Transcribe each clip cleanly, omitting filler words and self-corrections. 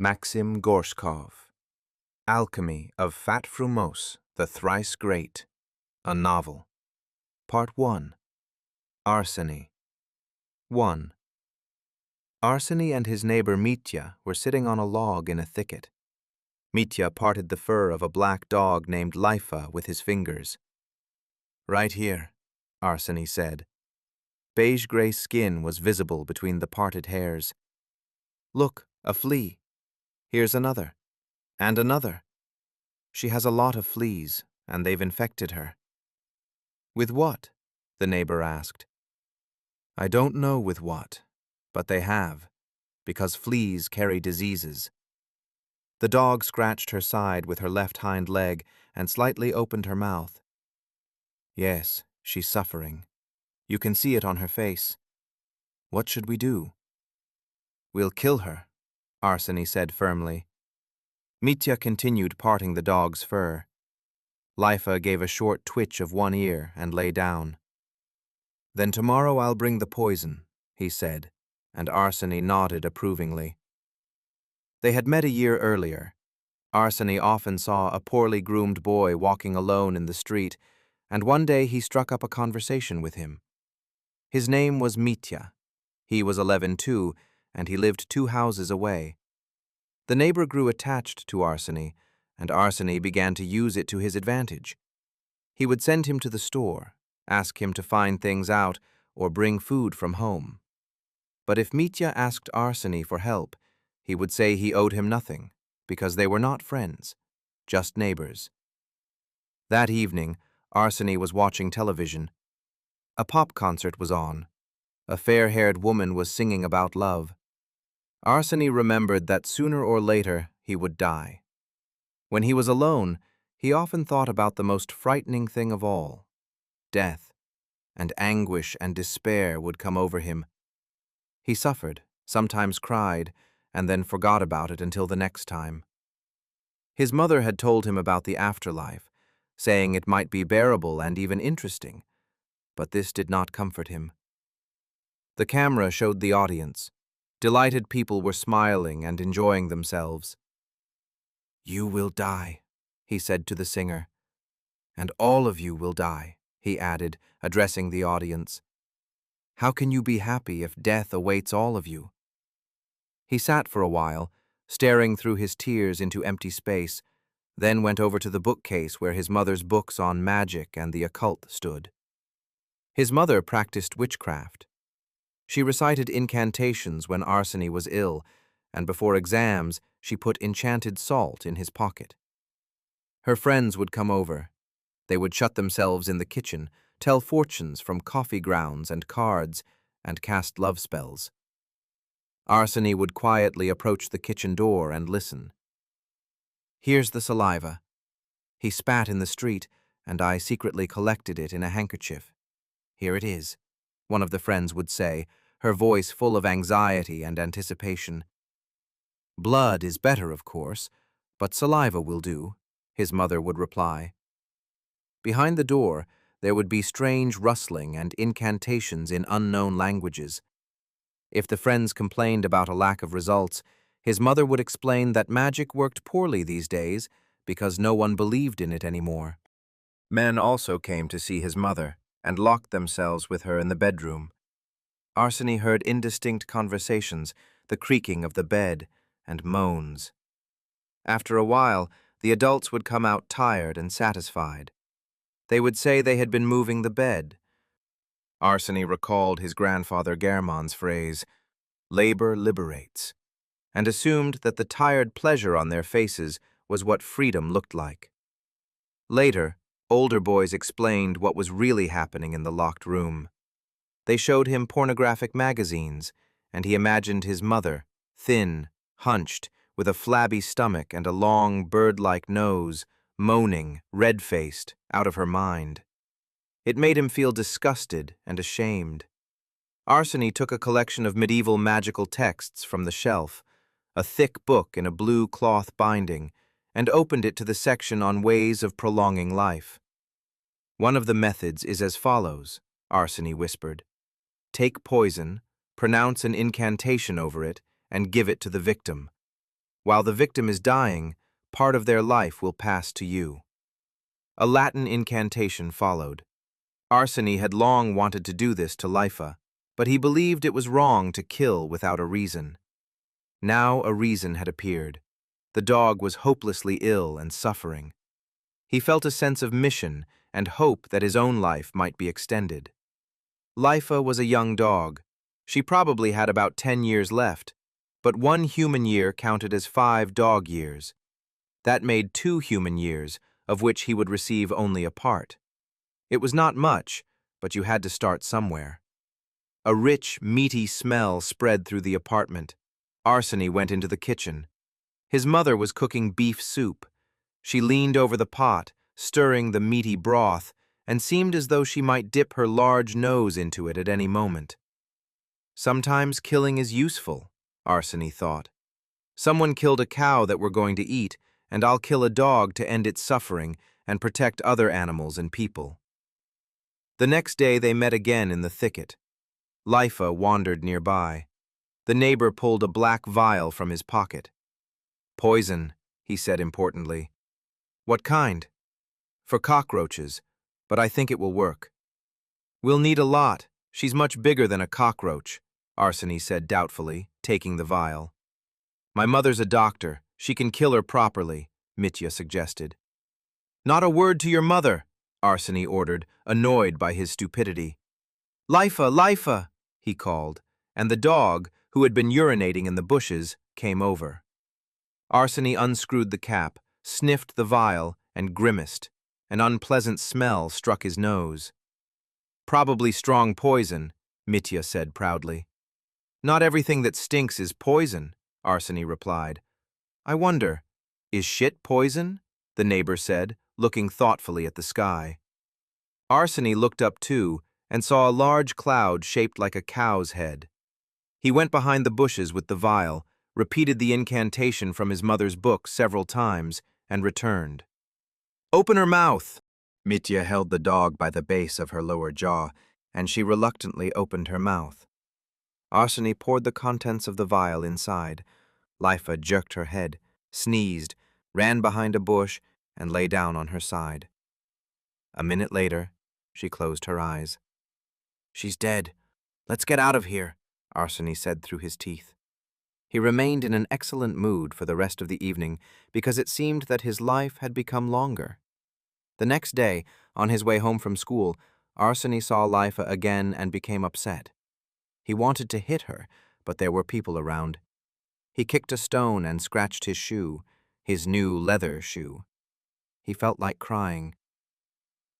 Maxim Gorshkov, Alchemy of Fat-Frumos, the Thrice-Great, a novel. Part 1. Arseny. 1. Arseny and his neighbor Mitya were sitting on a log in a thicket. Mitya parted the fur of a black dog named Lifa with his fingers. "Right here," Arseny said. Beige-gray skin was visible between the parted hairs. "Look, a flea. Here's another. And another. She has a lot of fleas, and they've infected her." "With what?" the neighbor asked. "I don't know with what, but they have, because fleas carry diseases." The dog scratched her side with her left hind leg and slightly opened her mouth. "Yes, she's suffering. You can see it on her face. What should we do?" "We'll kill her," Arseny said firmly. Mitya continued parting the dog's fur. Lifa gave a short twitch of one ear and lay down. "Then tomorrow I'll bring the poison," he said, and Arseny nodded approvingly. They had met a year earlier. Arseny often saw a poorly groomed boy walking alone in the street, and one day he struck up a conversation with him. His name was Mitya. He was 11 too, and he lived 2 houses away. The neighbor grew attached to Arseny, and Arseny began to use it to his advantage. He would send him to the store, ask him to find things out, or bring food from home. But if Mitya asked Arseny for help, he would say he owed him nothing, because they were not friends, just neighbors. That evening, Arseny was watching television. A pop concert was on. A fair-haired woman was singing about love. Arseny remembered that sooner or later he would die. When he was alone, he often thought about the most frightening thing of all, death, and anguish and despair would come over him. He suffered, sometimes cried, and then forgot about it until the next time. His mother had told him about the afterlife, saying it might be bearable and even interesting, but this did not comfort him. The camera showed the audience. Delighted people were smiling and enjoying themselves. "You will die," he said to the singer. "And all of you will die," he added, addressing the audience. "How can you be happy if death awaits all of you?" He sat for a while, staring through his tears into empty space, then went over to the bookcase where his mother's books on magic and the occult stood. His mother practiced witchcraft. She recited incantations when Arseny was ill, and before exams she put enchanted salt in his pocket. Her friends would come over. They would shut themselves in the kitchen, tell fortunes from coffee grounds and cards, and cast love spells. Arseny would quietly approach the kitchen door and listen. "Here's the saliva." He spat in the street, and I secretly collected it in a handkerchief. "Here it is," one of the friends would say, her voice full of anxiety and anticipation. "Blood is better, of course, but saliva will do," his mother would reply. Behind the door, there would be strange rustling and incantations in unknown languages. If the friends complained about a lack of results, his mother would explain that magic worked poorly these days because no one believed in it anymore. Men also came to see his mother and locked themselves with her in the bedroom. Arseny heard indistinct conversations, the creaking of the bed, and moans. After a while, the adults would come out tired and satisfied. They would say they had been moving the bed. Arseny recalled his grandfather German's phrase, "Labor liberates," and assumed that the tired pleasure on their faces was what freedom looked like. Later, older boys explained what was really happening in the locked room. They showed him pornographic magazines, and he imagined his mother, thin, hunched, with a flabby stomach and a long, bird-like nose, moaning, red-faced, out of her mind. It made him feel disgusted and ashamed. Arseny took a collection of medieval magical texts from the shelf, a thick book in a blue cloth binding, and opened it to the section on ways of prolonging life. "One of the methods is as follows," Arseny whispered. "Take poison, pronounce an incantation over it, and give it to the victim. While the victim is dying, part of their life will pass to you. A Latin incantation followed. Arseny had long wanted to do this to Lifa, but he believed it was wrong to kill without a reason. Now a reason had appeared. The dog was hopelessly ill and suffering. He felt a sense of mission and hope that his own life might be extended. Lifa was a young dog. She probably had about 10 years left, but 1 human year counted as 5 dog years. That made 2 human years, of which he would receive only a part. It was not much, but you had to start somewhere. A rich, meaty smell spread through the apartment. Arseny went into the kitchen. His mother was cooking beef soup. She leaned over the pot, stirring the meaty broth, and seemed as though she might dip her large nose into it at any moment. Sometimes killing is useful, Arseny thought. Someone killed a cow that we're going to eat, and I'll kill a dog to end its suffering and protect other animals and people. The next day they met again in the thicket. Lifa wandered nearby. The neighbor pulled a black vial from his pocket. "Poison," he said importantly. "What kind?" "For cockroaches, but I think it will work." "We'll need a lot. She's much bigger than a cockroach," Arseny said doubtfully, taking the vial. "My mother's a doctor. She can kill her properly," Mitya suggested. "Not a word to your mother," Arseny ordered, annoyed by his stupidity. "Lifa, Lifa," he called, and the dog, who had been urinating in the bushes, came over. Arseny unscrewed the cap, sniffed the vial, and grimaced. An unpleasant smell struck his nose. "Probably strong poison," Mitya said proudly. "Not everything that stinks is poison," Arseny replied. "I wonder, is shit poison?" the neighbor said, looking thoughtfully at the sky. Arseny looked up too and saw a large cloud shaped like a cow's head. He went behind the bushes with the vial, repeated the incantation from his mother's book several times, and returned. "Open her mouth!" Mitya held the dog by the base of her lower jaw, and she reluctantly opened her mouth. Arseny poured the contents of the vial inside. Lifa jerked her head, sneezed, ran behind a bush, and lay down on her side. A minute later, she closed her eyes. "She's dead. Let's get out of here," Arseny said through his teeth. He remained in an excellent mood for the rest of the evening because it seemed that his life had become longer. The next day, on his way home from school, Arseny saw Lifa again and became upset. He wanted to hit her, but there were people around. He kicked a stone and scratched his shoe, his new leather shoe. He felt like crying.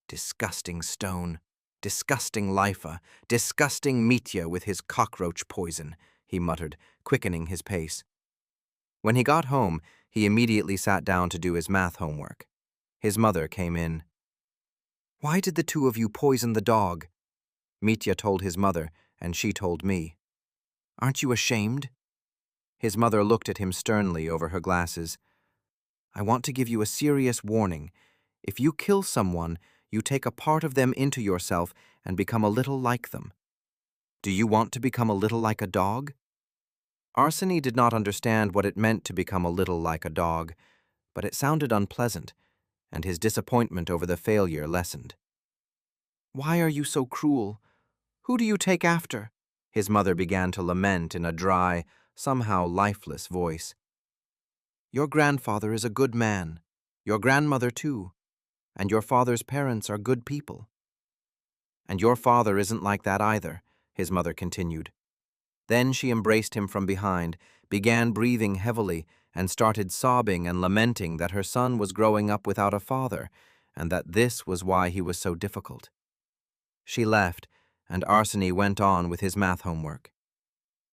"Disgusting stone, disgusting Lifa, disgusting Mitya with his cockroach poison," he muttered, quickening his pace. When he got home, he immediately sat down to do his math homework. His mother came in. "Why did the 2 of you poison the dog?" Mitya told his mother, and she told me. "Aren't you ashamed?" His mother looked at him sternly over her glasses. "I want to give you a serious warning. If you kill someone, you take a part of them into yourself and become a little like them. Do you want to become a little like a dog?" Arseny did not understand what it meant to become a little like a dog, but it sounded unpleasant, and his disappointment over the failure lessened. "Why are you so cruel? Who do you take after?" His mother began to lament in a dry, somehow lifeless voice. "Your grandfather is a good man, your grandmother too, and your father's parents are good people." "And your father isn't like that either," his mother continued. Then she embraced him from behind, began breathing heavily, and started sobbing and lamenting that her son was growing up without a father, and that this was why he was so difficult. She left, and Arseny went on with his math homework.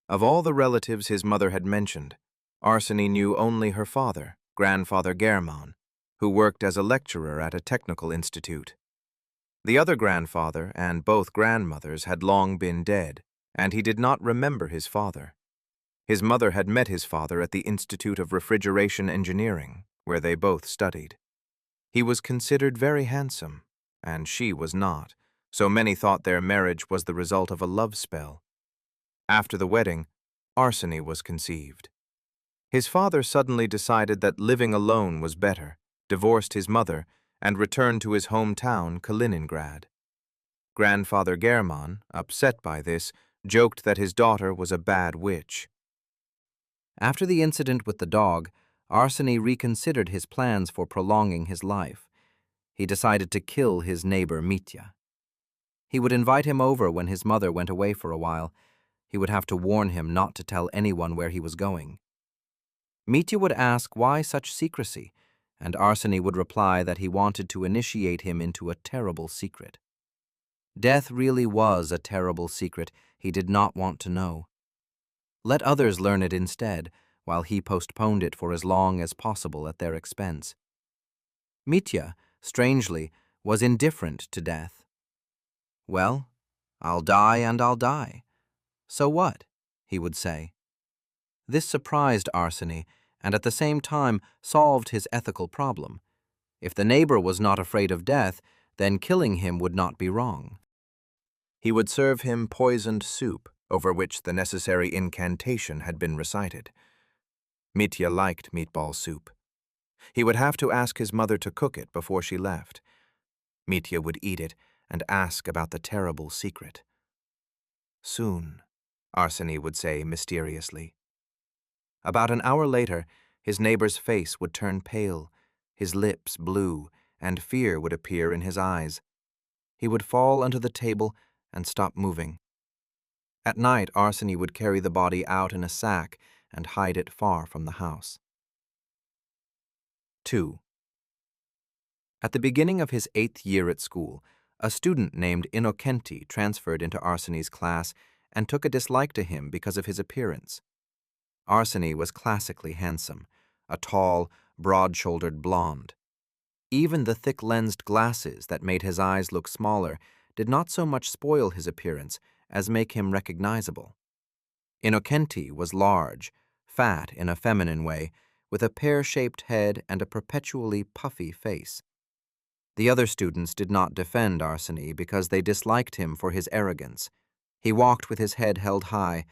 Of all the relatives his mother had mentioned, Arseny knew only her father, Grandfather German, who worked as a lecturer at a technical institute. The other grandfather and both grandmothers had long been dead, and he did not remember his father. His mother had met his father at the Institute of Refrigeration Engineering, where they both studied. He was considered very handsome, and she was not, so many thought their marriage was the result of a love spell. After the wedding, Arseny was conceived. His father suddenly decided that living alone was better, divorced his mother, and returned to his hometown, Kaliningrad. Grandfather German, upset by this, joked that his daughter was a bad witch. After the incident with the dog, Arseny reconsidered his plans for prolonging his life. He decided to kill his neighbor Mitya. He would invite him over when his mother went away for a while. He would have to warn him not to tell anyone where he was going. Mitya would ask why such secrecy, and Arseny would reply that he wanted to initiate him into a terrible secret. Death really was a terrible secret he did not want to know. Let others learn it instead, while he postponed it for as long as possible at their expense. Mitya, strangely, was indifferent to death. "Well, I'll die and I'll die. So what?" he would say. This surprised Arseny, and at the same time solved his ethical problem. If the neighbor was not afraid of death, then killing him would not be wrong. He would serve him poisoned soup, over which the necessary incantation had been recited. Mitya liked meatball soup. He would have to ask his mother to cook it before she left. Mitya would eat it and ask about the terrible secret. "Soon," Arseny would say mysteriously. About an hour later, his neighbor's face would turn pale, his lips blue, and fear would appear in his eyes. He would fall under the table and stop moving. At night, Arseny would carry the body out in a sack and hide it far from the house. 2. At the beginning of his 8th year at school, a student named Innocenti transferred into Arseny's class and took a dislike to him because of his appearance. Arseny was classically handsome, a tall, broad-shouldered blonde. Even the thick-lensed glasses that made his eyes look smaller did not so much spoil his appearance as make him recognizable. Innocenti was large, fat in a feminine way, with a pear-shaped head and a perpetually puffy face. The other students did not defend Arseny because they disliked him for his arrogance. He walked with his head held high,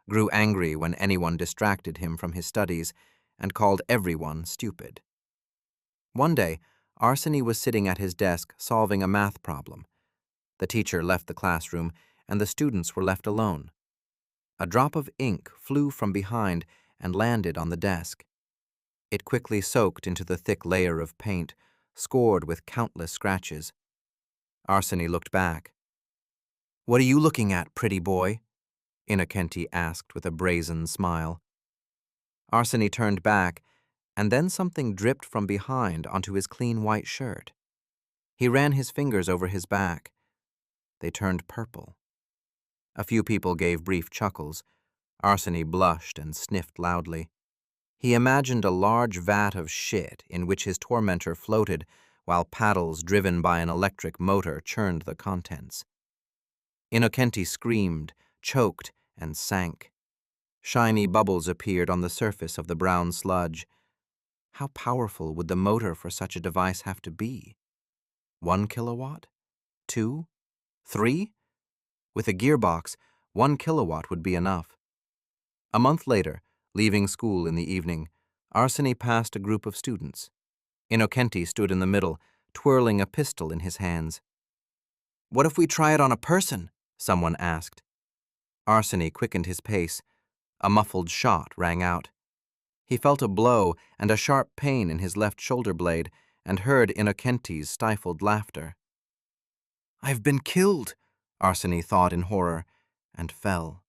grew angry when anyone distracted him from his studies, and called everyone stupid. One day, Arseny was sitting at his desk solving a math problem. The teacher left the classroom, and the students were left alone. A drop of ink flew from behind and landed on the desk. It quickly soaked into the thick layer of paint, scored with countless scratches. Arseny looked back. "What are you looking at, pretty boy?" Innocenti asked with a brazen smile. Arseny turned back, and then something dripped from behind onto his clean white shirt. He ran his fingers over his back. They turned purple. A few people gave brief chuckles. Arseny blushed and sniffed loudly. He imagined a large vat of shit in which his tormentor floated while paddles driven by an electric motor churned the contents. Innocenti screamed, choked, and sank. Shiny bubbles appeared on the surface of the brown sludge. How powerful would the motor for such a device have to be? 1 kilowatt? 2? 3? With a gearbox, 1 kilowatt would be enough. A month later, leaving school in the evening, Arseny passed a group of students. Innocenti stood in the middle, twirling a pistol in his hands. "What if we try it on a person?" someone asked. Arseny quickened his pace. A muffled shot rang out. He felt a blow and a sharp pain in his left shoulder blade and heard Innocenti's stifled laughter. "I've been killed," Arseny thought in horror, and fell.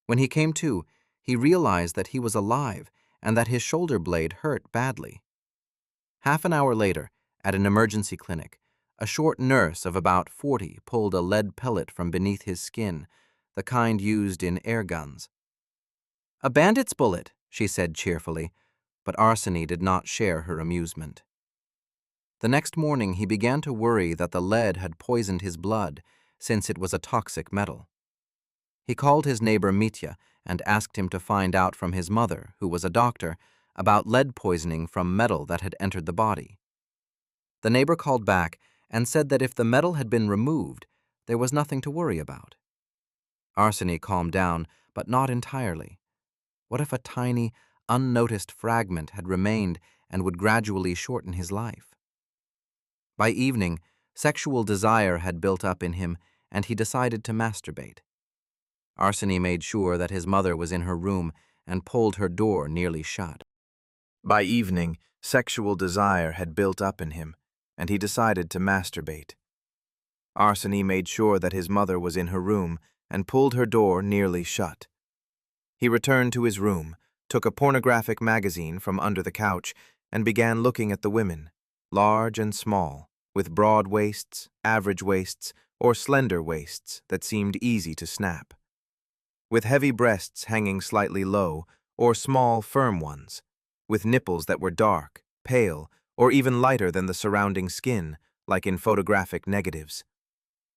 When he came to, he realized that he was alive and that his shoulder blade hurt badly. Half an hour later, at an emergency clinic, a short nurse of about 40 pulled a lead pellet from beneath his skin, the kind used in air guns. "A bandit's bullet," she said cheerfully, but Arseny did not share her amusement. The next morning he began to worry that the lead had poisoned his blood, since it was a toxic metal. He called his neighbor Mitya and asked him to find out from his mother, who was a doctor, about lead poisoning from metal that had entered the body. The neighbor called back and said that if the metal had been removed, there was nothing to worry about. Arseny calmed down, but not entirely. What if a tiny, unnoticed fragment had remained and would gradually shorten his life. By evening, sexual desire had built up in him, and he decided to masturbate. Arseny made sure that his mother was in her room and pulled her door nearly shut. By evening, sexual desire had built up in him, and he decided to masturbate. Arseny made sure that his mother was in her room and pulled her door nearly shut. He returned to his room, took a pornographic magazine from under the couch, and began looking at the women, large and small, with broad waists, average waists, or slender waists that seemed easy to snap, with heavy breasts hanging slightly low, or small, firm ones, with nipples that were dark, pale, or even lighter than the surrounding skin, like in photographic negatives.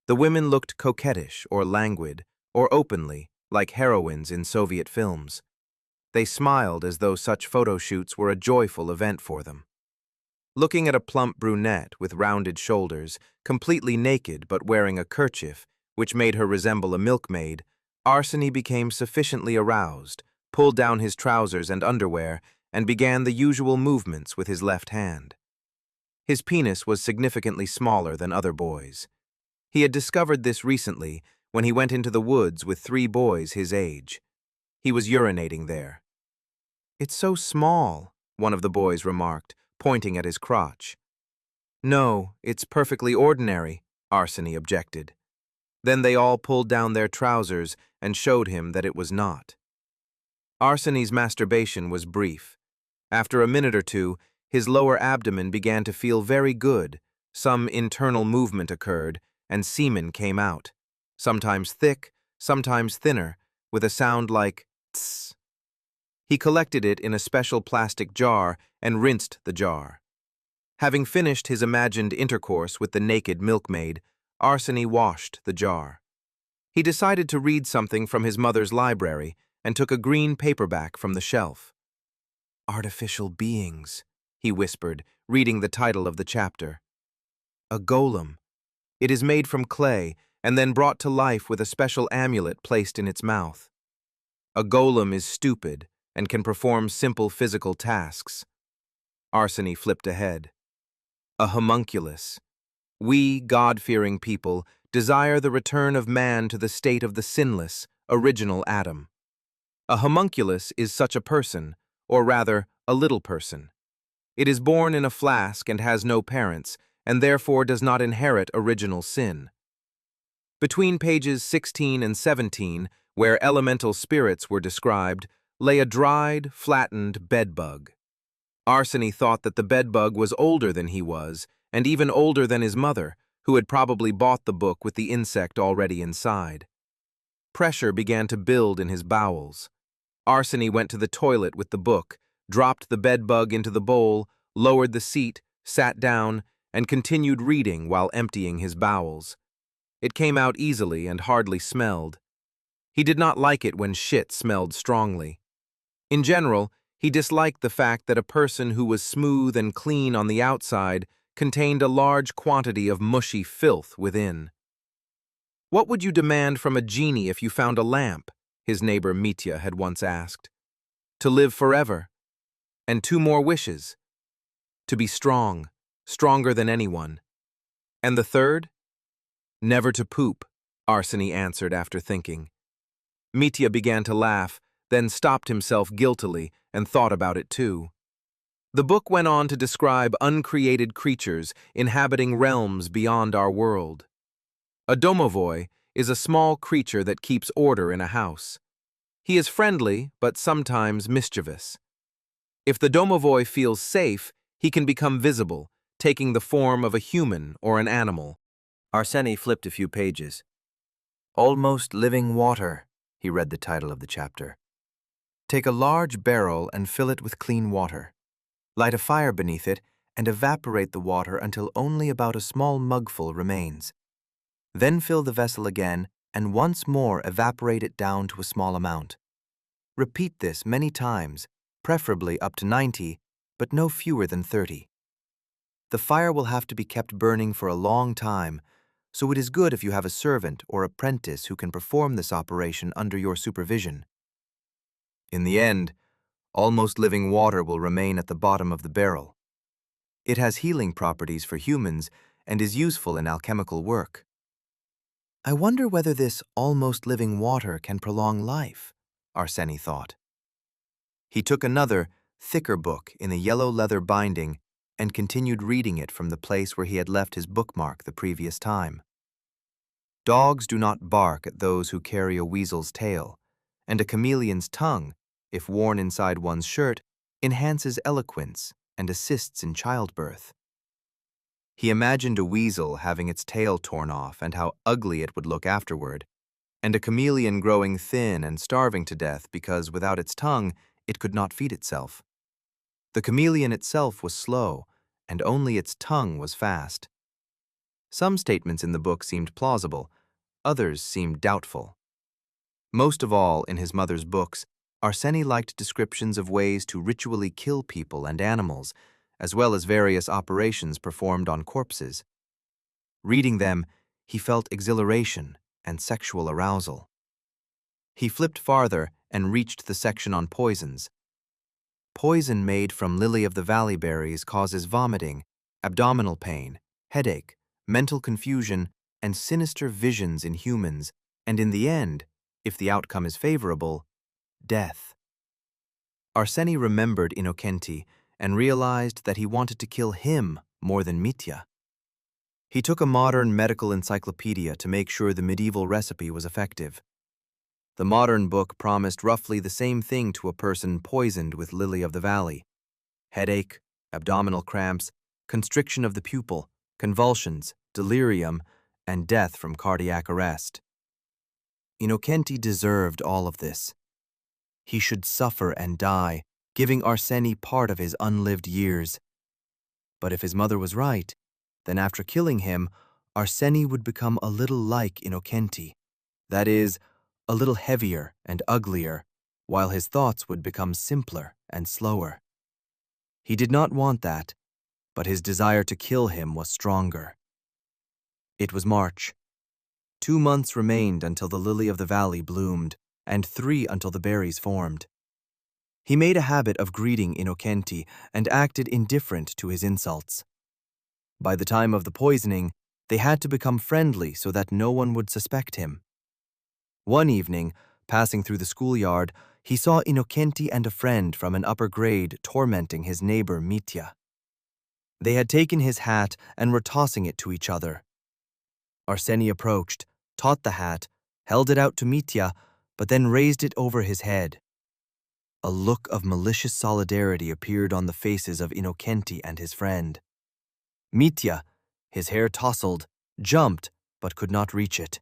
The women looked coquettish or languid, or openly, like heroines in Soviet films. They smiled as though such photo shoots were a joyful event for them. Looking at a plump brunette with rounded shoulders, completely naked but wearing a kerchief, which made her resemble a milkmaid, Arseny became sufficiently aroused, pulled down his trousers and underwear, and began the usual movements with his left hand. His penis was significantly smaller than other boys. He had discovered this recently when he went into the woods with 3 boys his age. He was urinating there. "It's so small," one of the boys remarked, pointing at his crotch. "No, it's perfectly ordinary," Arseny objected. Then they all pulled down their trousers and showed him that it was not. Arseny's masturbation was brief. After a minute or two, his lower abdomen began to feel very good, some internal movement occurred, and semen came out, sometimes thick, sometimes thinner, with a sound like tss. He collected it in a special plastic jar and rinsed the jar. Having finished his imagined intercourse with the naked milkmaid, Arseny washed the jar. He decided to read something from his mother's library and took a green paperback from the shelf. "Artificial beings," he whispered, reading the title of the chapter. "A golem. It is made from clay and then brought to life with a special amulet placed in its mouth. A golem is stupid and can perform simple physical tasks." Arseny flipped ahead. "A homunculus. We, God-fearing people, desire the return of man to the state of the sinless, original Adam. A homunculus is such a person, or rather, a little person. It is born in a flask and has no parents, and therefore does not inherit original sin." Between pages 16 and 17, where elemental spirits were described, lay a dried, flattened bedbug. Arseny thought that the bedbug was older than he was, and even older than his mother, who had probably bought the book with the insect already inside. Pressure began to build in his bowels. Arseny went to the toilet with the book, dropped the bedbug into the bowl, lowered the seat, sat down, and continued reading while emptying his bowels. It came out easily and hardly smelled. He did not like it when shit smelled strongly. In general, he disliked the fact that a person who was smooth and clean on the outside contained a large quantity of mushy filth within. "What would you demand from a genie if you found a lamp?" his neighbor Mitya had once asked. "To live forever. And 2 more wishes. To be strong, stronger than anyone. And the third?" "Never to poop," Arseny answered after thinking. Mitya began to laugh, then stopped himself guiltily and thought about it too. The book went on to describe uncreated creatures inhabiting realms beyond our world. A domovoi is a small creature that keeps order in a house. He is friendly, but sometimes mischievous. If the domovoi feels safe, he can become visible, taking the form of a human or an animal. Arseny flipped a few pages. "Almost living water," he read the title of the chapter. "Take a large barrel and fill it with clean water. Light a fire beneath it and evaporate the water until only about a small mugful remains. Then fill the vessel again and once more evaporate it down to a small amount. Repeat this many times, preferably up to 90, but no fewer than 30. The fire will have to be kept burning for a long time, so it is good if you have a servant or apprentice who can perform this operation under your supervision. In the end, Almost living water will remain at the bottom of the barrel. It has healing properties for humans and is useful in alchemical work. I wonder whether this almost living water can prolong life, Arseny thought. He took another, thicker book in a yellow leather binding and continued reading it from the place where he had left his bookmark the previous time. Dogs do not bark at those who carry a weasel's tail, and a chameleon's tongue, if worn inside one's shirt, enhances eloquence and assists in childbirth. He imagined a weasel having its tail torn off and how ugly it would look afterward, and a chameleon growing thin and starving to death because without its tongue it could not feed itself. The chameleon itself was slow, and only its tongue was fast. Some statements in the book seemed plausible, others seemed doubtful. Most of all, in his mother's books, Arseny liked descriptions of ways to ritually kill people and animals, as well as various operations performed on corpses. Reading them, he felt exhilaration and sexual arousal. He flipped farther and reached the section on poisons. Poison made from lily-of-the-valley berries causes vomiting, abdominal pain, headache, mental confusion, and sinister visions in humans, and in the end, if the outcome is favorable, death. Arseny remembered Innocenti and realized that he wanted to kill him more than Mitya. He took a modern medical encyclopedia to make sure the medieval recipe was effective. The modern book promised roughly the same thing to a person poisoned with lily-of-the-valley: headache, abdominal cramps, constriction of the pupil, convulsions, delirium, and death from cardiac arrest. Innocenti deserved all of this. He should suffer and die, giving Arseny part of his unlived years. But if his mother was right, then after killing him, Arseny would become a little like Innocenti, that is, a little heavier and uglier, while his thoughts would become simpler and slower. He did not want that, but his desire to kill him was stronger. It was March. 2 months remained until the lily-of-the-valley bloomed, and 3 until the berries formed. He made a habit of greeting Innocenti and acted indifferent to his insults. By the time of the poisoning, they had to become friendly so that no one would suspect him. One evening, passing through the schoolyard, he saw Innocenti and a friend from an upper grade tormenting his neighbor Mitya. They had taken his hat and were tossing it to each other. Arseny approached, caught the hat, held it out to Mitya, but then raised it over his head. A look of malicious solidarity appeared on the faces of Innocenti and his friend. Mitya, his hair tousled, jumped, but could not reach it.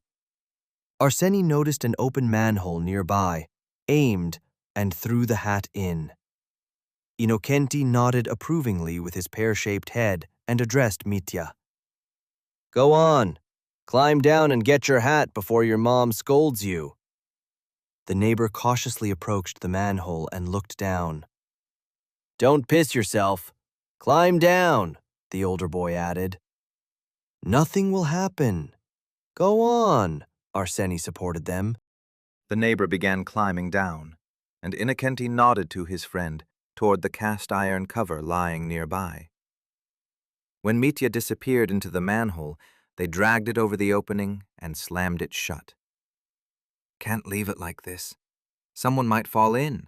Arseny noticed an open manhole nearby, aimed, and threw the hat in. Innocenti nodded approvingly with his pear-shaped head and addressed Mitya. "Go on, climb down and get your hat before your mom scolds you." The neighbor cautiously approached the manhole and looked down. "Don't piss yourself. Climb down," the older boy added. "Nothing will happen. Go on," Arseny supported them. The neighbor began climbing down, and Innocenti nodded to his friend toward the cast-iron cover lying nearby. When Mitya disappeared into the manhole, they dragged it over the opening and slammed it shut. "Can't leave it like this. Someone might fall in,"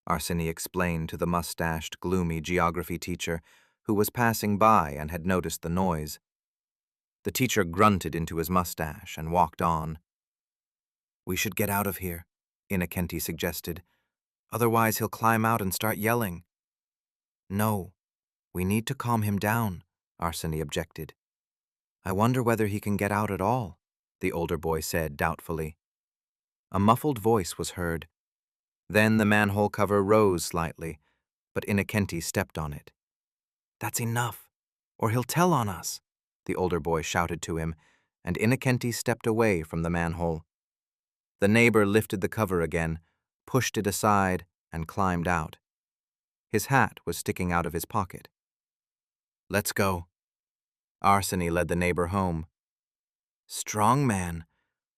Arseny explained to the mustached, gloomy geography teacher who was passing by and had noticed the noise. The teacher grunted into his mustache and walked on. "We should get out of here," Innocenti suggested. "Otherwise he'll climb out and start yelling." "No, we need to calm him down," Arseny objected. "I wonder whether he can get out at all," the older boy said doubtfully. A muffled voice was heard. Then the manhole cover rose slightly, but Innocenti stepped on it. "That's enough, or he'll tell on us," the older boy shouted to him, and Innocenti stepped away from the manhole. The neighbor lifted the cover again, pushed it aside, and climbed out. His hat was sticking out of his pocket. "Let's go." Arseny led the neighbor home. "Strong man,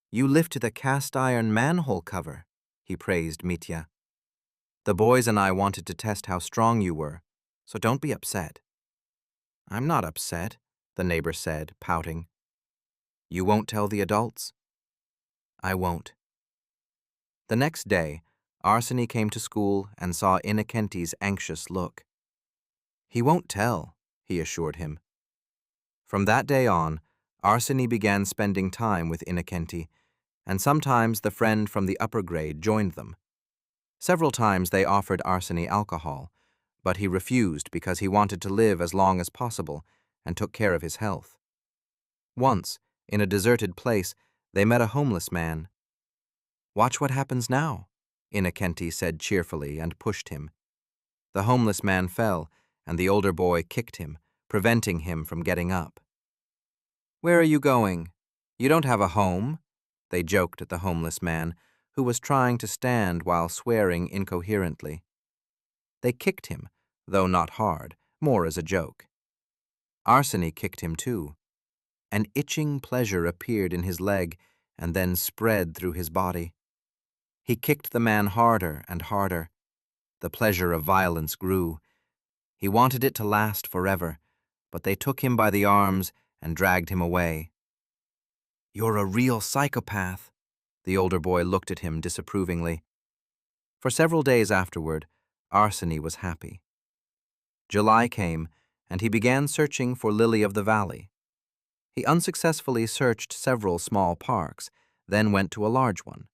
you lifted a cast-iron manhole cover," he praised Mitya. The boys and I wanted to test how strong you were, so don't be upset." "I'm not upset," the neighbor said, pouting. "You won't tell the adults?" "I won't." The next day, Arseny came to school and saw Innocenti's anxious look. "He won't tell," he assured him. From that day on, Arseny began spending time with Innocenti, and sometimes the friend from the upper grade joined them. Several times they offered Arseny alcohol, but he refused because he wanted to live as long as possible and took care of his health. Once, in a deserted place, they met a homeless man. "Watch what happens now," Innocenti said cheerfully and pushed him. The homeless man fell, and the older boy kicked him, preventing him from getting up. "Where are you going? You don't have a home," they joked at the homeless man, who was trying to stand while swearing incoherently. They kicked him, though not hard, more as a joke. Arseny kicked him too. An itching pleasure appeared in his leg and then spread through his body. He kicked the man harder and harder. The pleasure of violence grew. He wanted it to last forever, but they took him by the arms and dragged him away. "You're a real psychopath." The older boy looked at him disapprovingly. For several days afterward, Arseny was happy. July came, and he began searching for Lily of the Valley. He unsuccessfully searched several small parks, then went to a large one.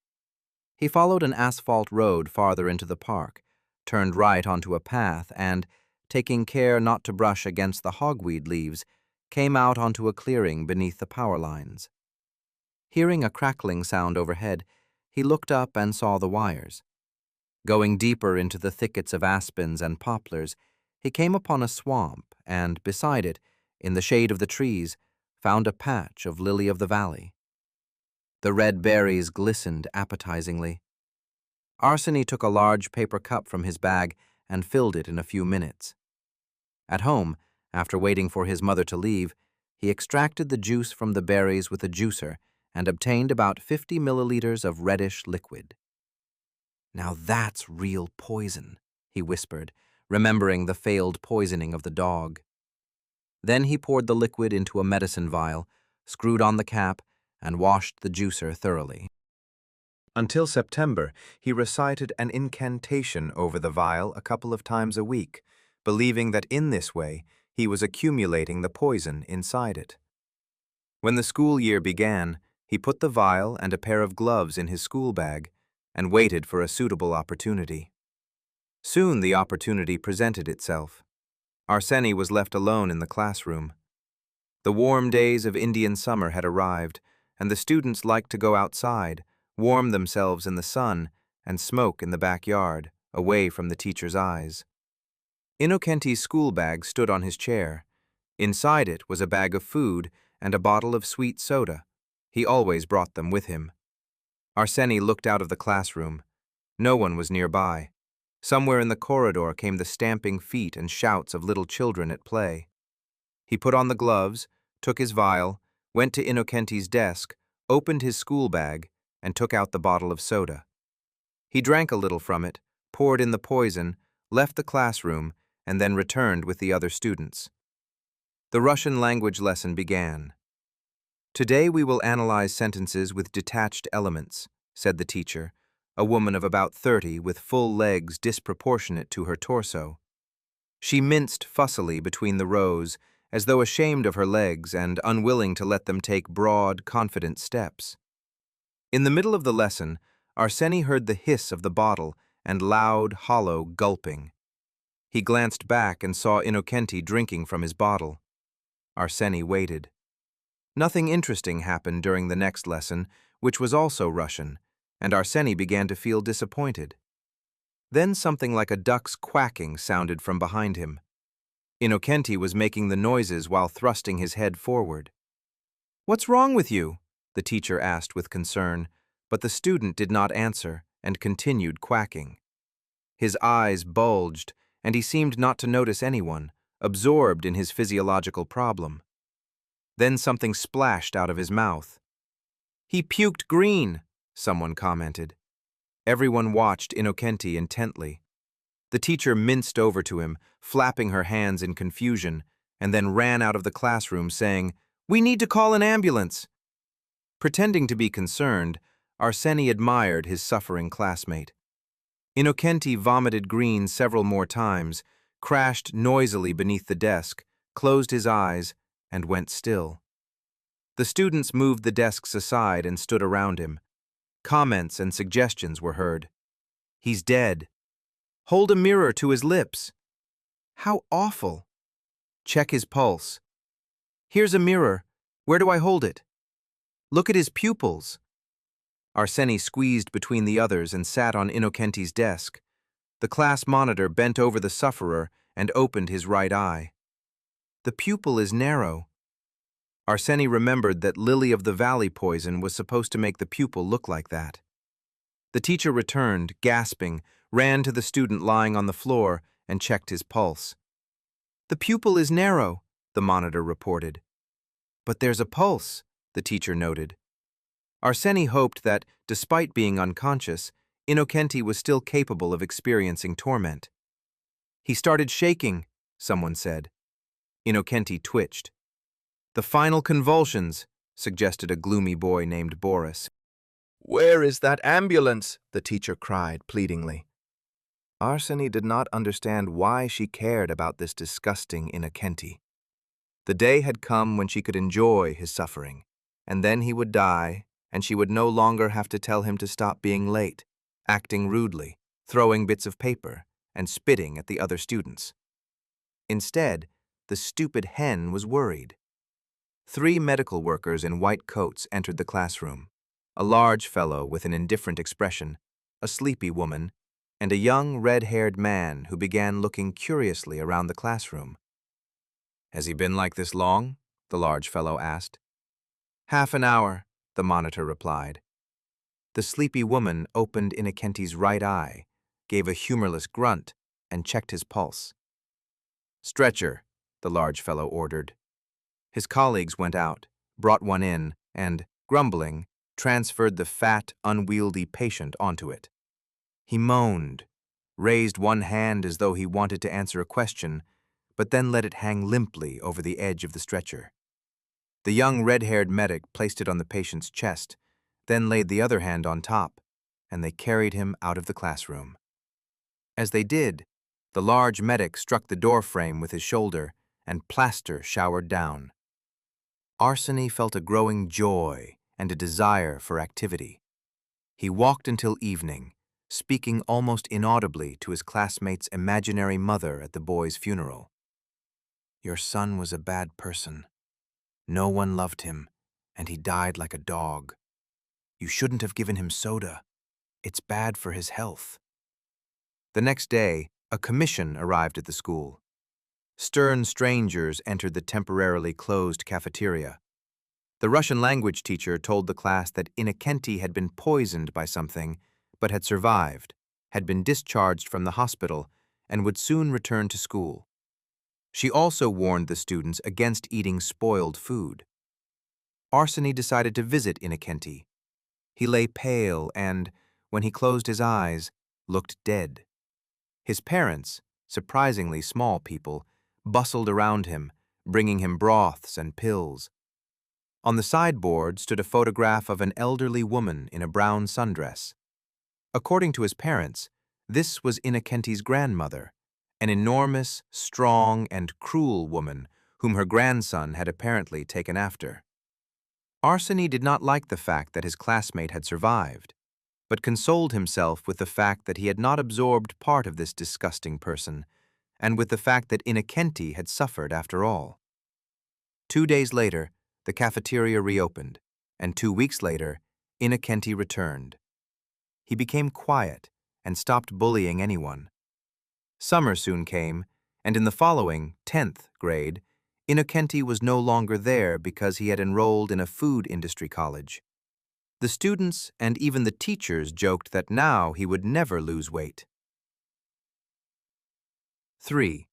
He followed an asphalt road farther into the park, turned right onto a path, and, taking care not to brush against the hogweed leaves, came out onto a clearing beneath the power lines. Hearing a crackling sound overhead, he looked up and saw the wires. Going deeper into the thickets of aspens and poplars, he came upon a swamp and, beside it, in the shade of the trees, found a patch of lily of the valley. The red berries glistened appetizingly. Arseny took a large paper cup from his bag and filled it in a few minutes. At home, after waiting for his mother to leave, he extracted the juice from the berries with a juicer and obtained about 50 milliliters of reddish liquid. "Now that's real poison," he whispered, remembering the failed poisoning of the dog. Then he poured the liquid into a medicine vial, screwed on the cap, and washed the juicer thoroughly. Until September, he recited an incantation over the vial a couple of times a week, believing that in this way he was accumulating the poison inside it. When the school year began, he put the vial and a pair of gloves in his school bag and waited for a suitable opportunity. Soon the opportunity presented itself. Arseny was left alone in the classroom. The warm days of Indian summer had arrived, and the students liked to go outside, warm themselves in the sun, and smoke in the backyard, away from the teacher's eyes. Innocenti's school bag stood on his chair. Inside it was a bag of food and a bottle of sweet soda. He always brought them with him. Arseny looked out of the classroom. No one was nearby. Somewhere in the corridor came the stamping feet and shouts of little children at play. He put on the gloves, took his vial, went to Innocenti's desk, opened his school bag, and took out the bottle of soda. He drank a little from it, poured in the poison, left the classroom, and then returned with the other students. The Russian language lesson began. "Today we will analyze sentences with detached elements," said the teacher, a woman of about 30 with full legs disproportionate to her torso. She minced fussily between the rows, as though ashamed of her legs and unwilling to let them take broad, confident steps. In the middle of the lesson, Arseny heard the hiss of the bottle and loud, hollow gulping. He glanced back and saw Innocenti drinking from his bottle. Arseny waited. Nothing interesting happened during the next lesson, which was also Russian, and Arseny began to feel disappointed. Then something like a duck's quacking sounded from behind him. Innocenti was making the noises while thrusting his head forward. "What's wrong with you?" the teacher asked with concern, but the student did not answer and continued quacking. His eyes bulged, and he seemed not to notice anyone, absorbed in his physiological problem. Then something splashed out of his mouth. "He puked green," someone commented. Everyone watched Innocenti intently. The teacher minced over to him, flapping her hands in confusion, and then ran out of the classroom saying, "We need to call an ambulance." Pretending to be concerned, Arseny admired his suffering classmate. Innocenti vomited green several more times, crashed noisily beneath the desk, closed his eyes, and went still. The students moved the desks aside and stood around him. Comments and suggestions were heard. "He's dead." "Hold a mirror to his lips." "How awful." "Check his pulse." "Here's a mirror. Where do I hold it?" "Look at his pupils." Arseny squeezed between the others and sat on Innocenti's desk. The class monitor bent over the sufferer and opened his right eye. "The pupil is narrow." Arseny remembered that lily-of-the-valley poison was supposed to make the pupil look like that. The teacher returned, gasping, ran to the student lying on the floor, and checked his pulse. "The pupil is narrow," the monitor reported. "But there's a pulse," the teacher noted. Arseny hoped that, despite being unconscious, Innocenti was still capable of experiencing torment. "He started shaking," someone said. Innocenti twitched. "The final convulsions," suggested a gloomy boy named Boris. "Where is that ambulance?" the teacher cried pleadingly. Arseny did not understand why she cared about this disgusting Innocenti. The day had come when she could enjoy his suffering, and then he would die, and she would no longer have to tell him to stop being late, acting rudely, throwing bits of paper, and spitting at the other students. Instead, the stupid hen was worried. 3 medical workers in white coats entered the classroom: a large fellow with an indifferent expression, a sleepy woman, and a young red-haired man who began looking curiously around the classroom. "Has he been like this long?" the large fellow asked. "Half an hour," the monitor replied. The sleepy woman opened Innocenti's right eye, gave a humorless grunt, and checked his pulse. "Stretcher," the large fellow ordered. His colleagues went out, brought one in, and, grumbling, transferred the fat, unwieldy patient onto it. He moaned, raised one hand as though he wanted to answer a question, but then let it hang limply over the edge of the stretcher. The young red-haired medic placed it on the patient's chest, then laid the other hand on top, and they carried him out of the classroom. As they did, the large medic struck the door frame with his shoulder, and plaster showered down. Arseny felt a growing joy and a desire for activity. He walked until evening, speaking almost inaudibly to his classmate's imaginary mother at the boy's funeral. "Your son was a bad person. No one loved him, and he died like a dog. You shouldn't have given him soda. It's bad for his health." The next day, a commission arrived at the school. Stern strangers entered the temporarily closed cafeteria. The Russian language teacher told the class that Innocenti had been poisoned by something, but had survived, had been discharged from the hospital, and would soon return to school. She also warned the students against eating spoiled food. Arseny decided to visit Innocenti. He lay pale and, when he closed his eyes, looked dead. His parents, surprisingly small people, bustled around him, bringing him broths and pills. On the sideboard stood a photograph of an elderly woman in a brown sundress. According to his parents, this was Innocenti's grandmother, an enormous, strong, and cruel woman whom her grandson had apparently taken after. Arseny did not like the fact that his classmate had survived, but consoled himself with the fact that he had not absorbed part of this disgusting person, and with the fact that Innocenti had suffered after all. 2 days later, the cafeteria reopened, and 2 weeks later, Innocenti returned. He became quiet and stopped bullying anyone. Summer soon came, and in the following, 10th grade, Innocenti was no longer there because he had enrolled in a food industry college. The students and even the teachers joked that now he would never lose weight. 3.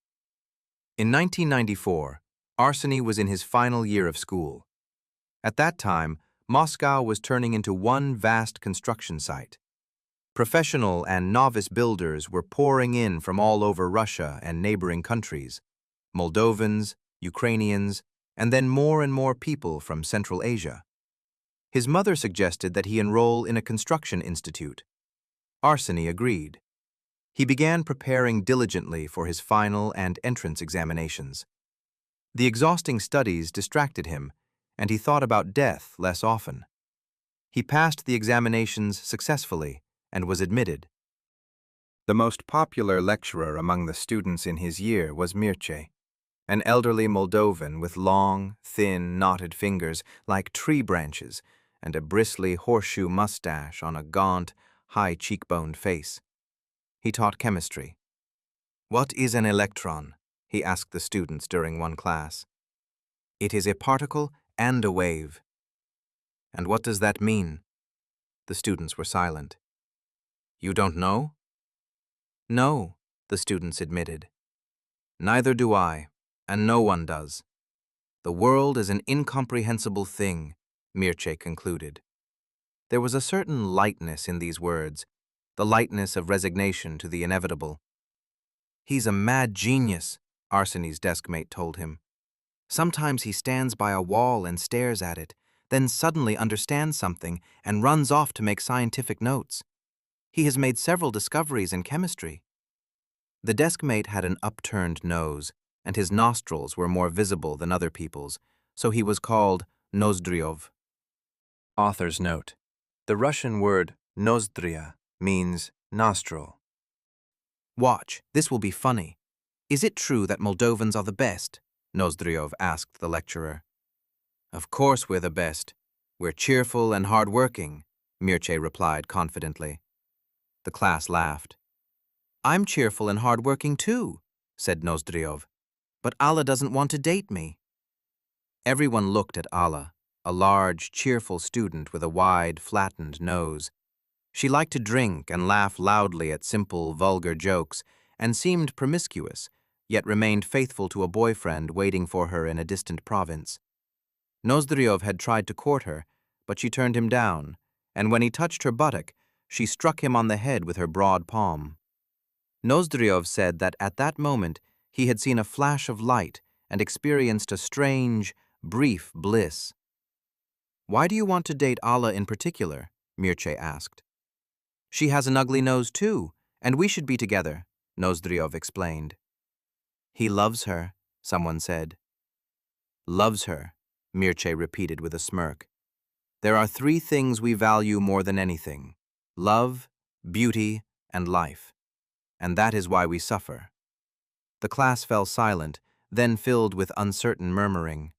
In 1994, Arseny was in his final year of school. At that time, Moscow was turning into one vast construction site. Professional and novice builders were pouring in from all over Russia and neighboring countries, Moldovans, Ukrainians, and then more and more people from Central Asia. His mother suggested that he enroll in a construction institute. Arseny agreed. He began preparing diligently for his final and entrance examinations. The exhausting studies distracted him, and he thought about death less often. He passed the examinations successfully and was admitted. The most popular lecturer among the students in his year was Mircea, an elderly Moldovan with long, thin, knotted fingers like tree branches and a bristly horseshoe mustache on a gaunt, high cheekboned face. He taught chemistry. "What is an electron?" he asked the students during one class. "It is a particle and a wave." "And what does that mean?" The students were silent. "You don't know?" "No," the students admitted. "Neither do I, and no one does. The world is an incomprehensible thing," Mircea concluded. There was a certain lightness in these words, the lightness of resignation to the inevitable. "He's a mad genius," Arseny's deskmate told him. "Sometimes he stands by a wall and stares at it, then suddenly understands something and runs off to make scientific notes. He has made several discoveries in chemistry." The deskmate had an upturned nose, and his nostrils were more visible than other people's, so he was called Nozdryov. Author's note: the Russian word nozdrya means nostril. "Watch, this will be funny. Is it true that Moldovans are the best?" Nozdryov asked the lecturer. "Of course we're the best. We're cheerful and hard-working," Mircea replied confidently. The class laughed. "I'm cheerful and hard-working too," said Nozdryov, "but Allah doesn't want to date me." Everyone looked at Allah, a large, cheerful student with a wide, flattened nose. She liked to drink and laugh loudly at simple, vulgar jokes, and seemed promiscuous, yet remained faithful to a boyfriend waiting for her in a distant province. Nozdryov had tried to court her, but she turned him down, and when he touched her buttock, she struck him on the head with her broad palm. Nozdryov said that at that moment he had seen a flash of light and experienced a strange, brief bliss. "Why do you want to date Allah in particular?" Mircea asked. "She has an ugly nose too, and we should be together," Nozdryov explained. "He loves her," someone said. "Loves her," Mircea repeated with a smirk. "There are three things we value more than anything: love, beauty, and life. And that is why we suffer." The class fell silent, then filled with uncertain murmuring.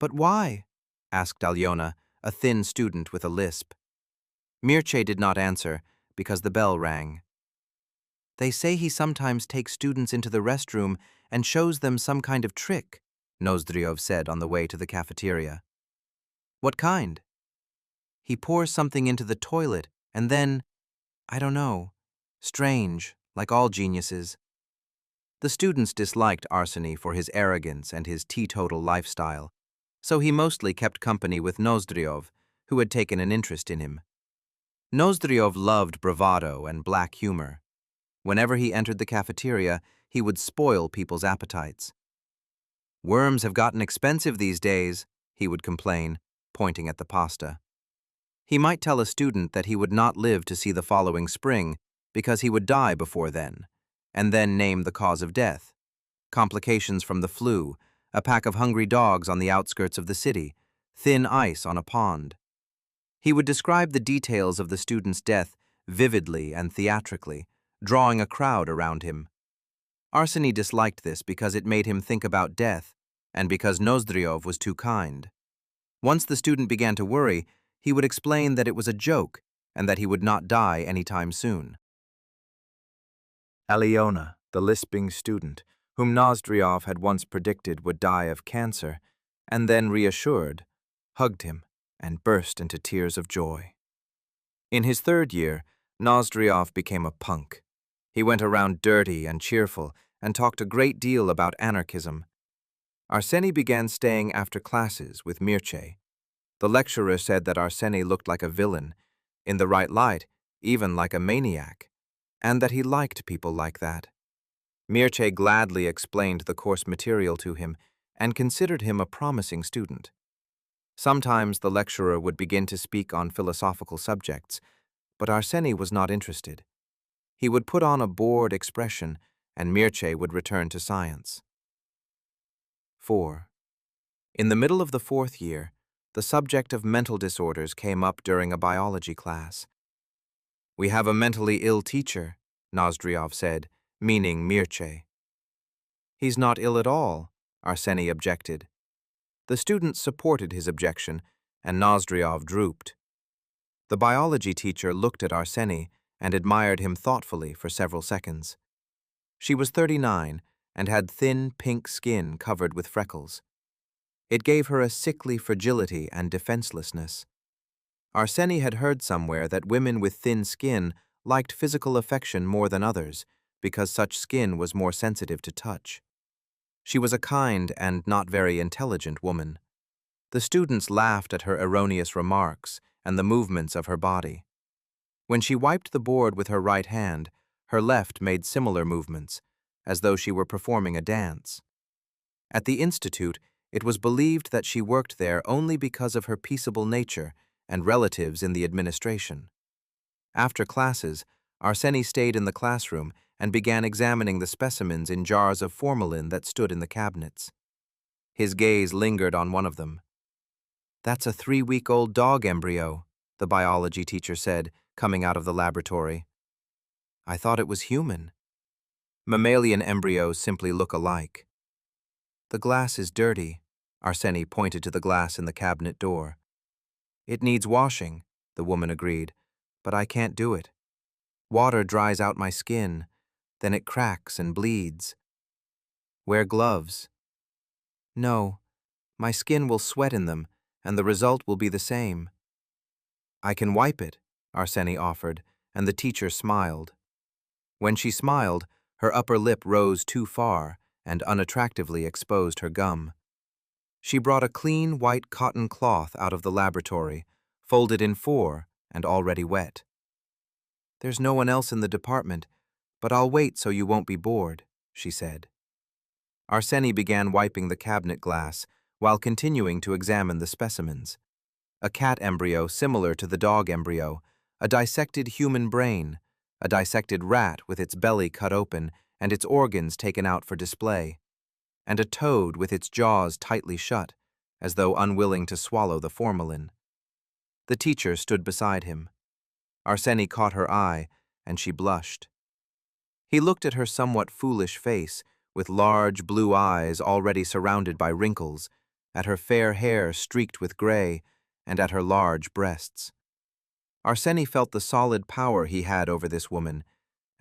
"But why?" asked Alyona, a thin student with a lisp. Mircea did not answer, because the bell rang. "They say he sometimes takes students into the restroom and shows them some kind of trick," Nozdryov said on the way to the cafeteria. "What kind?" "He pours something into the toilet, and then, I don't know, strange, like all geniuses." The students disliked Arseny for his arrogance and his teetotal lifestyle, so he mostly kept company with Nozdryov, who had taken an interest in him. Nozdryov loved bravado and black humor. Whenever he entered the cafeteria, he would spoil people's appetites. "Worms have gotten expensive these days," he would complain, pointing at the pasta. He might tell a student that he would not live to see the following spring because he would die before then, and then name the cause of death: complications from the flu, a pack of hungry dogs on the outskirts of the city, thin ice on a pond. He would describe the details of the student's death vividly and theatrically, drawing a crowd around him. Arseny disliked this because it made him think about death, and because Nozdryov was too kind. Once the student began to worry, he would explain that it was a joke and that he would not die anytime soon. Alyona, the lisping student, whom Nozdryov had once predicted would die of cancer, and then reassured, hugged him and burst into tears of joy. In his third year, Nozdryov became a punk. He went around dirty and cheerful and talked a great deal about anarchism. Arseny began staying after classes with Mircea. The lecturer said that Arseny looked like a villain. In the right light, even like a maniac, and that he liked people like that. Mircea gladly explained the course material to him and considered him a promising student. Sometimes the lecturer would begin to speak on philosophical subjects, but Arseny was not interested. He would put on a bored expression, and Mircea would return to science. 4. In the middle of the 4th year, the subject of mental disorders came up during a biology class. "We have a mentally ill teacher," Nozdryov said, meaning Mircea. "He's not ill at all," Arseny objected. The students supported his objection, and Nozdryov drooped. The biology teacher looked at Arseny and admired him thoughtfully for several seconds. She was 39 and had thin pink skin covered with freckles. It gave her a sickly fragility and defenselessness. Arseny had heard somewhere that women with thin skin liked physical affection more than others because such skin was more sensitive to touch. She was a kind and not very intelligent woman. The students laughed at her erroneous remarks and the movements of her body. When she wiped the board with her right hand, her left made similar movements, as though she were performing a dance. At the institute, it was believed that she worked there only because of her peaceable nature and relatives in the administration. After classes, Arseny stayed in the classroom and began examining the specimens in jars of formalin that stood in the cabinets. His gaze lingered on one of them. "That's a 3-week-old dog embryo," the biology teacher said, coming out of the laboratory. "I thought it was human." Mammalian embryos simply look alike. "The glass is dirty," Arseny pointed to the glass in the cabinet door. "It needs washing," the woman agreed, "but I can't do it. Water dries out my skin, then it cracks and bleeds." "Wear gloves." "No, my skin will sweat in them, and the result will be the same." "I can wipe it," Arseny offered, and the teacher smiled. When she smiled, her upper lip rose too far and unattractively exposed her gum. She brought a clean white cotton cloth out of the laboratory, folded in 4 and already wet. "There's no one else in the department, but I'll wait so you won't be bored," she said. Arseny began wiping the cabinet glass while continuing to examine the specimens. A cat embryo similar to the dog embryo, a dissected human brain, a dissected rat with its belly cut open and its organs taken out for display, and a toad with its jaws tightly shut, as though unwilling to swallow the formalin. The teacher stood beside him. Arseny caught her eye, and she blushed. He looked at her somewhat foolish face, with large blue eyes already surrounded by wrinkles, at her fair hair streaked with gray, and at her large breasts. Arseny felt the solid power he had over this woman,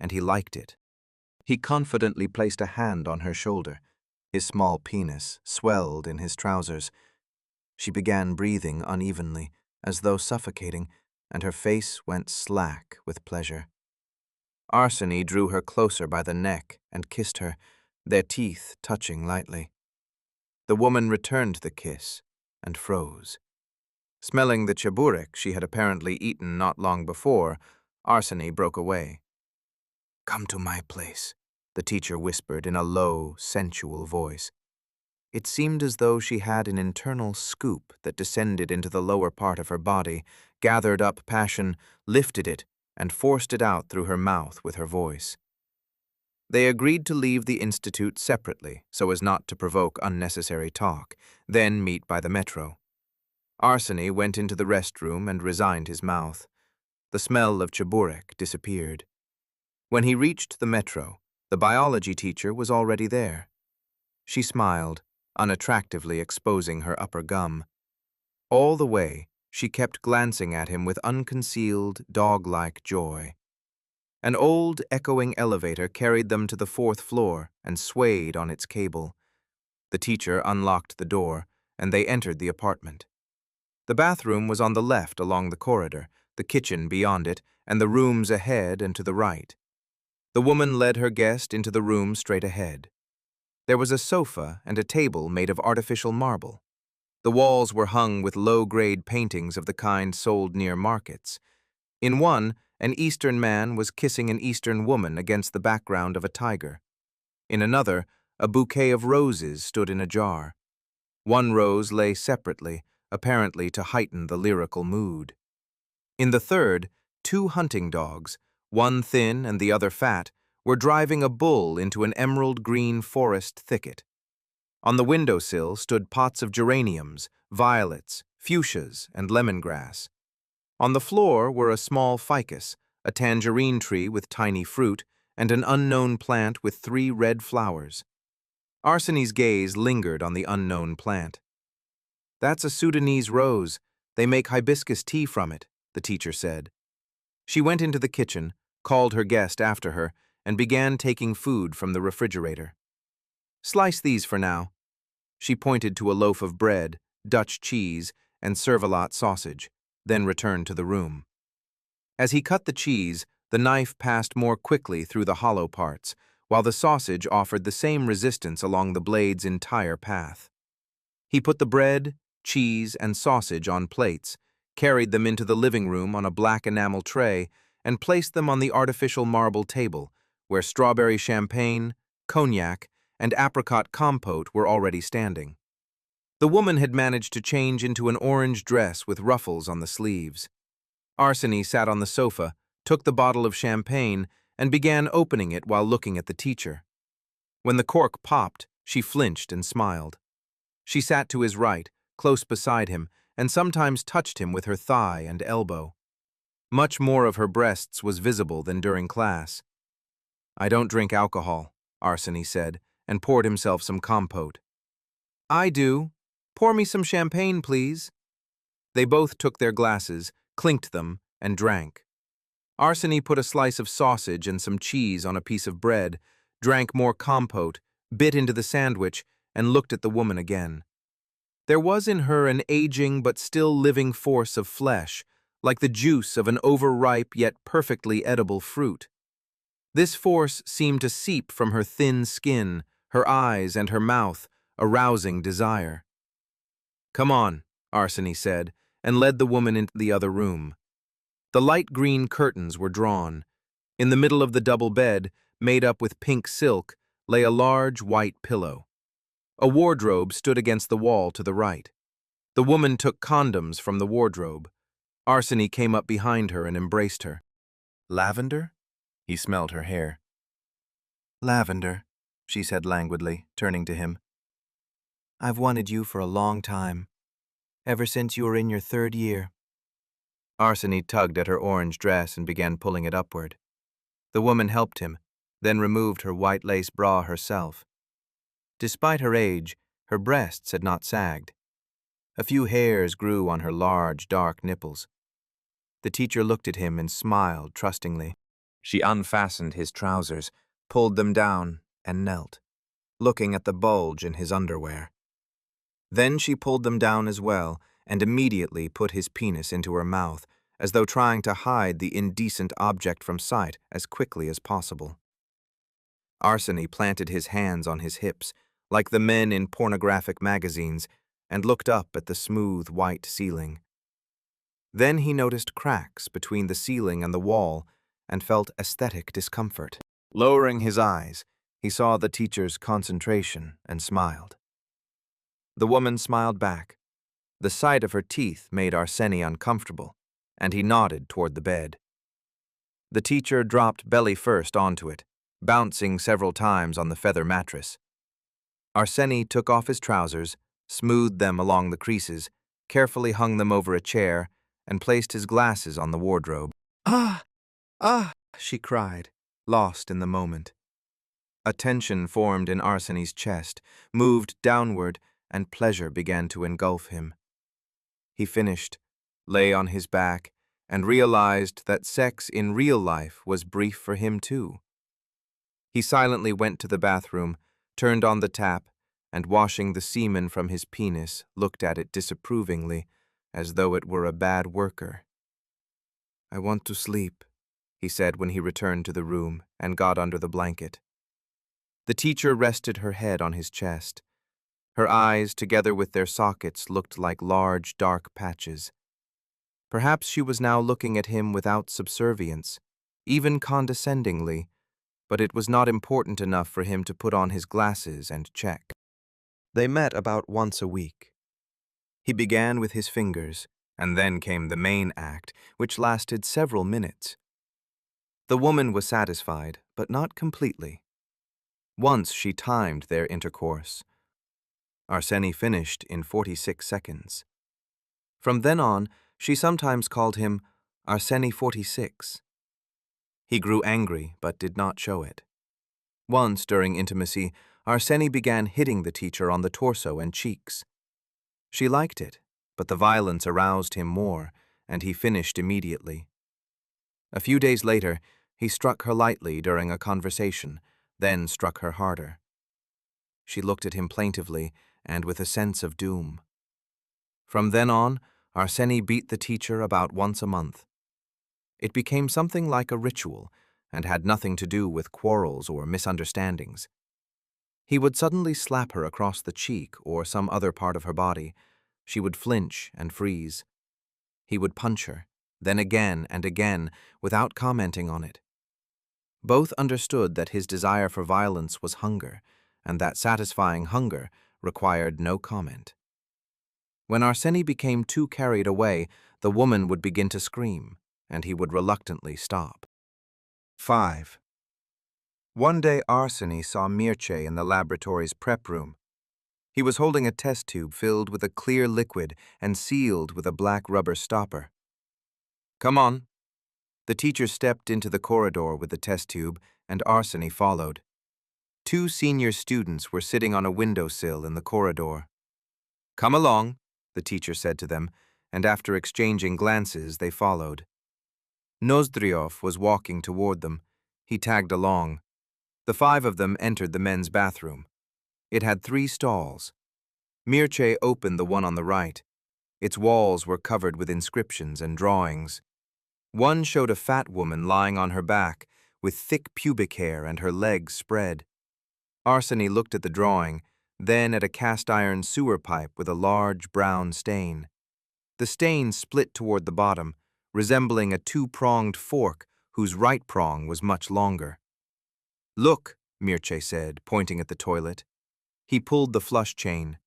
and he liked it. He confidently placed a hand on her shoulder. His small penis swelled in his trousers. She began breathing unevenly, as though suffocating, and her face went slack with pleasure. Arseny drew her closer by the neck and kissed her, their teeth touching lightly. The woman returned the kiss and froze. Smelling the cheburek she had apparently eaten not long before, Arseny broke away. "Come to my place," the teacher whispered in a low, sensual voice. It seemed as though she had an internal scoop that descended into the lower part of her body, gathered up passion, lifted it, and forced it out through her mouth with her voice. They agreed to leave the institute separately so as not to provoke unnecessary talk, then meet by the metro. Arseny went into the restroom and resigned his mouth. The smell of cheburek disappeared. When he reached the metro, the biology teacher was already there. She smiled, unattractively exposing her upper gum. All the way, she kept glancing at him with unconcealed, dog-like joy. An old, echoing elevator carried them to the 4th floor and swayed on its cable. The teacher unlocked the door, and they entered the apartment. The bathroom was on the left along the corridor, the kitchen beyond it, and the rooms ahead and to the right. The woman led her guest into the room straight ahead. There was a sofa and a table made of artificial marble. The walls were hung with low-grade paintings of the kind sold near markets. In one, an Eastern man was kissing an Eastern woman against the background of a tiger. In another, a bouquet of roses stood in a jar. One rose lay separately, apparently to heighten the lyrical mood. In the third, two hunting dogs, one thin and the other fat, were driving a bull into an emerald-green forest thicket. On the windowsill stood pots of geraniums, violets, fuchsias, and lemongrass. On the floor were a small ficus, a tangerine tree with tiny fruit, and an unknown plant with 3 red flowers. Arsenie's gaze lingered on the unknown plant. "That's a Sudanese rose. They make hibiscus tea from it," the teacher said. She went into the kitchen, called her guest after her, and began taking food from the refrigerator. "Slice these for now." She pointed to a loaf of bread, Dutch cheese, and servelat sausage, then returned to the room. As he cut the cheese, the knife passed more quickly through the hollow parts, while the sausage offered the same resistance along the blade's entire path. He put the bread, cheese, and sausage on plates, carried them into the living room on a black enamel tray, and placed them on the artificial marble table, where strawberry champagne, cognac, and apricot compote were already standing. The woman had managed to change into an orange dress with ruffles on the sleeves. Arsenie sat on the sofa, took the bottle of champagne, and began opening it while looking at the teacher. When the cork popped, she flinched and smiled. She sat to his right, close beside him, and sometimes touched him with her thigh and elbow. Much more of her breasts was visible than during class. "I don't drink alcohol," Arsenie said, and poured himself some compote. "I do. Pour me some champagne, please." They both took their glasses, clinked them, and drank. Arsenie put a slice of sausage and some cheese on a piece of bread, drank more compote, bit into the sandwich, and looked at the woman again. There was in her an aging but still living force of flesh, like the juice of an overripe yet perfectly edible fruit. This force seemed to seep from her thin skin, her eyes, and her mouth, arousing desire. "Come on," Arsenie said, and led the woman into the other room. The light green curtains were drawn. In the middle of the double bed, made up with pink silk, lay a large white pillow. A wardrobe stood against the wall to the right. The woman took condoms from the wardrobe. Arsenie came up behind her and embraced her. "Lavender?" He smelled her hair. "Lavender," she said languidly, turning to him. "I've wanted you for a long time, ever since you were in your 3rd year." Arsenie tugged at her orange dress and began pulling it upward. The woman helped him, then removed her white lace bra herself. Despite her age, her breasts had not sagged. A few hairs grew on her large, dark nipples. The teacher looked at him and smiled trustingly. She unfastened his trousers, pulled them down, and knelt, looking at the bulge in his underwear. Then she pulled them down as well, and immediately put his penis into her mouth, as though trying to hide the indecent object from sight as quickly as possible. Arsenie planted his hands on his hips, like the men in pornographic magazines, and looked up at the smooth white ceiling. Then he noticed cracks between the ceiling and the wall and felt aesthetic discomfort. Lowering his eyes, he saw the teacher's concentration and smiled. The woman smiled back. The sight of her teeth made Arsenie uncomfortable, and he nodded toward the bed. The teacher dropped belly first onto it, bouncing several times on the feather mattress. Arsenie took off his trousers, smoothed them along the creases, carefully hung them over a chair, and placed his glasses on the wardrobe. "Ah! Ah!" she cried, lost in the moment. A tension formed in Arsenie's chest, moved downward, and pleasure began to engulf him. He finished, lay on his back, and realized that sex in real life was brief for him too. He silently went to the bathroom, turned on the tap, and washing the semen from his penis, looked at it disapprovingly, as though it were a bad worker. "I want to sleep," he said when he returned to the room and got under the blanket. The teacher rested her head on his chest. Her eyes, together with their sockets, looked like large, dark patches. Perhaps she was now looking at him without subservience, even condescendingly, but it was not important enough for him to put on his glasses and check. They met about once a week. He began with his fingers, and then came the main act, which lasted several minutes. The woman was satisfied, but not completely. Once she timed their intercourse. Arseny finished in 46 seconds. From then on, she sometimes called him Arseny 46. He grew angry, but did not show it. Once, during intimacy, Arseny began hitting the teacher on the torso and cheeks. She liked it, but the violence aroused him more, and he finished immediately. A few days later, he struck her lightly during a conversation, then struck her harder. She looked at him plaintively and with a sense of doom. From then on, Arseny beat the teacher about once a month. It became something like a ritual and had nothing to do with quarrels or misunderstandings. He would suddenly slap her across the cheek or some other part of her body. She would flinch and freeze. He would punch her, then again and again, without commenting on it. Both understood that his desire for violence was hunger, and that satisfying hunger required no comment. When Arseny became too carried away, the woman would begin to scream, and he would reluctantly stop. 5. One day Arseny saw Mircea in the laboratory's prep room. He was holding a test tube filled with a clear liquid and sealed with a black rubber stopper. "Come on." The teacher stepped into the corridor with the test tube, and Arseny followed. 2 senior students were sitting on a windowsill in the corridor. "Come along," the teacher said to them, and after exchanging glances, they followed. Nozdryov was walking toward them. He tagged along. The 5 of them entered the men's bathroom. It had 3 stalls. Mircea opened the one on the right. Its walls were covered with inscriptions and drawings. One showed a fat woman lying on her back, with thick pubic hair and her legs spread. Arseny looked at the drawing, then at a cast-iron sewer pipe with a large brown stain. The stain split toward the bottom, resembling a 2-pronged fork whose right prong was much longer. "Look," Mircea said, pointing at the toilet. He pulled the flush chain.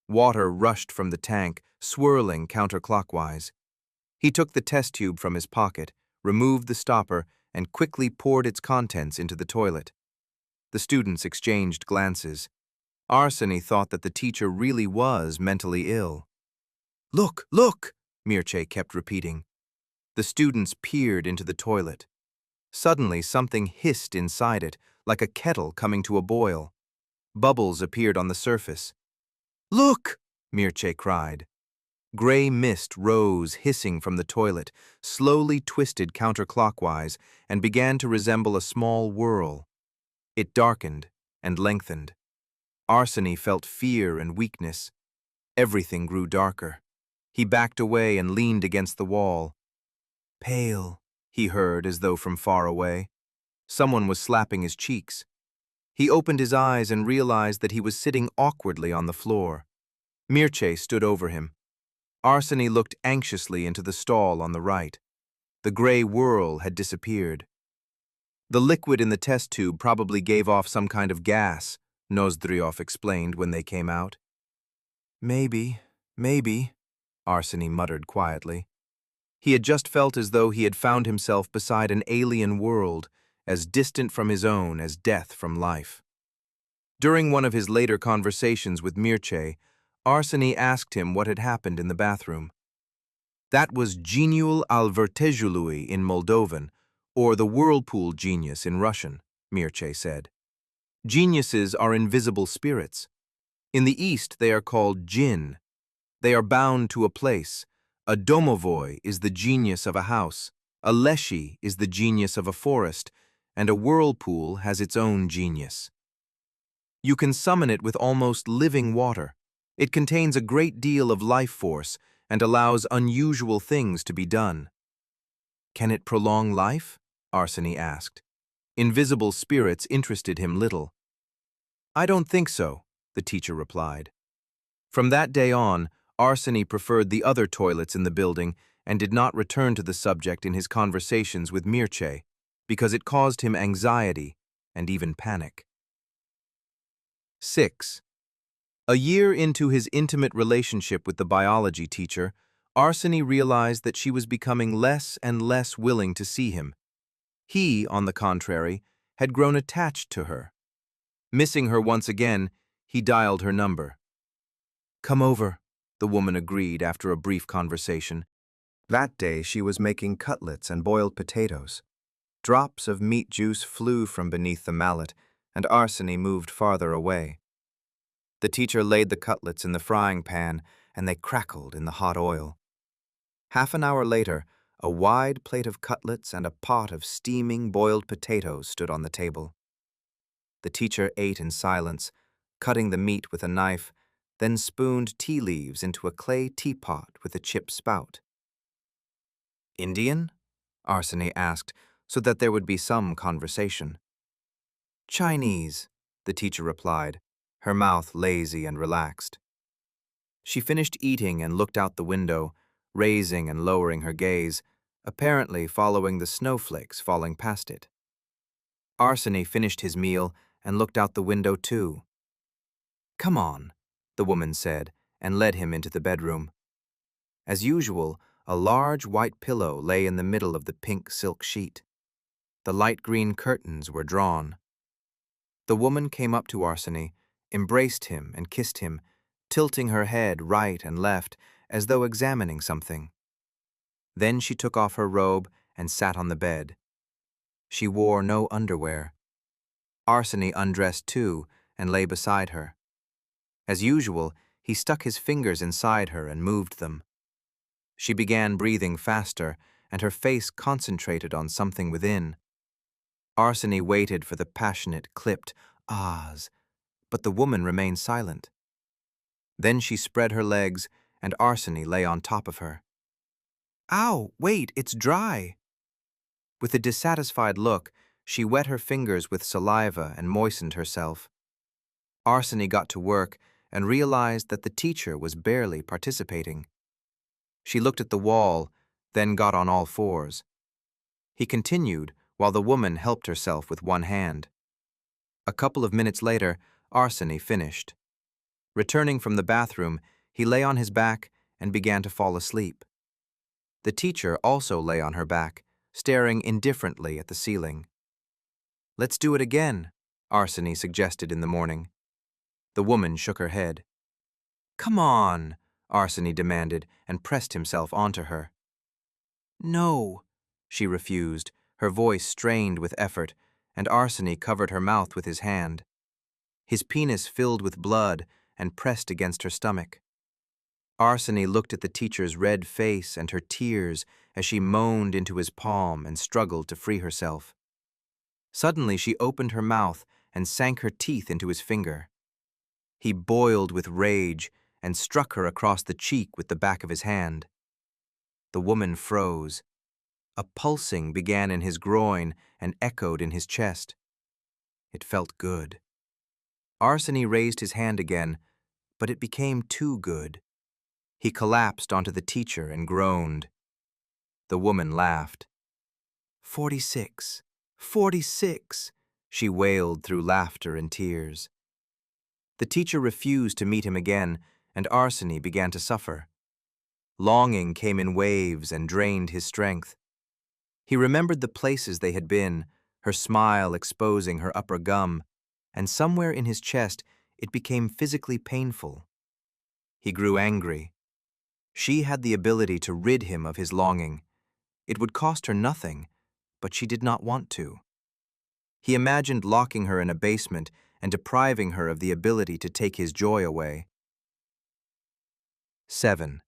Water rushed from the tank, swirling counterclockwise. He took the test tube from his pocket, removed the stopper, and quickly poured its contents into the toilet. The students exchanged glances. Arseny thought that the teacher really was mentally ill. "Look, look," Mircea kept repeating. The students peered into the toilet. Suddenly, something hissed inside it, like a kettle coming to a boil. Bubbles appeared on the surface. "Look!" Mircea cried. Gray mist rose hissing from the toilet, slowly twisted counterclockwise, and began to resemble a small whirl. It darkened and lengthened. Arseny felt fear and weakness. Everything grew darker. He backed away and leaned against the wall. "Pale," he heard as though from far away. Someone was slapping his cheeks. He opened his eyes and realized that he was sitting awkwardly on the floor. Mircea stood over him. Arseny looked anxiously into the stall on the right. The gray whirl had disappeared. "The liquid in the test tube probably gave off some kind of gas," Nozdryov explained when they came out. Maybe, Arseny muttered quietly. He had just felt as though he had found himself beside an alien world, as distant from his own as death from life. During one of his later conversations with Mircea, Arseny asked him what had happened in the bathroom. "That was geniul al vertejului in Moldovan, or the whirlpool genius in Russian," Mircea said. "Geniuses are invisible spirits. In the East they are called jinn. They are bound to a place. A domovoi is the genius of a house, a leshy is the genius of a forest, and a whirlpool has its own genius. You can summon it with almost living water. It contains a great deal of life force and allows unusual things to be done." "Can it prolong life?" Arseny asked. Invisible spirits interested him little. "I don't think so," the teacher replied. From that day on, Arseny preferred the other toilets in the building and did not return to the subject in his conversations with Mircea, because it caused him anxiety and even panic. 6. A year into his intimate relationship with the biology teacher, Arseny realized that she was becoming less and less willing to see him. He, on the contrary, had grown attached to her. Missing her once again, he dialed her number. "Come over," the woman agreed after a brief conversation. That day she was making cutlets and boiled potatoes. Drops of meat juice flew from beneath the mallet, and Arseny moved farther away. The teacher laid the cutlets in the frying pan, and they crackled in the hot oil. Half an hour later, a wide plate of cutlets and a pot of steaming boiled potatoes stood on the table. The teacher ate in silence, cutting the meat with a knife, then spooned tea leaves into a clay teapot with a chipped spout. "Indian?" Arseny asked, so that there would be some conversation. "Chinese," the teacher replied, her mouth lazy and relaxed. She finished eating and looked out the window, raising and lowering her gaze, apparently following the snowflakes falling past it. Arseny finished his meal and looked out the window too. "Come on," the woman said, and led him into the bedroom. As usual, a large white pillow lay in the middle of the pink silk sheet. The light green curtains were drawn. The woman came up to Arseny, embraced him and kissed him, tilting her head right and left as though examining something. Then she took off her robe and sat on the bed. She wore no underwear. Arseny undressed too and lay beside her. As usual, he stuck his fingers inside her and moved them. She began breathing faster, and her face concentrated on something within. Arseny waited for the passionate, clipped ahs, but the woman remained silent. Then she spread her legs, and Arseny lay on top of her. "Ow, wait, it's dry." With a dissatisfied look, she wet her fingers with saliva and moistened herself. Arseny got to work and realized that the teacher was barely participating. She looked at the wall, then got on all fours. He continued while the woman helped herself with one hand. A couple of minutes later, Arseny finished. Returning from the bathroom, he lay on his back and began to fall asleep. The teacher also lay on her back, staring indifferently at the ceiling. "Let's do it again," Arseny suggested in the morning. The woman shook her head. "Come on," Arseny demanded and pressed himself onto her. "No," she refused, her voice strained with effort, and Arseny covered her mouth with his hand. His penis filled with blood and pressed against her stomach. Arseny looked at the teacher's red face and her tears as she moaned into his palm and struggled to free herself. Suddenly she opened her mouth and sank her teeth into his finger. He boiled with rage and struck her across the cheek with the back of his hand. The woman froze. A pulsing began in his groin and echoed in his chest. It felt good. Arseny raised his hand again, but it became too good. He collapsed onto the teacher and groaned. The woman laughed. 46, 46, she wailed through laughter and tears. The teacher refused to meet him again, and Arseny began to suffer. Longing came in waves and drained his strength. He remembered the places they had been, her smile exposing her upper gum, and somewhere in his chest it became physically painful. He grew angry. She had the ability to rid him of his longing. It would cost her nothing, but she did not want to. He imagined locking her in a basement and depriving her of the ability to take his joy away. 7.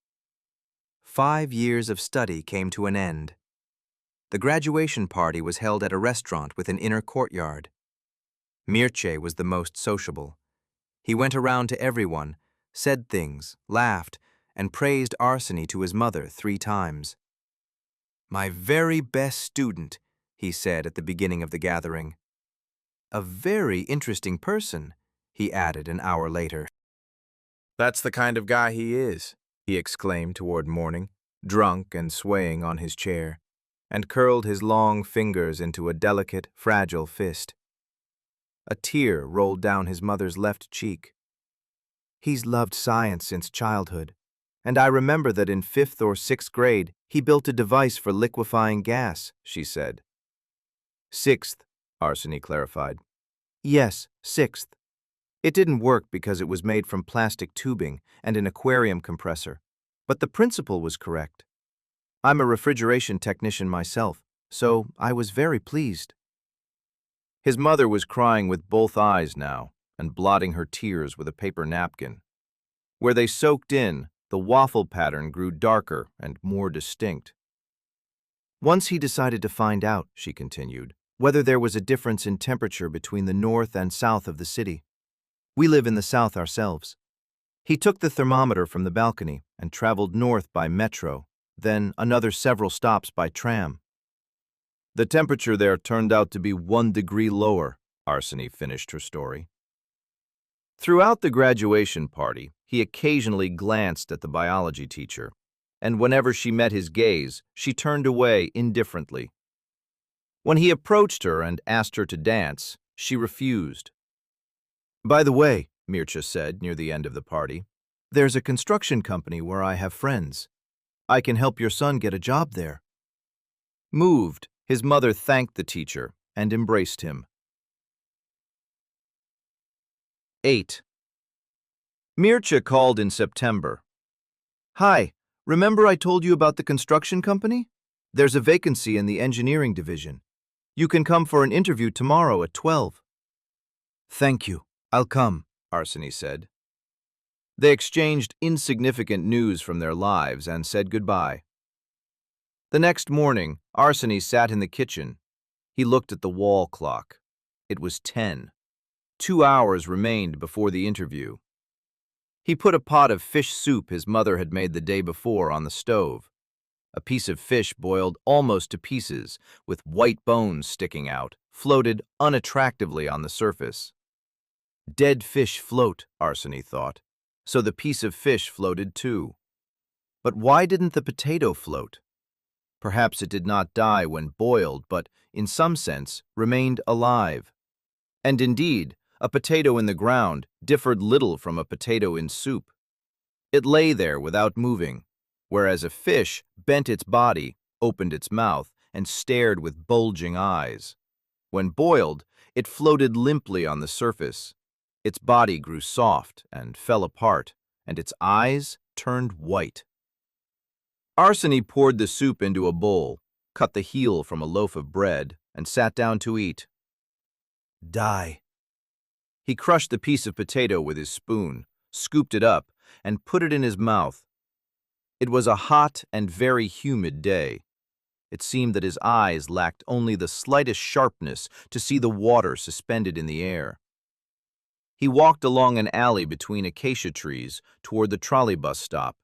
5 years of study came to an end. The graduation party was held at a restaurant with an inner courtyard. Mircea was the most sociable. He went around to everyone, said things, laughed, and praised Arseny to his mother 3 times. "My very best student," he said at the beginning of the gathering. "A very interesting person," he added an hour later. "That's the kind of guy he is," he exclaimed toward morning. drunk and swaying on his chair, and curled his long fingers into a delicate, fragile fist. A tear rolled down his mother's left cheek. "He's loved science since childhood, and I remember that in 5th or 6th grade he built a device for liquefying gas," she said. "6th," Arseny clarified. "Yes, 6th. It didn't work because it was made from plastic tubing and an aquarium compressor, but the principle was correct. I'm a refrigeration technician myself, so I was very pleased." His mother was crying with both eyes now and blotting her tears with a paper napkin. Where they soaked in, the waffle pattern grew darker and more distinct. "Once he decided to find out," she continued, "whether there was a difference in temperature between the north and south of the city. We live in the south ourselves. He took the thermometer from the balcony and traveled north by metro, then another several stops by tram. The temperature there turned out to be 1 degree lower," Arseny finished her story. Throughout the graduation party, he occasionally glanced at the biology teacher, and whenever she met his gaze, she turned away indifferently. When he approached her and asked her to dance, she refused. "By the way," Mircea said near the end of the party, "there's a construction company where I have friends. I can help your son get a job there." Moved, his mother thanked the teacher and embraced him. 8. Mircea called in September. "Hi, remember I told you about the construction company? There's a vacancy in the engineering division. You can come for an interview tomorrow at 12. "Thank you. I'll come," Arseny said. They exchanged insignificant news from their lives and said goodbye. The next morning, Arseny sat in the kitchen. He looked at the wall clock. It was 10. 2 hours remained before the interview. He put a pot of fish soup his mother had made the day before on the stove. A piece of fish boiled almost to pieces, with white bones sticking out, floated unattractively on the surface. Dead fish float, Arseny thought, so the piece of fish floated too. But why didn't the potato float? Perhaps it did not die when boiled, but, in some sense, remained alive. And indeed, a potato in the ground differed little from a potato in soup. It lay there without moving, whereas a fish bent its body, opened its mouth, and stared with bulging eyes. When boiled, it floated limply on the surface. Its body grew soft and fell apart, and its eyes turned white. Arseny poured the soup into a bowl, cut the heel from a loaf of bread, and sat down to eat. "Die." He crushed the piece of potato with his spoon, scooped it up, and put it in his mouth. It was a hot and very humid day. It seemed that his eyes lacked only the slightest sharpness to see the water suspended in the air. He walked along an alley between acacia trees toward the trolleybus stop.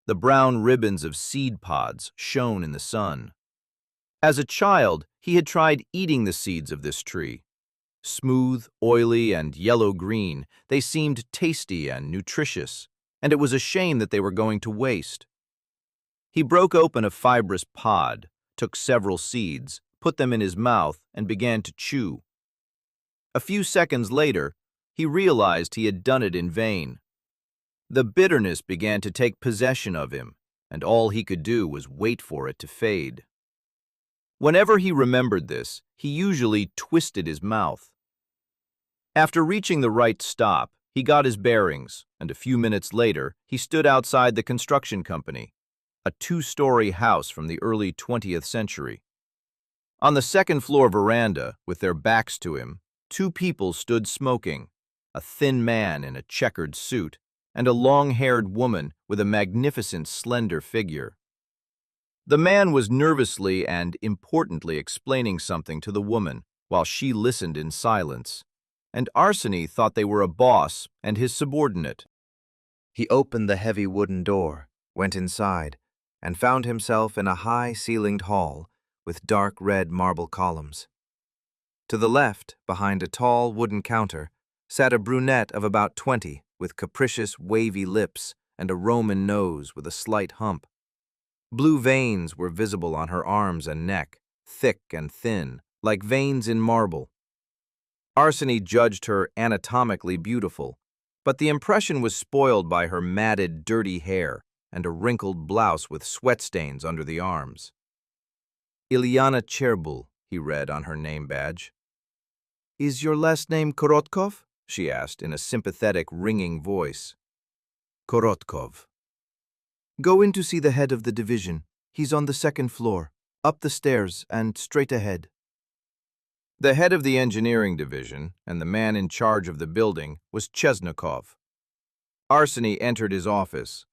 The brown ribbons of seed pods shone in the sun. As a child, he had tried eating the seeds of this tree. Smooth, oily, and yellow-green, they seemed tasty and nutritious, and it was a shame that they were going to waste. He broke open a fibrous pod, took several seeds, put them in his mouth, and began to chew. A few seconds later, he realized he had done it in vain. The bitterness began to take possession of him, and all he could do was wait for it to fade. Whenever he remembered this, he usually twisted his mouth. After reaching the right stop, he got his bearings, and a few minutes later, he stood outside the construction company, a 2-story house from the early 20th century. On the second-floor veranda, with their backs to him, 2 people stood smoking, a thin man in a checkered suit, and a long-haired woman with a magnificent slender figure. The man was nervously and importantly explaining something to the woman, while she listened in silence, and Arseny thought they were a boss and his subordinate. He opened the heavy wooden door, went inside, and found himself in a high-ceilinged hall with dark red marble columns. To the left, behind a tall wooden counter, sat a brunette of about 20 with capricious, wavy lips and a Roman nose with a slight hump. Blue veins were visible on her arms and neck, thick and thin, like veins in marble. Arseny judged her anatomically beautiful, but the impression was spoiled by her matted, dirty hair and a wrinkled blouse with sweat stains under the arms. Ilyana Cherbul, he read on her name badge. "Is your last name Korotkov?" she asked in a sympathetic, ringing voice. "Korotkov." "Go in to see the head of the division. He's on the second floor, up the stairs and straight ahead." The head of the engineering division and the man in charge of the building was Chesnikov. Arseny entered his office.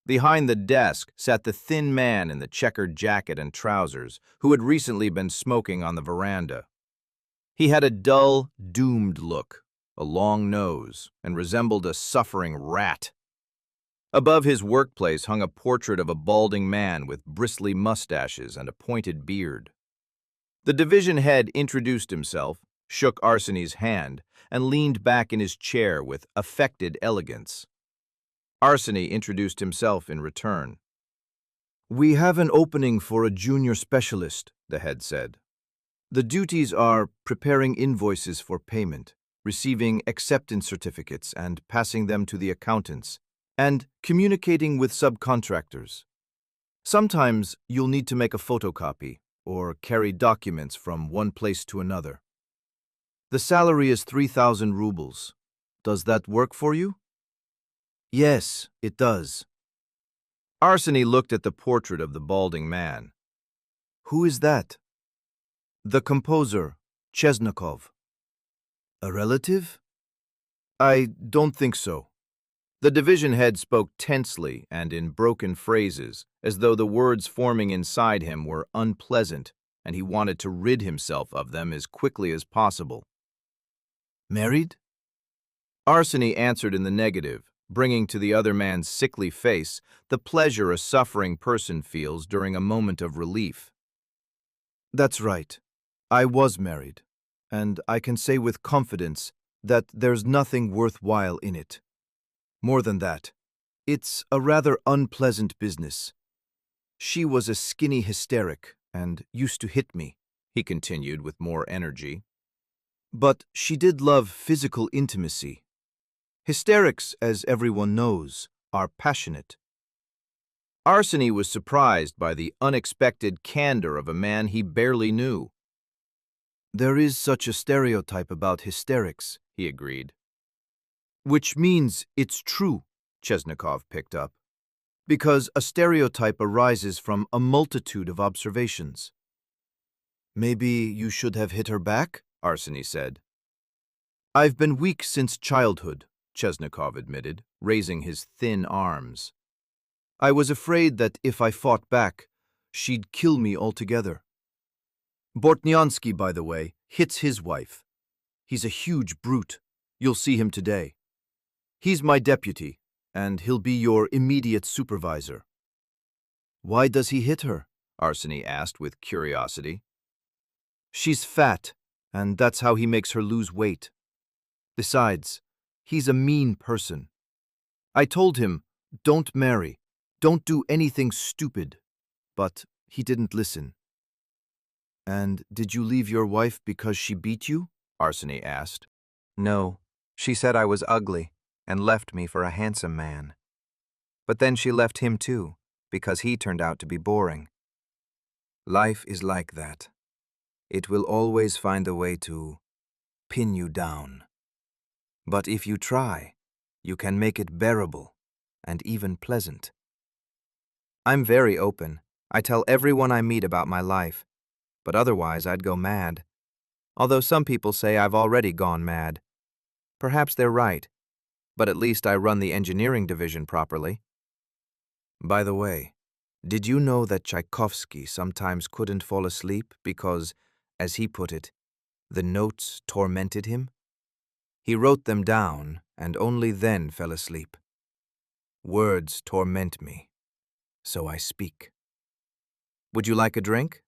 Behind the desk sat the thin man in the checkered jacket and trousers who had recently been smoking on the veranda. He had a dull, doomed look, a long nose, and resembled a suffering rat. Above his workplace hung a portrait of a balding man with bristly mustaches and a pointed beard. The division head introduced himself, shook Arseny's hand, and leaned back in his chair with affected elegance. Arseny introduced himself in return. "We have an opening for a junior specialist," the head said. "The duties are preparing invoices for payment, receiving acceptance certificates and passing them to the accountants, and communicating with subcontractors. Sometimes you'll need to make a photocopy or carry documents from one place to another. The salary is 3,000 rubles. Does that work for you?" "Yes, it does." Arseny looked at the portrait of the balding man. "Who is that?" "The composer, Chesnikov." "A relative?" "I don't think so." The division head spoke tensely and in broken phrases, as though the words forming inside him were unpleasant and he wanted to rid himself of them as quickly as possible. "Married?" Arseny answered in the negative, bringing to the other man's sickly face the pleasure a suffering person feels during a moment of relief. "That's right. I was married, and I can say with confidence that there's nothing worthwhile in it. More than that, it's a rather unpleasant business. She was a skinny hysteric and used to hit me," he continued with more energy. "But she did love physical intimacy. Hysterics, as everyone knows, are passionate." Arseny was surprised by the unexpected candor of a man he barely knew. "There is such a stereotype about hysterics," he agreed. "Which means it's true," Chesnikov picked up, "because a stereotype arises from a multitude of observations." "Maybe you should have hit her back?" Arseny said. "I've been weak since childhood," Chesnikov admitted, raising his thin arms. "I was afraid that if I fought back, she'd kill me altogether. Bortnyansky, by the way, hits his wife. He's a huge brute. You'll see him today. He's my deputy, and he'll be your immediate supervisor." "Why does he hit her?" Arseny asked with curiosity. "She's fat, and that's how he makes her lose weight. Besides, he's a mean person. I told him, don't marry, don't do anything stupid, but he didn't listen." "And did you leave your wife because she beat you?" Arseny asked. "No, she said I was ugly and left me for a handsome man. But then she left him too, because he turned out to be boring. Life is like that. It will always find a way to pin you down. But if you try, you can make it bearable and even pleasant." "I'm very open. I tell everyone I meet about my life, but otherwise I'd go mad. Although some people say I've already gone mad. Perhaps they're right, but at least I run the engineering division properly." "By the way, did you know that Tchaikovsky sometimes couldn't fall asleep because, as he put it, the notes tormented him? He wrote them down and only then fell asleep. Words torment me, so I speak. Would you like a drink?"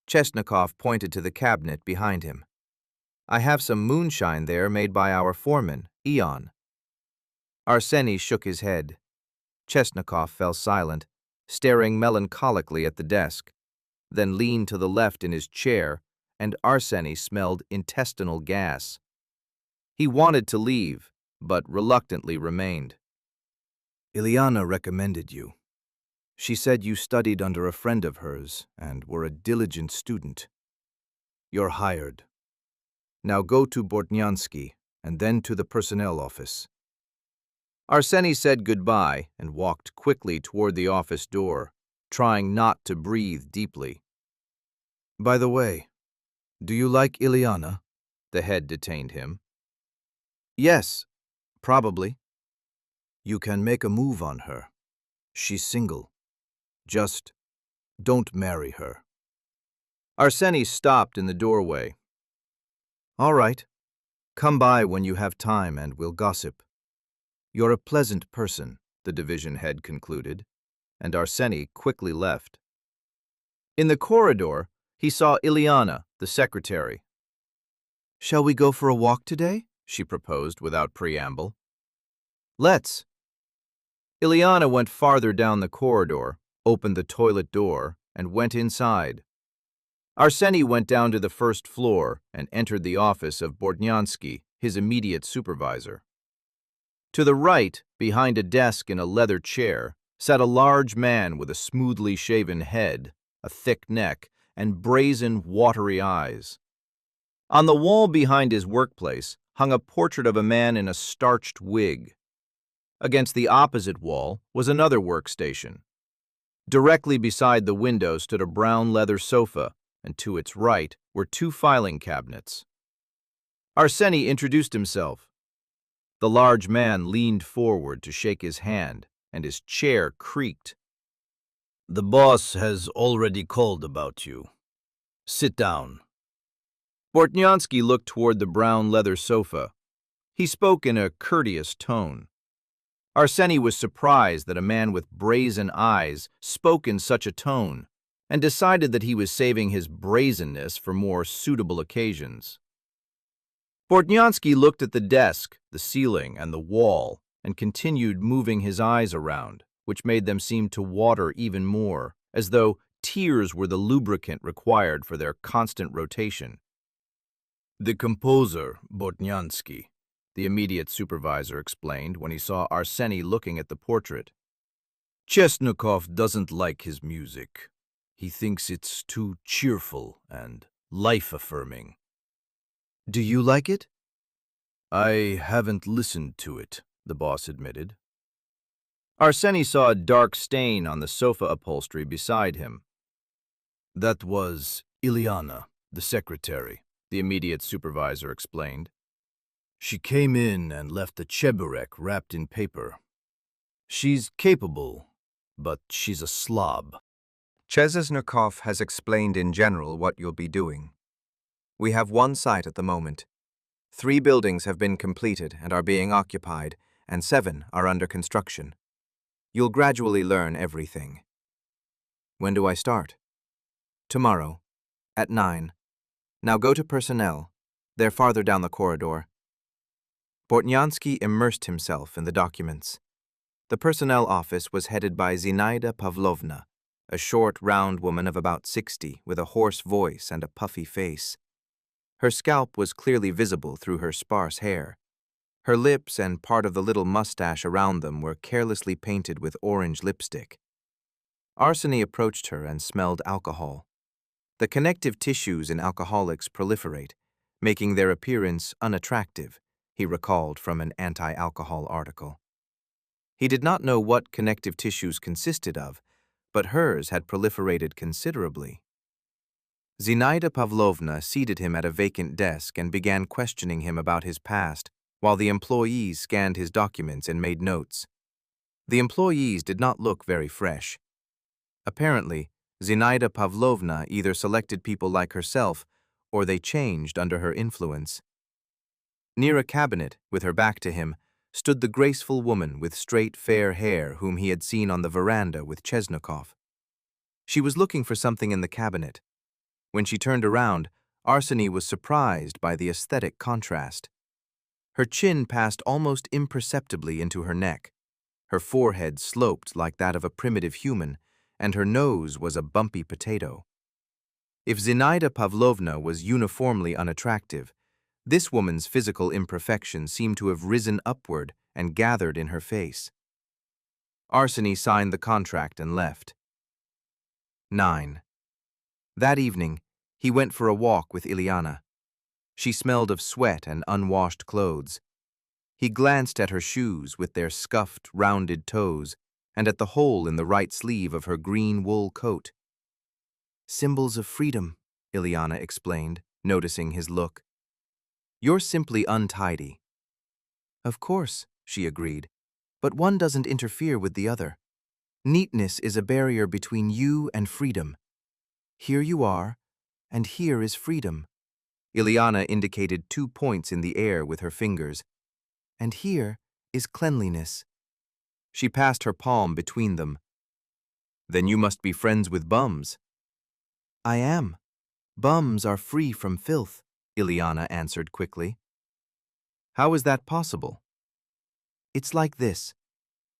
Chesnikov pointed to the cabinet behind him. "I have some moonshine there made by our foreman, Ion." Arseny shook his head. Chesnikov fell silent, staring melancholically at the desk, then leaned to the left in his chair, and Arseny smelled intestinal gas. He wanted to leave, but reluctantly remained. Ileana recommended you. She said you studied under a friend of hers and were a diligent student. You're hired. Now go to Bortnyansky and then to the personnel office. Arseny said goodbye and walked quickly toward the office door, trying not to breathe deeply. By the way, do you like Ileana? The head detained him. Yes, probably. You can make a move on her. She's single. Just don't marry her. Arseny stopped in the doorway. All right. Come by when you have time and we'll gossip. You're a pleasant person, the division head concluded, and Arseny quickly left. In the corridor, he saw Ileana, the secretary. Shall we go for a walk today? She proposed without preamble. Let's. Ileana went farther down the corridor, opened the toilet door, and went inside. Arseny went down to the first floor and entered the office of Bortnyansky, his immediate supervisor. To the right, behind a desk in a leather chair, sat a large man with a smoothly shaven head, a thick neck, and brazen, watery eyes. On the wall behind his workplace hung a portrait of a man in a starched wig. Against the opposite wall was another workstation. Directly beside the window stood a brown leather sofa, and to its right were two filing cabinets. Arseny introduced himself. The large man leaned forward to shake his hand, and his chair creaked. The boss has already called about you. Sit down. Bortnyansky looked toward the brown leather sofa. He spoke in a courteous tone. Arseny was surprised that a man with brazen eyes spoke in such a tone, and decided that he was saving his brazenness for more suitable occasions. Bortnyansky looked at the desk, the ceiling, and the wall, and continued moving his eyes around, which made them seem to water even more, as though tears were the lubricant required for their constant rotation. The composer, Bortnyansky, the immediate supervisor explained when he saw Arseny looking at the portrait. Chesnokov doesn't like his music. He thinks it's too cheerful and life-affirming. Do you like it? I haven't listened to it, the boss admitted. Arseny saw a dark stain on the sofa upholstery beside him. That was Ileana, the secretary, the immediate supervisor explained. She came in and left a cheburek wrapped in paper. She's capable, but she's a slob. Chesnokov has explained in general what you'll be doing. We have one site at the moment. 3 buildings have been completed and are being occupied, and 7 are under construction. You'll gradually learn everything. When do I start? Tomorrow, at 9. Now go to personnel. They're farther down the corridor. Bortnyansky immersed himself in the documents. The personnel office was headed by Zinaida Pavlovna, a short, round woman of about 60 with a hoarse voice and a puffy face. Her scalp was clearly visible through her sparse hair. Her lips and part of the little mustache around them were carelessly painted with orange lipstick. Arseny approached her and smelled alcohol. The connective tissues in alcoholics proliferate, making their appearance unattractive, he recalled from an anti-alcohol article. He did not know what connective tissues consisted of, but hers had proliferated considerably. Zinaida Pavlovna seated him at a vacant desk and began questioning him about his past, while the employees scanned his documents and made notes. The employees did not look very fresh. Apparently, Zinaida Pavlovna either selected people like herself or they changed under her influence. Near a cabinet, with her back to him, stood the graceful woman with straight, fair hair whom he had seen on the veranda with Chesnokov. She was looking for something in the cabinet. When she turned around, Arseny was surprised by the aesthetic contrast. Her chin passed almost imperceptibly into her neck. Her forehead sloped like that of a primitive human, and her nose was a bumpy potato. If Zinaida Pavlovna was uniformly unattractive, this woman's physical imperfections seemed to have risen upward and gathered in her face. Arseny signed the contract and left. 9. That evening, he went for a walk with Ileana. She smelled of sweat and unwashed clothes. He glanced at her shoes with their scuffed, rounded toes and at the hole in the right sleeve of her green wool coat. "Symbols of freedom," Ileana explained, noticing his look. "You're simply untidy." "Of course," she agreed, "but one doesn't interfere with the other. Neatness is a barrier between you and freedom. Here you are, and here is freedom." Ileana indicated 2 points in the air with her fingers. "And here is cleanliness." She passed her palm between them. "Then you must be friends with bums." "I am. Bums are free from filth," Ileana answered quickly. "How is that possible?" "It's like this.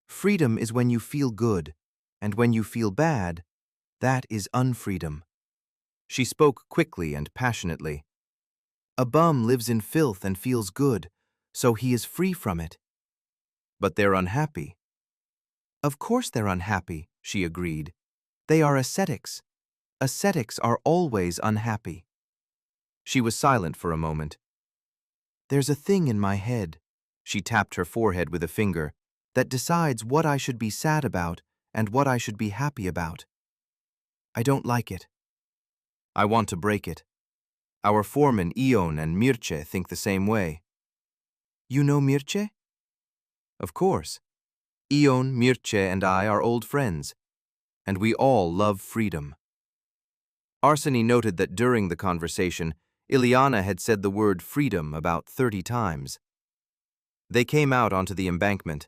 Freedom is when you feel good, and when you feel bad, that is unfreedom." She spoke quickly and passionately. "A bum lives in filth and feels good, so he is free from it." "But they're unhappy." "Of course they're unhappy," she agreed. "They are ascetics. Ascetics are always unhappy." She was silent for a moment. "There's a thing in my head," she tapped her forehead with a finger, "that decides what I should be sad about and what I should be happy about. I don't like it. I want to break it. Our foremen Ion and Mirce think the same way." "You know Mirce?" "Of course. Ion, Mirce, and I are old friends, and we all love freedom." Arseny noted that during the conversation, Ileana had said the word freedom about 30 times. They came out onto the embankment.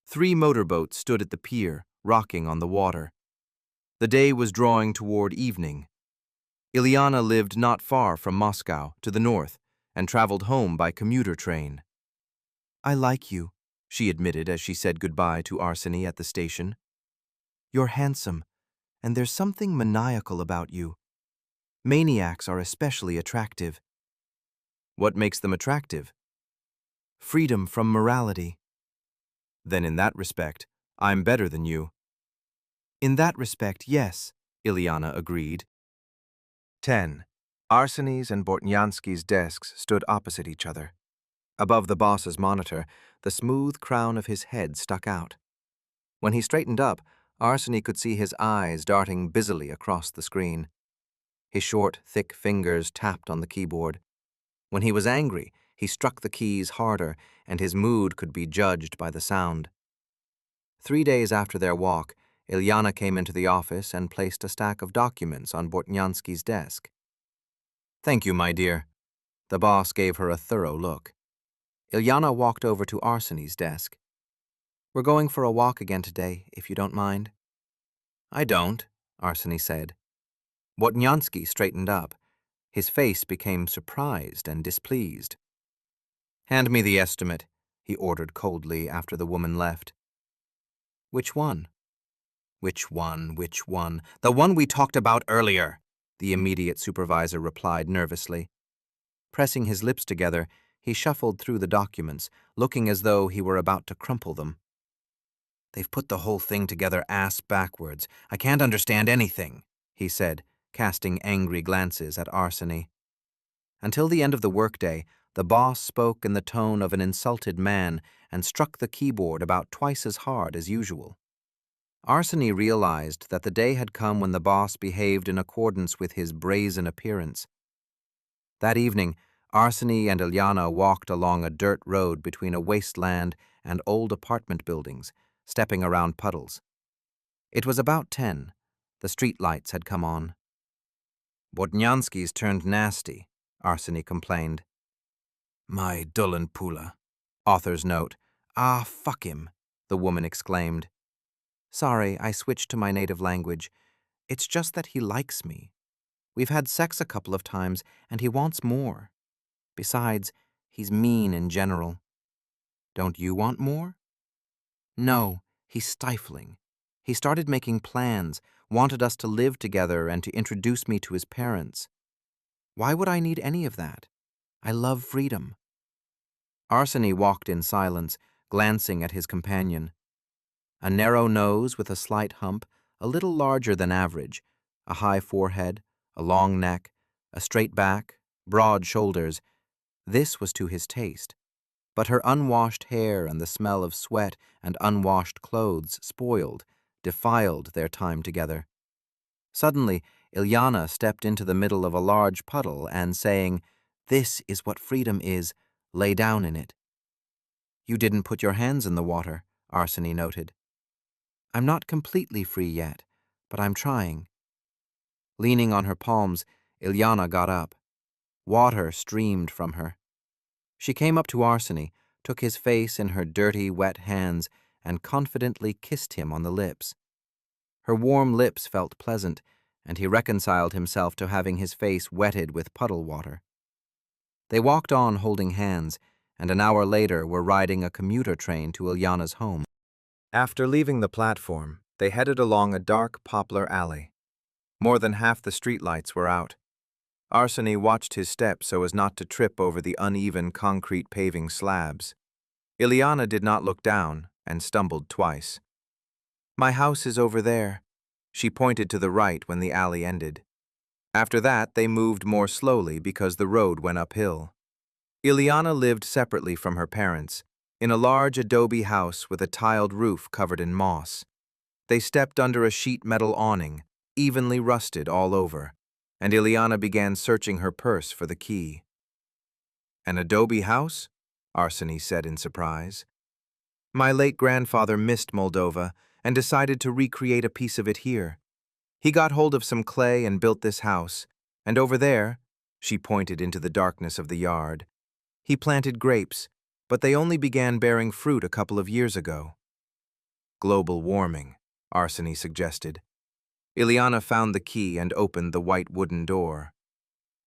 3 motorboats stood at the pier, rocking on the water. The day was drawing toward evening. Ileana lived not far from Moscow, to the north, and traveled home by commuter train. "I like you," she admitted as she said goodbye to Arseny at the station. "You're handsome, and there's something maniacal about you. Maniacs are especially attractive." "What makes them attractive?" "Freedom from morality." "Then in that respect, I'm better than you." "In that respect, yes," Ileana agreed. 10. Arseny's and Bortnyansky's desks stood opposite each other. Above the boss's monitor, the smooth crown of his head stuck out. When he straightened up, Arseny could see his eyes darting busily across the screen. His short, thick fingers tapped on the keyboard. When he was angry, he struck the keys harder, and his mood could be judged by the sound. 3 days after their walk, Ileana came into the office and placed a stack of documents on Bortnyansky's desk. "Thank you, my dear." The boss gave her a thorough look. Ileana walked over to Arseny's desk. "We're going for a walk again today, if you don't mind." "I don't," Arseny said. Bortnyansky straightened up. His face became surprised and displeased. "Hand me the estimate," he ordered coldly after the woman left. "Which one?" Which one? "The one we talked about earlier," the immediate supervisor replied nervously. Pressing his lips together, he shuffled through the documents, looking as though he were about to crumple them. "They've put the whole thing together ass backwards. I can't understand anything," he said, casting angry glances at Arseny. Until the end of the workday, the boss spoke in the tone of an insulted man and struck the keyboard about twice as hard as usual. Arseny realized that the day had come when the boss behaved in accordance with his brazen appearance. That evening, Arseny and Ileana walked along a dirt road between a wasteland and old apartment buildings, stepping around puddles. It was about 10. The street lights had come on. "Bortnyansky's turned nasty," Arseny complained. "My Dulan Pula." Author's note. "Ah, fuck him," the woman exclaimed. "Sorry, I switched to my native language. It's just that he likes me. We've had sex a couple of times, and he wants more. Besides, he's mean in general." "Don't you want more?" "No, he's stifling. He started making plans, wanted us to live together and to introduce me to his parents. Why would I need any of that? I love freedom." Arseny walked in silence, glancing at his companion. A narrow nose with a slight hump, a little larger than average, a high forehead, a long neck, a straight back, broad shoulders. This was to his taste. But her unwashed hair and the smell of sweat and unwashed clothes spoiled, defiled their time together. Suddenly, Ilyana stepped into the middle of a large puddle and, saying, "This is what freedom is," lay down in it. "You didn't put your hands in the water," Arseny noted. "I'm not completely free yet, but I'm trying." Leaning on her palms, Ilyana got up. Water streamed from her. She came up to Arseny, took his face in her dirty, wet hands, and confidently kissed him on the lips. Her warm lips felt pleasant, and he reconciled himself to having his face wetted with puddle water. They walked on holding hands, and an hour later were riding a commuter train to Ilyana's home. After leaving the platform, they headed along a dark poplar alley. More than half the streetlights were out. Arseny watched his steps so as not to trip over the uneven concrete paving slabs. Ilyana did not look down and stumbled twice. "My house is over there." She pointed to the right when the alley ended. After that, they moved more slowly because the road went uphill. Ilyana lived separately from her parents, in a large adobe house with a tiled roof covered in moss. They stepped under a sheet metal awning, evenly rusted all over, and Ilyana began searching her purse for the key. "An adobe house?" Arseny said in surprise. "My late grandfather missed Moldova and decided to recreate a piece of it here. He got hold of some clay and built this house, and over there," she pointed into the darkness of the yard, "he planted grapes, but they only began bearing fruit a couple of years ago." "Global warming," Arseny suggested. Ilyana found the key and opened the white wooden door.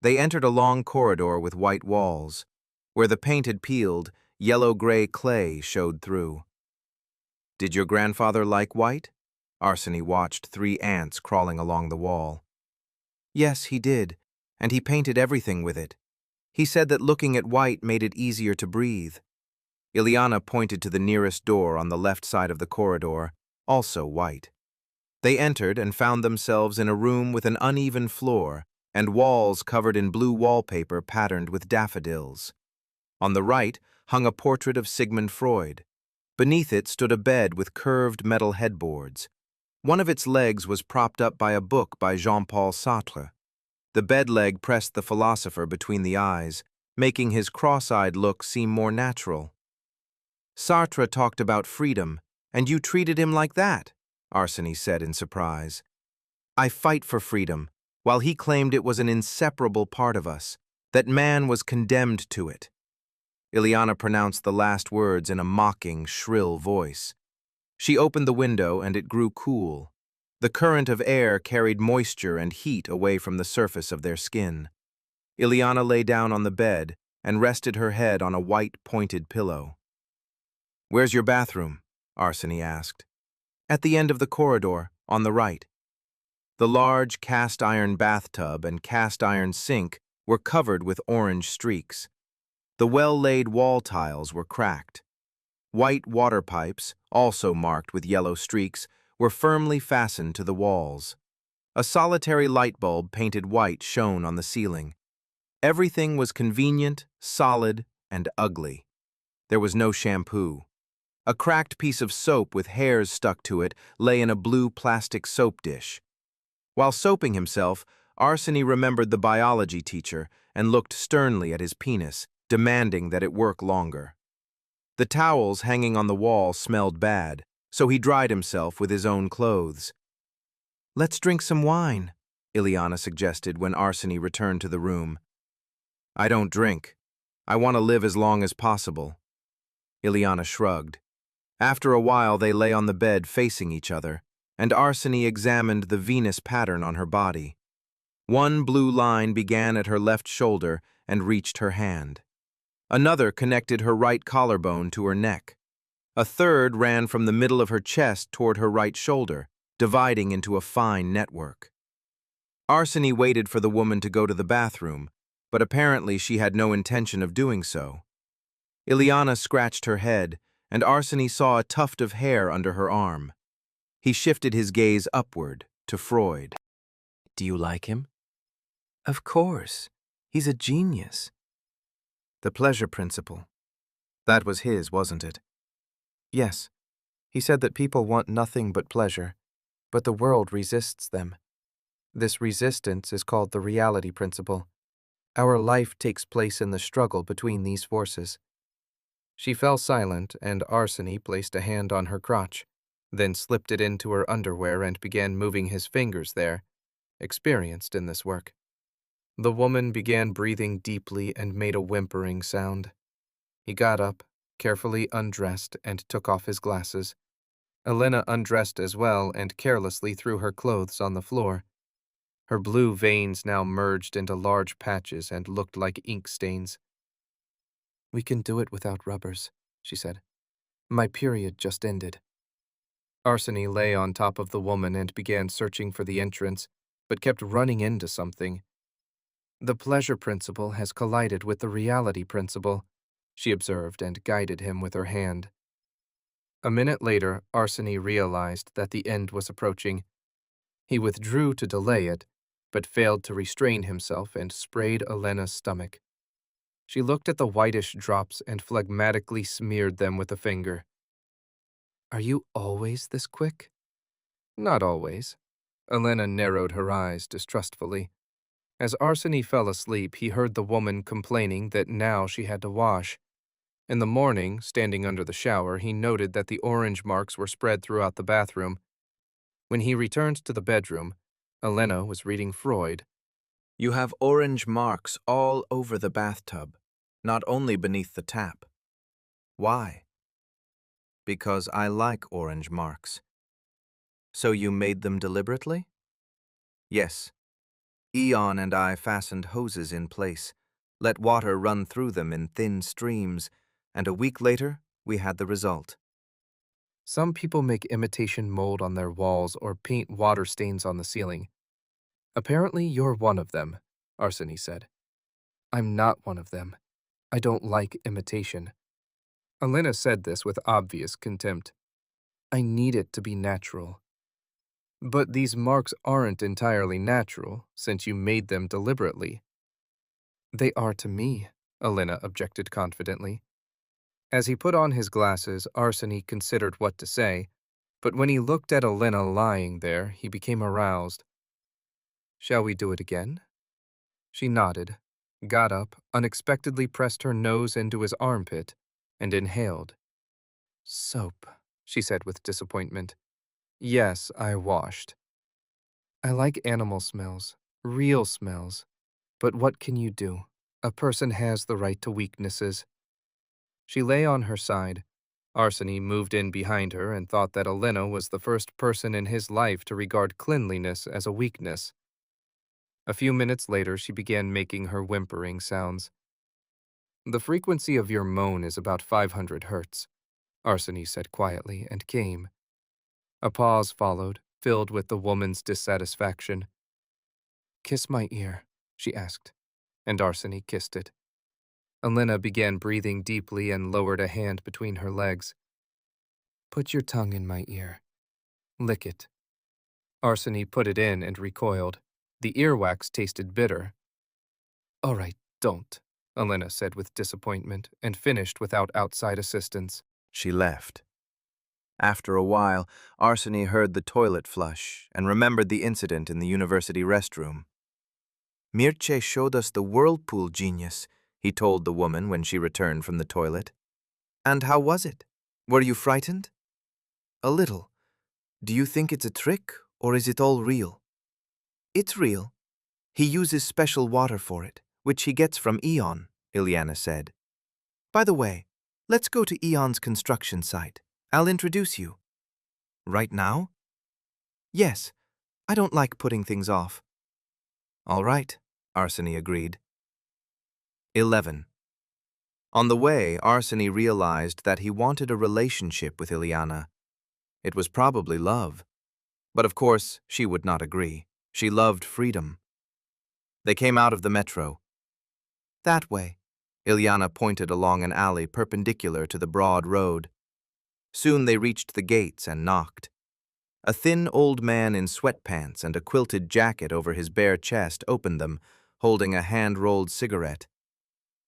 They entered a long corridor with white walls. Where the paint had peeled, yellow-gray clay showed through. "Did your grandfather like white?" Arseny watched 3 ants crawling along the wall. "Yes, he did, and he painted everything with it. He said that looking at white made it easier to breathe." Ilyana pointed to the nearest door on the left side of the corridor, also white. They entered and found themselves in a room with an uneven floor and walls covered in blue wallpaper patterned with daffodils. On the right hung a portrait of Sigmund Freud. Beneath it stood a bed with curved metal headboards. One of its legs was propped up by a book by Jean-Paul Sartre. The bed leg pressed the philosopher between the eyes, making his cross-eyed look seem more natural. "Sartre talked about freedom, and you treated him like that," Arseny said in surprise. "I fight for freedom, while he claimed it was an inseparable part of us, that man was condemned to it." Ilyana pronounced the last words in a mocking, shrill voice. She opened the window and it grew cool. The current of air carried moisture and heat away from the surface of their skin. Ilyana lay down on the bed and rested her head on a white, pointed pillow. "Where's your bathroom?" Arseny asked. "At the end of the corridor, on the right." The large cast-iron bathtub and cast-iron sink were covered with orange streaks. The well-laid wall tiles were cracked. White water pipes, also marked with yellow streaks, were firmly fastened to the walls. A solitary light bulb painted white shone on the ceiling. Everything was convenient, solid, and ugly. There was no shampoo. A cracked piece of soap with hairs stuck to it lay in a blue plastic soap dish. While soaping himself, Arseny remembered the biology teacher and looked sternly at his penis, demanding that it work longer. The towels hanging on the wall smelled bad, so he dried himself with his own clothes. "Let's drink some wine," Ilyana suggested when Arseny returned to the room. "I don't drink. I want to live as long as possible." Ilyana shrugged. After a while they lay on the bed facing each other, and Arseny examined the Venus pattern on her body. One blue line began at her left shoulder and reached her hand. Another connected her right collarbone to her neck. A third ran from the middle of her chest toward her right shoulder, dividing into a fine network. Arseny waited for the woman to go to the bathroom, but apparently she had no intention of doing so. Ileana scratched her head, and Arseny saw a tuft of hair under her arm. He shifted his gaze upward to Freud. Do you like him? Of course. He's a genius. The pleasure principle. That was his, wasn't it? Yes. He said that people want nothing but pleasure, but the world resists them. This resistance is called the reality principle. Our life takes place in the struggle between these forces. She fell silent, and Arseny placed a hand on her crotch, then slipped it into her underwear and began moving his fingers there, experienced in this work. The woman began breathing deeply and made a whimpering sound. He got up, carefully undressed, and took off his glasses. Elena undressed as well and carelessly threw her clothes on the floor. Her blue veins now merged into large patches and looked like ink stains. "We can do it without rubbers," she said. "My period just ended." Arseny lay on top of the woman and began searching for the entrance, but kept running into something. "The pleasure principle has collided with the reality principle," she observed and guided him with her hand. A minute later, Arseny realized that the end was approaching. He withdrew to delay it, but failed to restrain himself and sprayed Elena's stomach. She looked at the whitish drops and phlegmatically smeared them with a finger. "Are you always this quick?" "Not always." Elena narrowed her eyes distrustfully. As Arseny fell asleep, he heard the woman complaining that now she had to wash. In the morning, standing under the shower, he noted that the orange marks were spread throughout the bathroom. When he returned to the bedroom, Elena was reading Freud. You have orange marks all over the bathtub, not only beneath the tap. Why? Because I like orange marks. So you made them deliberately? Yes. Eon and I fastened hoses in place, let water run through them in thin streams, and a week later we had the result. Some people make imitation mold on their walls or paint water stains on the ceiling. Apparently you're one of them, Arseny said. I'm not one of them. I don't like imitation. Elena said this with obvious contempt. I need it to be natural. But these marks aren't entirely natural, since you made them deliberately. They are to me, Elena objected confidently. As he put on his glasses, Arseny considered what to say, but when he looked at Elena lying there, he became aroused. Shall we do it again? She nodded, got up, unexpectedly pressed her nose into his armpit, and inhaled. Soap, she said with disappointment. Yes, I washed. I like animal smells, real smells. But what can you do? A person has the right to weaknesses. She lay on her side. Arseny moved in behind her and thought that Elena was the first person in his life to regard cleanliness as a weakness. A few minutes later, she began making her whimpering sounds. The frequency of your moan is about 500 hertz, Arseny said quietly and came. A pause followed, filled with the woman's dissatisfaction. Kiss my ear, she asked, and Arseny kissed it. Elena began breathing deeply and lowered a hand between her legs. Put your tongue in my ear. Lick it. Arseny put it in and recoiled. The earwax tasted bitter. All right, don't, Elena said with disappointment, and finished without outside assistance. She left. After a while, Arseny heard the toilet flush and remembered the incident in the university restroom. Mircea showed us the whirlpool genius, he told the woman when she returned from the toilet. And how was it? Were you frightened? A little. Do you think it's a trick, or is it all real? It's real. He uses special water for it, which he gets from Eon, Ileana said. By the way, let's go to Eon's construction site. I'll introduce you. Right now? Yes. I don't like putting things off. All right, Arseny agreed. 11. On the way, Arseny realized that he wanted a relationship with Ileana. It was probably love. But of course, she would not agree. She loved freedom. They came out of the metro. That way. Ileana pointed along an alley perpendicular to the broad road. Soon they reached the gates and knocked. A thin old man in sweatpants and a quilted jacket over his bare chest opened them, holding a hand-rolled cigarette.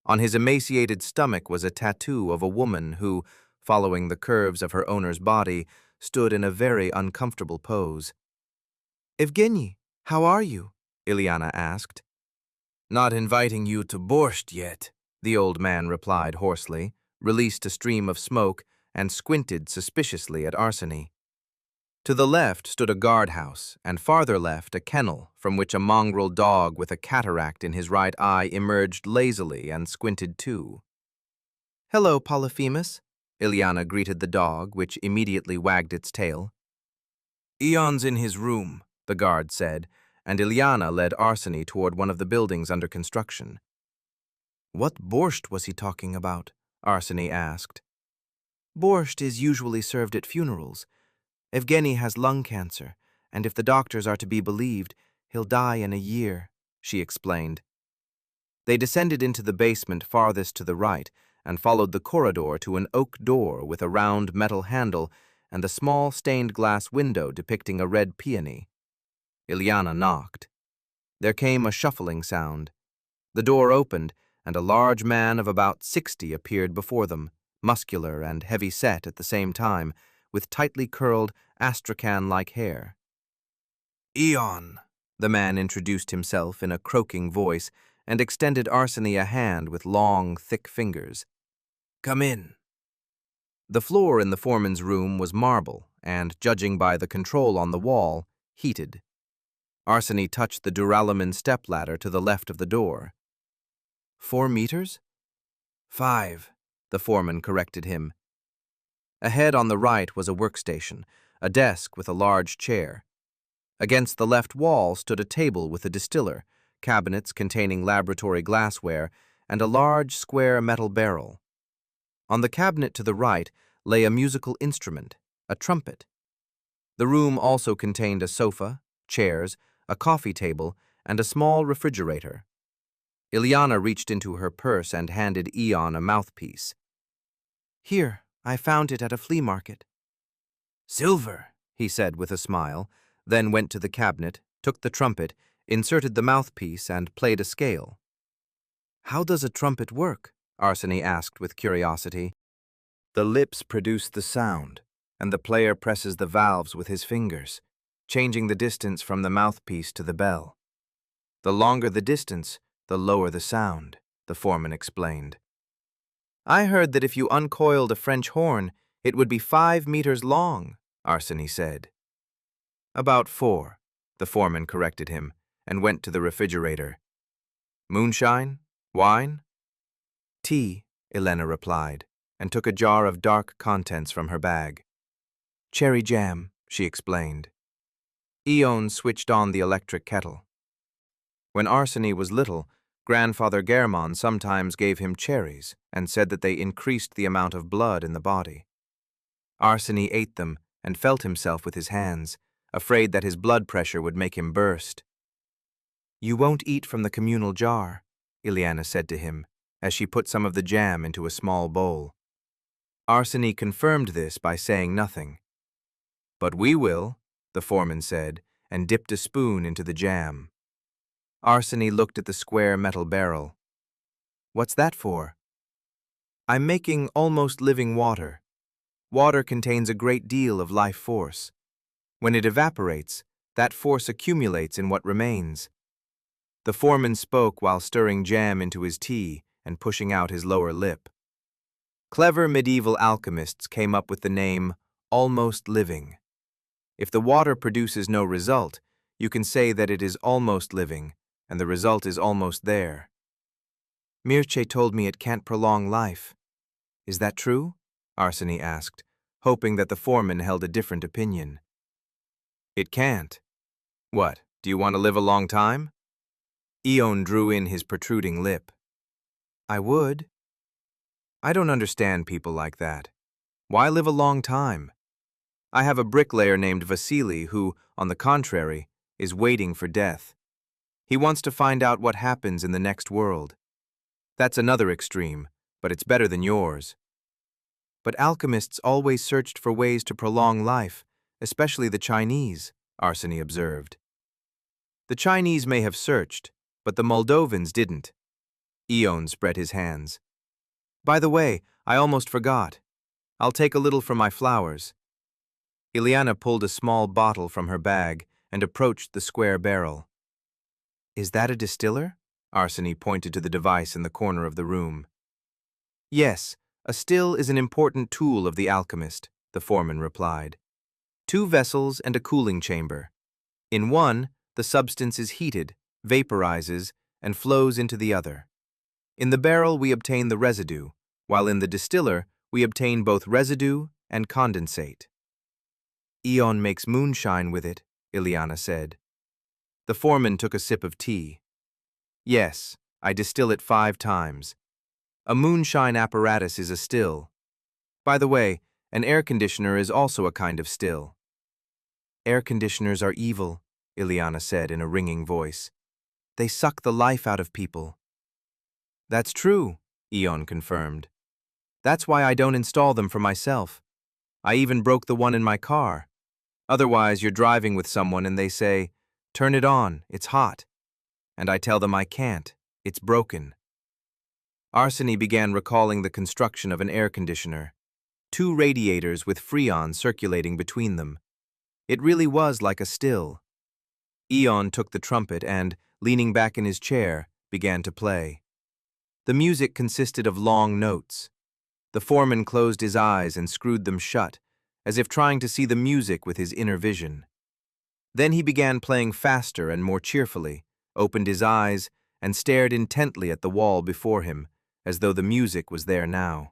On his emaciated stomach was a tattoo of a woman who, following the curves of her owner's body, stood in a very uncomfortable pose. "Evgeny, how are you?" Ileana asked. "Not inviting you to borscht yet," the old man replied hoarsely, released a stream of smoke, and squinted suspiciously at Arseny. To the left stood a guardhouse, and farther left a kennel from which a mongrel dog with a cataract in his right eye emerged lazily and squinted too. "Hello, Polyphemus," Ileana greeted the dog, which immediately wagged its tail. "Eon's in his room," the guard said, and Ileana led Arseny toward one of the buildings under construction. "What borscht was he talking about?" Arseny asked. "Borscht is usually served at funerals. Evgeny has lung cancer, and if the doctors are to be believed, he'll die in a year," she explained. They descended into the basement farthest to the right and followed the corridor to an oak door with a round metal handle and a small stained glass window depicting a red peony. Ileana knocked. There came a shuffling sound. The door opened, and a large man of about 60 appeared before them, muscular and heavy-set at the same time, with tightly curled, astrakhan-like hair. "Eon," the man introduced himself in a croaking voice and extended Arseny a hand with long, thick fingers. "Come in." The floor in the foreman's room was marble and, judging by the control on the wall, heated. Arseny touched the duralumin stepladder to the left of the door. 4 meters? 5, the foreman corrected him. Ahead on the right was a workstation, a desk with a large chair. Against the left wall stood a table with a distiller, cabinets containing laboratory glassware, and a large square metal barrel. On the cabinet to the right lay a musical instrument, a trumpet. The room also contained a sofa, chairs, a coffee table, and a small refrigerator. Ileana reached into her purse and handed Eon a mouthpiece. "Here, I found it at a flea market." "Silver," he said with a smile, then went to the cabinet, took the trumpet, inserted the mouthpiece, and played a scale. "How does a trumpet work?" Arseny asked with curiosity. "The lips produce the sound, and the player presses the valves with his fingers, changing the distance from the mouthpiece to the bell. The longer the distance, the lower the sound," the foreman explained. "I heard that if you uncoiled a French horn, it would be 5 meters long," Arseny said. "About 4, the foreman corrected him, and went to the refrigerator. "Moonshine? Wine?" "Tea," Elena replied, and took a jar of dark contents from her bag. "Cherry jam," she explained. Eon switched on the electric kettle. When Arseny was little, Grandfather Germon sometimes gave him cherries and said that they increased the amount of blood in the body. Arseny ate them and felt himself with his hands, afraid that his blood pressure would make him burst. "You won't eat from the communal jar," Ileana said to him, as she put some of the jam into a small bowl. Arseny confirmed this by saying nothing. "But we will," the foreman said, and dipped a spoon into the jam. Arseny looked at the square metal barrel. "What's that for?" "I'm making almost living water. Water contains a great deal of life force. When it evaporates, that force accumulates in what remains." The foreman spoke while stirring jam into his tea and pushing out his lower lip. Clever medieval alchemists came up with the name almost living. If the water produces no result, you can say that it is almost living, and the result is almost there. "Mircea told me it can't prolong life. Is that true?" Arseny asked, hoping that the foreman held a different opinion. "It can't. What, do you want to live a long time?" Eon drew in his protruding lip. "I would." I don't understand people like that. Why live a long time? I have a bricklayer named Vasily who, on the contrary, is waiting for death. He wants to find out what happens in the next world. That's another extreme, but it's better than yours. But alchemists always searched for ways to prolong life, especially the Chinese, Arseny observed. The Chinese may have searched, but the Moldovans didn't. Eon spread his hands. By the way, I almost forgot. I'll take a little from my flowers. Ileana pulled a small bottle from her bag and approached the square barrel. Is that a distiller? Arseny pointed to the device in the corner of the room. Yes, a still is an important tool of the alchemist, the foreman replied. 2 vessels and a cooling chamber. In one, the substance is heated, vaporizes, and flows into the other. In the barrel we obtain the residue, while in the distiller we obtain both residue and condensate. Eon makes moonshine with it, Ileana said. The foreman took a sip of tea. Yes, I distill it 5 times. A moonshine apparatus is a still. By the way, an air conditioner is also a kind of still. Air conditioners are evil, Ileana said in a ringing voice. They suck the life out of people. That's true, Eon confirmed. That's why I don't install them for myself. I even broke the one in my car. Otherwise, you're driving with someone and they say, "Turn it on, it's hot." And I tell them I can't, it's broken. Arseny began recalling the construction of an air conditioner. 2 radiators with freon circulating between them. It really was like a still. Eon took the trumpet and, leaning back in his chair, began to play. The music consisted of long notes. The foreman closed his eyes and screwed them shut, as if trying to see the music with his inner vision. Then he began playing faster and more cheerfully, opened his eyes, and stared intently at the wall before him, as though the music was there now.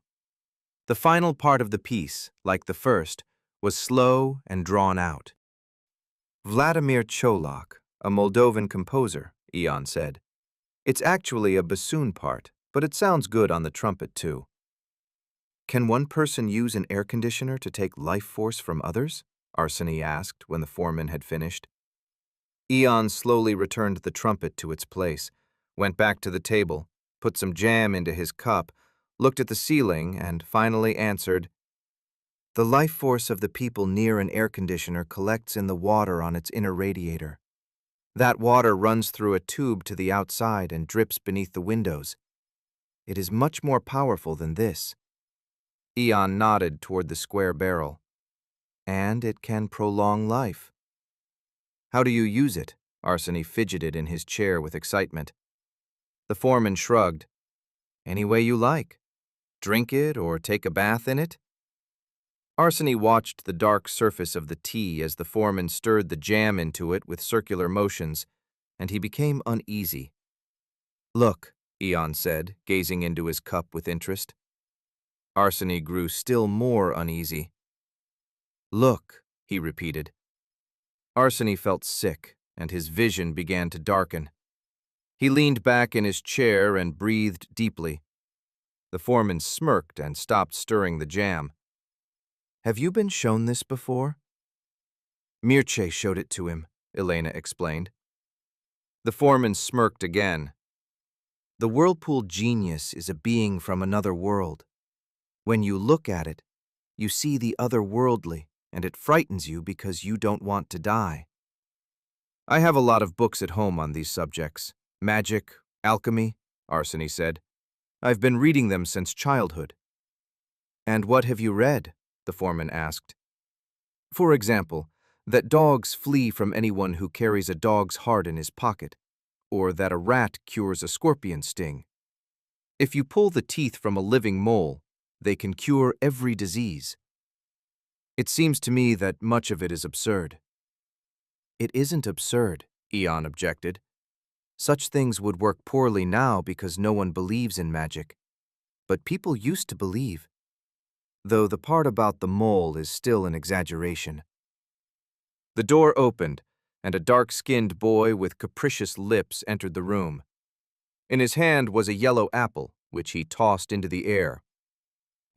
The final part of the piece, like the first, was slow and drawn out. Vladimir Cholak, a Moldovan composer, Eon said. It's actually a bassoon part, but it sounds good on the trumpet too. Can one person use an air conditioner to take life force from others? Arseny asked when the foreman had finished. Eon slowly returned the trumpet to its place, went back to the table, put some jam into his cup, looked at the ceiling, and finally answered, The life force of the people near an air conditioner collects in the water on its inner radiator. That water runs through a tube to the outside and drips beneath the windows. It is much more powerful than this. Eon nodded toward the square barrel. And it can prolong life. How do you use it? Arseny fidgeted in his chair with excitement. The foreman shrugged. Any way you like. Drink it or take a bath in it? Arseny watched the dark surface of the tea as the foreman stirred the jam into it with circular motions, and he became uneasy. Look, Eon said, gazing into his cup with interest. Arseny grew still more uneasy. Look, he repeated. Arseny felt sick, and his vision began to darken. He leaned back in his chair and breathed deeply. The foreman smirked and stopped stirring the jam. Have you been shown this before? Mircea showed it to him, Elena explained. The foreman smirked again. The whirlpool genius is a being from another world. When you look at it, you see the otherworldly, and it frightens you because you don't want to die. I have a lot of books at home on these subjects. Magic, alchemy, Arseny said. I've been reading them since childhood. And what have you read? The foreman asked. For example, that dogs flee from anyone who carries a dog's heart in his pocket, or that a rat cures a scorpion sting. If you pull the teeth from a living mole, they can cure every disease. It seems to me that much of it is absurd. It isn't absurd, Eon objected. Such things would work poorly now because no one believes in magic. But people used to believe. Though the part about the mole is still an exaggeration. The door opened, and a dark-skinned boy with capricious lips entered the room. In his hand was a yellow apple, which he tossed into the air.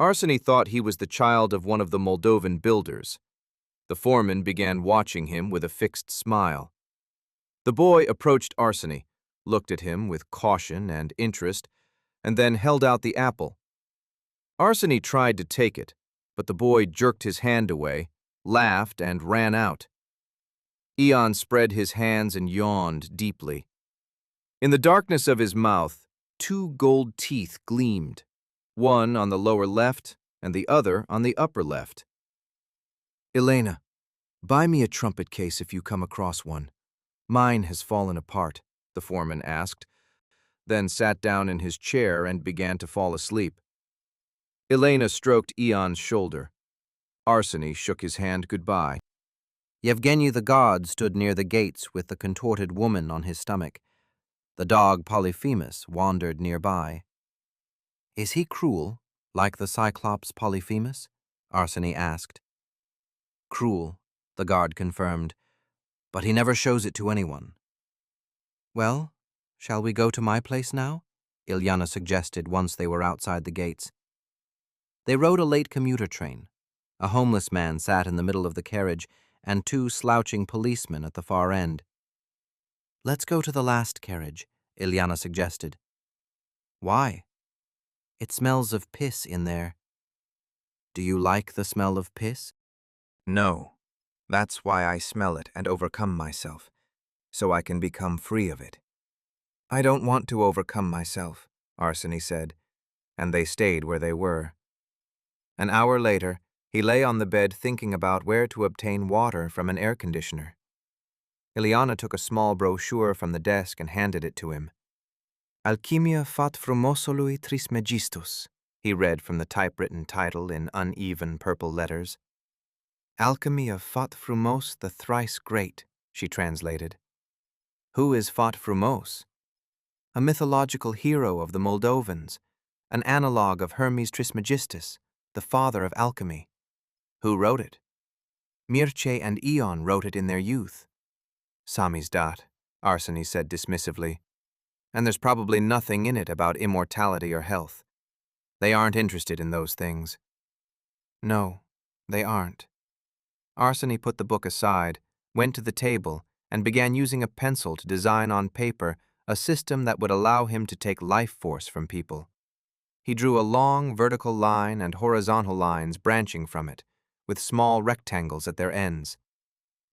Arseny thought he was the child of one of the Moldovan builders. The foreman began watching him with a fixed smile. The boy approached Arseny, looked at him with caution and interest, and then held out the apple. Arseny tried to take it, but the boy jerked his hand away, laughed, and ran out. Ion spread his hands and yawned deeply. In the darkness of his mouth, 2 gold teeth gleamed, one on the lower left and the other on the upper left. "Elena, buy me a trumpet case if you come across one. Mine has fallen apart," the foreman asked, then sat down in his chair and began to fall asleep. Elena stroked Ion's shoulder. Arseny shook his hand goodbye. Yevgeny the god stood near the gates with the contorted woman on his stomach. The dog Polyphemus wandered nearby. "Is he cruel, like the Cyclops Polyphemus?" Arseny asked. "Cruel," the guard confirmed, "but he never shows it to anyone." "Well, shall we go to my place now?" Ilyana suggested once they were outside the gates. They rode a late commuter train. A homeless man sat in the middle of the carriage, and 2 slouching policemen at the far end. "Let's go to the last carriage," Ilyana suggested. "Why?" "It smells of piss in there." "Do you like the smell of piss?" No, that's why I smell it and overcome myself, so I can become free of it. I don't want to overcome myself, Arseny said, and they stayed where they were. An hour later, he lay on the bed thinking about where to obtain water from an air conditioner. Ilyana took a small brochure from the desk and handed it to him. Alchimia Fat-Frumosului Trismegistus, he read from the typewritten title in uneven purple letters. Alchemy of Fat-Frumos, the Thrice-Great, she translated. Who is Fat-Frumos? A mythological hero of the Moldovans, an analogue of Hermes Trismegistus, the father of alchemy. Who wrote it? Mircea and Ion wrote it in their youth. Samizdat, Arseny said dismissively. And there's probably nothing in it about immortality or health. They aren't interested in those things. No, they aren't. Arseny put the book aside, went to the table, and began using a pencil to design on paper a system that would allow him to take life force from people. He drew a long vertical line and horizontal lines branching from it, with small rectangles at their ends.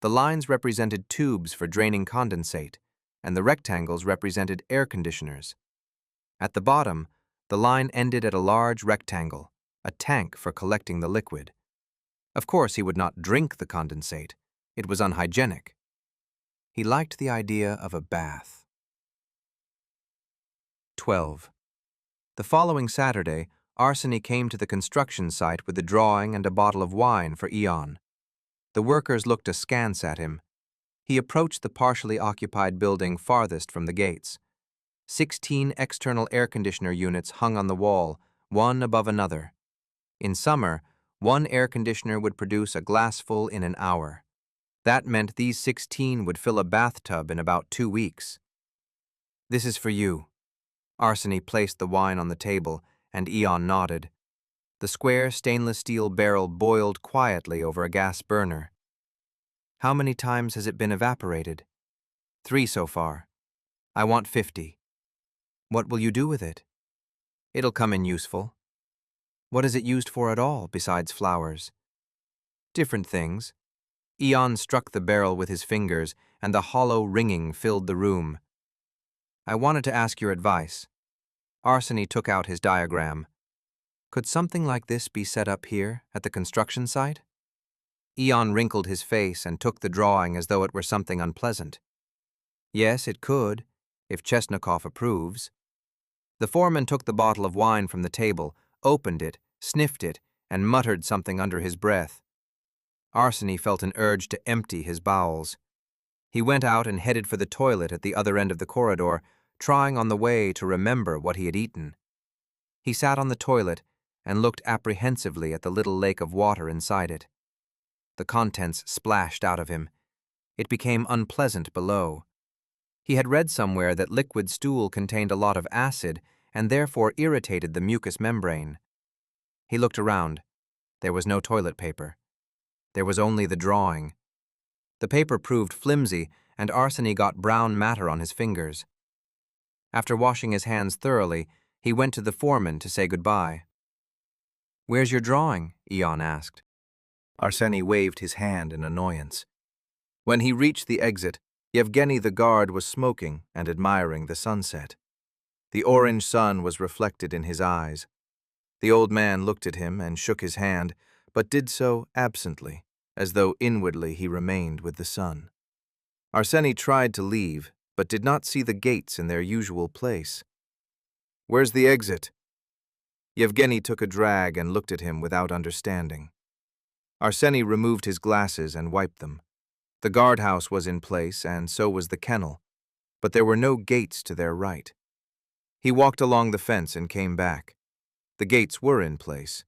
The lines represented tubes for draining condensate, and the rectangles represented air conditioners. At the bottom, the line ended at a large rectangle, a tank for collecting the liquid. Of course, he would not drink the condensate. It was unhygienic. He liked the idea of a bath. 12. The following Saturday, Arseny came to the construction site with a drawing and a bottle of wine for Ion. The workers looked askance at him. He approached the partially occupied building farthest from the gates. 16 external air conditioner units hung on the wall, one above another. In summer, one air conditioner would produce a glassful in an hour. That meant these 16 would fill a bathtub in about 2 weeks. This is for you. Arseny placed the wine on the table, and Ion nodded. The square stainless steel barrel boiled quietly over a gas burner. How many times has it been evaporated? 3 so far. I want 50. What will you do with it? It'll come in useful. What is it used for at all, besides flowers? Different things. Ion struck the barrel with his fingers, and the hollow ringing filled the room. I wanted to ask your advice. Arseny took out his diagram. Could something like this be set up here, at the construction site? Ion wrinkled his face and took the drawing as though it were something unpleasant. Yes, it could, if Chesnokov approves. The foreman took the bottle of wine from the table, opened it, sniffed it, and muttered something under his breath. Arseny felt an urge to empty his bowels. He went out and headed for the toilet at the other end of the corridor, trying on the way to remember what he had eaten. He sat on the toilet and looked apprehensively at the little lake of water inside it. The contents splashed out of him. It became unpleasant below. He had read somewhere that liquid stool contained a lot of acid and therefore irritated the mucous membrane. He looked around. There was no toilet paper. There was only the drawing. The paper proved flimsy, and Arseny got brown matter on his fingers. After washing his hands thoroughly, he went to the foreman to say goodbye. "Where's your drawing?" Ion asked. Arseny waved his hand in annoyance. When he reached the exit, Yevgeny the guard was smoking and admiring the sunset. The orange sun was reflected in his eyes. The old man looked at him and shook his hand, but did so absently, as though inwardly he remained with the sun. Arseny tried to leave, but did not see the gates in their usual place. "Where's the exit?" Yevgeny took a drag and looked at him without understanding. Arseny removed his glasses and wiped them. The guardhouse was in place, and so was the kennel, but there were no gates to their right. He walked along the fence and came back. The gates were in place.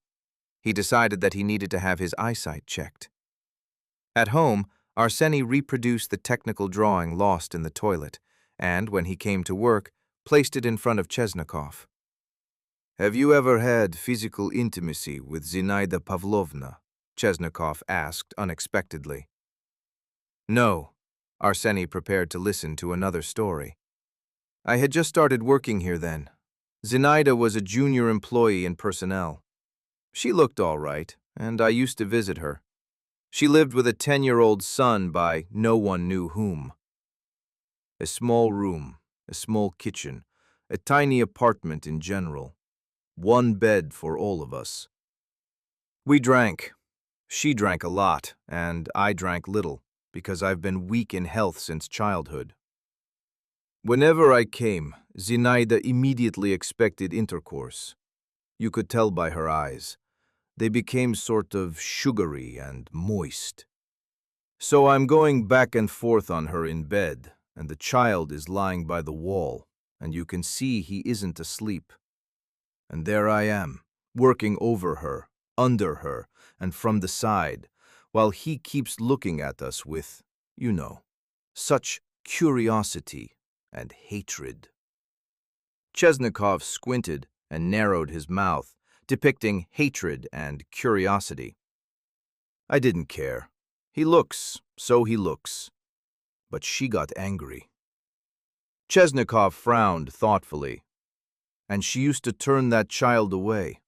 He decided that he needed to have his eyesight checked. At home, Arseny reproduced the technical drawing lost in the toilet, and, when he came to work, placed it in front of Chesnakov. "Have you ever had physical intimacy with Zinaida Pavlovna?" Chesnakov asked unexpectedly. "No." Arseny prepared to listen to another story. "I had just started working here then. Zinaida was a junior employee in personnel. She looked all right, and I used to visit her. She lived with a 10-year-old son by no one knew whom. A small room, a small kitchen, a tiny apartment in general. One bed for all of us. We drank. She drank a lot, and I drank little, because I've been weak in health since childhood. Whenever I came, Zinaida immediately expected intercourse. You could tell by her eyes. They became sort of sugary and moist. So I'm going back and forth on her in bed, and the child is lying by the wall, and you can see he isn't asleep. And there I am, working over her, under her, and from the side, while he keeps looking at us with, you know, such curiosity and hatred." Chesnakov squinted and narrowed his mouth, depicting hatred and curiosity. "I didn't care. He looks, so he looks." But she got angry. Chesnakov frowned thoughtfully. "And she used to turn that child away.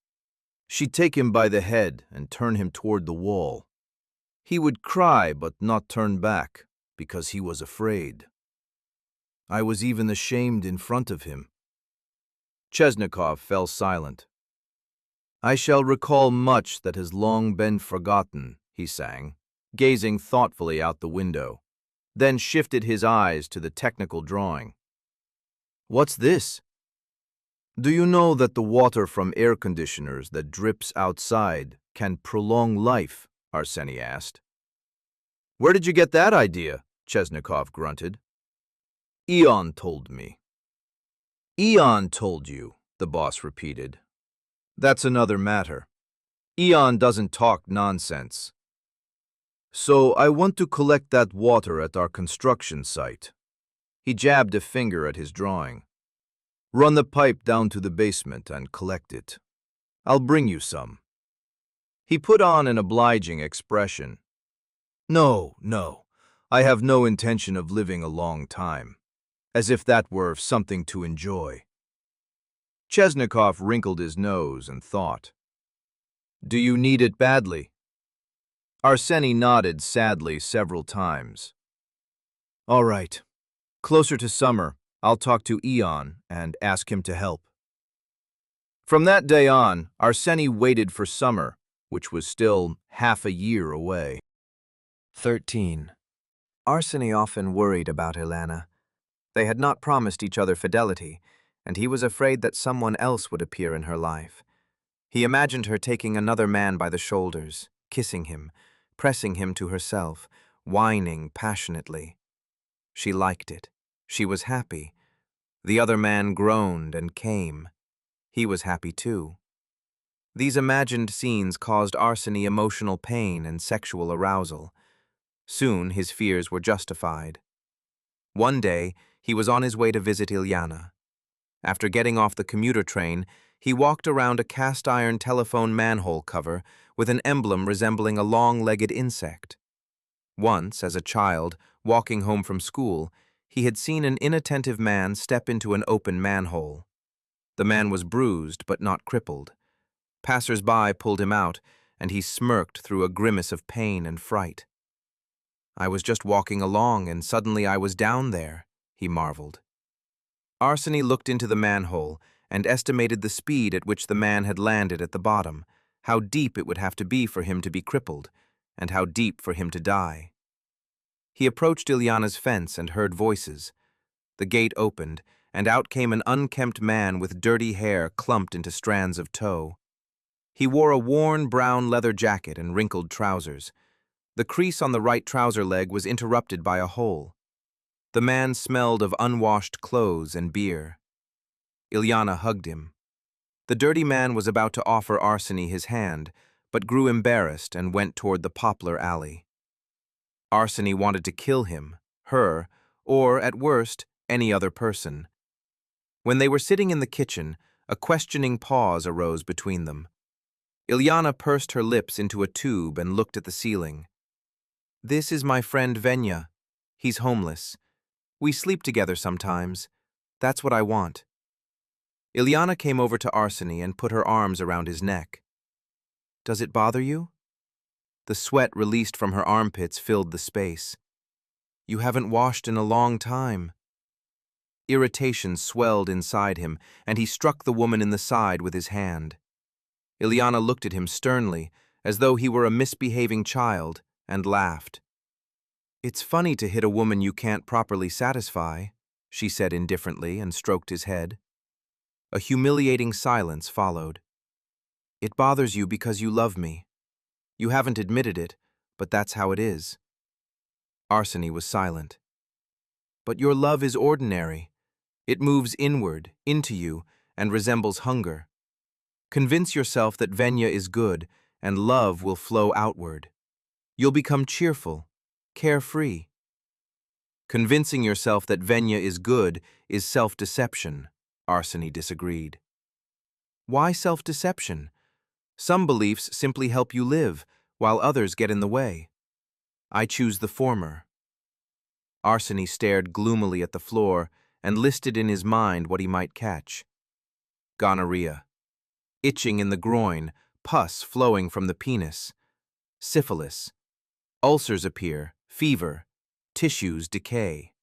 She'd take him by the head and turn him toward the wall. He would cry but not turn back, because he was afraid. I was even ashamed in front of him." Chesnakov fell silent. "I shall recall much that has long been forgotten," he sang, gazing thoughtfully out the window, then shifted his eyes to the technical drawing. "What's this?" "Do you know that the water from air conditioners that drips outside can prolong life?" Arseny asked. "Where did you get that idea?" Chesnakov grunted. "Ion told me." "Ion told you," the boss repeated. "That's another matter. Ion doesn't talk nonsense. So I want to collect that water at our construction site." He jabbed a finger at his drawing. "Run the pipe down to the basement and collect it. I'll bring you some." He put on an obliging expression. No, I have no intention of living a long time," as if that were something to enjoy. Chesnakov wrinkled his nose and thought. "Do you need it badly?" Arseny nodded sadly several times. "All right. Closer to summer, I'll talk to Ion and ask him to help." From that day on, Arseny waited for summer, which was still half a year away. 13. Arseny often worried about Ilana. They had not promised each other fidelity, and he was afraid that someone else would appear in her life. He imagined her taking another man by the shoulders, kissing him, pressing him to herself, whining passionately. She liked it. She was happy. The other man groaned and came. He was happy too. These imagined scenes caused Arseny emotional pain and sexual arousal. Soon his fears were justified. One day, he was on his way to visit Ilyana. After getting off the commuter train, he walked around a cast-iron telephone manhole cover with an emblem resembling a long-legged insect. Once, as a child, walking home from school, he had seen an inattentive man step into an open manhole. The man was bruised but not crippled. Passers-by pulled him out, and he smirked through a grimace of pain and fright. "I was just walking along, and suddenly I was down there," he marveled. Arseny looked into the manhole and estimated the speed at which the man had landed at the bottom, how deep it would have to be for him to be crippled, and how deep for him to die. He approached Ilyana's fence and heard voices. The gate opened, and out came an unkempt man with dirty hair clumped into strands of tow. He wore a worn brown leather jacket and wrinkled trousers. The crease on the right trouser leg was interrupted by a hole. The man smelled of unwashed clothes and beer. Ilyana hugged him. The dirty man was about to offer Arseny his hand, but grew embarrassed and went toward the poplar alley. Arseny wanted to kill him, her, or, at worst, any other person. When they were sitting in the kitchen, a questioning pause arose between them. Ilyana pursed her lips into a tube and looked at the ceiling. "This is my friend Venya. He's homeless. We sleep together sometimes. That's what I want." Ilyana came over to Arseny and put her arms around his neck. "Does it bother you?" The sweat released from her armpits filled the space. "You haven't washed in a long time." Irritation swelled inside him, and he struck the woman in the side with his hand. Ilyana looked at him sternly, as though he were a misbehaving child, and laughed. "It's funny to hit a woman you can't properly satisfy," she said indifferently and stroked his head. A humiliating silence followed. "It bothers you because you love me. You haven't admitted it, but that's how it is." Arseny was silent. "But your love is ordinary. It moves inward, into you, and resembles hunger. Convince yourself that Venya is good, and love will flow outward. You'll become cheerful, carefree." "Convincing yourself that Venya is good is self-deception," Arseny disagreed. "Why self-deception? Some beliefs simply help you live, while others get in the way. I choose the former." Arseny stared gloomily at the floor and listed in his mind what he might catch. Gonorrhea. Itching in the groin, pus flowing from the penis. Syphilis. Ulcers appear, fever, tissues decay.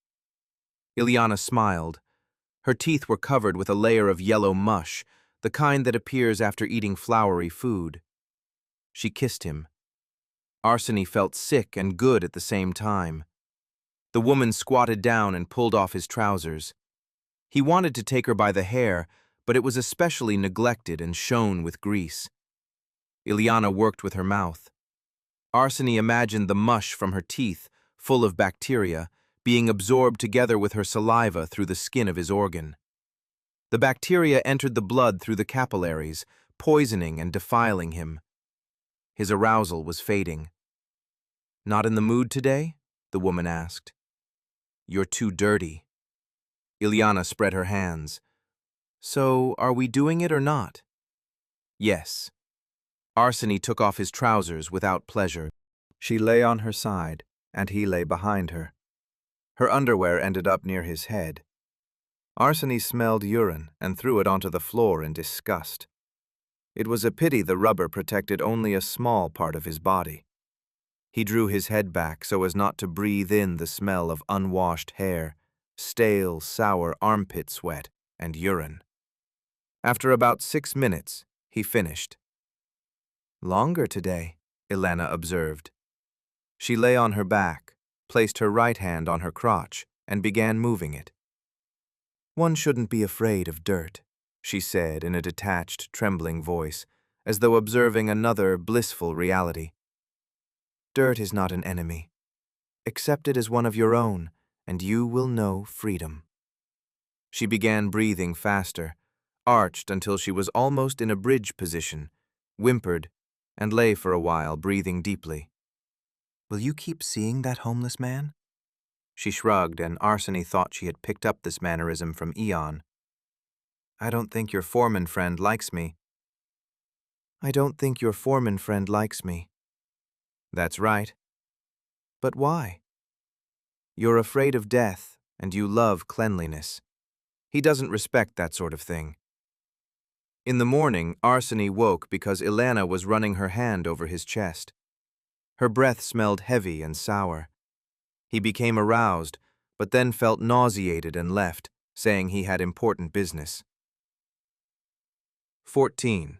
Ilyana smiled. Her teeth were covered with a layer of yellow mush, the kind that appears after eating floury food. She kissed him. Arseny felt sick and good at the same time. The woman squatted down and pulled off his trousers. He wanted to take her by the hair, but it was especially neglected and shone with grease. Ilyana worked with her mouth. Arseny imagined the mush from her teeth, full of bacteria, being absorbed together with her saliva through the skin of his organ. The bacteria entered the blood through the capillaries, poisoning and defiling him. His arousal was fading. "Not in the mood today?" the woman asked. "You're too dirty." Ilyana spread her hands. "So, are we doing it or not?" "Yes." Arseny took off his trousers without pleasure. She lay on her side, and he lay behind her. Her underwear ended up near his head. Arseny smelled urine and threw it onto the floor in disgust. It was a pity the rubber protected only a small part of his body. He drew his head back so as not to breathe in the smell of unwashed hair, stale, sour armpit sweat, and urine. After about 6 minutes, he finished. "Longer today," Ilyana observed. She lay on her back, placed her right hand on her crotch, and began moving it. "One shouldn't be afraid of dirt," she said in a detached, trembling voice, as though observing another blissful reality. "Dirt is not an enemy. Accept it as one of your own, and you will know freedom." She began breathing faster, arched until she was almost in a bridge position, whimpered, and lay for a while breathing deeply. "Will you keep seeing that homeless man?" She shrugged, and Arseny thought she had picked up this mannerism from Eon. I don't think your foreman friend likes me. I don't think your foreman friend likes me. That's right. But why? You're afraid of death, and you love cleanliness. He doesn't respect that sort of thing. In the morning, Arseny woke because Ilana was running her hand over his chest. Her breath smelled heavy and sour. He became aroused, but then felt nauseated and left, saying he had important business. 14.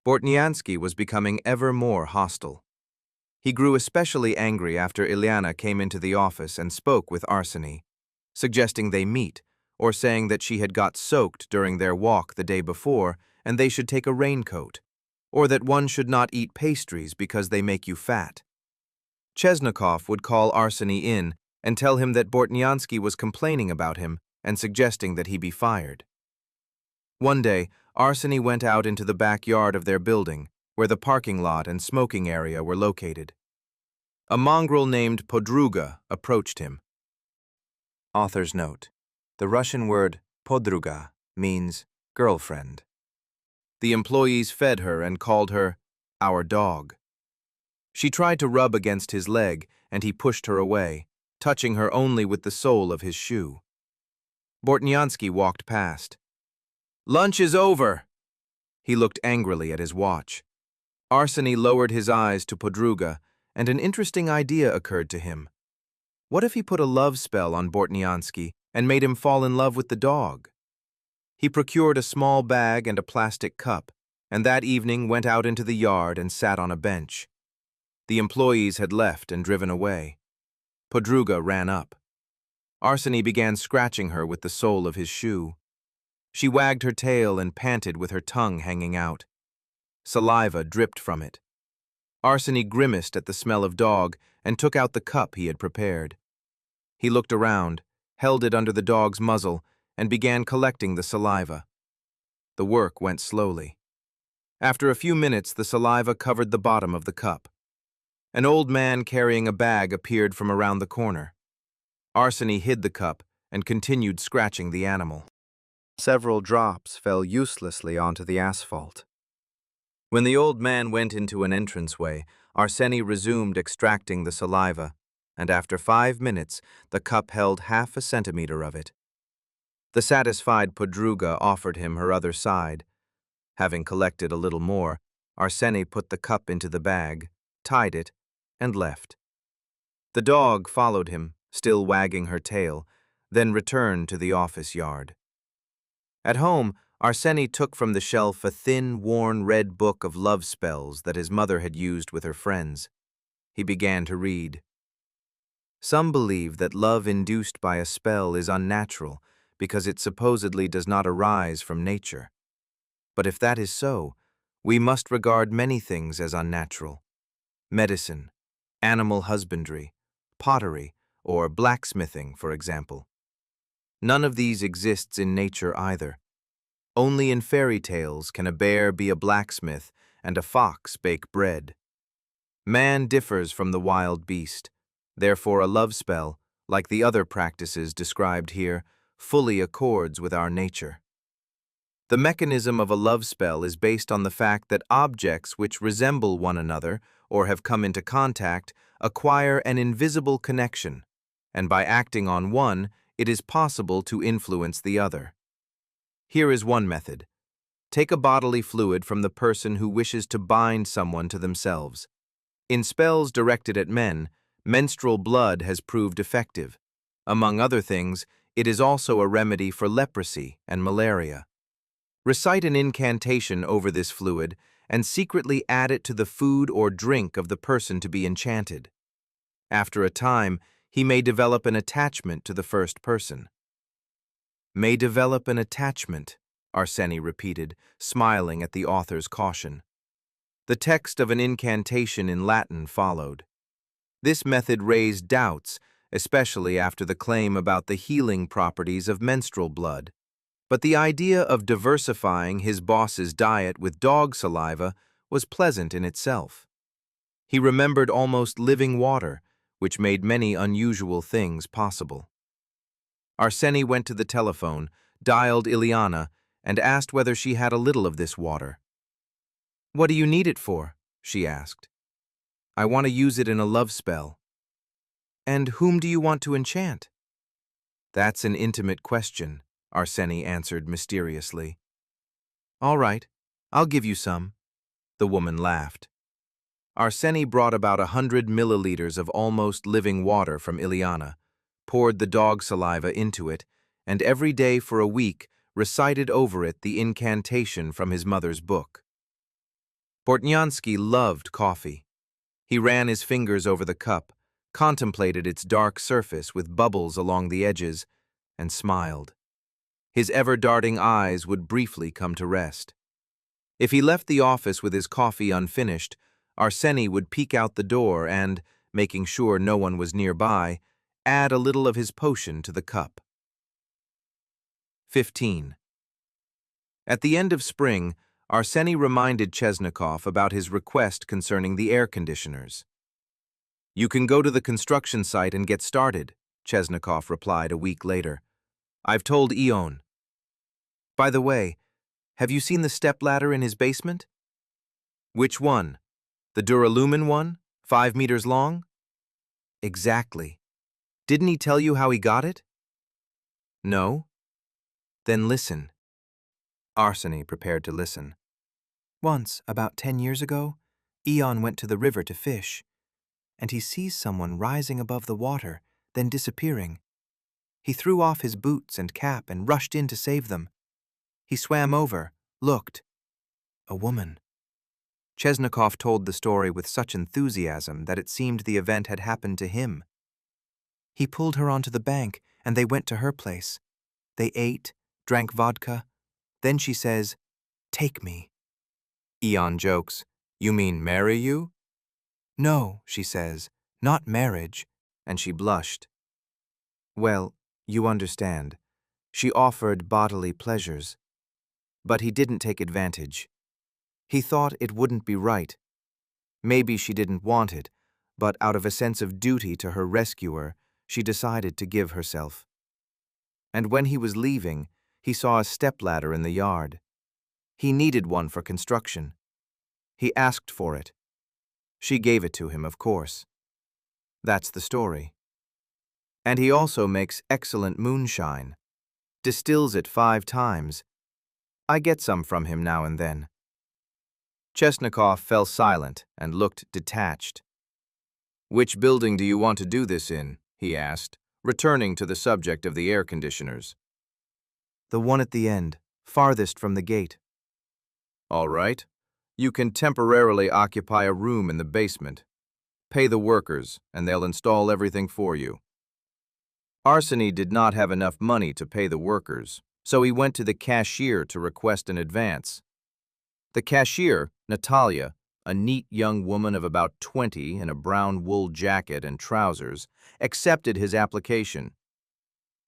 Bortniansky was becoming ever more hostile. He grew especially angry after Ilyana came into the office and spoke with Arseny, suggesting they meet, or saying that she had got soaked during their walk the day before and they should take a raincoat, or that one should not eat pastries because they make you fat. Chesnikov would call Arseny in and tell him that Bortniansky was complaining about him and suggesting that he be fired. One day, Arseny went out into the backyard of their building, where the parking lot and smoking area were located. A mongrel named Podruga approached him. Author's note: the Russian word podruga means girlfriend. The employees fed her and called her our dog. She tried to rub against his leg, and he pushed her away, touching her only with the sole of his shoe. Bortniansky walked past. "Lunch is over!" He looked angrily at his watch. Arseny lowered his eyes to Podruga, and an interesting idea occurred to him. What if he put a love spell on Bortniansky and made him fall in love with the dog? He procured a small bag and a plastic cup, and that evening went out into the yard and sat on a bench. The employees had left and driven away. Podruga ran up. Arseny began scratching her with the sole of his shoe. She wagged her tail and panted with her tongue hanging out. Saliva dripped from it. Arseny grimaced at the smell of dog and took out the cup he had prepared. He looked around, held it under the dog's muzzle, and began collecting the saliva. The work went slowly. After a few minutes, the saliva covered the bottom of the cup. An old man carrying a bag appeared from around the corner. Arseny hid the cup and continued scratching the animal. Several drops fell uselessly onto the asphalt. When the old man went into an entranceway, Arseny resumed extracting the saliva, and after 5 minutes, the cup held half a centimeter of it. The satisfied Podruga offered him her other side. Having collected a little more, Arseny put the cup into the bag, tied it, and left. The dog followed him, still wagging her tail, then returned to the office yard. At home, Arseny took from the shelf a thin, worn red book of love spells that his mother had used with her friends. He began to read. Some believe that love induced by a spell is unnatural because it supposedly does not arise from nature. But if that is so, we must regard many things as unnatural. Medicine, animal husbandry, pottery, or blacksmithing, for example. None of these exists in nature either. Only in fairy tales can a bear be a blacksmith and a fox bake bread. Man differs from the wild beast. Therefore, a love spell, like the other practices described here, fully accords with our nature. The mechanism of a love spell is based on the fact that objects which resemble one another or have come into contact acquire an invisible connection, and by acting on one, it is possible to influence the other. Here is one method. Take a bodily fluid from the person who wishes to bind someone to themselves. In spells directed at men, menstrual blood has proved effective. Among other things, it is also a remedy for leprosy and malaria. Recite an incantation over this fluid and secretly add it to the food or drink of the person to be enchanted. After a time, he may develop an attachment to the first person. May develop an attachment, Arseny repeated, smiling at the author's caution. The text of an incantation in Latin followed. This method raised doubts, especially after the claim about the healing properties of menstrual blood. But the idea of diversifying his boss's diet with dog saliva was pleasant in itself. He remembered almost living water, which made many unusual things possible. Arseny went to the telephone, dialed Ilyana, and asked whether she had a little of this water. "What do you need it for?" she asked. "I want to use it in a love spell." "And whom do you want to enchant?" "That's an intimate question," Arseny answered mysteriously. "All right, I'll give you some." The woman laughed. Arseny brought about 100 milliliters of almost living water from Ileana, poured the dog saliva into it, and every day for a week recited over it the incantation from his mother's book. Bortnyansky loved coffee. He ran his fingers over the cup, contemplated its dark surface with bubbles along the edges, and smiled. His ever-darting eyes would briefly come to rest. If he left the office with his coffee unfinished, Arseny would peek out the door and, making sure no one was nearby, add a little of his potion to the cup. 15. At the end of spring, Arseny reminded Chesnikov about his request concerning the air conditioners. "You can go to the construction site and get started," Chesnikov replied a week later. "I've told Ion." "By the way, have you seen the stepladder in his basement?" "Which one? The duralumin one, 5 meters long?" "Exactly. Didn't he tell you how he got it?" "No." "Then listen." Arseny prepared to listen. "Once, about 10 years ago, Ion went to the river to fish, and he sees someone rising above the water, then disappearing. He threw off his boots and cap and rushed in to save them. He swam over, looked. A woman. Chesnikov told the story with such enthusiasm that it seemed the event had happened to him. He pulled her onto the bank, and they went to her place. They ate, drank vodka. Then she says, "Take me." Ion jokes, "You mean marry you?" "No," she says, "not marriage," and she blushed. Well, you understand. She offered bodily pleasures. But he didn't take advantage. He thought it wouldn't be right. Maybe she didn't want it, but out of a sense of duty to her rescuer, she decided to give herself. And when he was leaving, he saw a stepladder in the yard. He needed one for construction. He asked for it. She gave it to him, of course. That's the story. And he also makes excellent moonshine. Distills it 5 times. I get some from him now and then. Chesnikov fell silent and looked detached. "Which building do you want to do this in?" he asked, returning to the subject of the air conditioners. "The one at the end, farthest from the gate." "All right. You can temporarily occupy a room in the basement. Pay the workers, and they'll install everything for you." Arseny did not have enough money to pay the workers, so he went to the cashier to request an advance. The cashier, Natalia, a neat young woman of about 20 in a brown wool jacket and trousers, accepted his application.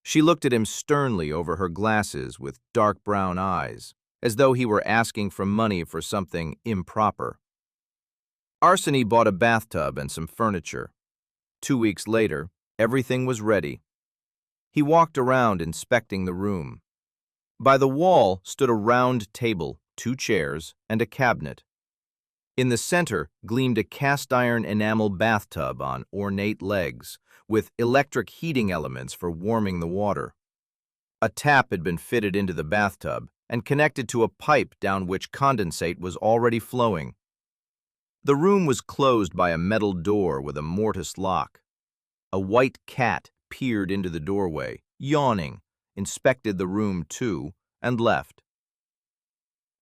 She looked at him sternly over her glasses with dark brown eyes, as though he were asking for money for something improper. Arseny bought a bathtub and some furniture. 2 weeks later, everything was ready. He walked around inspecting the room. By the wall stood a round table, 2 chairs, and a cabinet. In the center gleamed a cast-iron enamel bathtub on ornate legs, with electric heating elements for warming the water. A tap had been fitted into the bathtub and connected to a pipe down which condensate was already flowing. The room was closed by a metal door with a mortise lock. A white cat peered into the doorway, yawning, inspected the room too, and left.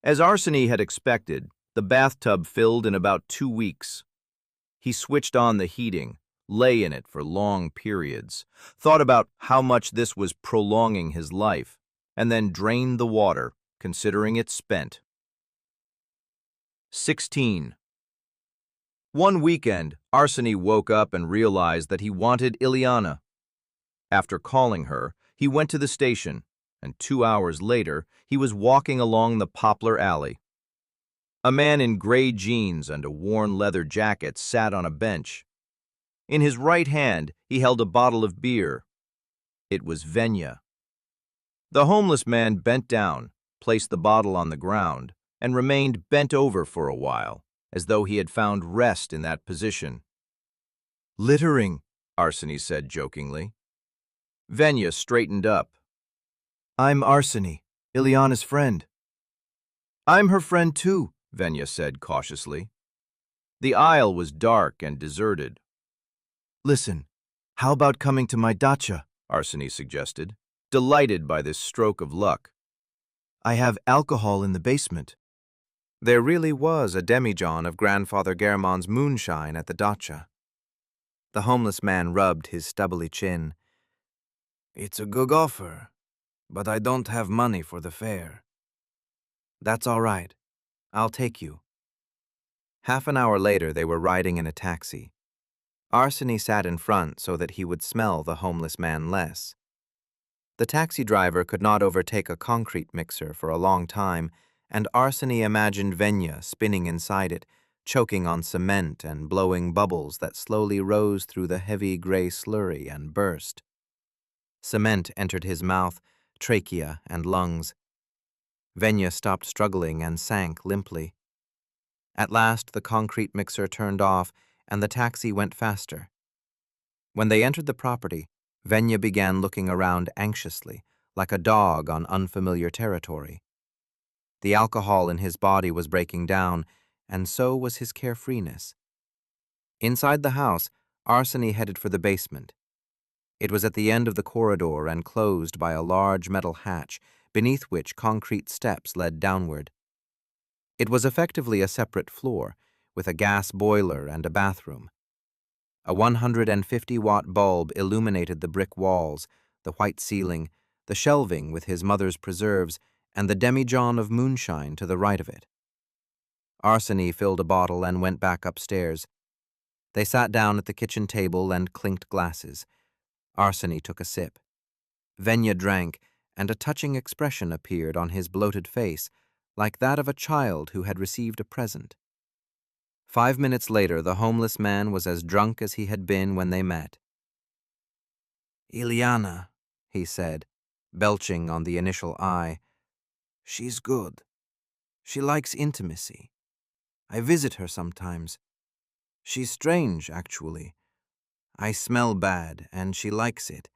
As Arseny had expected, the bathtub filled in about 2 weeks. He switched on the heating, lay in it for long periods, thought about how much this was prolonging his life, and then drained the water, considering it spent. 16. One weekend, Arseny woke up and realized that he wanted Ileana. After calling her, he went to the station, and 2 hours later, he was walking along the Poplar Alley. A man in gray jeans and a worn leather jacket sat on a bench. In his right hand, he held a bottle of beer. It was Venya. The homeless man bent down, placed the bottle on the ground, and remained bent over for a while, as though he had found rest in that position. "Littering," Arseny said jokingly. Venya straightened up. "I'm Arseny, Ilyana's friend." "I'm her friend too," Venya said cautiously. The aisle was dark and deserted. "Listen, how about coming to my dacha?" Arseny suggested, delighted by this stroke of luck. "I have alcohol in the basement." There really was a demijohn of Grandfather Germon's moonshine at the dacha. The homeless man rubbed his stubbly chin. "It's a good offer, but I don't have money for the fare." "That's all right. I'll take you." Half an hour later, they were riding in a taxi. Arseny sat in front so that he would smell the homeless man less. The taxi driver could not overtake a concrete mixer for a long time, and Arseny imagined Venya spinning inside it, choking on cement and blowing bubbles that slowly rose through the heavy gray slurry and burst. Cement entered his mouth, trachea, and lungs. Venya stopped struggling and sank limply. At last, the concrete mixer turned off, and the taxi went faster. When they entered the property, Venya began looking around anxiously, like a dog on unfamiliar territory. The alcohol in his body was breaking down, and so was his carefreeness. Inside the house, Arseny headed for the basement. It was at the end of the corridor and closed by a large metal hatch, beneath which concrete steps led downward. It was effectively a separate floor, with a gas boiler and a bathroom. A 150-watt bulb illuminated the brick walls, the white ceiling, the shelving with his mother's preserves, and the demijohn of moonshine to the right of it. Arseny filled a bottle and went back upstairs. They sat down at the kitchen table and clinked glasses. Arseny took a sip. Venya drank, and a touching expression appeared on his bloated face, like that of a child who had received a present. 5 minutes later, the homeless man was as drunk as he had been when they met. "Ilyana," he said, belching on the initial I. "She's good. She likes intimacy. I visit her sometimes. She's strange, actually. I smell bad, and she likes it.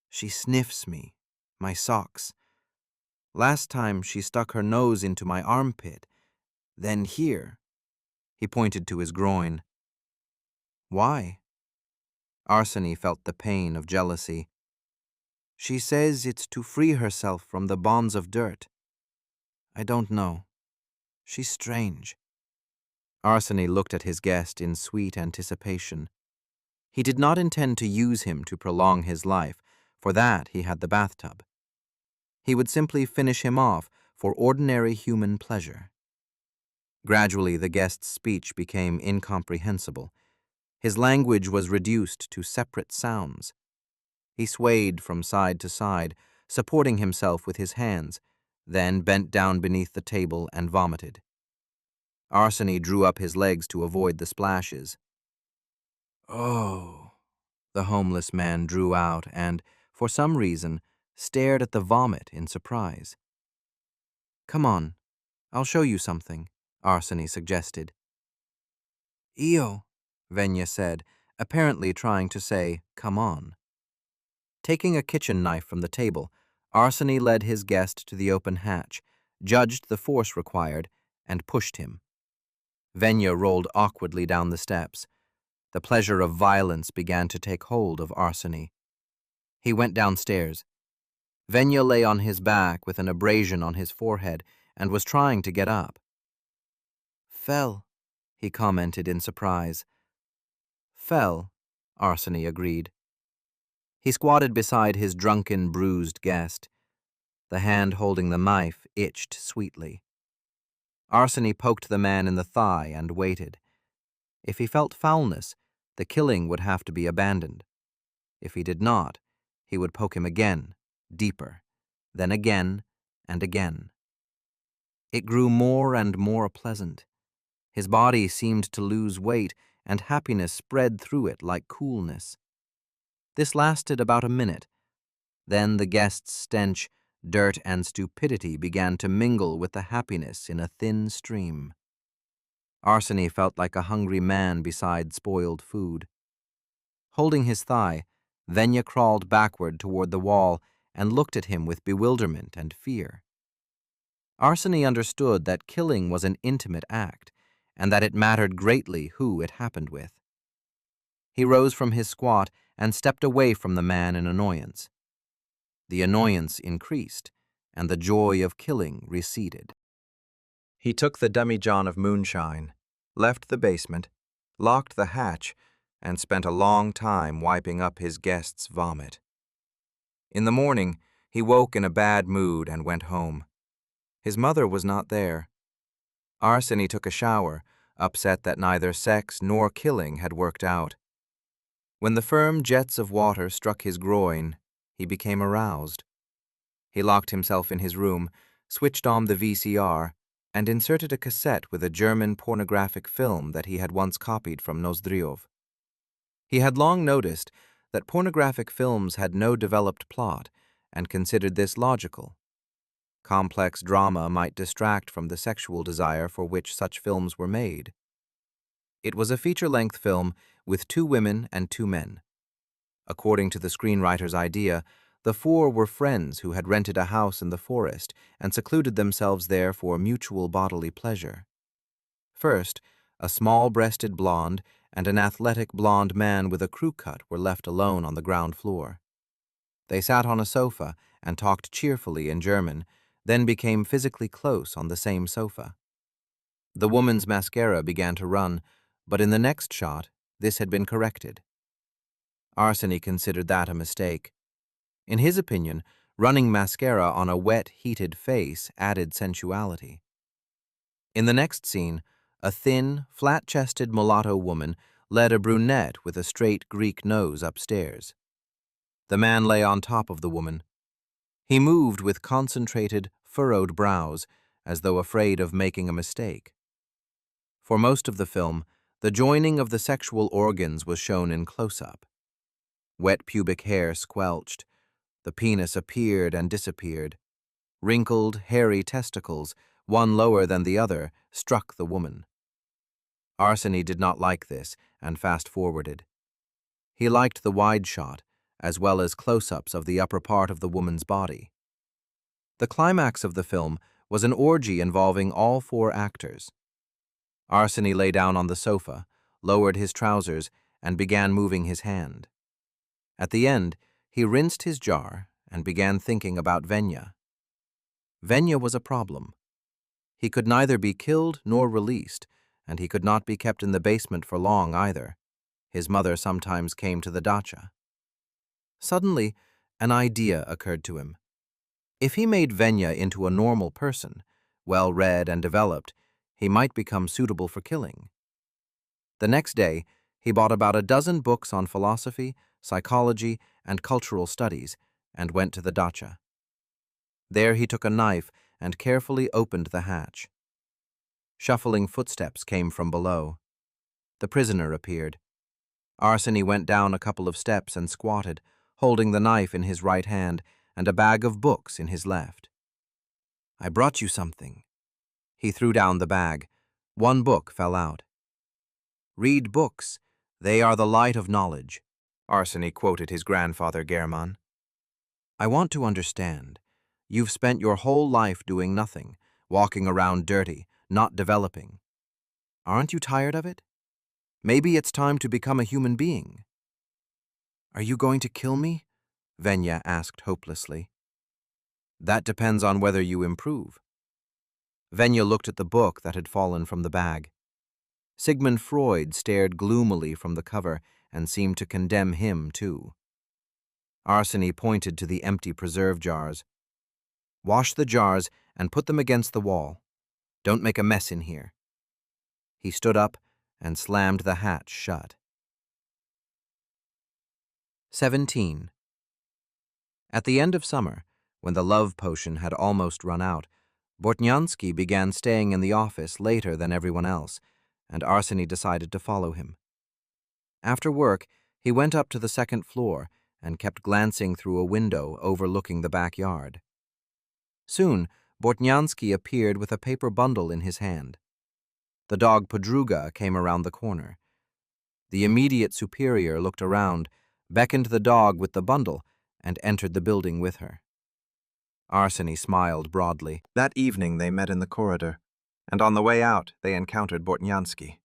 She sniffs me, my socks. Last time she stuck her nose into my armpit, then here." He pointed to his groin. "Why?" Arseny felt the pain of jealousy. "She says it's to free herself from the bonds of dirt. I don't know. She's strange." Arseny looked at his guest in sweet anticipation. He did not intend to use him to prolong his life. For that he had the bathtub. He would simply finish him off for ordinary human pleasure. Gradually, the guest's speech became incomprehensible. His language was reduced to separate sounds. He swayed from side to side, supporting himself with his hands, then bent down beneath the table and vomited. Arseny drew up his legs to avoid the splashes. "Oh," the homeless man drew out and, for some reason, stared at the vomit in surprise. "Come on, I'll show you something," Arseny suggested. "Io," Venya said, apparently trying to say, "come on." Taking a kitchen knife from the table, Arseny led his guest to the open hatch, judged the force required, and pushed him. Venya rolled awkwardly down the steps. The pleasure of violence began to take hold of Arseny. He went downstairs. Venya lay on his back with an abrasion on his forehead and was trying to get up. "Fell," he commented in surprise. "Fell," Arseny agreed. He squatted beside his drunken, bruised guest. The hand holding the knife itched sweetly. Arseny poked the man in the thigh and waited. If he felt foulness, the killing would have to be abandoned. If he did not, he would poke him again, deeper, then again and again. It grew more and more pleasant. His body seemed to lose weight, and happiness spread through it like coolness. This lasted about a minute. Then the guest's stench Dirt and stupidity began to mingle with the happiness in a thin stream. Arseny felt like a hungry man beside spoiled food. Holding his thigh, Venya crawled backward toward the wall and looked at him with bewilderment and fear. Arseny understood that killing was an intimate act, and that it mattered greatly who it happened with. He rose from his squat and stepped away from the man in annoyance. The annoyance increased, and the joy of killing receded. He took the demijohn of moonshine, left the basement, locked the hatch, and spent a long time wiping up his guest's vomit. In the morning, he woke in a bad mood and went home. His mother was not there. Arseny took a shower, upset that neither sex nor killing had worked out. When the firm jets of water struck his groin, he became aroused. He locked himself in his room, switched on the VCR, and inserted a cassette with a German pornographic film that he had once copied from Nozdryov. He had long noticed that pornographic films had no developed plot and considered this logical. Complex drama might distract from the sexual desire for which such films were made. It was a feature-length film with 2 women and 2 men. According to the screenwriter's idea, the 4 were friends who had rented a house in the forest and secluded themselves there for mutual bodily pleasure. First, a small-breasted blonde and an athletic blonde man with a crew cut were left alone on the ground floor. They sat on a sofa and talked cheerfully in German, then became physically close on the same sofa. The woman's mascara began to run, but in the next shot, this had been corrected. Arseny considered that a mistake. In his opinion, running mascara on a wet, heated face added sensuality. In the next scene, a thin, flat-chested mulatto woman led a brunette with a straight Greek nose upstairs. The man lay on top of the woman. He moved with concentrated, furrowed brows, as though afraid of making a mistake. For most of the film, the joining of the sexual organs was shown in close-up. Wet pubic hair squelched. The penis appeared and disappeared. Wrinkled, hairy testicles, one lower than the other, struck the woman. Arseny did not like this and fast-forwarded. He liked the wide shot, as well as close-ups of the upper part of the woman's body. The climax of the film was an orgy involving all 4 actors. Arseny lay down on the sofa, lowered his trousers, and began moving his hand. At the end, he rinsed his jar and began thinking about Venya. Venya was a problem. He could neither be killed nor released, and he could not be kept in the basement for long either. His mother sometimes came to the dacha. Suddenly, an idea occurred to him. If he made Venya into a normal person, well-read and developed, he might become suitable for killing. The next day, he bought about a dozen books on philosophy, psychology, and cultural studies, and went to the dacha. There he took a knife and carefully opened the hatch. Shuffling footsteps came from below. The prisoner appeared. Arseny went down a couple of steps and squatted, holding the knife in his right hand and a bag of books in his left. "I brought you something." He threw down the bag. One book fell out. "Read books. They are the light of knowledge," Arseny quoted his grandfather German. "I want to understand. You've spent your whole life doing nothing, walking around dirty, not developing. Aren't you tired of it? Maybe it's time to become a human being." "Are you going to kill me?" Venya asked hopelessly. "That depends on whether you improve." Venya looked at the book that had fallen from the bag. Sigmund Freud stared gloomily from the cover and seemed to condemn him too. Arseny pointed to the empty preserve jars. "Wash the jars and put them against the wall. Don't make a mess in here." He stood up and slammed the hatch shut. 17. At the end of summer, when the love potion had almost run out, Bortnyansky began staying in the office later than everyone else, and Arseny decided to follow him. After work, he went up to the second floor and kept glancing through a window overlooking the backyard. Soon, Bortnyansky appeared with a paper bundle in his hand. The dog Podruga came around the corner. The immediate superior looked around, beckoned the dog with the bundle, and entered the building with her. Arseny smiled broadly. That evening they met in the corridor, and on the way out they encountered Bortnyansky.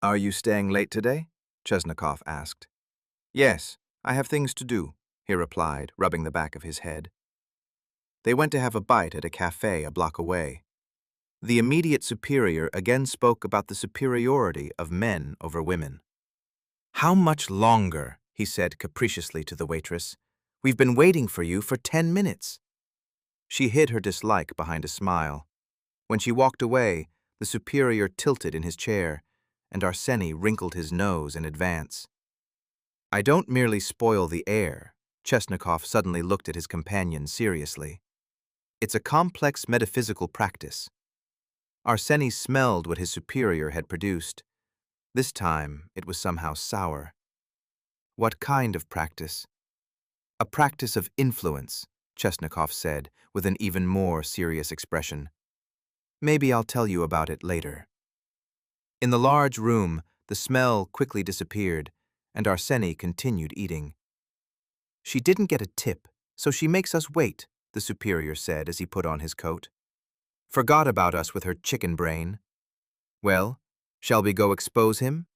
Are you staying late today? Chesnakov asked. Yes, I have things to do, he replied, rubbing the back of his head. They went to have a bite at a cafe a block away. The immediate superior again spoke about the superiority of men over women. How much longer? He said capriciously to the waitress. We've been waiting for you for 10 minutes. She hid her dislike behind a smile. When she walked away, the superior tilted in his chair, and Arseny wrinkled his nose in advance. I don't merely spoil the air. Chesnakov suddenly looked at his companion seriously. It's a complex metaphysical practice. Arseny smelled what his superior had produced. This time, it was somehow sour. What kind of practice? A practice of influence, Chesnakov said, with an even more serious expression. Maybe I'll tell you about it later. In the large room, the smell quickly disappeared, and Arseny continued eating. She didn't get a tip, so she makes us wait, the superior said as he put on his coat. Forgot about us with her chicken brain. Well, shall we go expose him?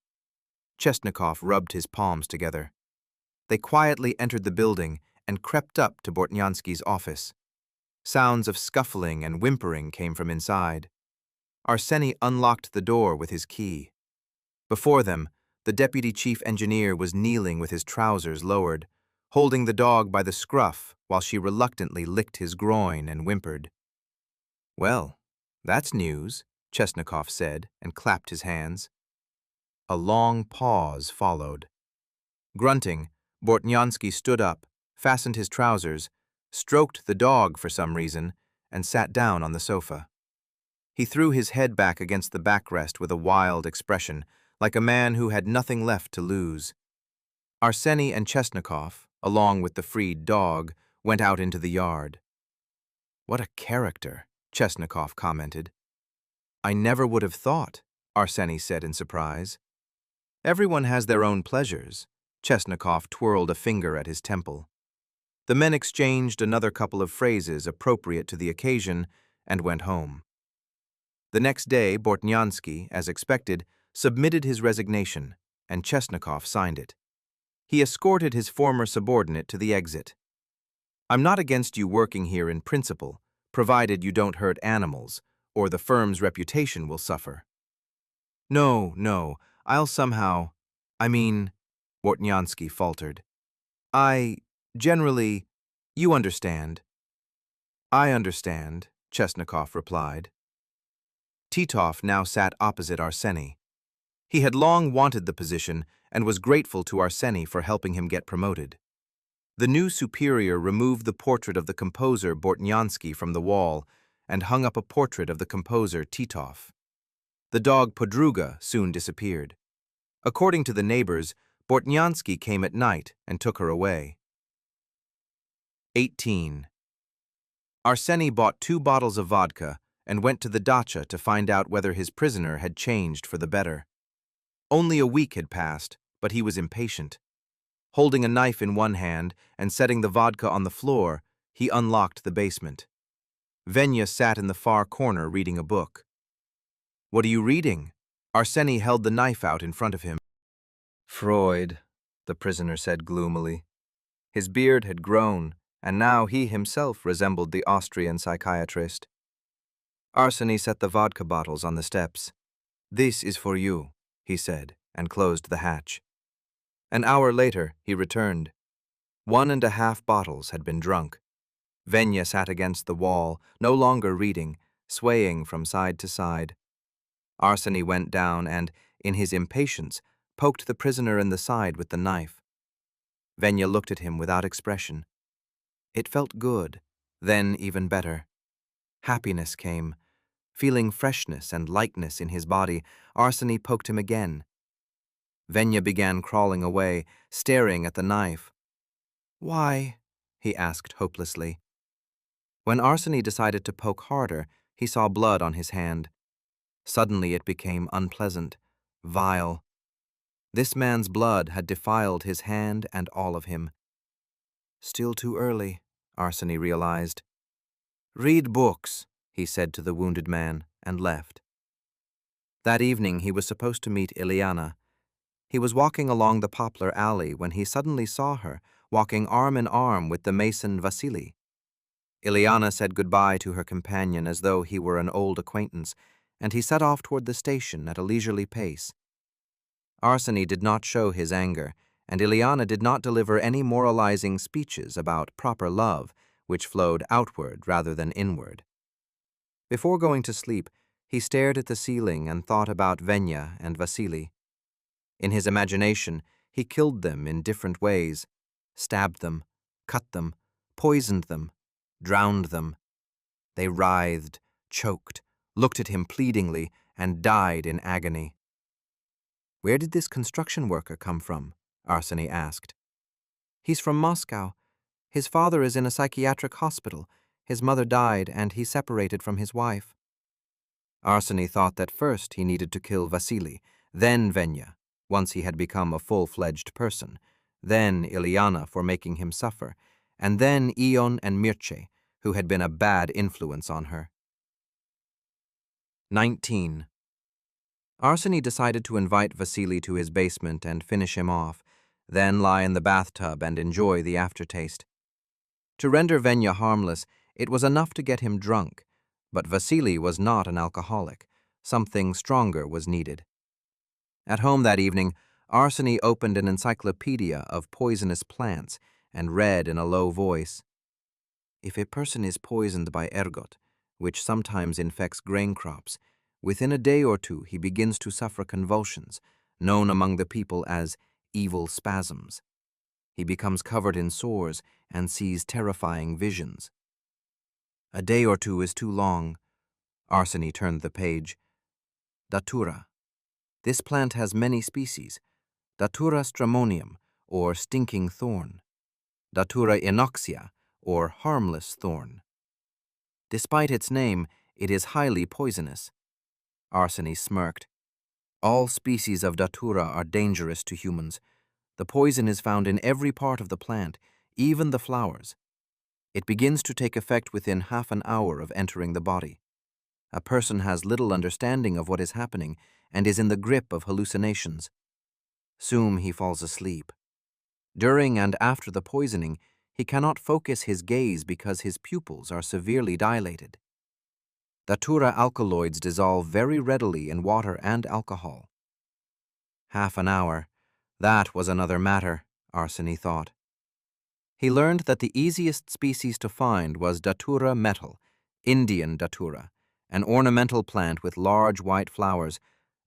Chesnakov rubbed his palms together. They quietly entered the building and crept up to Bortnyansky's office. Sounds of scuffling and whimpering came from inside. Arseny unlocked the door with his key. Before them, the deputy chief engineer was kneeling with his trousers lowered, holding the dog by the scruff while she reluctantly licked his groin and whimpered. Well, that's news, Chesnakov said and clapped his hands. A long pause followed. Grunting, Bortnyansky stood up, fastened his trousers, stroked the dog for some reason, and sat down on the sofa. He threw his head back against the backrest with a wild expression, like a man who had nothing left to lose. Arseny and Chesnakov, along with the freed dog, went out into the yard. What a character, Chesnakov commented. I never would have thought, Arseny said in surprise. Everyone has their own pleasures. Chesnakov twirled a finger at his temple. The men exchanged another couple of phrases appropriate to the occasion and went home. The next day, Bortnyansky, as expected, submitted his resignation, and Chesnakov signed it. He escorted his former subordinate to the exit. I'm not against you working here in principle, provided you don't hurt animals, or the firm's reputation will suffer. No, I'll somehow… Bortnyansky faltered. Generally, you understand. I understand, Chesnakov replied. Titov now sat opposite Arseny. He had long wanted the position and was grateful to Arseny for helping him get promoted. The new superior removed the portrait of the composer Bortnyansky from the wall and hung up a portrait of the composer Titov. The dog Podruga soon disappeared. According to the neighbors, Bortnyansky came at night and took her away. 18. Arseny bought 2 bottles of vodka and went to the dacha to find out whether his prisoner had changed for the better. Only a week had passed, but he was impatient. Holding a knife in one hand and setting the vodka on the floor, he unlocked the basement. Venya sat in the far corner reading a book. What are you reading? Arseny held the knife out in front of him. Freud, the prisoner said gloomily. His beard had grown, and now he himself resembled the Austrian psychiatrist. Arseny set the vodka bottles on the steps. This is for you, he said, and closed the hatch. An hour later, he returned. 1.5 bottles had been drunk. Venya sat against the wall, no longer reading, swaying from side to side. Arseny went down and, in his impatience, poked the prisoner in the side with the knife. Venya looked at him without expression. It felt good, then even better. Happiness came. Feeling freshness and lightness in his body, Arseny poked him again. Venya began crawling away, staring at the knife. Why? He asked hopelessly. When Arseny decided to poke harder, he saw blood on his hand. Suddenly it became unpleasant, vile. This man's blood had defiled his hand and all of him. Still too early, Arseny realized. "Read books," he said to the wounded man, and left. That evening he was supposed to meet Ileana. He was walking along the poplar alley when he suddenly saw her, walking arm in arm with the mason Vasily. Ileana said goodbye to her companion as though he were an old acquaintance, and he set off toward the station at a leisurely pace. Arseny did not show his anger, and Ileana did not deliver any moralizing speeches about proper love, which flowed outward rather than inward. Before going to sleep, he stared at the ceiling and thought about Venya and Vasily. In his imagination, he killed them in different ways, stabbed them, cut them, poisoned them, drowned them. They writhed, choked, looked at him pleadingly, and died in agony. "Where did this construction worker come from?" Arseny asked. "He's from Moscow. His father is in a psychiatric hospital. His mother died, and he separated from his wife." Arseny thought that first he needed to kill Vasily, then Venya, once he had become a full-fledged person, then Ileana for making him suffer, and then Ion and Mircea, who had been a bad influence on her. 19. Arseny decided to invite Vasily to his basement and finish him off, then lie in the bathtub and enjoy the aftertaste. To render Venya harmless, it was enough to get him drunk, but Vasily was not an alcoholic. Something stronger was needed. At home that evening, Arseny opened an encyclopedia of poisonous plants and read in a low voice, "If a person is poisoned by ergot, which sometimes infects grain crops, within a day or two he begins to suffer convulsions, known among the people as evil spasms. He becomes covered in sores and sees terrifying visions." A day or two is too long. Arseny turned the page. Datura. This plant has many species. Datura stramonium, or stinking thorn. Datura inoxia, or harmless thorn. Despite its name, it is highly poisonous. Arseny smirked. All species of Datura are dangerous to humans. The poison is found in every part of the plant, even the flowers. It begins to take effect within half an hour of entering the body. A person has little understanding of what is happening and is in the grip of hallucinations. Soon he falls asleep. During and after the poisoning, he cannot focus his gaze because his pupils are severely dilated. Datura alkaloids dissolve very readily in water and alcohol. Half an hour. That was another matter, Arseny thought. He learned that the easiest species to find was Datura metal, Indian Datura, an ornamental plant with large white flowers,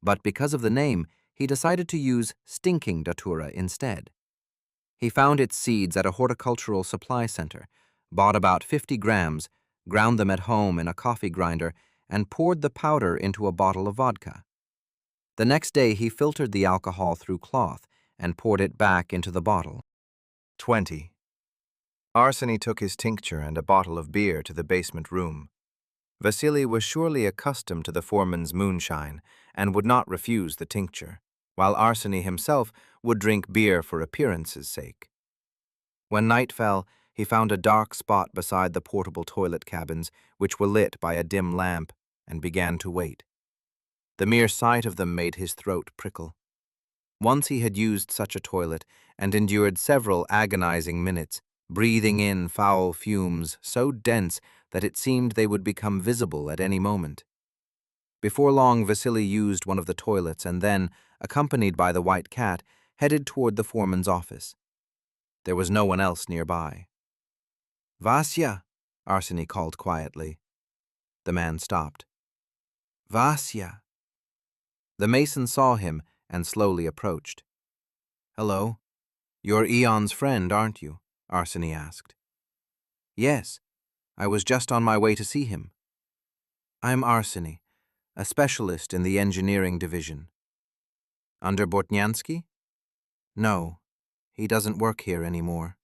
but because of the name, he decided to use stinking Datura instead. He found its seeds at a horticultural supply center, bought about 50 grams, ground them at home in a coffee grinder, and poured the powder into a bottle of vodka. The next day he filtered the alcohol through cloth and poured it back into the bottle. 20. Arseny took his tincture and a bottle of beer to the basement room. Vasily was surely accustomed to the foreman's moonshine and would not refuse the tincture, while Arseny himself would drink beer for appearance's sake. When night fell, he found a dark spot beside the portable toilet cabins, which were lit by a dim lamp, and began to wait. The mere sight of them made his throat prickle. Once he had used such a toilet and endured several agonizing minutes, breathing in foul fumes so dense that it seemed they would become visible at any moment. Before long, Vasily used one of the toilets and then, accompanied by the white cat, headed toward the foreman's office. There was no one else nearby. "Vasya," Arseny called quietly. The man stopped. "Vasya." The mason saw him and slowly approached. "Hello. You're Ion's friend, aren't you?" Arseny asked. "Yes. I was just on my way to see him." "I'm Arseny, a specialist in the engineering division." "Under Bortnyansky?" "No. He doesn't work here anymore."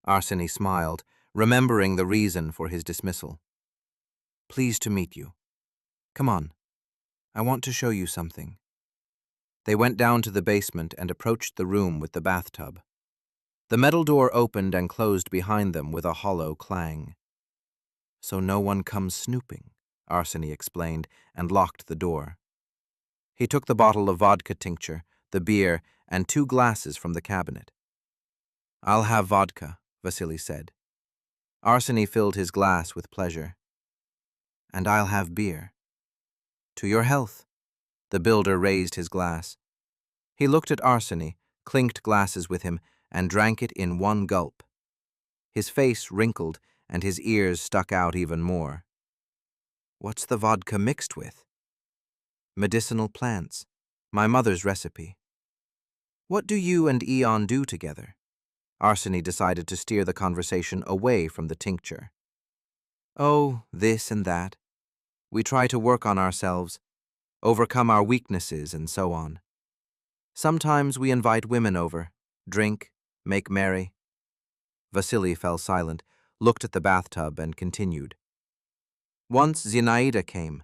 Arseny smiled, remembering the reason for his dismissal. "Pleased to meet you. Come on. I want to show you something." They went down to the basement and approached the room with the bathtub. The metal door opened and closed behind them with a hollow clang. "So no one comes snooping," Arseny explained, and locked the door. He took the bottle of vodka tincture, the beer, and 2 glasses from the cabinet. "I'll have vodka," Vasily said. Arseny filled his glass with pleasure. "And I'll have beer." "To your health." The builder raised his glass. He looked at Arseny, clinked glasses with him, and drank it in one gulp. His face wrinkled, and his ears stuck out even more. "What's the vodka mixed with?" "Medicinal plants. My mother's recipe." "What do you and Ion do together?" Arseny decided to steer the conversation away from the tincture. "Oh, this and that. We try to work on ourselves, overcome our weaknesses, and so on. Sometimes we invite women over, drink, make merry." Vasily fell silent, looked at the bathtub, and continued. "Once Zinaida came,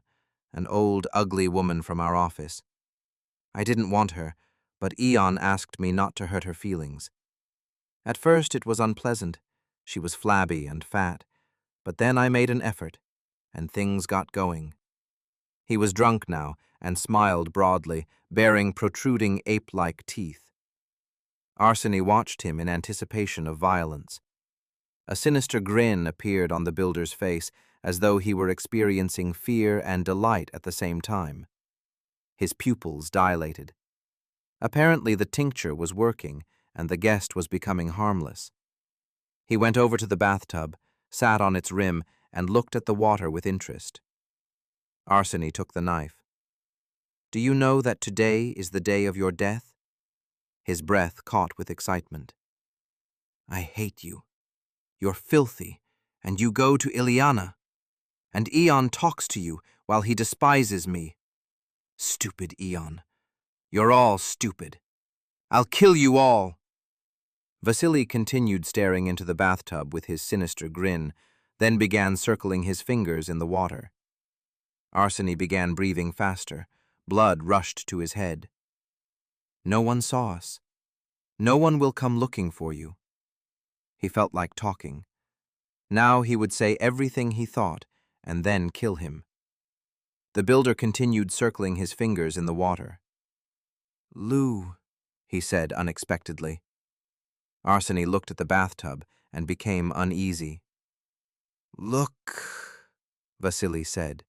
an old, ugly woman from our office. I didn't want her, but Ion asked me not to hurt her feelings. At first it was unpleasant. She was flabby and fat, but then I made an effort, and things got going." He was drunk now and smiled broadly, baring protruding ape-like teeth. Arseny watched him in anticipation of violence. A sinister grin appeared on the builder's face, as though he were experiencing fear and delight at the same time. His pupils dilated. Apparently the tincture was working, and the guest was becoming harmless. He went over to the bathtub, sat on its rim, and looked at the water with interest. Arseny took the knife. "Do you know that today is the day of your death?" His breath caught with excitement. "I hate you. You're filthy, and you go to Ileana. And Ion talks to you while he despises me. Stupid Ion. You're all stupid. I'll kill you all." Vasily continued staring into the bathtub with his sinister grin, then began circling his fingers in the water. Arseny began breathing faster. Blood rushed to his head. "No one saw us. No one will come looking for you." He felt like talking. Now he would say everything he thought, and then kill him. The builder continued circling his fingers in the water. "Lou," he said unexpectedly. Arseny looked at the bathtub and became uneasy. "Look," Vasily said.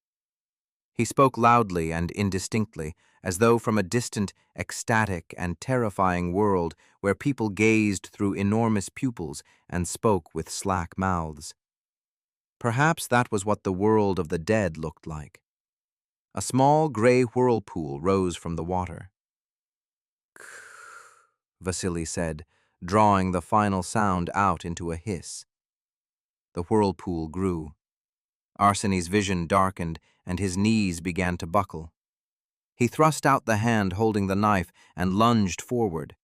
He spoke loudly and indistinctly, as though from a distant, ecstatic, and terrifying world where people gazed through enormous pupils and spoke with slack mouths. Perhaps that was what the world of the dead looked like. A small gray whirlpool rose from the water. Vasily said, drawing the final sound out into a hiss. The whirlpool grew. Arseny's vision darkened, and his knees began to buckle. He thrust out the hand holding the knife and lunged forward.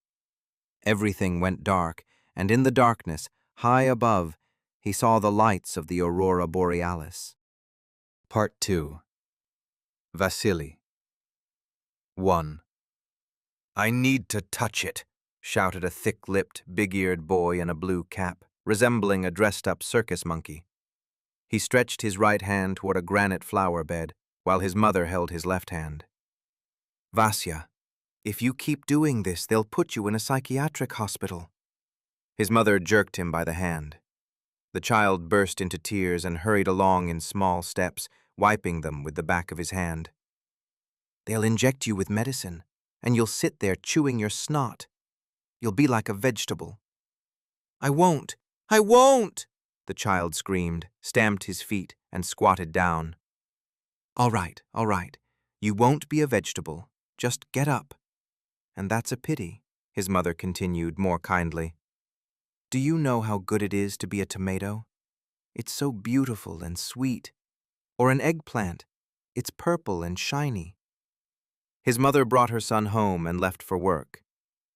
Everything went dark, and in the darkness, high above, he saw the lights of the Aurora Borealis. Part 2. Vasily. 1. "I need to touch it," shouted a thick-lipped, big-eared boy in a blue cap, resembling a dressed-up circus monkey. He stretched his right hand toward a granite flower bed, while his mother held his left hand. "Vasya, if you keep doing this, they'll put you in a psychiatric hospital." His mother jerked him by the hand. The child burst into tears and hurried along in small steps, wiping them with the back of his hand. "They'll inject you with medicine, and you'll sit there chewing your snot. You'll be like a vegetable." "I won't! I won't!" the child screamed, stamped his feet, and squatted down. All right. You won't be a vegetable. Just get up." "And that's a pity," his mother continued more kindly. "Do you know how good it is to be a tomato? It's so beautiful and sweet. Or an eggplant. It's purple and shiny." His mother brought her son home and left for work.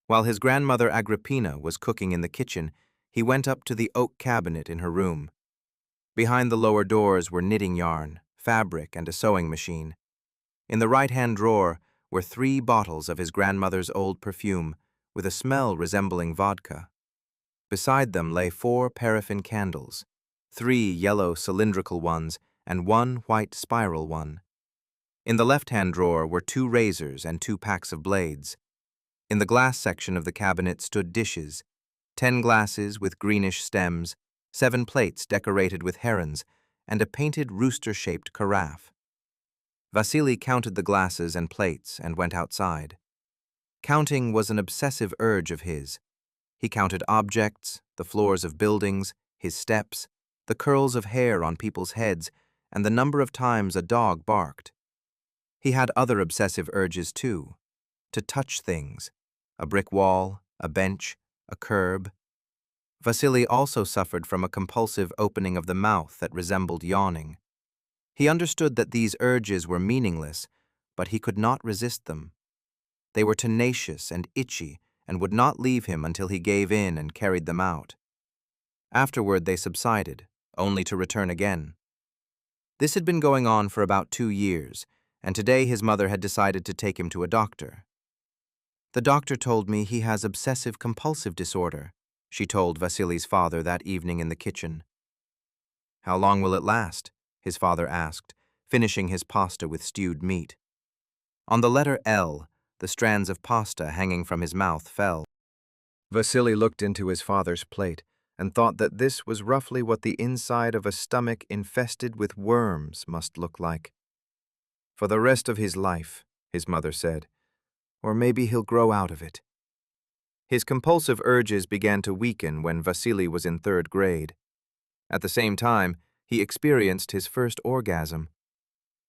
While his grandmother Agrippina was cooking in the kitchen, he went up to the oak cabinet in her room. Behind the lower doors were knitting yarn, fabric, and a sewing machine. In the right-hand drawer were 3 bottles of his grandmother's old perfume, with a smell resembling vodka. Beside them lay 4 paraffin candles, 3 yellow cylindrical ones and 1 white spiral one. In the left-hand drawer were 2 razors and 2 packs of blades. In the glass section of the cabinet stood dishes, 10 glasses with greenish stems, 7 plates decorated with herons, and a painted rooster-shaped carafe. Vasily counted the glasses and plates and went outside. Counting was an obsessive urge of his. He counted objects, the floors of buildings, his steps, the curls of hair on people's heads, and the number of times a dog barked. He had other obsessive urges too, to touch things, a brick wall, a bench, a curb. Vasily also suffered from a compulsive opening of the mouth that resembled yawning. He understood that these urges were meaningless, but he could not resist them. They were tenacious and itchy and would not leave him until he gave in and carried them out. Afterward they subsided, only to return again. This had been going on for about 2 years, and today his mother had decided to take him to a doctor. "The doctor told me he has obsessive-compulsive disorder," she told Vasily's father that evening in the kitchen. "How long will it last?" his father asked, finishing his pasta with stewed meat. On the letter L, the strands of pasta hanging from his mouth fell. Vasily looked into his father's plate and thought that this was roughly what the inside of a stomach infested with worms must look like. "For the rest of his life," his mother said, "or maybe he'll grow out of it." His compulsive urges began to weaken when Vasily was in 3rd grade. At the same time, he experienced his first orgasm.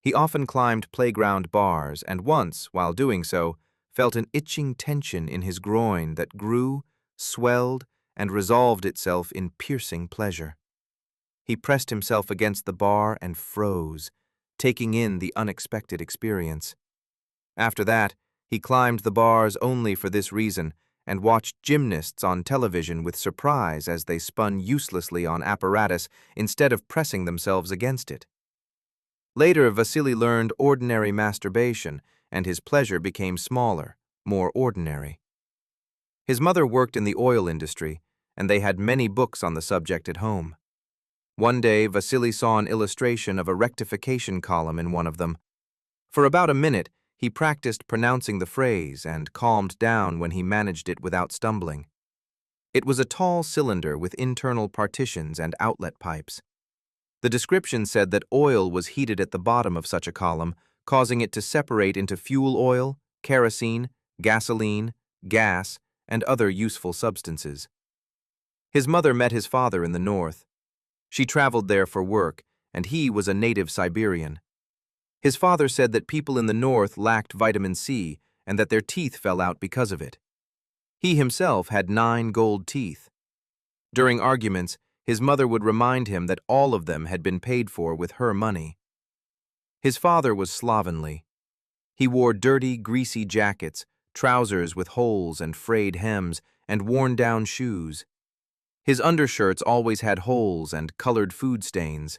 He often climbed playground bars and once, while doing so, felt an itching tension in his groin that grew, swelled, and resolved itself in piercing pleasure. He pressed himself against the bar and froze, taking in the unexpected experience. After that, he climbed the bars only for this reason and watched gymnasts on television with surprise as they spun uselessly on apparatus instead of pressing themselves against it. Later, Vasily learned ordinary masturbation, and his pleasure became smaller, more ordinary. His mother worked in the oil industry, and they had many books on the subject at home. One day, Vasily saw an illustration of a rectification column in one of them. For about a minute, he practiced pronouncing the phrase and calmed down when he managed it without stumbling. It was a tall cylinder with internal partitions and outlet pipes. The description said that oil was heated at the bottom of such a column, causing it to separate into fuel oil, kerosene, gasoline, gas, and other useful substances. His mother met his father in the north. She traveled there for work, and he was a native Siberian. His father said that people in the north lacked vitamin C and that their teeth fell out because of it. He himself had 9 gold teeth. During arguments, his mother would remind him that all of them had been paid for with her money. His father was slovenly. He wore dirty, greasy jackets, trousers with holes and frayed hems, and worn-down shoes. His undershirts always had holes and colored food stains.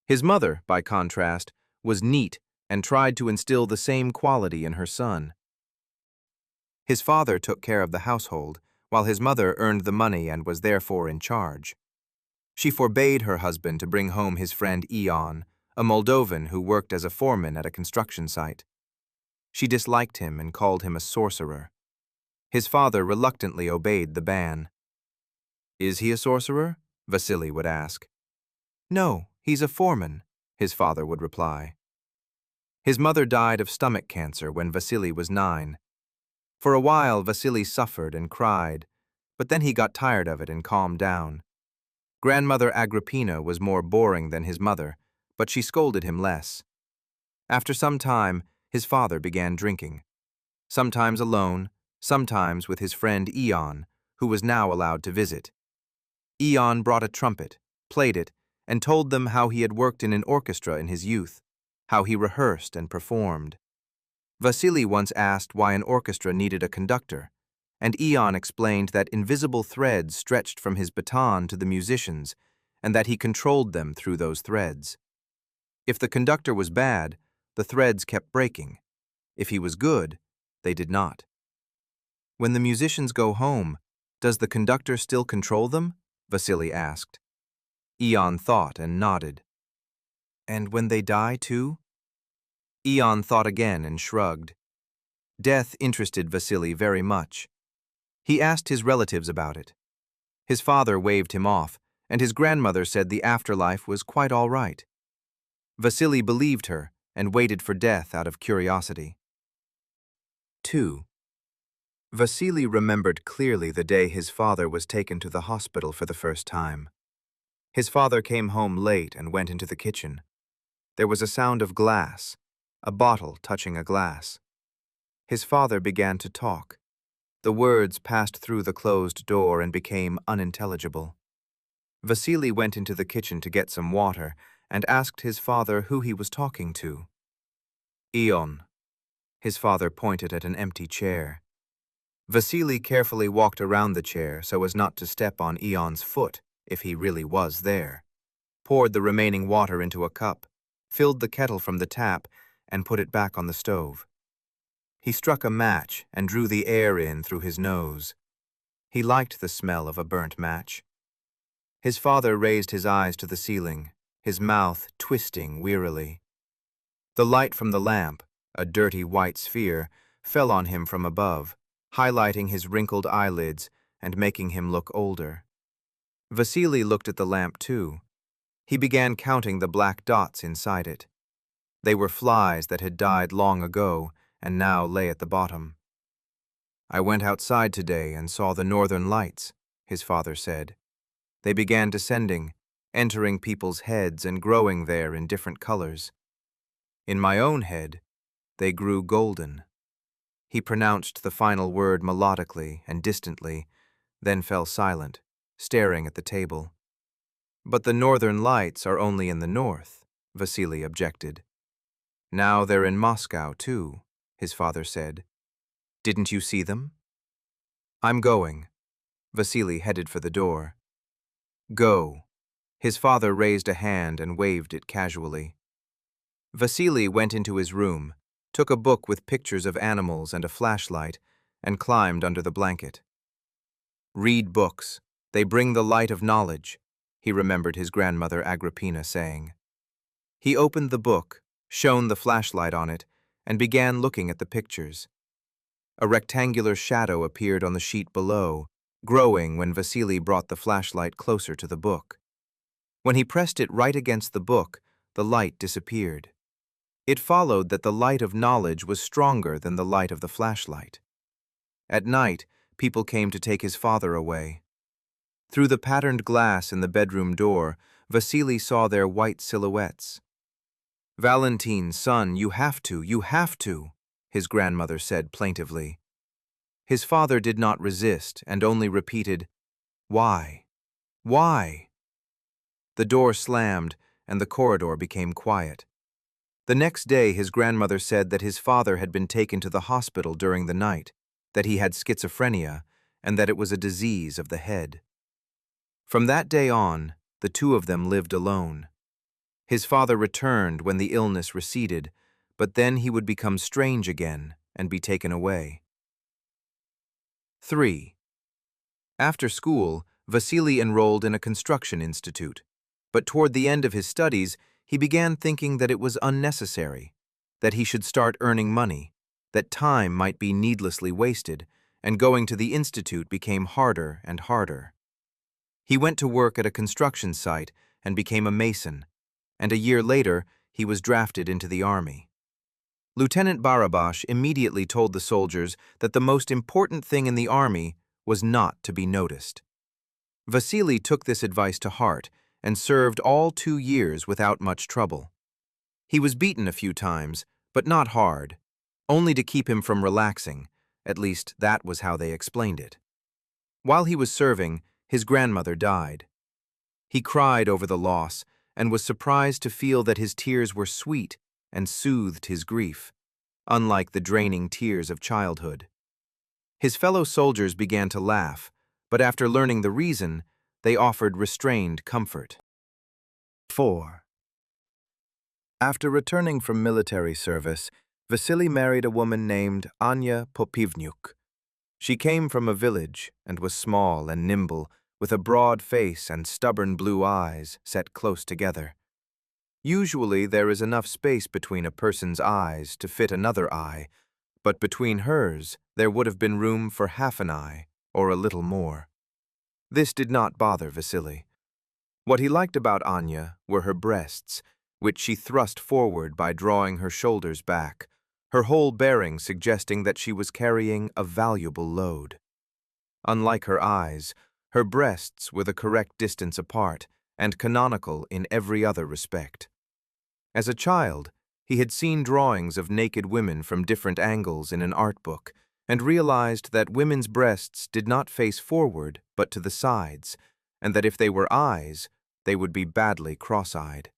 His mother, by contrast, was neat and tried to instill the same quality in her son. His father took care of the household, while his mother earned the money and was therefore in charge. She forbade her husband to bring home his friend Ion, a Moldovan who worked as a foreman at a construction site. She disliked him and called him a sorcerer. His father reluctantly obeyed the ban. "Is he a sorcerer?" Vasily would ask. "No, he's a foreman," his father would reply. His mother died of stomach cancer when Vasily was 9. For a while, Vasily suffered and cried, but then he got tired of it and calmed down. Grandmother Agrippina was more boring than his mother, but she scolded him less. After some time, his father began drinking. Sometimes alone, sometimes with his friend Ion, who was now allowed to visit. Ion brought a trumpet, played it, and told them how he had worked in an orchestra in his youth, how he rehearsed and performed. Vasily once asked why an orchestra needed a conductor, and Ion explained that invisible threads stretched from his baton to the musicians, and that he controlled them through those threads. If the conductor was bad, the threads kept breaking. If he was good, they did not. When the musicians go home, does the conductor still control them? Vasily asked. Ion thought and nodded. And when they die too? Ion thought again and shrugged. Death interested Vasily very much. He asked his relatives about it. His father waved him off, and his grandmother said the afterlife was quite all right. Vasily believed her and waited for death out of curiosity. 2. Vasily remembered clearly the day his father was taken to the hospital for the first time. His father came home late and went into the kitchen. There was a sound of glass, a bottle touching a glass. His father began to talk. The words passed through the closed door and became unintelligible. Vasily went into the kitchen to get some water and asked his father who he was talking to. Ion. His father pointed at an empty chair. Vasily carefully walked around the chair so as not to step on Ion's foot if he really was there, poured the remaining water into a cup, filled the kettle from the tap, and put it back on the stove. He struck a match and drew the air in through his nose. He liked the smell of a burnt match. His father raised his eyes to the ceiling, his mouth twisting wearily. The light from the lamp, a dirty white sphere, fell on him from above, highlighting his wrinkled eyelids and making him look older. Vasily looked at the lamp too. He began counting the black dots inside it. They were flies that had died long ago and now lay at the bottom. I went outside today and saw the northern lights, his father said. They began descending, entering people's heads and growing there in different colors. In my own head, they grew golden. He pronounced the final word melodically and distantly, then fell silent, staring at the table. But the northern lights are only in the north, Vasily objected. Now they're in Moscow, too, his father said. Didn't you see them? I'm going. Vasily headed for the door. Go. His father raised a hand and waved it casually. Vasily went into his room, took a book with pictures of animals and a flashlight, and climbed under the blanket. Read books. They bring the light of knowledge, he remembered his grandmother Agrippina saying. He opened the book, shone the flashlight on it, and began looking at the pictures. A rectangular shadow appeared on the sheet below, growing when Vasily brought the flashlight closer to the book. When he pressed it right against the book, the light disappeared. It followed that the light of knowledge was stronger than the light of the flashlight. At night, people came to take his father away. Through the patterned glass in the bedroom door, Vasily saw their white silhouettes. Valentin, son, you have to, his grandmother said plaintively. His father did not resist and only repeated, Why? Why? The door slammed and the corridor became quiet. The next day his grandmother said that his father had been taken to the hospital during the night, that he had schizophrenia, and that it was a disease of the head. From that day on, the two of them lived alone. His father returned when the illness receded, but then he would become strange again and be taken away. 3. After school, Vasily enrolled in a construction institute, but toward the end of his studies, he began thinking that it was unnecessary, that he should start earning money, that time might be needlessly wasted, and going to the institute became harder and harder. He went to work at a construction site and became a mason, and a year later he was drafted into the army. Lieutenant Barabash immediately told the soldiers that the most important thing in the army was not to be noticed. Vasily took this advice to heart and served all 2 years without much trouble. He was beaten a few times, but not hard, only to keep him from relaxing, at least that was how they explained it. While he was serving, his grandmother died. He cried over the loss and was surprised to feel that his tears were sweet and soothed his grief, unlike the draining tears of childhood. His fellow soldiers began to laugh, but after learning the reason, they offered restrained comfort. 4. After returning from military service, Vasily married a woman named Anya Popivnyuk. She came from a village and was small and nimble, with a broad face and stubborn blue eyes set close together. Usually there is enough space between a person's eyes to fit another eye, but between hers there would have been room for half an eye, or a little more. This did not bother Vasily. What he liked about Anya were her breasts, which she thrust forward by drawing her shoulders back, her whole bearing suggesting that she was carrying a valuable load. Unlike her eyes, her breasts were the correct distance apart and canonical in every other respect. As a child, he had seen drawings of naked women from different angles in an art book and realized that women's breasts did not face forward but to the sides, and that if they were eyes, they would be badly cross-eyed.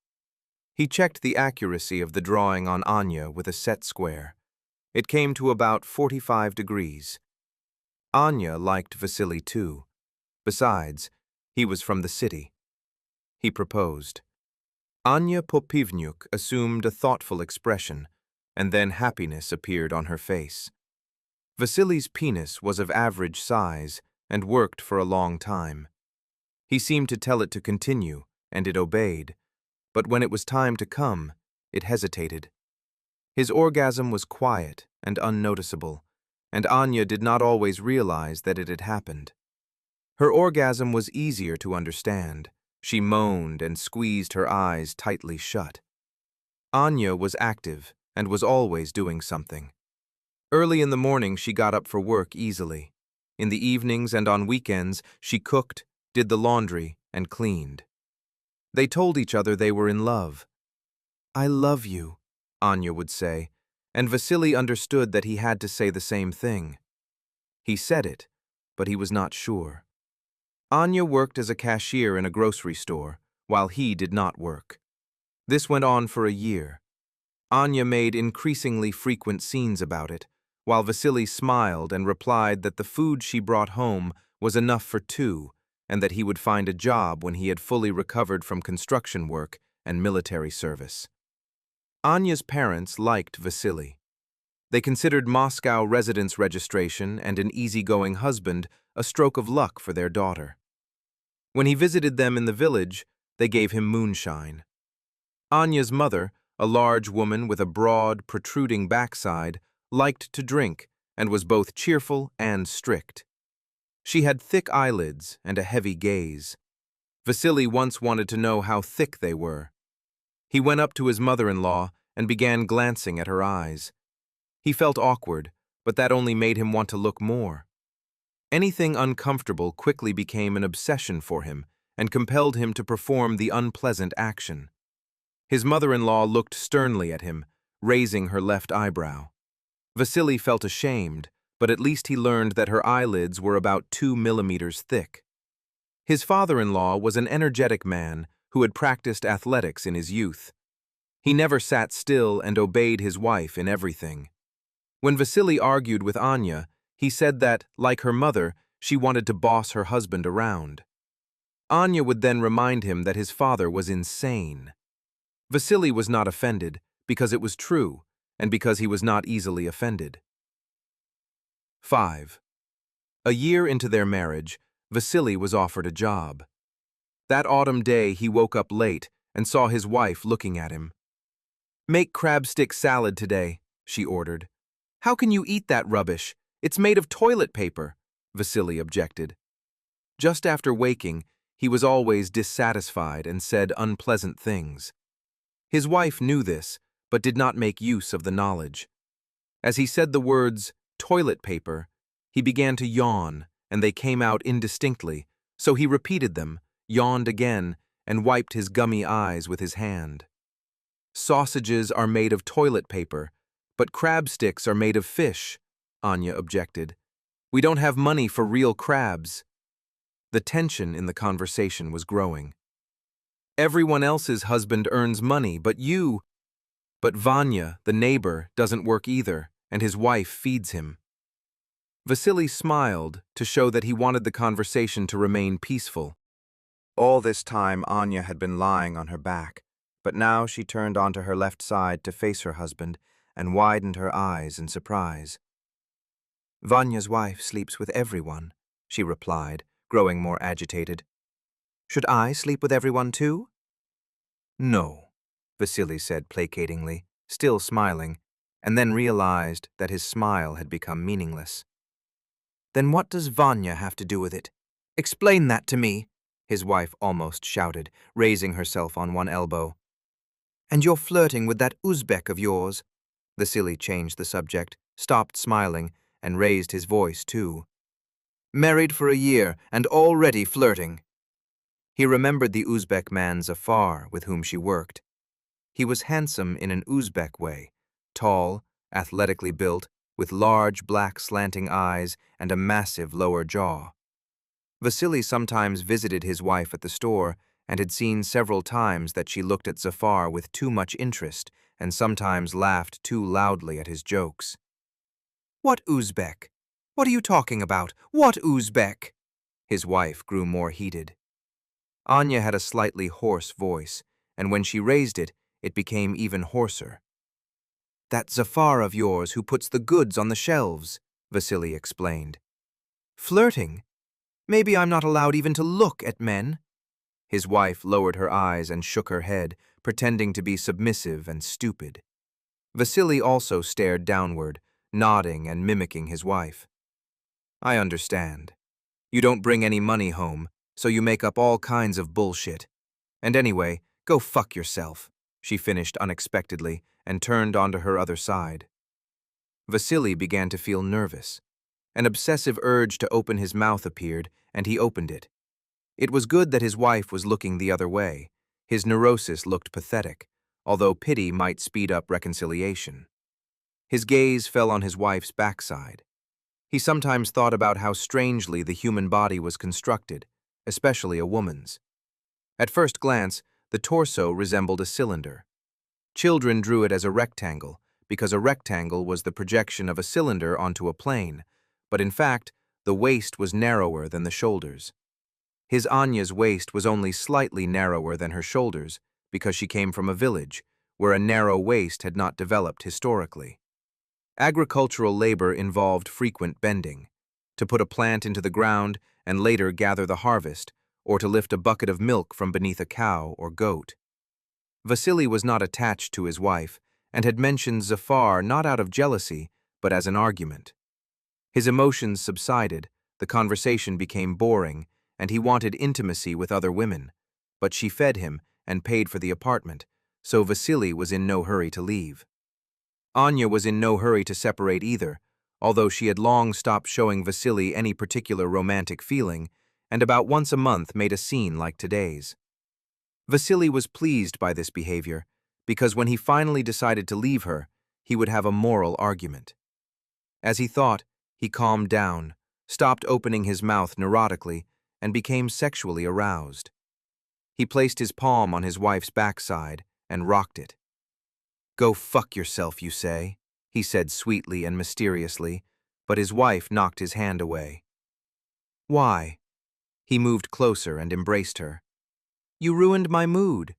He checked the accuracy of the drawing on Anya with a set square. It came to about 45 degrees. Anya liked Vasily too. Besides, he was from the city. He proposed. Anya Popivnyuk assumed a thoughtful expression, and then happiness appeared on her face. Vasily's penis was of average size and worked for a long time. He seemed to tell it to continue, and it obeyed, but when it was time to come, it hesitated. His orgasm was quiet and unnoticeable, and Anya did not always realize that it had happened. Her orgasm was easier to understand. She moaned and squeezed her eyes tightly shut. Anya was active and was always doing something. Early in the morning she got up for work easily. In the evenings and on weekends she cooked, did the laundry, and cleaned. They told each other they were in love. "I love you," Anya would say, and Vasily understood that he had to say the same thing. He said it, but he was not sure. Anya worked as a cashier in a grocery store, while he did not work. This went on for a year. Anya made increasingly frequent scenes about it, while Vasily smiled and replied that the food she brought home was enough for two, and that he would find a job when he had fully recovered from construction work and military service. Anya's parents liked Vasily. They considered Moscow residence registration and an easygoing husband a stroke of luck for their daughter. When he visited them in the village, they gave him moonshine. Anya's mother, a large woman with a broad, protruding backside, liked to drink and was both cheerful and strict. She had thick eyelids and a heavy gaze. Vasily once wanted to know how thick they were. He went up to his mother-in-law and began glancing at her eyes. He felt awkward, but that only made him want to look more. Anything uncomfortable quickly became an obsession for him and compelled him to perform the unpleasant action. His mother-in-law looked sternly at him, raising her left eyebrow. Vasily felt ashamed, but at least he learned that her eyelids were about 2 millimeters thick. His father-in-law was an energetic man who had practiced athletics in his youth. He never sat still and obeyed his wife in everything. When Vasily argued with Anya, he said that, like her mother, she wanted to boss her husband around. Anya would then remind him that his father was insane. Vasily was not offended because it was true and because he was not easily offended. 5. A year into their marriage, Vasily was offered a job. That autumn day he woke up late and saw his wife looking at him. "Make crab stick salad today," she ordered. "How can you eat that rubbish? It's made of toilet paper," Vasily objected. Just after waking, he was always dissatisfied and said unpleasant things. His wife knew this, but did not make use of the knowledge. As he said the words, "toilet paper," he began to yawn, and they came out indistinctly, so he repeated them, yawned again, and wiped his gummy eyes with his hand. "Sausages are made of toilet paper, but crab sticks are made of fish," Anya objected. "We don't have money for real crabs." The tension in the conversation was growing. "Everyone else's husband earns money, but you—" "But Vanya, the neighbor, doesn't work either, and his wife feeds him." Vasily smiled to show that he wanted the conversation to remain peaceful. All this time, Anya had been lying on her back, but now she turned onto her left side to face her husband and widened her eyes in surprise. "Vanya's wife sleeps with everyone," she replied, growing more agitated. "Should I sleep with everyone too?" "No," Vasily said placatingly, still smiling, and then realized that his smile had become meaningless. "Then what does Vanya have to do with it? Explain that to me," his wife almost shouted, raising herself on one elbow. "And you're flirting with that Uzbek of yours." Vasily changed the subject, stopped smiling, and raised his voice too. "Married for a year and already flirting." He remembered the Uzbek man Zafar with whom she worked. He was handsome in an Uzbek way, tall, athletically built, with large black slanting eyes and a massive lower jaw. Vasily sometimes visited his wife at the store and had seen several times that she looked at Zafar with too much interest and sometimes laughed too loudly at his jokes. "What Uzbek? What are you talking about? What Uzbek?" His wife grew more heated. Anya had a slightly hoarse voice, and when she raised it, it became even hoarser. "That Zafar of yours who puts the goods on the shelves," Vasily explained. "Flirting? Maybe I'm not allowed even to look at men." His wife lowered her eyes and shook her head, pretending to be submissive and stupid. Vasily also stared downward, nodding and mimicking his wife. "I understand. You don't bring any money home, so you make up all kinds of bullshit. And anyway, go fuck yourself," she finished unexpectedly and turned onto her other side. Vasily began to feel nervous. An obsessive urge to open his mouth appeared, and he opened it. It was good that his wife was looking the other way. His neurosis looked pathetic, although pity might speed up reconciliation. His gaze fell on his wife's backside. He sometimes thought about how strangely the human body was constructed, especially a woman's. At first glance, the torso resembled a cylinder. Children drew it as a rectangle, because a rectangle was the projection of a cylinder onto a plane, but in fact, the waist was narrower than the shoulders. His Anya's waist was only slightly narrower than her shoulders, because she came from a village, where a narrow waist had not developed historically. Agricultural labor involved frequent bending, to put a plant into the ground and later gather the harvest, or to lift a bucket of milk from beneath a cow or goat. Vasily was not attached to his wife, and had mentioned Zafar not out of jealousy, but as an argument. His emotions subsided, the conversation became boring, and he wanted intimacy with other women, but she fed him and paid for the apartment, so Vasily was in no hurry to leave. Anya was in no hurry to separate either, although she had long stopped showing Vasily any particular romantic feeling, and about once a month made a scene like today's. Vasily was pleased by this behavior, because when he finally decided to leave her, he would have a moral argument. As he thought, he calmed down, stopped opening his mouth neurotically, and became sexually aroused. He placed his palm on his wife's backside and rocked it. "Go fuck yourself, you say," he said sweetly and mysteriously, but his wife knocked his hand away. "Why?" He moved closer and embraced her. "You ruined my mood."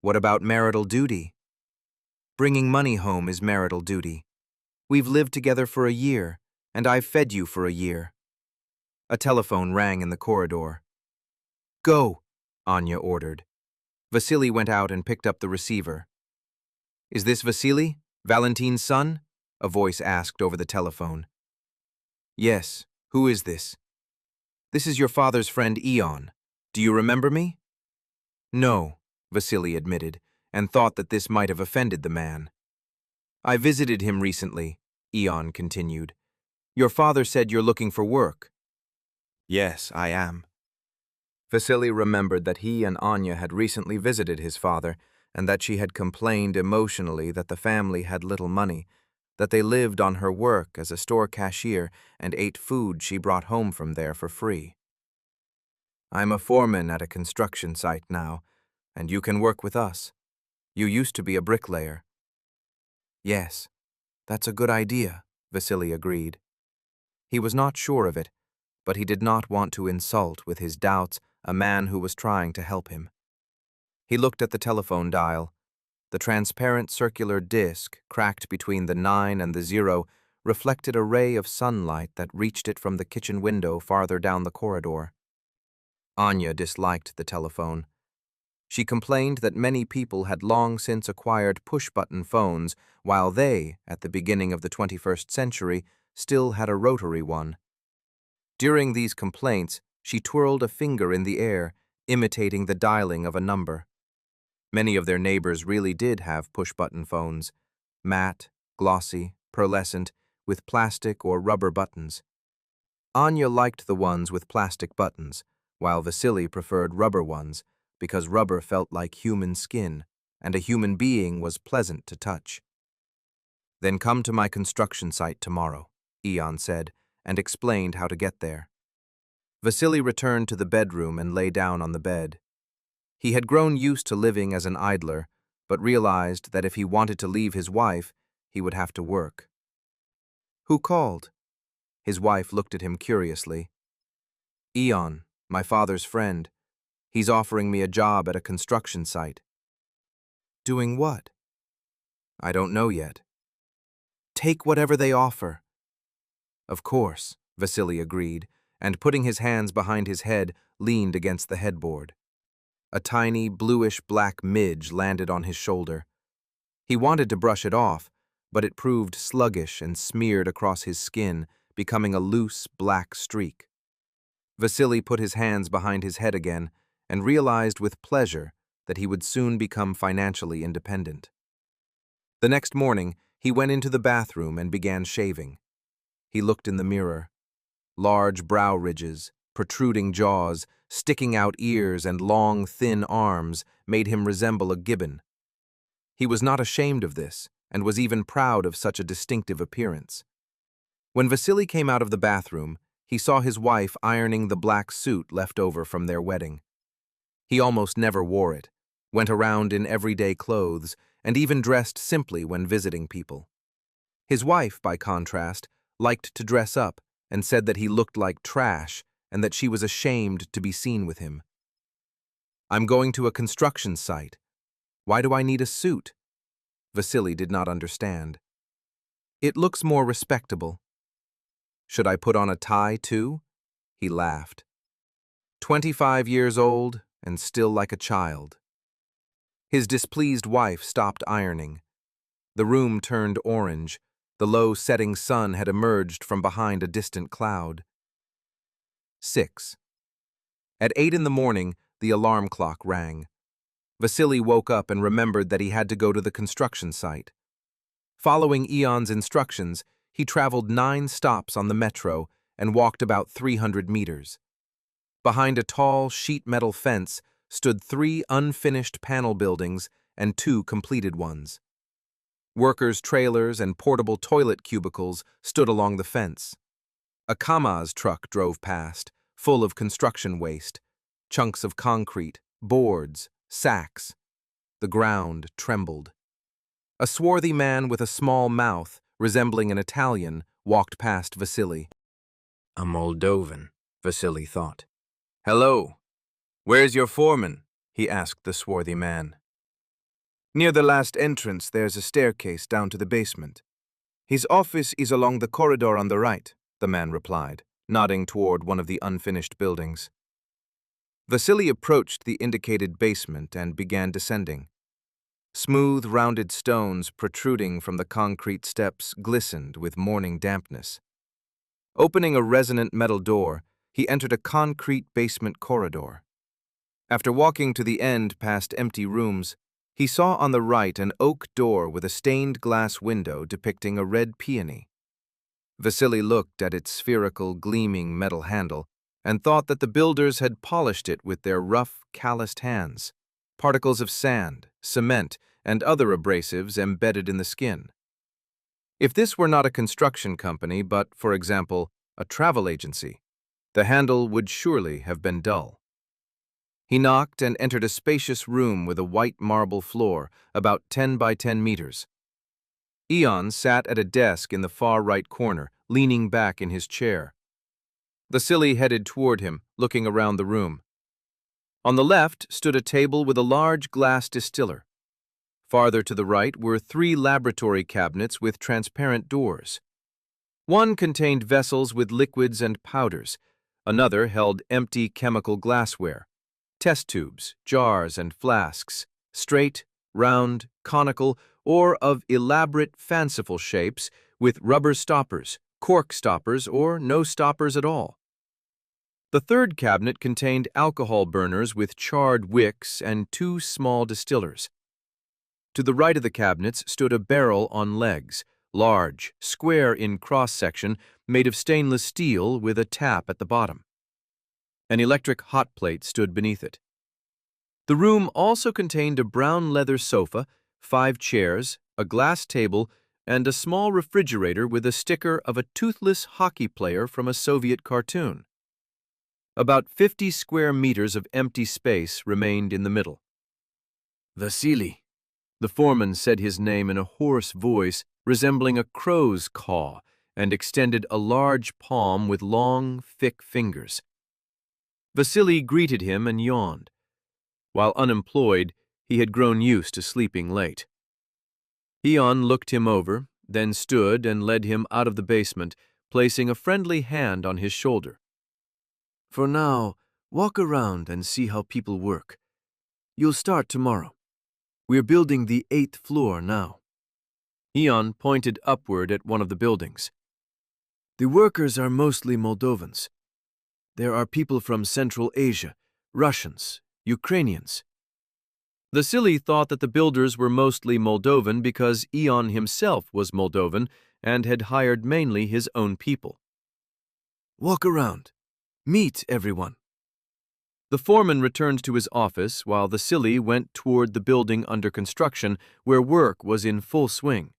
"What about marital duty?" "Bringing money home is marital duty. We've lived together for a year, and I've fed you for a year." A telephone rang in the corridor. "Go," Anya ordered. Vasily went out and picked up the receiver. "Is this Vasily, Valentine's son?" a voice asked over the telephone. "Yes. Who is this?" "This is your father's friend Ion. Do you remember me?" "No," Vasily admitted, and thought that this might have offended the man. "I visited him recently," Ion continued. "Your father said you're looking for work." "Yes, I am." Vasily remembered that he and Anya had recently visited his father, and that she had complained emotionally that the family had little money, that they lived on her work as a store cashier and ate food she brought home from there for free. "I'm a foreman at a construction site now, and you can work with us. You used to be a bricklayer." "Yes, that's a good idea," Vasily agreed. He was not sure of it, but he did not want to insult with his doubts a man who was trying to help him. He looked at the telephone dial. The transparent circular disc, cracked between the 9 and the 0, reflected a ray of sunlight that reached it from the kitchen window farther down the corridor. Anya disliked the telephone. She complained that many people had long since acquired push-button phones, while they, at the beginning of the 21st century, still had a rotary one. During these complaints, she twirled a finger in the air, imitating the dialing of a number. Many of their neighbors really did have push-button phones, matte, glossy, pearlescent, with plastic or rubber buttons. Anya liked the ones with plastic buttons, while Vasily preferred rubber ones, because rubber felt like human skin, and a human being was pleasant to touch. "Then come to my construction site tomorrow," Ion said, and explained how to get there. Vasily returned to the bedroom and lay down on the bed. He had grown used to living as an idler, but realized that if he wanted to leave his wife, he would have to work. "Who called?" His wife looked at him curiously. "Ion, my father's friend. He's offering me a job at a construction site." "Doing what?" "I don't know yet." "Take whatever they offer." "Of course," Vasily agreed, and putting his hands behind his head, leaned against the headboard. A tiny, bluish-black midge landed on his shoulder. He wanted to brush it off, but it proved sluggish and smeared across his skin, becoming a loose, black streak. Vasily put his hands behind his head again and realized with pleasure that he would soon become financially independent. The next morning, he went into the bathroom and began shaving. He looked in the mirror. Large brow ridges, protruding jaws, sticking out ears, and long, thin arms made him resemble a gibbon. He was not ashamed of this, and was even proud of such a distinctive appearance. When Vasily came out of the bathroom, he saw his wife ironing the black suit left over from their wedding. He almost never wore it, went around in everyday clothes, and even dressed simply when visiting people. His wife, by contrast, liked to dress up and said that he looked like trash and that she was ashamed to be seen with him. "I'm going to a construction site. Why do I need a suit?" Vasily did not understand. "It looks more respectable." "Should I put on a tie, too?" He laughed. 25 years old and still like a child. His displeased wife stopped ironing. The room turned orange. The low setting sun had emerged from behind a distant cloud. 6. At 8 in the morning, the alarm clock rang. Vasily woke up and remembered that he had to go to the construction site. Following Ion's instructions, he traveled 9 stops on the metro and walked about 300 meters. Behind a tall sheet metal fence stood 3 unfinished panel buildings and 2 completed ones. Workers' trailers and portable toilet cubicles stood along the fence. A Kamaz truck drove past, full of construction waste, chunks of concrete, boards, sacks. The ground trembled. A swarthy man with a small mouth, resembling an Italian, walked past Vasily. "A Moldovan," Vasily thought. "Hello. Where's your foreman?" he asked the swarthy man. "Near the last entrance, there's a staircase down to the basement. His office is along the corridor on the right," the man replied, nodding toward one of the unfinished buildings. Vasily approached the indicated basement and began descending. Smooth, rounded stones protruding from the concrete steps glistened with morning dampness. Opening a resonant metal door, he entered a concrete basement corridor. After walking to the end past empty rooms, he saw on the right an oak door with a stained glass window depicting a red peony. Vasily looked at its spherical, gleaming metal handle and thought that the builders had polished it with their rough, calloused hands, particles of sand, cement, and other abrasives embedded in the skin. If this were not a construction company, but, for example, a travel agency, the handle would surely have been dull. He knocked and entered a spacious room with a white marble floor, about 10 by 10 meters. Ion sat at a desk in the far right corner, leaning back in his chair. Vasily headed toward him, looking around the room. On the left stood a table with a large glass distiller. Farther to the right were 3 laboratory cabinets with transparent doors. One contained vessels with liquids and powders. Another held empty chemical glassware, test tubes, jars, and flasks, straight, round, conical, or of elaborate, fanciful shapes with rubber stoppers, cork stoppers, or no stoppers at all. The third cabinet contained alcohol burners with charred wicks and 2 small distillers. To the right of the cabinets stood a barrel on legs, large, square in cross-section, made of stainless steel with a tap at the bottom. An electric hot plate stood beneath it. The room also contained a brown leather sofa, 5 chairs, a glass table, and a small refrigerator with a sticker of a toothless hockey player from a Soviet cartoon. About 50 square meters of empty space remained in the middle. "Vasily," the foreman said his name in a hoarse voice resembling a crow's caw, and extended a large palm with long, thick fingers. Vasily greeted him and yawned. While unemployed, he had grown used to sleeping late. Ion looked him over, then stood and led him out of the basement, placing a friendly hand on his shoulder. "For now, walk around and see how people work. You'll start tomorrow. We're building the 8th floor now." Ion pointed upward at one of the buildings. "The workers are mostly Moldovans. There are people from Central Asia, Russians, Ukrainians." Vasily thought that the builders were mostly Moldovan because Ion himself was Moldovan and had hired mainly his own people. "Walk around. Meet everyone." The foreman returned to his office while Vasily went toward the building under construction where work was in full swing.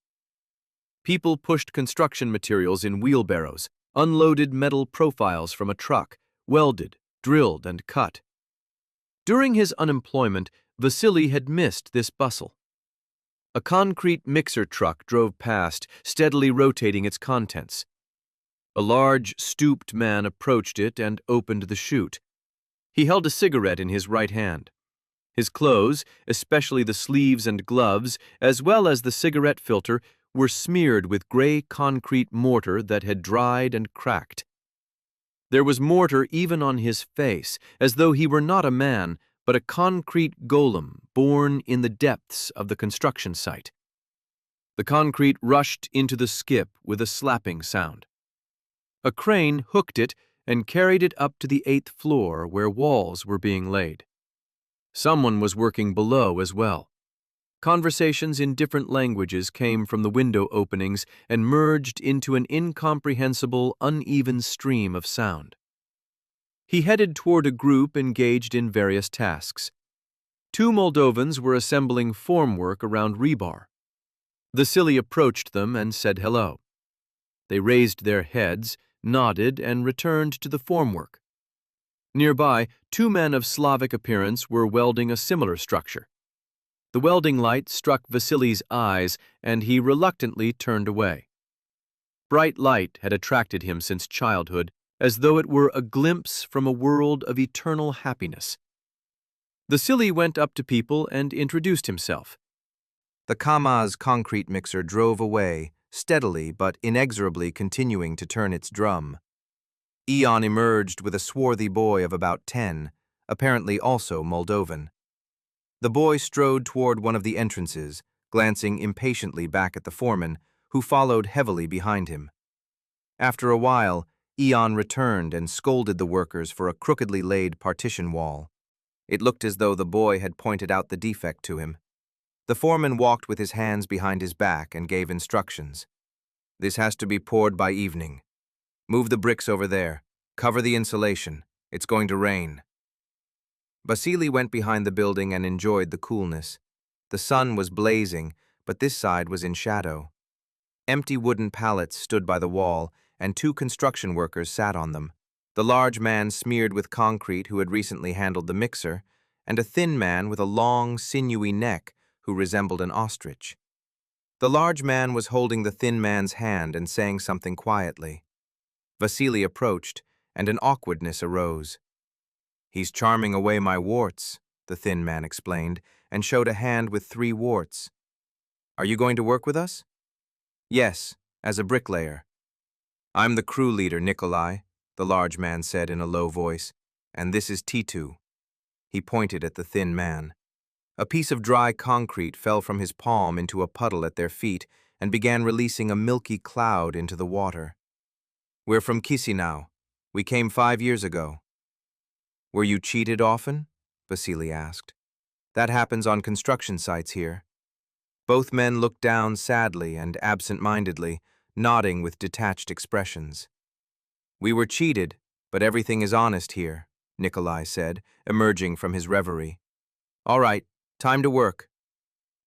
People pushed construction materials in wheelbarrows, unloaded metal profiles from a truck, welded, drilled, and cut. During his unemployment, Vasily had missed this bustle. A concrete mixer truck drove past, steadily rotating its contents. A large, stooped man approached it and opened the chute. He held a cigarette in his right hand. His clothes, especially the sleeves and gloves, as well as the cigarette filter, were smeared with gray concrete mortar that had dried and cracked. There was mortar even on his face, as though he were not a man, but a concrete golem born in the depths of the construction site. The concrete rushed into the skip with a slapping sound. A crane hooked it and carried it up to the 8th floor where walls were being laid. Someone was working below as well. Conversations in different languages came from the window openings and merged into an incomprehensible, uneven stream of sound. He headed toward a group engaged in various tasks. 2 Moldovans were assembling formwork around rebar. Vasily approached them and said hello. They raised their heads, nodded, and returned to the formwork. Nearby, 2 men of Slavic appearance were welding a similar structure. The welding light struck Vasily's eyes, and he reluctantly turned away. Bright light had attracted him since childhood, as though it were a glimpse from a world of eternal happiness. Vasily went up to people and introduced himself. The Kamaz concrete mixer drove away, steadily but inexorably continuing to turn its drum. Ion emerged with a swarthy boy of about 10, apparently also Moldovan. The boy strode toward one of the entrances, glancing impatiently back at the foreman, who followed heavily behind him. After a while, Ion returned and scolded the workers for a crookedly laid partition wall. It looked as though the boy had pointed out the defect to him. The foreman walked with his hands behind his back and gave instructions. "This has to be poured by evening. Move the bricks over there. Cover the insulation. It's going to rain." Vasily went behind the building and enjoyed the coolness. The sun was blazing, but this side was in shadow. Empty wooden pallets stood by the wall, and 2 construction workers sat on them. The large man smeared with concrete who had recently handled the mixer, and a thin man with a long, sinewy neck who resembled an ostrich. The large man was holding the thin man's hand and saying something quietly. Vasily approached, and an awkwardness arose. "He's charming away my warts," the thin man explained, and showed a hand with 3 warts. "Are you going to work with us?" "Yes, as a bricklayer." "I'm the crew leader, Nikolai," the large man said in a low voice, "and this is T2." He pointed at the thin man. A piece of dry concrete fell from his palm into a puddle at their feet and began releasing a milky cloud into the water. "We're from Chisinau. We came 5 years ago." "Were you cheated often?" Vasily asked. "That happens on construction sites here." Both men looked down sadly and absent-mindedly, nodding with detached expressions. "We were cheated, but everything is honest here," Nikolai said, emerging from his reverie. "All right, time to work."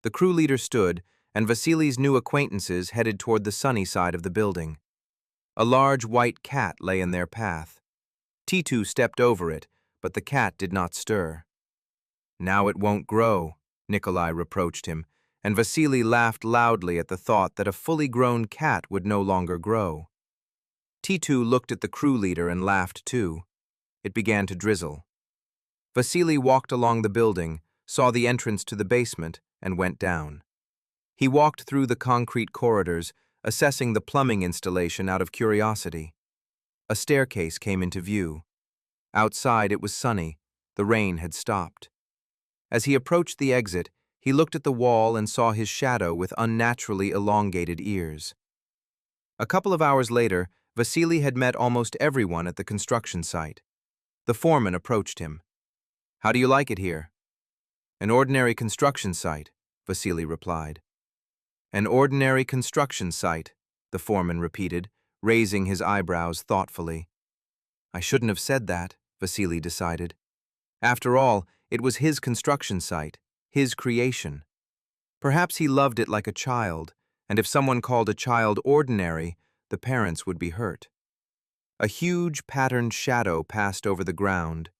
The crew leader stood, and Vasily's new acquaintances headed toward the sunny side of the building. A large white cat lay in their path. T2 stepped over it, but the cat did not stir. "Now it won't grow," Nikolai reproached him, and Vasily laughed loudly at the thought that a fully grown cat would no longer grow. T2 looked at the crew leader and laughed too. It began to drizzle. Vasily walked along the building, saw the entrance to the basement, and went down. He walked through the concrete corridors, assessing the plumbing installation out of curiosity. A staircase came into view. Outside it was sunny. The rain had stopped. As he approached the exit, he looked at the wall and saw his shadow with unnaturally elongated ears. A couple of hours later, Vasily had met almost everyone at the construction site. The foreman approached him. "How do you like it here?" "An ordinary construction site," Vasily replied. "An ordinary construction site," the foreman repeated, raising his eyebrows thoughtfully. "I shouldn't have said that," Vasily decided. After all, it was his construction site, his creation. Perhaps he loved it like a child, and if someone called a child ordinary, the parents would be hurt. A huge patterned shadow passed over the ground.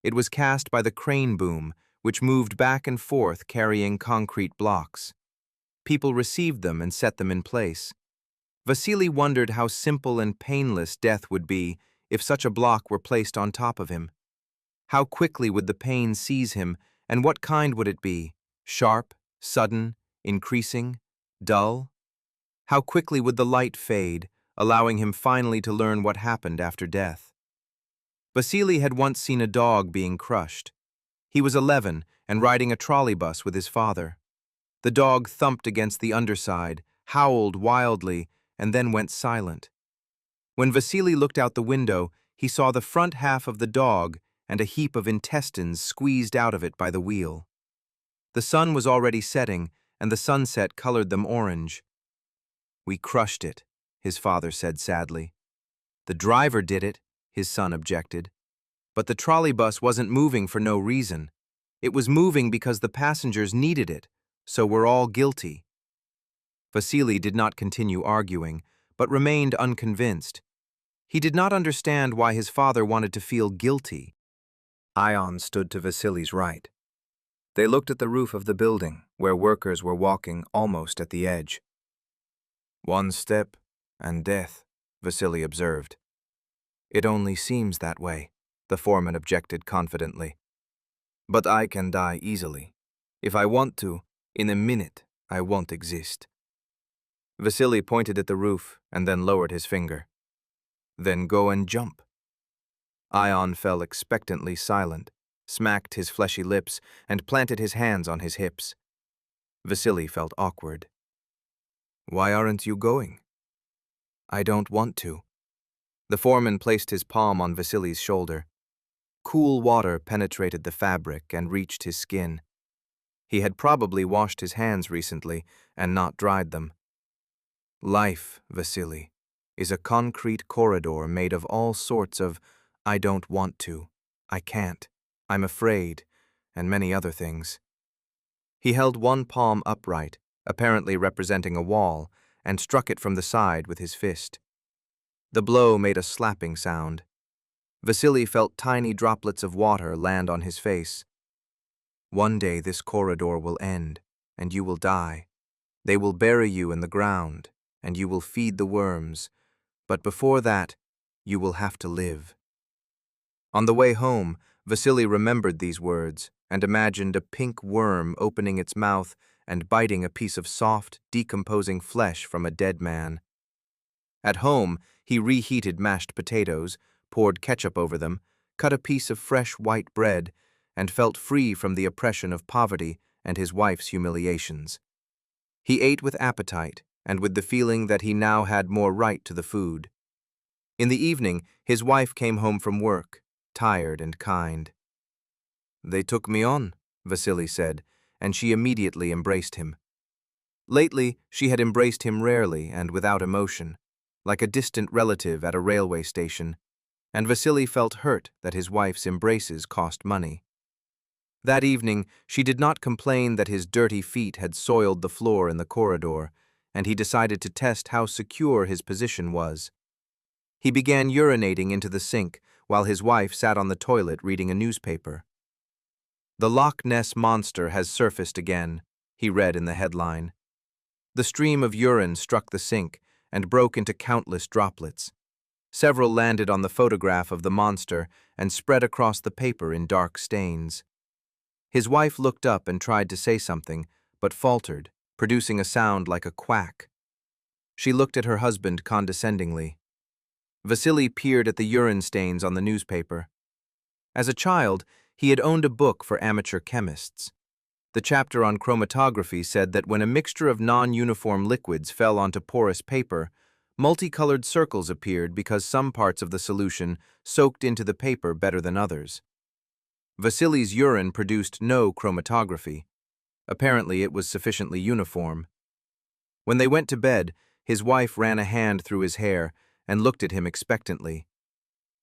It was cast by the crane boom, which moved back and forth carrying concrete blocks. People received them and set them in place. Vasily wondered how simple and painless death would be if such a block were placed on top of him. How quickly would the pain seize him, and what kind would it be? Sharp, sudden, increasing, dull? How quickly would the light fade, allowing him finally to learn what happened after death? Vasily had once seen a dog being crushed. He was 11 and riding a trolley bus with his father. The dog thumped against the underside, howled wildly, and then went silent. When Vasily looked out the window, he saw the front half of the dog and a heap of intestines squeezed out of it by the wheel. The sun was already setting, and the sunset colored them orange. "We crushed it," his father said sadly. "The driver did it," his son objected. "But the trolley bus wasn't moving for no reason. It was moving because the passengers needed it, so we're all guilty." Vasily did not continue arguing, but remained unconvinced. He did not understand why his father wanted to feel guilty. Ion stood to Vasily's right. They looked at the roof of the building, where workers were walking almost at the edge. "One step, and death," Vasily observed. "It only seems that way," the foreman objected confidently. "But I can die easily. If I want to, in a minute, I won't exist." Vasily pointed at the roof and then lowered his finger. "Then go and jump." Ion fell expectantly silent, smacked his fleshy lips, and planted his hands on his hips. Vasily felt awkward. "Why aren't you going?" "I don't want to." The foreman placed his palm on Vasily's shoulder. Cool water penetrated the fabric and reached his skin. He had probably washed his hands recently and not dried them. "Life, Vasily, is a concrete corridor made of all sorts of I don't want to, I can't, I'm afraid, and many other things." He held one palm upright, apparently representing a wall, and struck it from the side with his fist. The blow made a slapping sound. Vasily felt tiny droplets of water land on his face. "One day this corridor will end, and you will die. They will bury you in the ground, and you will feed the worms, but before that, you will have to live." On the way home, Vasily remembered these words and imagined a pink worm opening its mouth and biting a piece of soft, decomposing flesh from a dead man. At home, he reheated mashed potatoes, poured ketchup over them, cut a piece of fresh white bread, and felt free from the oppression of poverty and his wife's humiliations. He ate with appetite and with the feeling that he now had more right to the food. In the evening, his wife came home from work, tired and kind. "They took me on," Vasily said, and she immediately embraced him. Lately, she had embraced him rarely and without emotion, like a distant relative at a railway station, and Vasily felt hurt that his wife's embraces cost money. That evening, she did not complain that his dirty feet had soiled the floor in the corridor, and he decided to test how secure his position was. He began urinating into the sink while his wife sat on the toilet reading a newspaper. "The Loch Ness Monster has surfaced again," he read in the headline. The stream of urine struck the sink and broke into countless droplets. Several landed on the photograph of the monster and spread across the paper in dark stains. His wife looked up and tried to say something, but faltered, producing a sound like a quack. She looked at her husband condescendingly. Vasily peered at the urine stains on the newspaper. As a child, he had owned a book for amateur chemists. The chapter on chromatography said that when a mixture of non-uniform liquids fell onto porous paper, multicolored circles appeared because some parts of the solution soaked into the paper better than others. Vasily's urine produced no chromatography. Apparently, it was sufficiently uniform. When they went to bed, his wife ran a hand through his hair and looked at him expectantly.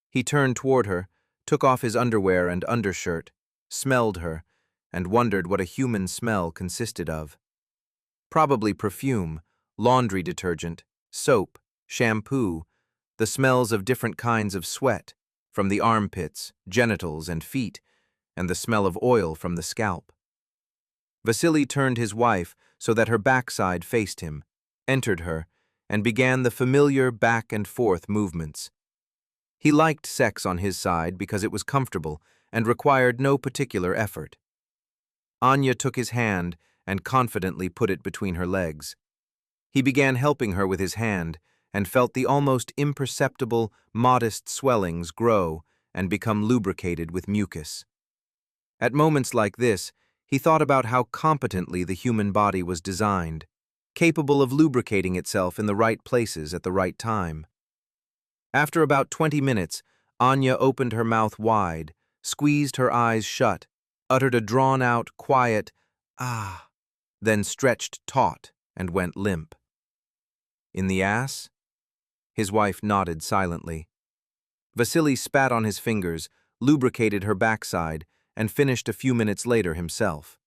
He turned toward her, took off his underwear and undershirt, smelled her, and wondered what a human smell consisted of. Probably perfume, laundry detergent, soap, shampoo, the smells of different kinds of sweat, from the armpits, genitals, and feet, and the smell of oil from the scalp. Vasily turned his wife so that her backside faced him, entered her, and began the familiar back and forth movements. He liked sex on his side because it was comfortable and required no particular effort. Anya took his hand and confidently put it between her legs. He began helping her with his hand and felt the almost imperceptible, modest swellings grow and become lubricated with mucus. At moments like this, he thought about how competently the human body was designed, capable of lubricating itself in the right places at the right time. After about 20 minutes, Anya opened her mouth wide, squeezed her eyes shut, uttered a drawn-out, quiet, "ah," then stretched taut and went limp. "In the ass?" His wife nodded silently. Vasily spat on his fingers, lubricated her backside, and finished a few minutes later himself.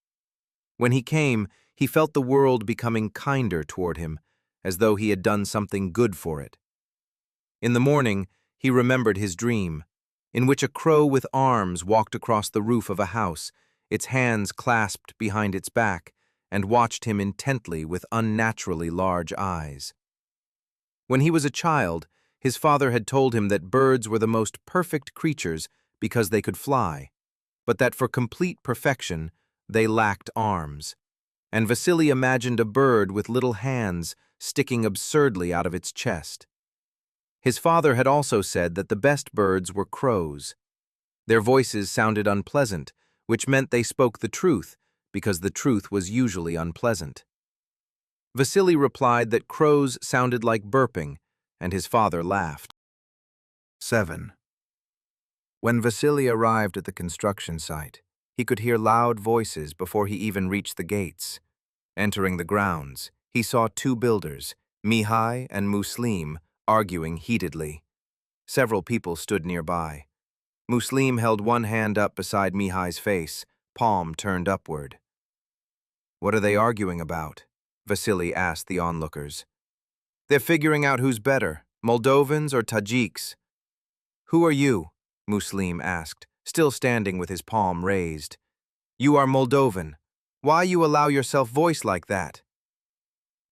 When he came, he felt the world becoming kinder toward him, as though he had done something good for it. In the morning, he remembered his dream, in which a crow with arms walked across the roof of a house, its hands clasped behind its back, and watched him intently with unnaturally large eyes. When he was a child, his father had told him that birds were the most perfect creatures because they could fly, but that for complete perfection, they lacked arms. And Vasily imagined a bird with little hands sticking absurdly out of its chest. His father had also said that the best birds were crows. Their voices sounded unpleasant, which meant they spoke the truth, because the truth was usually unpleasant. Vasily replied that crows sounded like burping, and his father laughed. 7. When Vasily arrived at the construction site, he could hear loud voices before he even reached the gates. Entering the grounds, he saw two builders, Mihai and Muslim, arguing heatedly. Several people stood nearby. Muslim held one hand up beside Mihai's face, palm turned upward. "What are they arguing about?" Vasily asked the onlookers. "They're figuring out who's better, Moldovans or Tajiks." "Who are you?" Muslim asked, still standing with his palm raised. "You are Moldovan. Why you allow yourself voice like that?"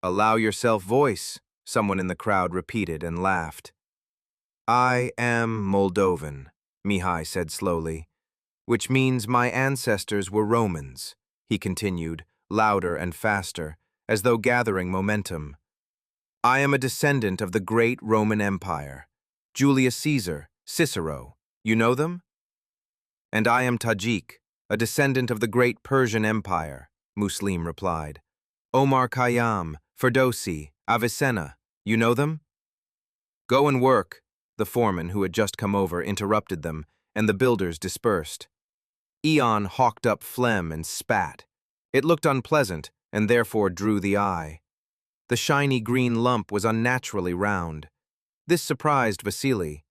Allow yourself voice, someone in the crowd repeated and laughed. I am Moldovan, Mihai said slowly, which means my ancestors were Romans, he continued, louder and faster, as though gathering momentum. I am a descendant of the great Roman Empire, Julius Caesar, Cicero, you know them? And I am Tajik, a descendant of the great Persian Empire, Muslim replied. Omar Khayyam, Ferdowsi, Avicenna, you know them? Go and work, the foreman who had just come over interrupted them, and the builders dispersed. Eon hawked up phlegm and spat. It looked unpleasant, and therefore drew the eye. The shiny green lump was unnaturally round. This surprised Vasily.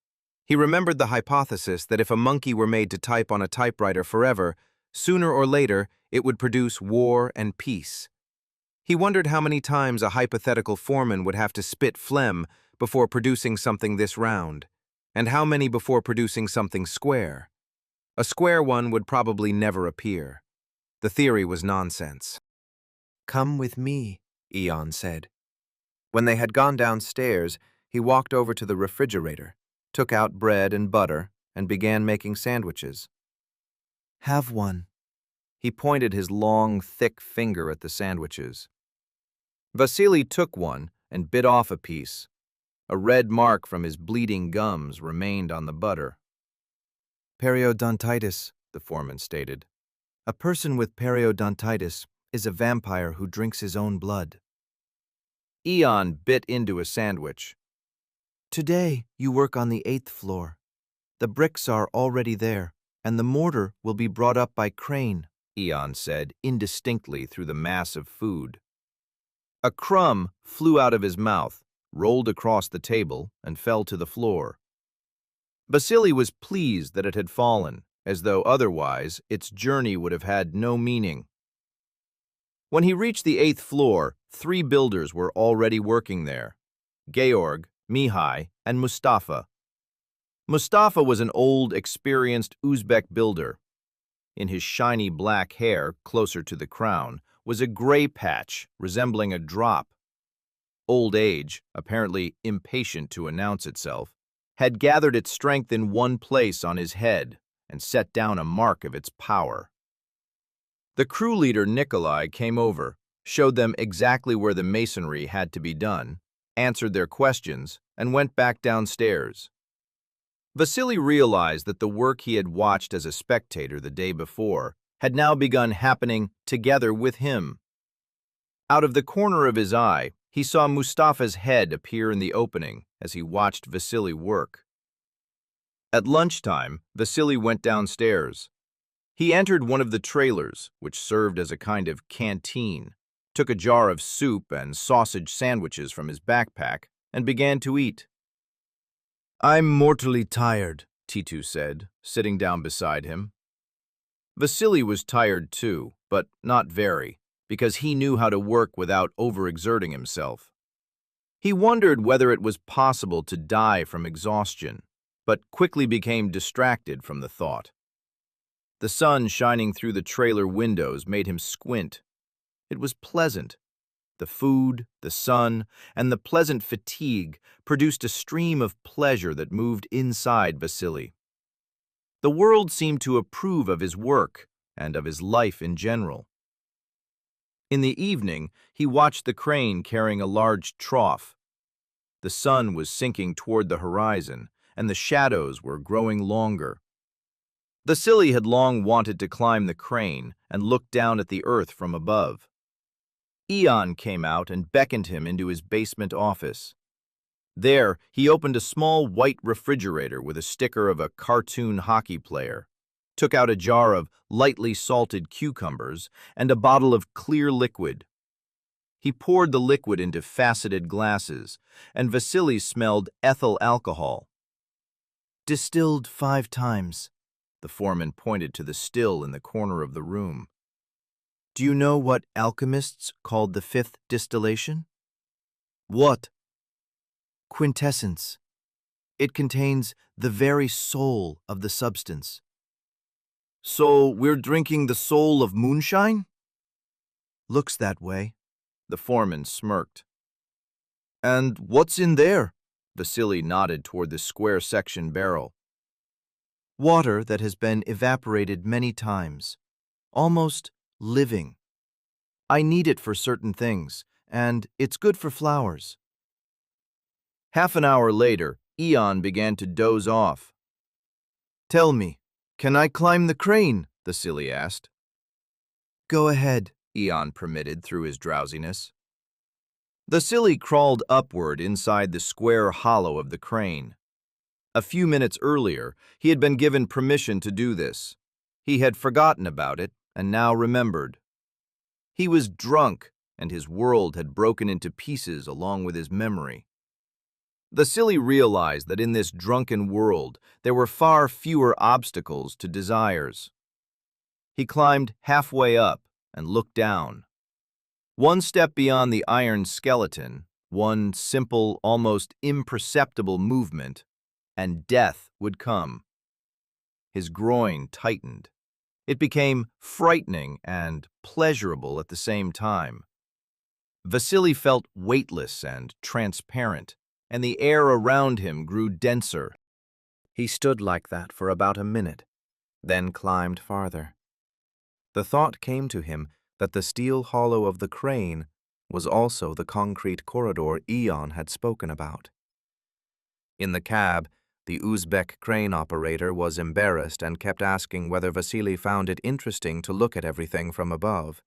He remembered the hypothesis that if a monkey were made to type on a typewriter forever, sooner or later it would produce war and peace. He wondered how many times a hypothetical foreman would have to spit phlegm before producing something this round, and how many before producing something square. A square one would probably never appear. The theory was nonsense. Come with me, Eon said. When they had gone downstairs, he walked over to the refrigerator, took out bread and butter, and began making sandwiches. Have one. He pointed his long, thick finger at the sandwiches. Vasily took one and bit off a piece. A red mark from his bleeding gums remained on the butter. Periodontitis, the foreman stated. A person with periodontitis is a vampire who drinks his own blood. Eon bit into a sandwich. Today you work on the 8th floor. The bricks are already there, and the mortar will be brought up by crane, Eon said indistinctly through the mass of food. A crumb flew out of his mouth, rolled across the table, and fell to the floor. Vasily was pleased that it had fallen, as though otherwise its journey would have had no meaning. When he reached the 8th floor, 3 builders were already working there: Georg, Mihai, and Mustafa. Mustafa was an old, experienced Uzbek builder. In his shiny black hair, closer to the crown, was a gray patch resembling a drop. Old age, apparently impatient to announce itself, had gathered its strength in one place on his head and set down a mark of its power. The crew leader Nikolai came over, showed them exactly where the masonry had to be done, answered their questions, and went back downstairs. Vasily realized that the work he had watched as a spectator the day before had now begun happening together with him. Out of the corner of his eye, he saw Mustafa's head appear in the opening as he watched Vasily work. At lunchtime, Vasily went downstairs. He entered one of the trailers, which served as a kind of canteen, took a jar of soup and sausage sandwiches from his backpack, and began to eat. I'm mortally tired, Titu said, sitting down beside him. Vasily was tired too, but not very, because he knew how to work without overexerting himself. He wondered whether it was possible to die from exhaustion, but quickly became distracted from the thought. The sun shining through the trailer windows made him squint. It was pleasant. The food, the sun, and the pleasant fatigue produced a stream of pleasure that moved inside Vasily. The world seemed to approve of his work and of his life in general. In the evening, he watched the crane carrying a large trough. The sun was sinking toward the horizon, and the shadows were growing longer. Vasily had long wanted to climb the crane and look down at the earth from above. Eon came out and beckoned him into his basement office. There, he opened a small white refrigerator with a sticker of a cartoon hockey player, took out a jar of lightly salted cucumbers and a bottle of clear liquid. He poured the liquid into faceted glasses, and Vasily smelled ethyl alcohol. Distilled 5 times. The foreman pointed to the still in the corner of the room. Do you know what alchemists called the 5th distillation? What? Quintessence. It contains the very soul of the substance. So we're drinking the soul of moonshine? Looks that way. The foreman smirked. "And what's in there?" Vasily nodded toward the square section barrel. "Water that has been evaporated many times. Almost living. I need it for certain things, and it's good for flowers." Half an hour later, Ion began to doze off. "Tell me, can I climb the crane?" Vasily asked. "Go ahead," Ion permitted through his drowsiness. Vasily crawled upward inside the square hollow of the crane. A few minutes earlier, he had been given permission to do this. He had forgotten about it and now remembered. He was drunk, and his world had broken into pieces along with his memory. Vasily realized that in this drunken world, there were far fewer obstacles to desires. He climbed halfway up and looked down. One step beyond the iron skeleton, one simple, almost imperceptible movement, and death would come. His groin tightened. It became frightening and pleasurable at the same time. Vasily felt weightless and transparent, and the air around him grew denser. He stood like that for about a minute, then climbed farther. The thought came to him that the steel hollow of the crane was also the concrete corridor Ion had spoken about. In the cab, the Uzbek crane operator was embarrassed and kept asking whether Vasily found it interesting to look at everything from above.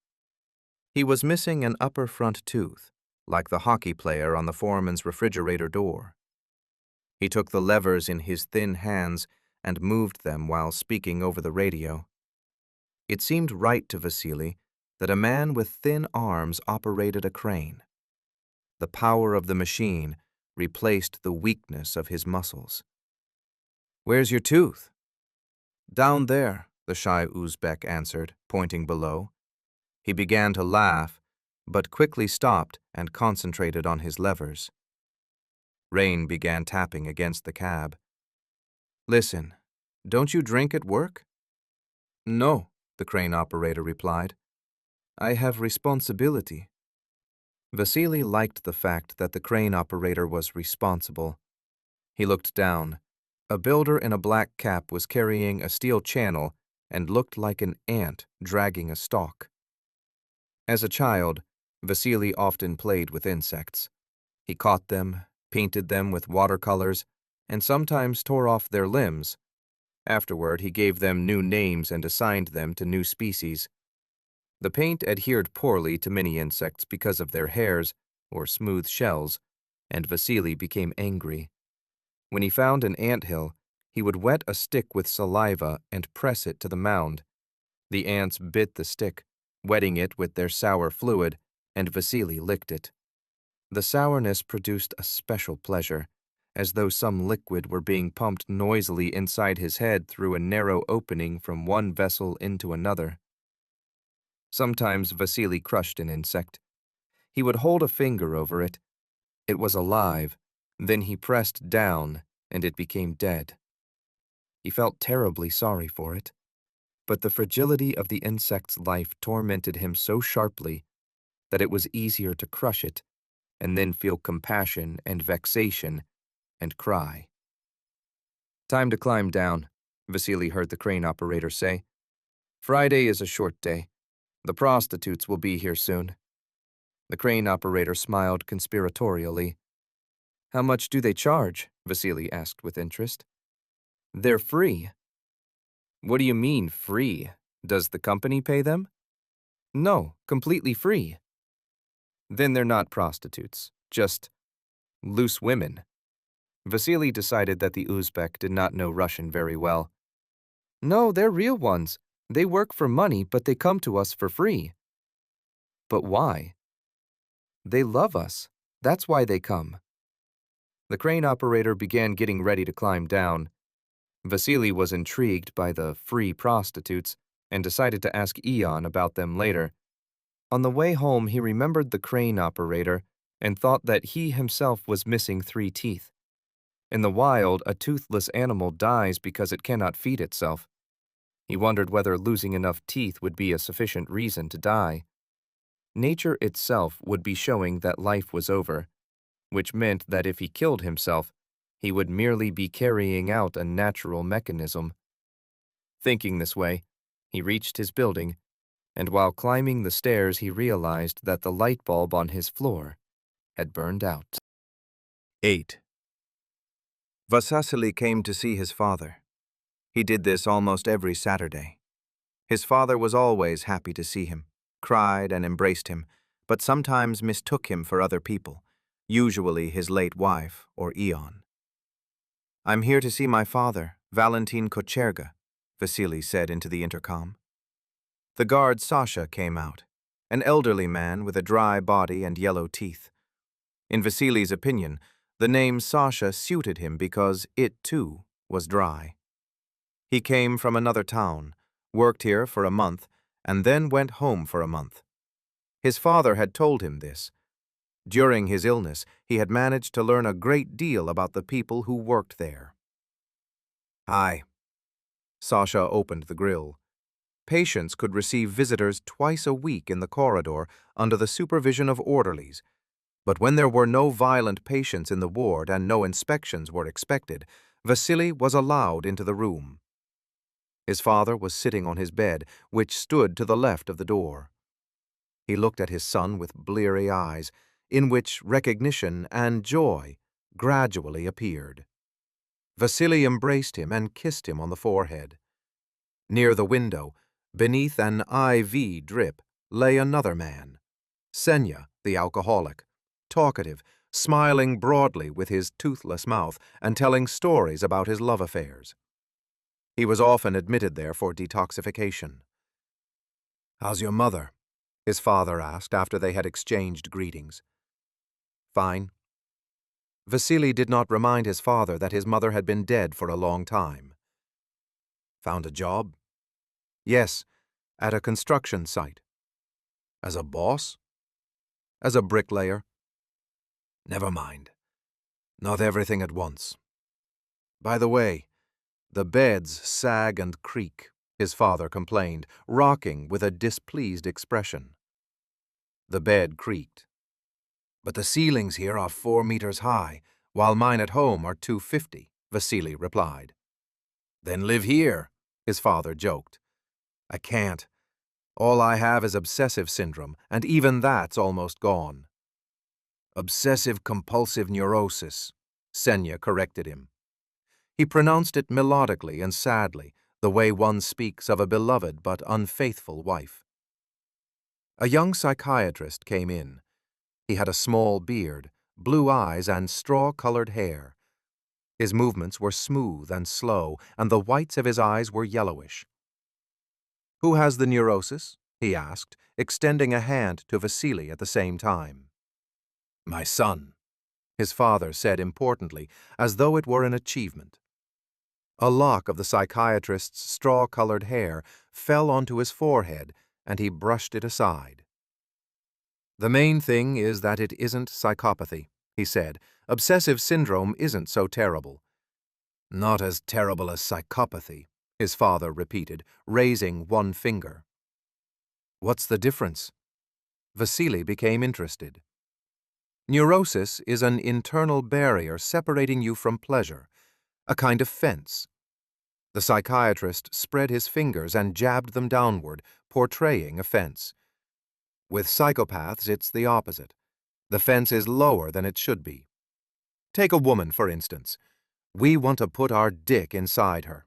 He was missing an upper front tooth, like the hockey player on the foreman's refrigerator door. He took the levers in his thin hands and moved them while speaking over the radio. It seemed right to Vasily that a man with thin arms operated a crane. The power of the machine replaced the weakness of his muscles. "Where's your tooth?" "Down there," the shy Uzbek answered, pointing below. He began to laugh, but quickly stopped and concentrated on his levers. Rain began tapping against the cab. "Listen, don't you drink at work?" "No," the crane operator replied. "I have responsibility." Vasily liked the fact that the crane operator was responsible. He looked down. A builder in a black cap was carrying a steel channel and looked like an ant dragging a stalk. As a child, Vasily often played with insects. He caught them, painted them with watercolors, and sometimes tore off their limbs. Afterward, he gave them new names and assigned them to new species. The paint adhered poorly to many insects because of their hairs or smooth shells, and Vasily became angry. When he found an anthill, he would wet a stick with saliva and press it to the mound. The ants bit the stick, wetting it with their sour fluid, and Vasily licked it. The sourness produced a special pleasure, as though some liquid were being pumped noisily inside his head through a narrow opening from one vessel into another. Sometimes Vasily crushed an insect. He would hold a finger over it. It was alive. Then he pressed down, and it became dead. He felt terribly sorry for it, but the fragility of the insect's life tormented him so sharply that it was easier to crush it and then feel compassion and vexation and cry. "Time to climb down," Vasily heard the crane operator say. "Friday is a short day. The prostitutes will be here soon." The crane operator smiled conspiratorially. "How much do they charge?" Vasily asked with interest. "They're free." "What do you mean, free? Does the company pay them?" "No, completely free." "Then they're not prostitutes, just loose women." Vasily decided that the Uzbek did not know Russian very well. "No, they're real ones. They work for money, but they come to us for free." "But why?" "They love us. That's why they come." The crane operator began getting ready to climb down. Vasily was intrigued by the free prostitutes and decided to ask Ion about them later. On the way home, he remembered the crane operator and thought that he himself was missing 3 teeth. In the wild, a toothless animal dies because it cannot feed itself. He wondered whether losing enough teeth would be a sufficient reason to die. Nature itself would be showing that life was over, which meant that if he killed himself, he would merely be carrying out a natural mechanism. Thinking this way, he reached his building, and while climbing the stairs he realized that the light bulb on his floor had burned out. 8. Vasily came to see his father. He did this almost every Saturday. His father was always happy to see him, cried and embraced him, but sometimes mistook him for other people, usually his late wife or Ion. "I'm here to see my father, Valentin Kocherga," Vasily said into the intercom. The guard Sasha came out, an elderly man with a dry body and yellow teeth. In Vasily's opinion, the name Sasha suited him because it, too, was dry. He came from another town, worked here for a month, and then went home for a month. His father had told him this. During his illness, he had managed to learn a great deal about the people who worked there. "Hi." Sasha opened the grill. Patients could receive visitors twice a week in the corridor under the supervision of orderlies, but when there were no violent patients in the ward and no inspections were expected, Vasily was allowed into the room. His father was sitting on his bed, which stood to the left of the door. He looked at his son with bleary eyes, in which recognition and joy gradually appeared. Vasily embraced him and kissed him on the forehead. Near the window, beneath an IV drip, lay another man, Senya, the alcoholic, talkative, smiling broadly with his toothless mouth and telling stories about his love affairs. He was often admitted there for detoxification. "How's your mother?" his father asked after they had exchanged greetings. "Fine." Vasily did not remind his father that his mother had been dead for a long time. "Found a job?" "Yes, at a construction site." "As a boss?" "As a bricklayer." "Never mind. Not everything at once. By the way, the beds sag and creak," his father complained, rocking with a displeased expression. The bed creaked. "But the ceilings here are 4 meters high, while mine at home are 250, Vasily replied. "Then live here," his father joked. "I can't. All I have is obsessive syndrome, and even that's almost gone." "Obsessive-compulsive neurosis," Senya corrected him. He pronounced it melodically and sadly, the way one speaks of a beloved but unfaithful wife. A young psychiatrist came in. He had a small beard, blue eyes, and straw-colored hair. His movements were smooth and slow, and the whites of his eyes were yellowish. "Who has the neurosis?" he asked, extending a hand to Vasily at the same time. "My son," his father said importantly, as though it were an achievement. A lock of the psychiatrist's straw-colored hair fell onto his forehead, and he brushed it aside. "The main thing is that it isn't psychopathy," he said. "Obsessive syndrome isn't so terrible." "Not as terrible as psychopathy," his father repeated, raising one finger. "What's the difference?" Vasily became interested. "Neurosis is an internal barrier separating you from pleasure, a kind of fence." The psychiatrist spread his fingers and jabbed them downward, portraying a fence. "With psychopaths, it's the opposite. The fence is lower than it should be. Take a woman, for instance. We want to put our dick inside her."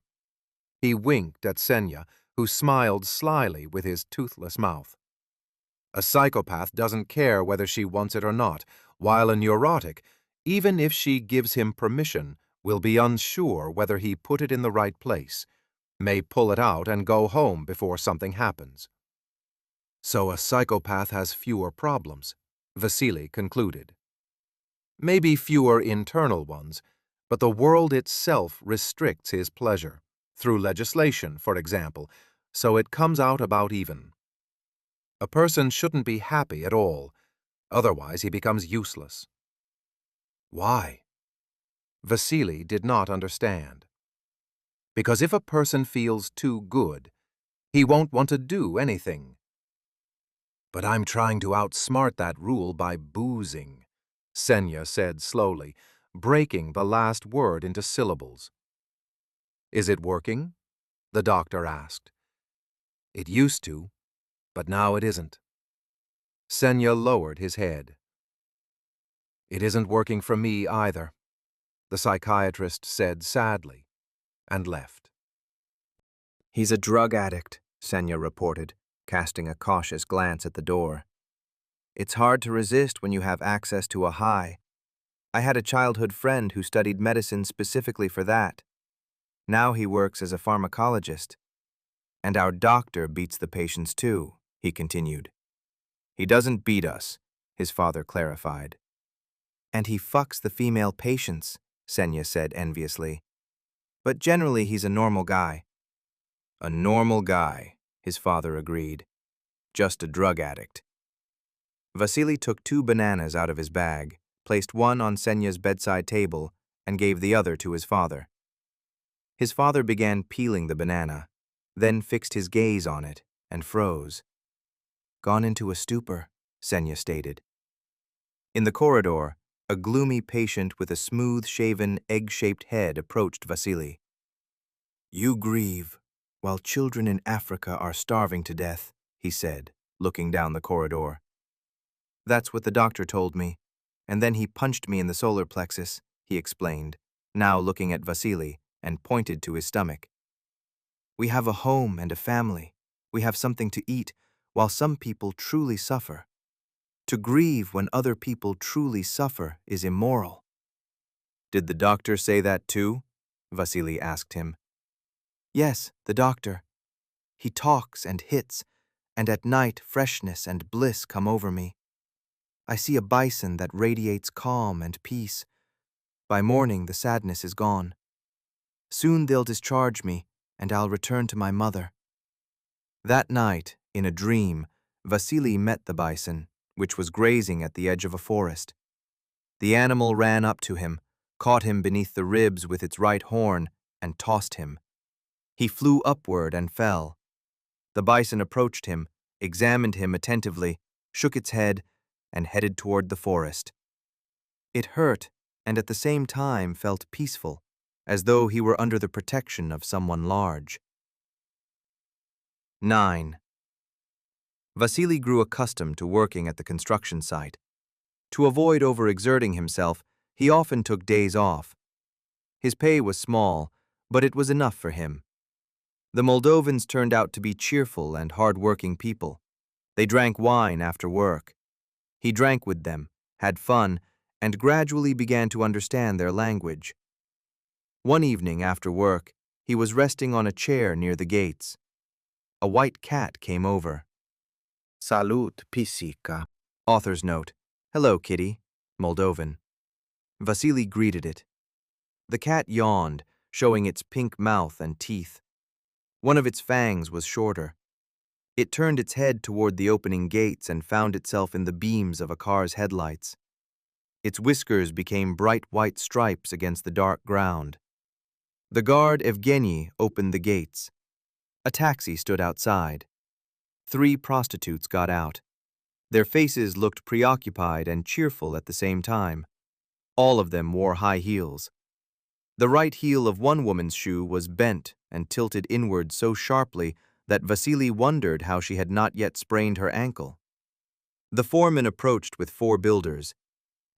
He winked at Senya, who smiled slyly with his toothless mouth. "A psychopath doesn't care whether she wants it or not, while a neurotic, even if she gives him permission, will be unsure whether he put it in the right place, may pull it out and go home before something happens." "So a psychopath has fewer problems," Vasily concluded. "Maybe fewer internal ones, but the world itself restricts his pleasure, through legislation, for example, so it comes out about even. A person shouldn't be happy at all, otherwise he becomes useless." "Why?" Vasily did not understand. "Because if a person feels too good, he won't want to do anything." But I'm trying to outsmart that rule by boozing, Senya said slowly, breaking the last word into syllables. Is it working? The doctor asked. It used to, but now it isn't. Senya lowered his head. It isn't working for me either, the psychiatrist said sadly, and left. He's a drug addict, Senya reported, casting a cautious glance at the door. It's hard to resist when you have access to a high. I had a childhood friend who studied medicine specifically for that. Now he works as a pharmacologist. And our doctor beats the patients too, he continued. He doesn't beat us, his father clarified. And he fucks the female patients, Senya said enviously. But generally he's a normal guy. A normal guy, his father agreed. Just a drug addict. Vasily took 2 bananas out of his bag, placed one on Senya's bedside table, and gave the other to his father. His father began peeling the banana, then fixed his gaze on it and froze. Gone into a stupor, Senya stated. In the corridor, a gloomy patient with a smooth-shaven, egg-shaped head approached Vasily. You grieve, while children in Africa are starving to death, he said, looking down the corridor. That's what the doctor told me, and then he punched me in the solar plexus, he explained, now looking at Vasily, and pointed to his stomach. We have a home and a family. We have something to eat, while some people truly suffer. To grieve when other people truly suffer is immoral. Did the doctor say that too? Vasily asked him. Yes, the doctor. He talks and hits, and at night freshness and bliss come over me. I see a bison that radiates calm and peace. By morning the sadness is gone. Soon they'll discharge me, and I'll return to my mother. That night, in a dream, Vasily met the bison, which was grazing at the edge of a forest. The animal ran up to him, caught him beneath the ribs with its right horn, and tossed him. He flew upward and fell. The bison approached him, examined him attentively, shook its head, and headed toward the forest. It hurt, and at the same time felt peaceful, as though he were under the protection of someone large. 9. Vasily grew accustomed to working at the construction site. To avoid overexerting himself, he often took days off. His pay was small, but it was enough for him. The Moldovans turned out to be cheerful and hard-working people. They drank wine after work. He drank with them, had fun, and gradually began to understand their language. One evening after work, he was resting on a chair near the gates. A white cat came over. Salut, pisica. Author's note. Hello, kitty. Moldovan. Vasily greeted it. The cat yawned, showing its pink mouth and teeth. One of its fangs was shorter. It turned its head toward the opening gates and found itself in the beams of a car's headlights. Its whiskers became bright white stripes against the dark ground. The guard Evgeny opened the gates. A taxi stood outside. 3 prostitutes got out. Their faces looked preoccupied and cheerful at the same time. All of them wore high heels. The right heel of one woman's shoe was bent and tilted inward so sharply that Vasily wondered how she had not yet sprained her ankle. The foreman approached with 4 builders.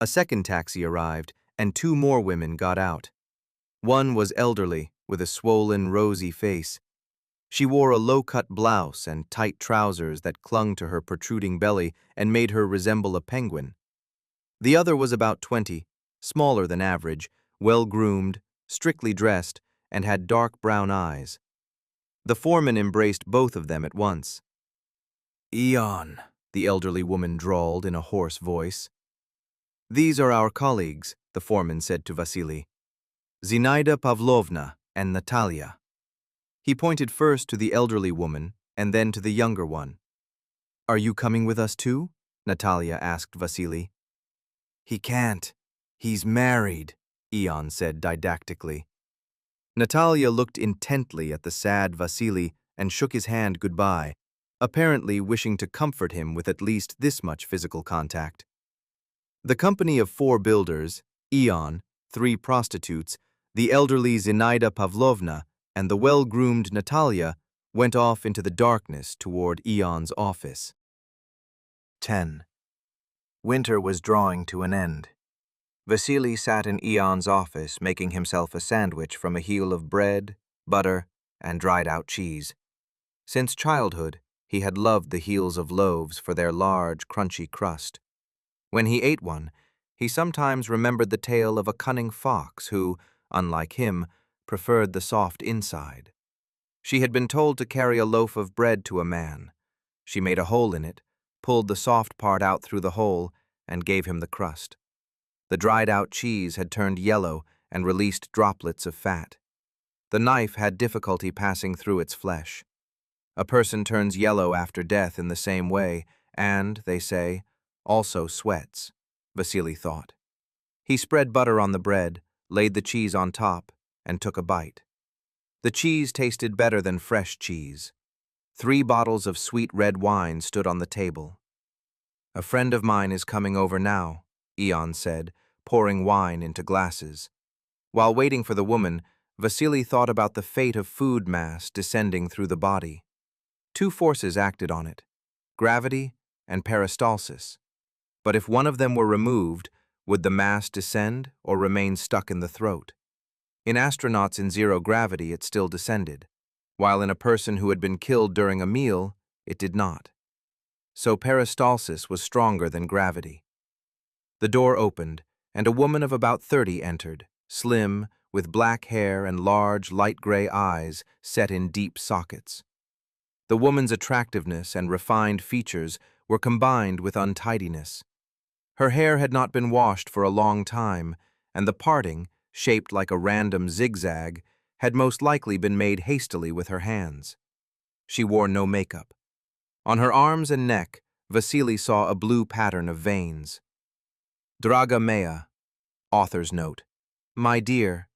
A second taxi arrived, and 2 more women got out. One was elderly, with a swollen, rosy face. She wore a low-cut blouse and tight trousers that clung to her protruding belly and made her resemble a penguin. The other was about 20, smaller than average, well-groomed, strictly dressed, and had dark brown eyes. The foreman embraced both of them at once. "Eon," the elderly woman drawled in a hoarse voice. "These are our colleagues," the foreman said to Vasily. "Zinaida Pavlovna and Natalia." He pointed first to the elderly woman and then to the younger one. "Are you coming with us too?" Natalia asked Vasily. "He can't. He's married," Eon said didactically. Natalia looked intently at the sad Vasily and shook his hand goodbye, apparently wishing to comfort him with at least this much physical contact. The company of 4 builders, Ion, 3 prostitutes, the elderly Zinaida Pavlovna, and the well-groomed Natalia went off into the darkness toward Ion's office. 10. Winter was drawing to an end. Vasily sat in Ion's office making himself a sandwich from a heel of bread, butter, and dried-out cheese. Since childhood, he had loved the heels of loaves for their large, crunchy crust. When he ate one, he sometimes remembered the tale of a cunning fox who, unlike him, preferred the soft inside. She had been told to carry a loaf of bread to a man. She made a hole in it, pulled the soft part out through the hole, and gave him the crust. The dried-out cheese had turned yellow and released droplets of fat. The knife had difficulty passing through its flesh. A person turns yellow after death in the same way, and, they say, also sweats, Vasily thought. He spread butter on the bread, laid the cheese on top, and took a bite. The cheese tasted better than fresh cheese. 3 bottles of sweet red wine stood on the table. "A friend of mine is coming over now," Ion said, pouring wine into glasses. While waiting for the woman, Vasily thought about the fate of food mass descending through the body. 2 forces acted on it, gravity and peristalsis. But if one of them were removed, would the mass descend or remain stuck in the throat? In astronauts in zero gravity, it still descended, while in a person who had been killed during a meal, it did not. So peristalsis was stronger than gravity. The door opened, and a woman of about 30 entered, slim, with black hair and large, light gray eyes set in deep sockets. The woman's attractiveness and refined features were combined with untidiness. Her hair had not been washed for a long time, and the parting, shaped like a random zigzag, had most likely been made hastily with her hands. She wore no makeup. On her arms and neck, Vasily saw a blue pattern of veins. Draga mea, author's note, my dear,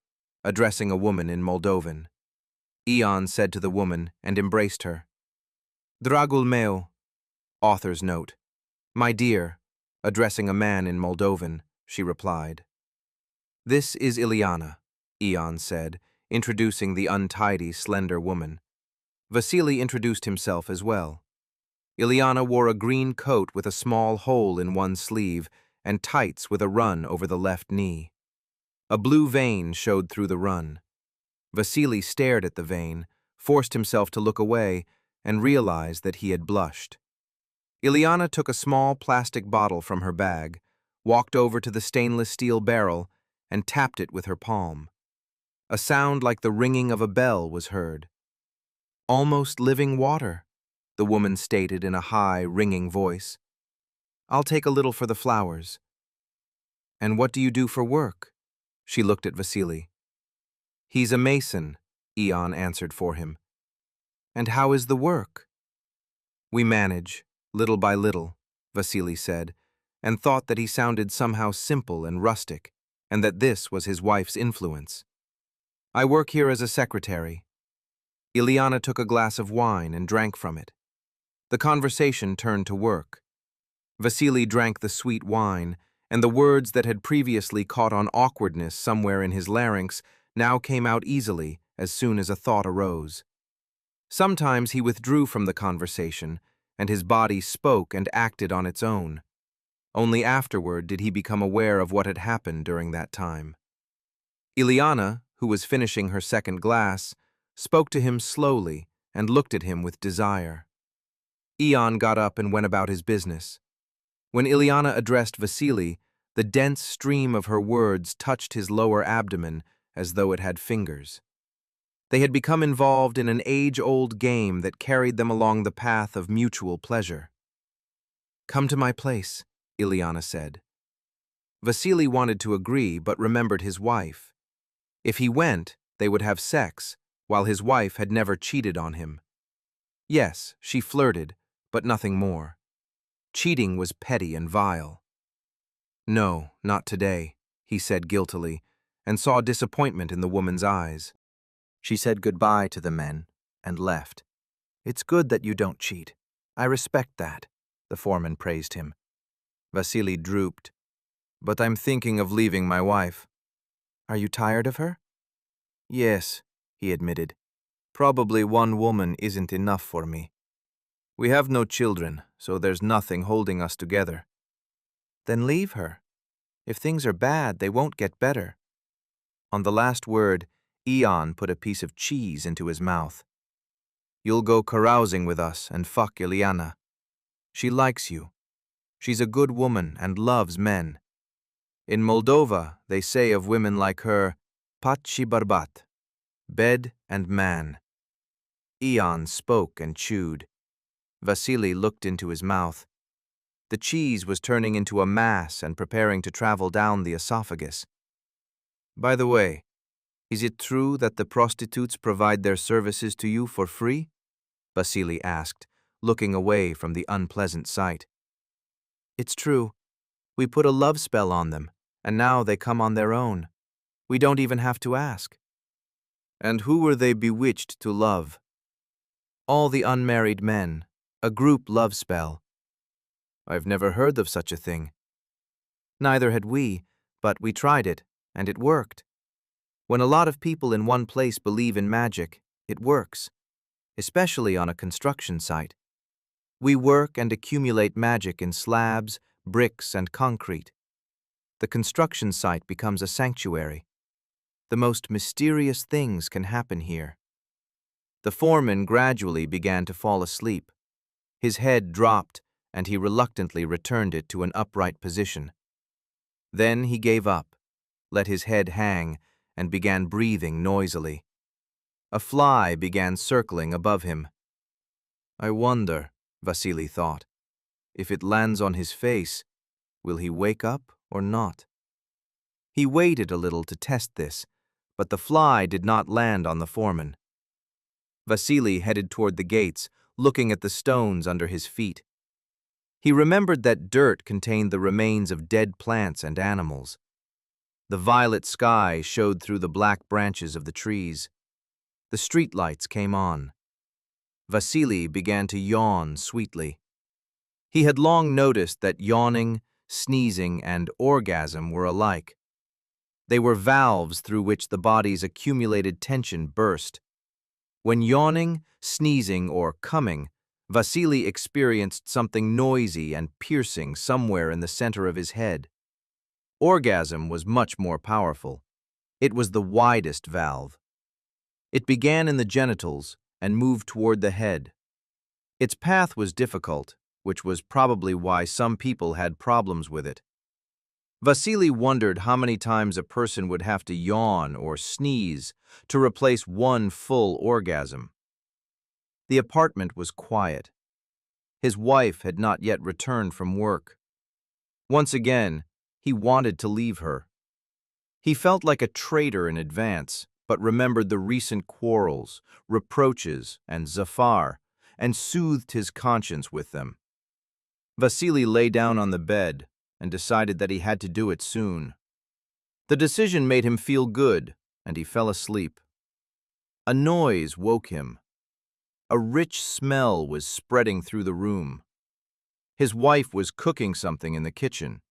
addressing a woman in Moldovan. Ion said to the woman and embraced her. Dragul meu, author's note, my dear, addressing a man in Moldovan, she replied. This is Ileana, Ion said, introducing the untidy, slender woman. Vasily introduced himself as well. Ileana wore a green coat with a small hole in one sleeve and tights with a run over the left knee. A blue vein showed through the run. Vasily stared at the vein, forced himself to look away, and realized that he had blushed. Ileana took a small plastic bottle from her bag, walked over to the stainless steel barrel, and tapped it with her palm. A sound like the ringing of a bell was heard. Almost living water, the woman stated in a high, ringing voice. I'll take a little for the flowers. And what do you do for work? She looked at Vasily. He's a mason, Ion answered for him. And how is the work? We manage, little by little, Vasily said, and thought that he sounded somehow simple and rustic, and that this was his wife's influence. I work here as a secretary. Ileana took a glass of wine and drank from it. The conversation turned to work. Vasily drank the sweet wine, and the words that had previously caught on awkwardness somewhere in his larynx now came out easily as soon as a thought arose. Sometimes he withdrew from the conversation, and his body spoke and acted on its own. Only afterward did he become aware of what had happened during that time. Ileana, who was finishing her second glass, spoke to him slowly and looked at him with desire. Ion got up and went about his business. When Ileana addressed Vasily, the dense stream of her words touched his lower abdomen as though it had fingers. They had become involved in an age-old game that carried them along the path of mutual pleasure. Come to my place, Ileana said. Vasily wanted to agree but remembered his wife. If he went, they would have sex, while his wife had never cheated on him. Yes, she flirted, but nothing more. Cheating was petty and vile. No, not today, he said guiltily, and saw disappointment in the woman's eyes. She said goodbye to the men and left. It's good that you don't cheat, I respect that, the foreman praised him. Vasily drooped. But I'm thinking of leaving my wife. Are you tired of her? Yes, he admitted. Probably one woman isn't enough for me. We have no children, so there's nothing holding us together. Then leave her. If things are bad, they won't get better. On the last word, Ion put a piece of cheese into his mouth. You'll go carousing with us and fuck Ileana. She likes you. She's a good woman and loves men. In Moldova, they say of women like her, pat și bărbat, bed and man. Ion spoke and chewed. Vasily looked into his mouth. The cheese was turning into a mass and preparing to travel down the esophagus. By the way, is it true that the prostitutes provide their services to you for free? Vasily asked, looking away from the unpleasant sight. It's true. We put a love spell on them, and now they come on their own. We don't even have to ask. And who were they bewitched to love? All the unmarried men, a group love spell. I've never heard of such a thing. Neither had we, but we tried it, and it worked. When a lot of people in one place believe in magic, it works, especially on a construction site. We work and accumulate magic in slabs, bricks, and concrete. The construction site becomes a sanctuary. The most mysterious things can happen here. The foreman gradually began to fall asleep. His head dropped, and he reluctantly returned it to an upright position. Then he gave up, let his head hang, and began breathing noisily. A fly began circling above him. I wonder, Vasily thought, if it lands on his face, will he wake up or not? He waited a little to test this, but the fly did not land on the foreman. Vasily headed toward the gates, looking at the stones under his feet. He remembered that dirt contained the remains of dead plants and animals. The violet sky showed through the black branches of the trees. The streetlights came on. Vasily began to yawn sweetly. He had long noticed that yawning, sneezing, and orgasm were alike. They were valves through which the body's accumulated tension burst. When yawning, sneezing, or coming, Vasily experienced something noisy and piercing somewhere in the center of his head. Orgasm was much more powerful. It was the widest valve. It began in the genitals and moved toward the head. Its path was difficult, which was probably why some people had problems with it. Vasily wondered how many times a person would have to yawn or sneeze to replace one full orgasm. The apartment was quiet. His wife had not yet returned from work. Once again, he wanted to leave her. He felt like a traitor in advance, but remembered the recent quarrels, reproaches, and Zafar, and soothed his conscience with them. Vasily lay down on the bed and decided that he had to do it soon. The decision made him feel good, and he fell asleep. A noise woke him. A rich smell was spreading through the room. His wife was cooking something in the kitchen.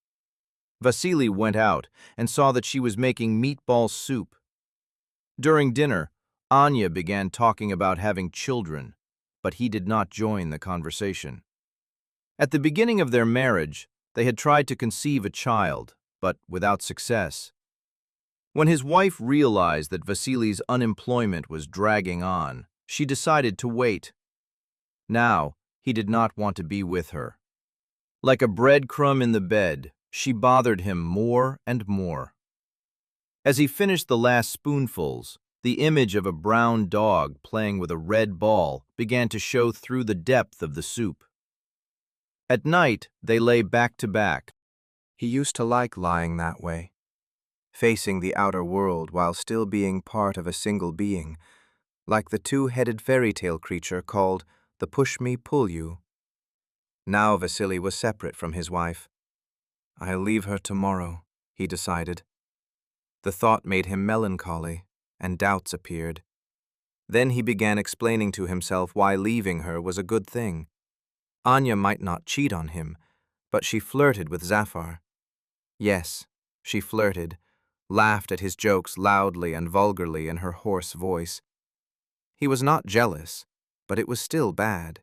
Vasily went out and saw that she was making meatball soup. During dinner, Anya began talking about having children, but he did not join the conversation. At the beginning of their marriage, they had tried to conceive a child, but without success. When his wife realized that Vasily's unemployment was dragging on, she decided to wait. Now, he did not want to be with her. Like a breadcrumb in the bed, she bothered him more and more. As he finished the last spoonfuls, the image of a brown dog playing with a red ball began to show through the depth of the soup. At night, they lay back to back. He used to like lying that way, facing the outer world while still being part of a single being, like the two-headed fairy tale creature called the Push-Me-Pull-You. Now Vasily was separate from his wife. I'll leave her tomorrow, he decided. The thought made him melancholy, and doubts appeared. Then he began explaining to himself why leaving her was a good thing. Anya might not cheat on him, but she flirted with Zafar. Yes, she flirted, laughed at his jokes loudly and vulgarly in her hoarse voice. He was not jealous, but it was still bad.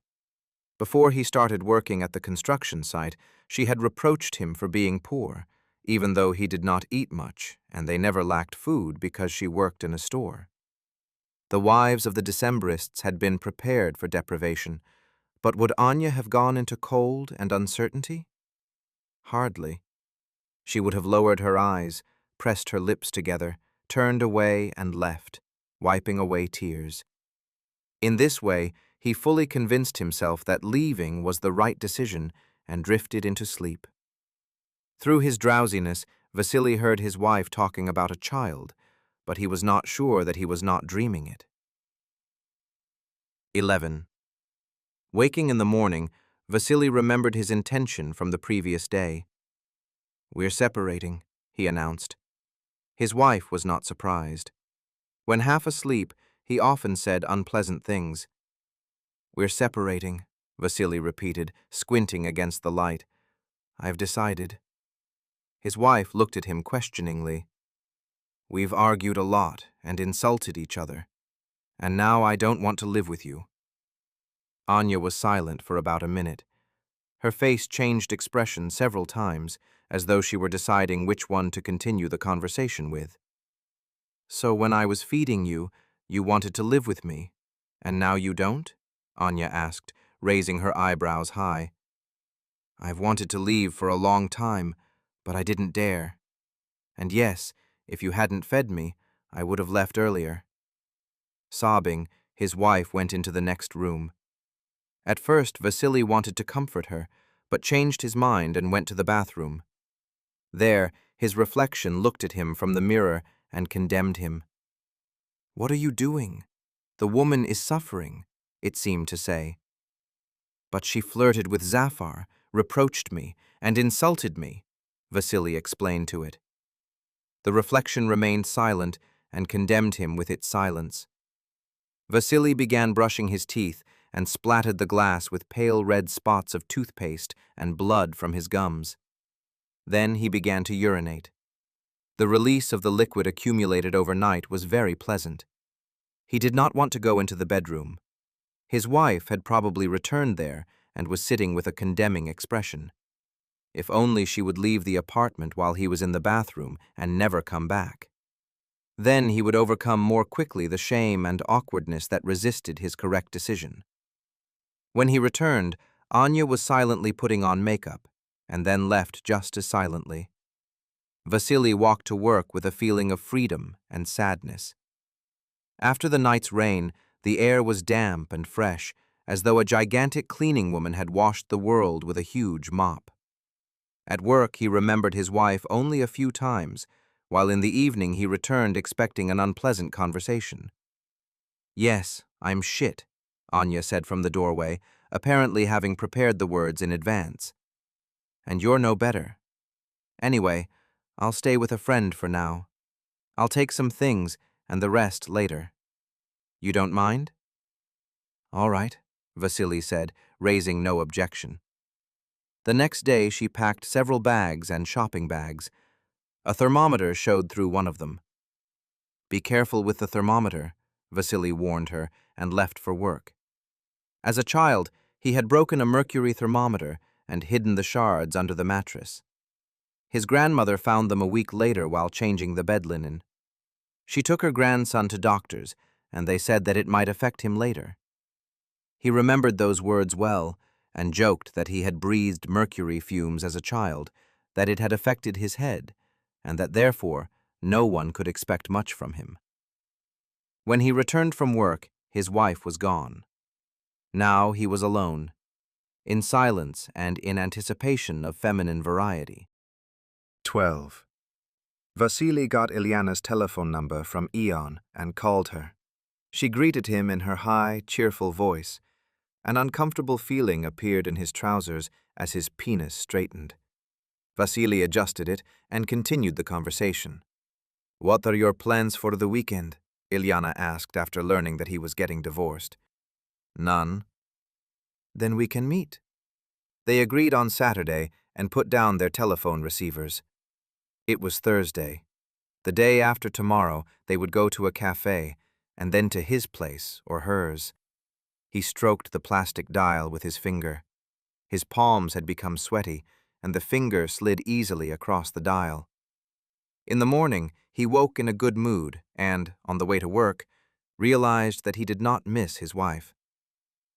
Before he started working at the construction site, she had reproached him for being poor, even though he did not eat much, and they never lacked food because she worked in a store. The wives of the Decembrists had been prepared for deprivation, but would Anya have gone into cold and uncertainty? Hardly. She would have lowered her eyes, pressed her lips together, turned away and left, wiping away tears. In this way, he fully convinced himself that leaving was the right decision and drifted into sleep. Through his drowsiness, Vasily heard his wife talking about a child, but he was not sure that he was not dreaming it. 11. Waking in the morning, Vasily remembered his intention from the previous day. "We're separating," he announced. His wife was not surprised. When half asleep, he often said unpleasant things. "We're separating," Vasily repeated, squinting against the light. "I've decided." His wife looked at him questioningly. "We've argued a lot and insulted each other, and now I don't want to live with you." Anya was silent for about a minute. Her face changed expression several times, as though she were deciding which one to continue the conversation with. "So when I was feeding you, you wanted to live with me, and now you don't?" Anya asked, raising her eyebrows high. "I've wanted to leave for a long time, but I didn't dare. And yes, if you hadn't fed me, I would have left earlier." Sobbing, his wife went into the next room. At first, Vasily wanted to comfort her, but changed his mind and went to the bathroom. There, his reflection looked at him from the mirror and condemned him. "What are you doing? The woman is suffering," it seemed to say. "But she flirted with Zafar, reproached me, and insulted me," Vasily explained to it. The reflection remained silent and condemned him with its silence. Vasily began brushing his teeth and splattered the glass with pale red spots of toothpaste and blood from his gums. Then he began to urinate. The release of the liquid accumulated overnight was very pleasant. He did not want to go into the bedroom. His wife had probably returned there and was sitting with a condemning expression. If only she would leave the apartment while he was in the bathroom and never come back. Then he would overcome more quickly the shame and awkwardness that resisted his correct decision. When he returned, Anya was silently putting on makeup, and then left just as silently. Vasily walked to work with a feeling of freedom and sadness. After the night's rain, the air was damp and fresh, as though a gigantic cleaning woman had washed the world with a huge mop. At work, he remembered his wife only a few times, while in the evening he returned expecting an unpleasant conversation. "Yes, I'm shit," Anya said from the doorway, apparently having prepared the words in advance. "And you're no better. Anyway, I'll stay with a friend for now. I'll take some things and the rest later. You don't mind?" "All right," Vasily said, raising no objection. The next day she packed several bags and shopping bags. A thermometer showed through one of them. "Be careful with the thermometer," Vasily warned her, and left for work. As a child, he had broken a mercury thermometer and hidden the shards under the mattress. His grandmother found them a week later while changing the bed linen. She took her grandson to doctors, and they said that it might affect him later. He remembered those words well, and joked that he had breathed mercury fumes as a child, that it had affected his head, and that therefore no one could expect much from him. When he returned from work, his wife was gone. Now he was alone, in silence and in anticipation of feminine variety. 12. Vasily got Ilyana's telephone number from Ion and called her. She greeted him in her high, cheerful voice. An uncomfortable feeling appeared in his trousers as his penis straightened. Vasily adjusted it and continued the conversation. "What are your plans for the weekend?" Ilyana asked after learning that he was getting divorced. "None." "Then we can meet," They agreed on Saturday and put down their telephone receivers. It was Thursday. The day after tomorrow, they would go to a cafe, and then to his place or hers. He stroked the plastic dial with his finger. His palms had become sweaty, and the finger slid easily across the dial. In the morning, he woke in a good mood and, on the way to work, realized that he did not miss his wife.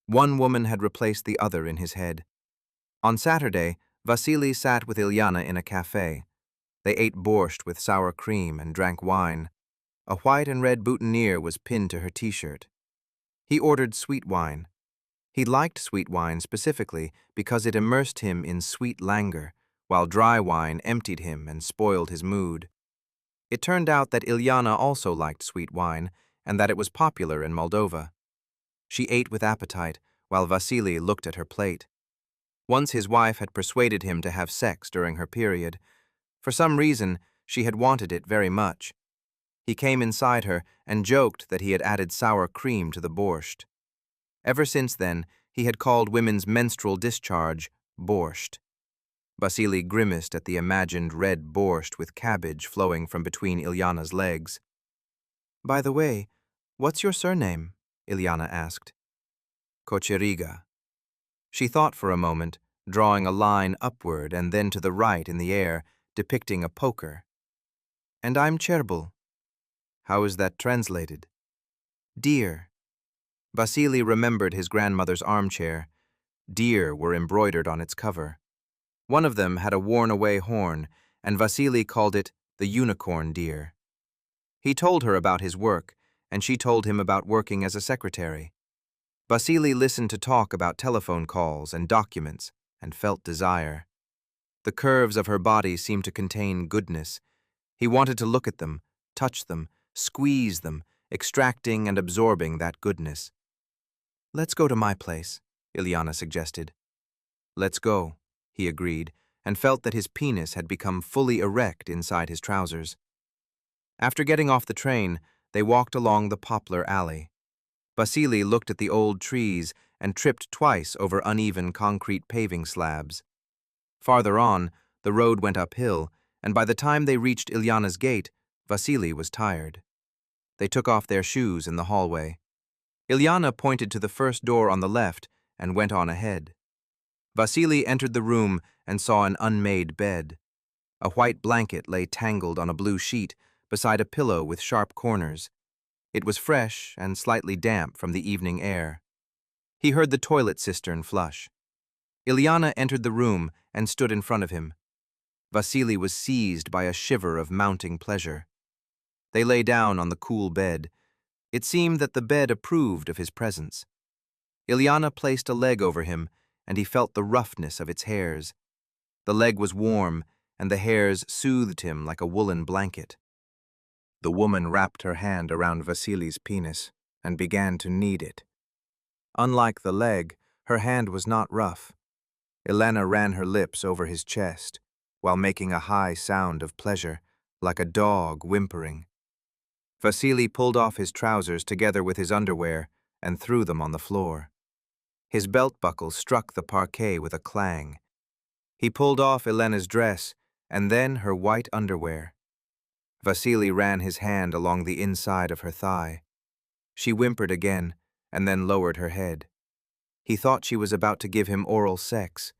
One woman had replaced the other in his head. On Saturday, Vasily sat with Ilyana in a cafe. They ate borscht with sour cream and drank wine. A white and red boutonniere was pinned to her t-shirt. He ordered sweet wine. He liked sweet wine specifically because it immersed him in sweet languor, while dry wine emptied him and spoiled his mood. It turned out that Ilyana also liked sweet wine and that it was popular in Moldova. She ate with appetite, while Vasily looked at her plate. Once his wife had persuaded him to have sex during her period. For some reason, she had wanted it very much. He came inside her and joked that he had added sour cream to the borscht. Ever since then, he had called women's menstrual discharge borscht. Vasily grimaced at the imagined red borscht with cabbage flowing from between Ilyana's legs. "By the way, what's your surname?" Ilyana asked. "Kocheriga." She thought for a moment, drawing a line upward and then to the right in the air, depicting a poker. "And I'm Cherbul." "How is that translated?" "Deer." Vasily remembered his grandmother's armchair. Deer were embroidered on its cover. One of them had a worn-away horn, and Vasily called it the unicorn deer. He told her about his work, and she told him about working as a secretary. Vasily listened to talk about telephone calls and documents, and felt desire. The curves of her body seemed to contain goodness. He wanted to look at them, touch them, squeeze them, extracting and absorbing that goodness. "Let's go to my place," Ilyana suggested. "Let's go," he agreed, and felt that his penis had become fully erect inside his trousers. After getting off the train, they walked along the poplar alley. Vasily looked at the old trees and tripped twice over uneven concrete paving slabs. Farther on, the road went uphill, and by the time they reached Ilyana's gate, Vasily was tired. They took off their shoes in the hallway. Ilyana pointed to the first door on the left and went on ahead. Vasily entered the room and saw an unmade bed. A white blanket lay tangled on a blue sheet beside a pillow with sharp corners. It was fresh and slightly damp from the evening air. He heard the toilet cistern flush. Ilyana entered the room and stood in front of him. Vasily was seized by a shiver of mounting pleasure. They lay down on the cool bed. It seemed that the bed approved of his presence. Ilyana placed a leg over him, and he felt the roughness of its hairs. The leg was warm, and the hairs soothed him like a woolen blanket. The woman wrapped her hand around Vasily's penis and began to knead it. Unlike the leg, her hand was not rough. Ilyana ran her lips over his chest, while making a high sound of pleasure, like a dog whimpering. Vasily pulled off his trousers together with his underwear and threw them on the floor. His belt buckle struck the parquet with a clang. He pulled off Ilyana's dress and then her white underwear. Vasily ran his hand along the inside of her thigh. She whimpered again and then lowered her head. He thought she was about to give him oral sex,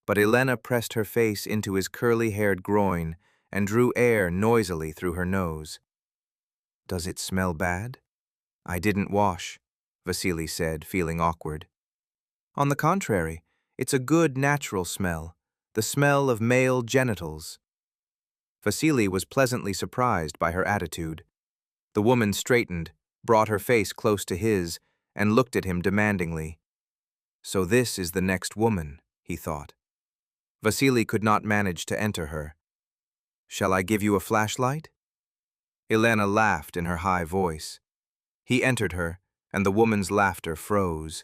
but Ilyana pressed her face into his curly-haired groin and drew air noisily through her nose. "Does it smell bad?" "I didn't wash," Vasily said, feeling awkward. "On the contrary, it's a good natural smell, the smell of male genitals." Vasily was pleasantly surprised by her attitude. The woman straightened, brought her face close to his, and looked at him demandingly. So this is the next woman, he thought. Vasily could not manage to enter her. "Shall I give you a flashlight?" Ilyana laughed in her high voice. He entered her, and the woman's laughter froze.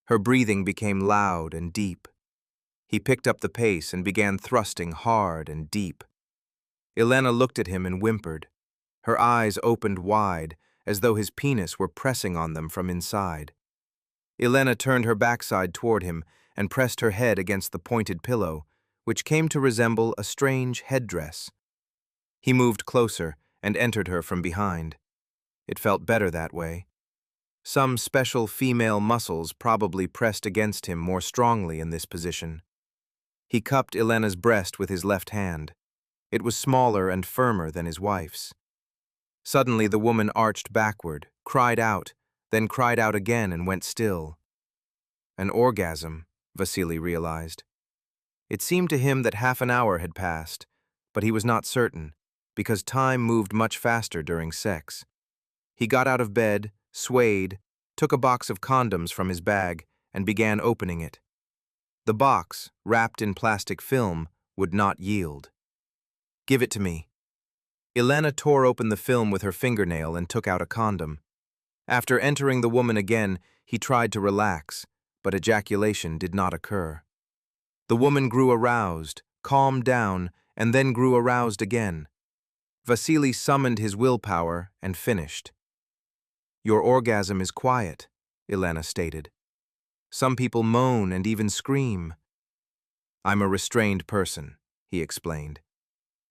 Her breathing became loud and deep. He picked up the pace and began thrusting hard and deep. Ilyana looked at him and whimpered. Her eyes opened wide, as though his penis were pressing on them from inside. Ilyana turned her backside toward him, and pressed her head against the pointed pillow, which came to resemble a strange headdress. He moved closer and entered her from behind. It felt better that way. Some special female muscles probably pressed against him more strongly in this position. He cupped Elena's breast with his left hand. It was smaller and firmer than his wife's. Suddenly the woman arched backward, cried out, then cried out again and went still. An orgasm, Vasily realized. It seemed to him that half an hour had passed, but he was not certain, because time moved much faster during sex. He got out of bed, swayed, took a box of condoms from his bag, and began opening it. The box, wrapped in plastic film, would not yield. "Give it to me." Elena tore open the film with her fingernail and took out a condom. After entering the woman again, he tried to relax, but ejaculation did not occur. The woman grew aroused, calmed down, and then grew aroused again. Vasily summoned his willpower and finished. "Your orgasm is quiet," Elena stated. "Some people moan and even scream." "I'm a restrained person," he explained.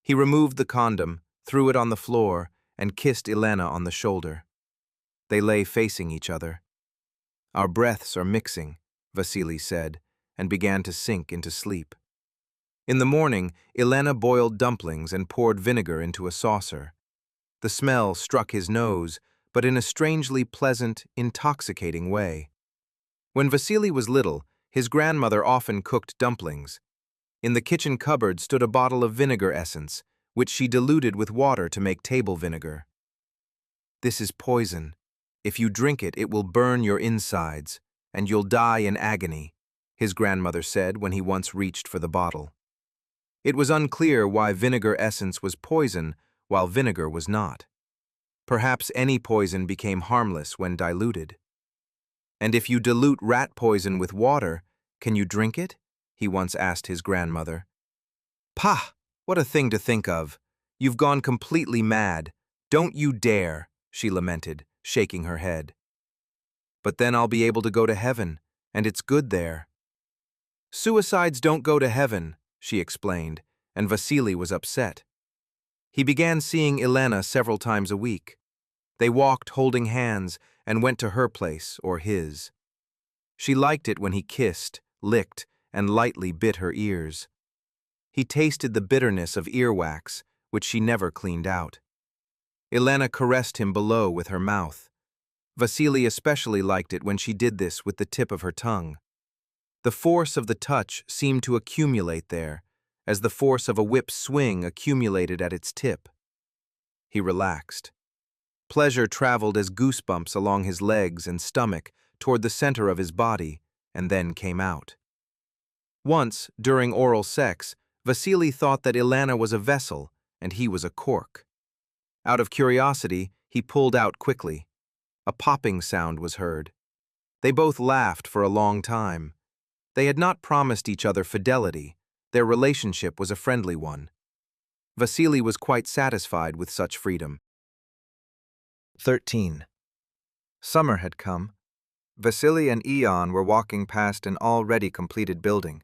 He removed the condom, threw it on the floor, and kissed Elena on the shoulder. They lay facing each other. "Our breaths are mixing," Vasily said, and began to sink into sleep. In the morning, Elena boiled dumplings and poured vinegar into a saucer. The smell struck his nose, but in a strangely pleasant, intoxicating way. When Vasily was little, his grandmother often cooked dumplings. In the kitchen cupboard stood a bottle of vinegar essence, which she diluted with water to make table vinegar. "This is poison. If you drink it, it will burn your insides, and you'll die in agony," his grandmother said when he once reached for the bottle. It was unclear why vinegar essence was poison while vinegar was not. Perhaps any poison became harmless when diluted. "And if you dilute rat poison with water, can you drink it?" he once asked his grandmother. "Pah! What a thing to think of! You've gone completely mad. Don't you dare," she lamented, shaking her head. "But then I'll be able to go to heaven, and it's good there." "Suicides don't go to heaven," she explained, and Vasily was upset. He began seeing Elena several times a week. They walked holding hands and went to her place or his. She liked it when he kissed, licked, and lightly bit her ears. He tasted the bitterness of earwax, which she never cleaned out. Elena caressed him below with her mouth. Vasily especially liked it when she did this with the tip of her tongue. The force of the touch seemed to accumulate there, as the force of a whip's swing accumulated at its tip. He relaxed. Pleasure traveled as goosebumps along his legs and stomach toward the center of his body, and then came out. Once, during oral sex, Vasily thought that Elena was a vessel and he was a cork. Out of curiosity, he pulled out quickly. A popping sound was heard. They both laughed for a long time. They had not promised each other fidelity. Their relationship was a friendly one. Vasily was quite satisfied with such freedom. 13. Summer had come. Vasily and Ion were walking past an already completed building.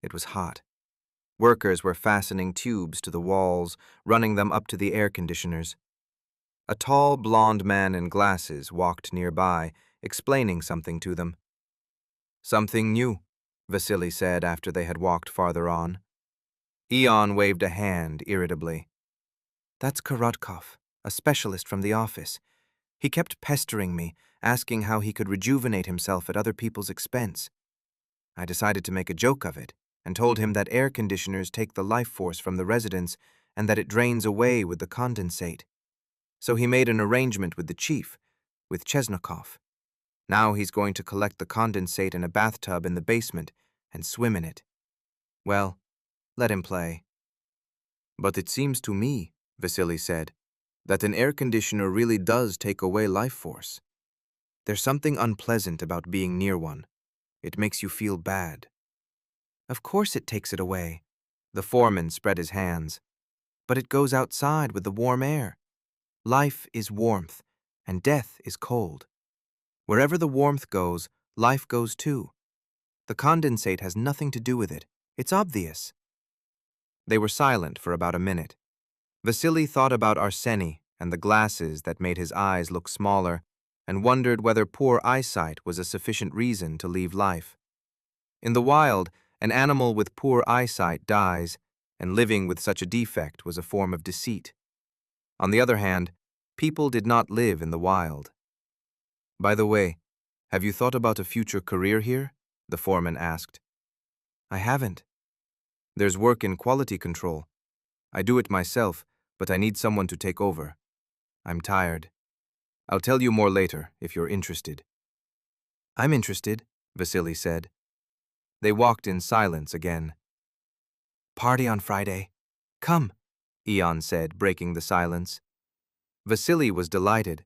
It was hot. Workers were fastening tubes to the walls, running them up to the air conditioners. A tall, blond man in glasses walked nearby, explaining something to them. "Something new," Vasily said after they had walked farther on. Ion waved a hand irritably. "That's Korotkov, a specialist from the office. He kept pestering me, asking how he could rejuvenate himself at other people's expense. I decided to make a joke of it, and told him that air conditioners take the life force from the residents and that it drains away with the condensate. So he made an arrangement with the chief, with Chesnokov. Now he's going to collect the condensate in a bathtub in the basement and swim in it. Well, let him play." "But it seems to me," Vasily said, "that an air conditioner really does take away life force. There's something unpleasant about being near one. It makes you feel bad." "Of course it takes it away." The foreman spread his hands. "But it goes outside with the warm air. Life is warmth, and death is cold. Wherever the warmth goes, life goes too. The condensate has nothing to do with it. It's obvious." They were silent for about a minute. Vasily thought about Arseny and the glasses that made his eyes look smaller, and wondered whether poor eyesight was a sufficient reason to leave life. In the wild, an animal with poor eyesight dies, and living with such a defect was a form of deceit. On the other hand, people did not live in the wild. "By the way, have you thought about a future career here?" the foreman asked. "I haven't. There's work in quality control. I do it myself, but I need someone to take over. I'm tired. I'll tell you more later if you're interested." "I'm interested," Vasily said. They walked in silence again. "Party on Friday. Come," Ion said, breaking the silence. Vasily was delighted.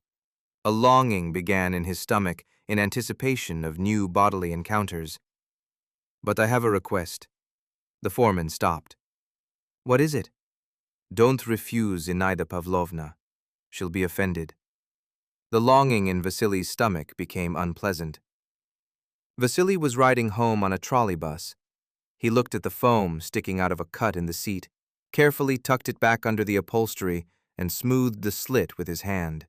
A longing began in his stomach in anticipation of new bodily encounters. "But I have a request." The foreman stopped. "What is it?" "Don't refuse Zinaida Pavlovna. She'll be offended." The longing in Vasily's stomach became unpleasant. Vasily was riding home on a trolley bus. He looked at the foam sticking out of a cut in the seat, carefully tucked it back under the upholstery, and smoothed the slit with his hand.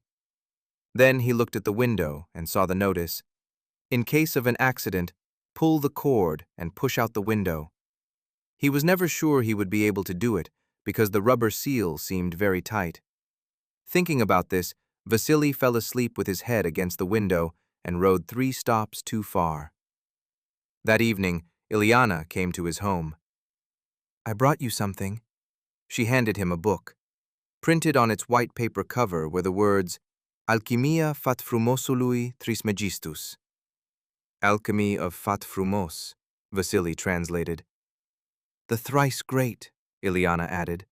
Then he looked at the window and saw the notice, "In case of an accident, pull the cord and push out the window." He was never sure he would be able to do it because the rubber seal seemed very tight. Thinking about this, Vasily fell asleep with his head against the window and rode 3 stops too far. That evening, Ilyana came to his home. "I brought you something." She handed him a book. Printed on its white paper cover were the words, Alchimia Fat-Frumosului Trismegistus. Alchemy of Fat-Frumos, Vasily translated. "The Thrice-Great," Ilyana added.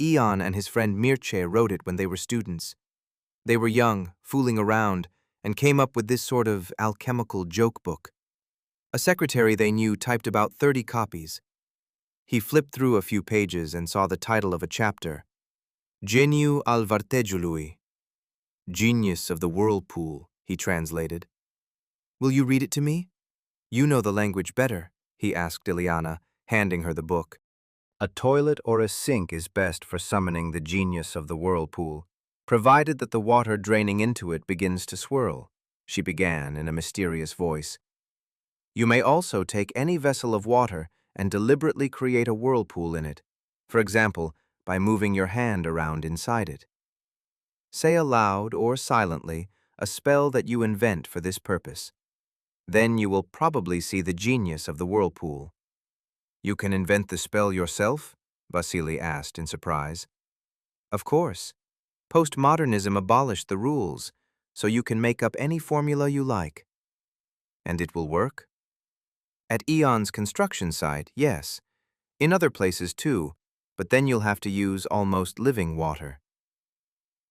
"Ion and his friend Mircea wrote it when they were students. They were young, fooling around, and came up with this sort of alchemical joke book. A secretary they knew typed about 30 copies. He flipped through a few pages and saw the title of a chapter, Geniu al Vartegiului, Genius of the Whirlpool, he translated. "Will you read it to me? You know the language better," he asked Ilyana, handing her the book. A toilet or a sink is best for summoning the genius of the whirlpool, provided that the water draining into it begins to swirl, she began in a mysterious voice. You may also take any vessel of water and deliberately create a whirlpool in it, for example, by moving your hand around inside it. Say aloud or silently a spell that you invent for this purpose. Then you will probably see the genius of the whirlpool. "You can invent the spell yourself?" Vasily asked in surprise. "Of course. Postmodernism abolished the rules, so you can make up any formula you like." "And it will work?" "At Ion's construction site, yes. In other places too, but then you'll have to use almost living water."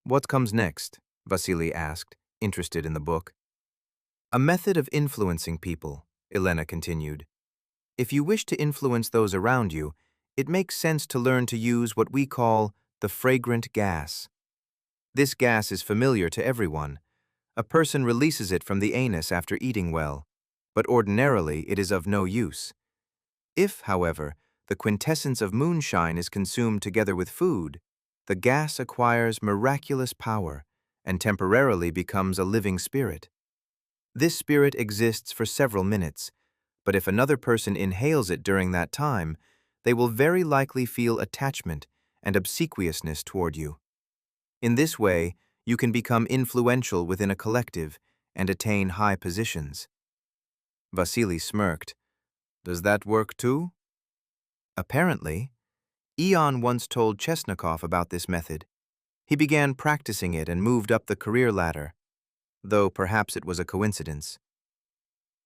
"What comes next?" Vasily asked, interested in the book. "A method of influencing people," Elena continued. "If you wish to influence those around you, it makes sense to learn to use what we call the fragrant gas. This gas is familiar to everyone. A person releases it from the anus after eating well, but ordinarily it is of no use. If, however, the quintessence of moonshine is consumed together with food, the gas acquires miraculous power and temporarily becomes a living spirit. This spirit exists for several minutes, but if another person inhales it during that time, they will very likely feel attachment and obsequiousness toward you. In this way, you can become influential within a collective and attain high positions." Vasily smirked. "Does that work too?" "Apparently. Ion once told Chesnakov about this method. He began practicing it and moved up the career ladder, though perhaps it was a coincidence."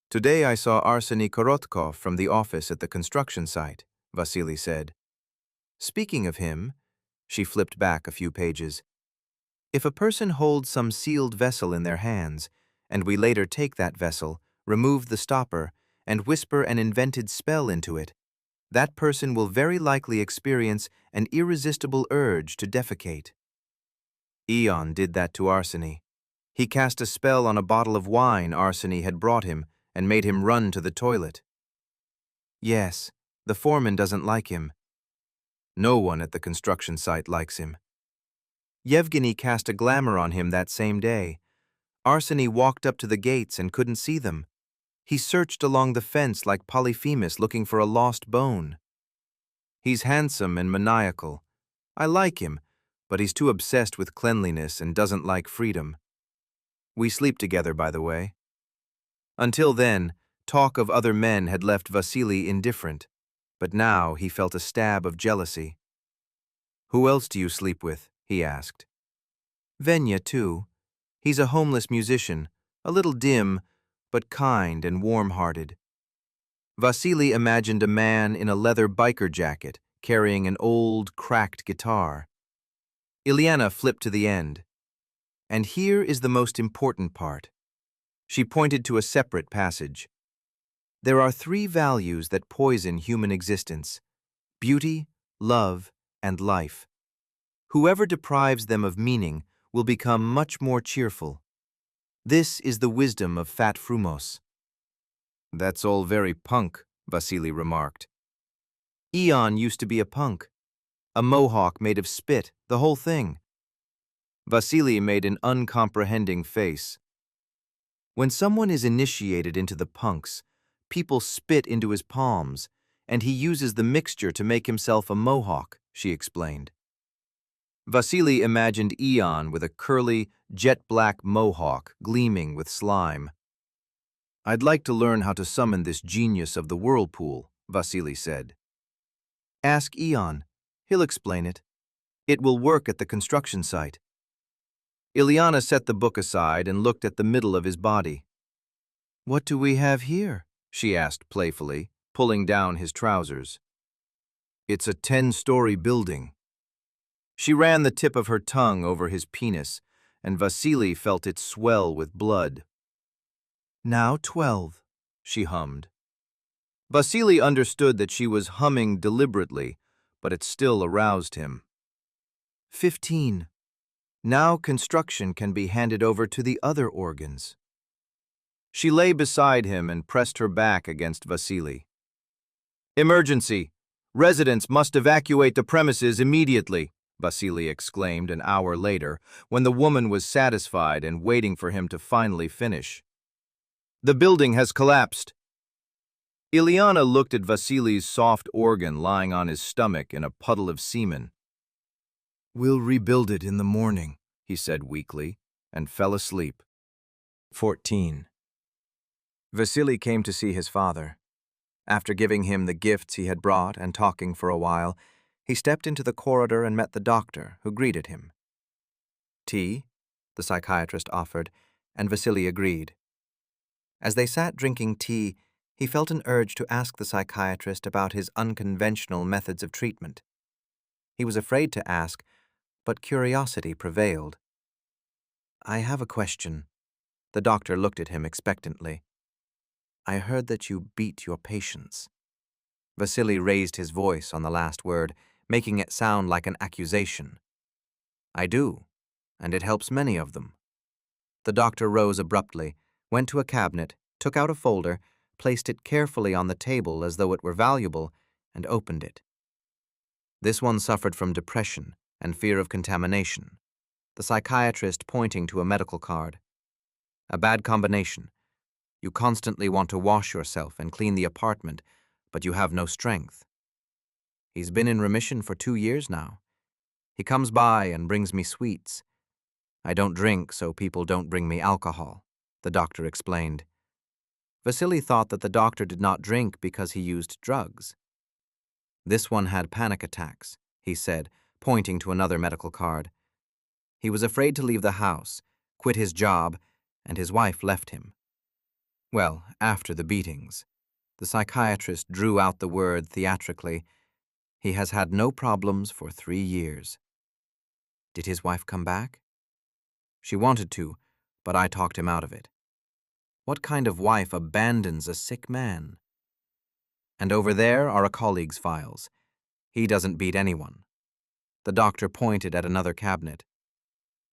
"Today I saw Arseny Korotkov from the office at the construction site," Vasily said. "Speaking of him," she flipped back a few pages, "if a person holds some sealed vessel in their hands, and we later take that vessel, remove the stopper, and whisper an invented spell into it, that person will very likely experience an irresistible urge to defecate. Ion did that to Arseny. He cast a spell on a bottle of wine Arseny had brought him and made him run to the toilet. Yes, the foreman doesn't like him. No one at the construction site likes him. Yevgeny cast a glamour on him that same day. Arseny walked up to the gates and couldn't see them. He searched along the fence like Polyphemus looking for a lost bone. He's handsome and maniacal. I like him, but he's too obsessed with cleanliness and doesn't like freedom. We sleep together, by the way. Until then, talk of other men had left Vasily indifferent, but now he felt a stab of jealousy. Who else do you sleep with? He asked. Venya, too. He's a homeless musician, a little dim, but kind and warm-hearted. Vasily imagined a man in a leather biker jacket, carrying an old, cracked guitar. Ilyana flipped to the end. And here is the most important part. She pointed to a separate passage. There are 3 values that poison human existence: beauty, love, and life. Whoever deprives them of meaning will become much more cheerful. This is the wisdom of Fat-Frumos. That's all very punk, Vasily remarked. Eon used to be a punk. A mohawk made of spit, the whole thing. Vasily made an uncomprehending face. When someone is initiated into the punks, people spit into his palms, and he uses the mixture to make himself a mohawk, she explained. Vasily imagined Eon with a curly, jet-black mohawk gleaming with slime. I'd like to learn how to summon this genius of the whirlpool, Vasily said. Ask Eon. He'll explain it. It will work at the construction site. Ilyana set the book aside and looked at the middle of his body. What do we have here? She asked playfully, pulling down his trousers. It's a 10-story building. She ran the tip of her tongue over his penis, and Vasily felt it swell with blood. Now 12, she hummed. Vasily understood that she was humming deliberately, but it still aroused him. 15. Now construction can be handed over to the other organs. She lay beside him and pressed her back against Vasily. Emergency! Residents must evacuate the premises immediately, Vasily exclaimed an hour later, when the woman was satisfied and waiting for him to finally finish. The building has collapsed. Ilyana looked at Vasily's soft organ lying on his stomach in a puddle of semen. We'll rebuild it in the morning, he said weakly, and fell asleep. 14. Vasily came to see his father. After giving him the gifts he had brought and talking for a while, he stepped into the corridor and met the doctor, who greeted him. Tea, the psychiatrist offered, and Vasily agreed. As they sat drinking tea, he felt an urge to ask the psychiatrist about his unconventional methods of treatment. He was afraid to ask, but curiosity prevailed. I have a question. The doctor looked at him expectantly. I heard that you beat your patients. Vasily raised his voice on the last word, making it sound like an accusation. I do, and it helps many of them. The doctor rose abruptly, went to a cabinet, took out a folder, placed it carefully on the table as though it were valuable, and opened it. This one suffered from depression and fear of contamination, the psychiatrist pointing to a medical card. A bad combination. You constantly want to wash yourself and clean the apartment, but you have no strength. He's been in remission for 2 years now. He comes by and brings me sweets. I don't drink, so people don't bring me alcohol, the doctor explained. Vasily thought that the doctor did not drink because he used drugs. This one had panic attacks, he said, pointing to another medical card. He was afraid to leave the house, quit his job, and his wife left him. Well, after the beatings. The psychiatrist drew out the word theatrically. He has had no problems for 3 years. Did his wife come back? She wanted to, but I talked him out of it. What kind of wife abandons a sick man? And over there are a colleague's files. He doesn't beat anyone. The doctor pointed at another cabinet.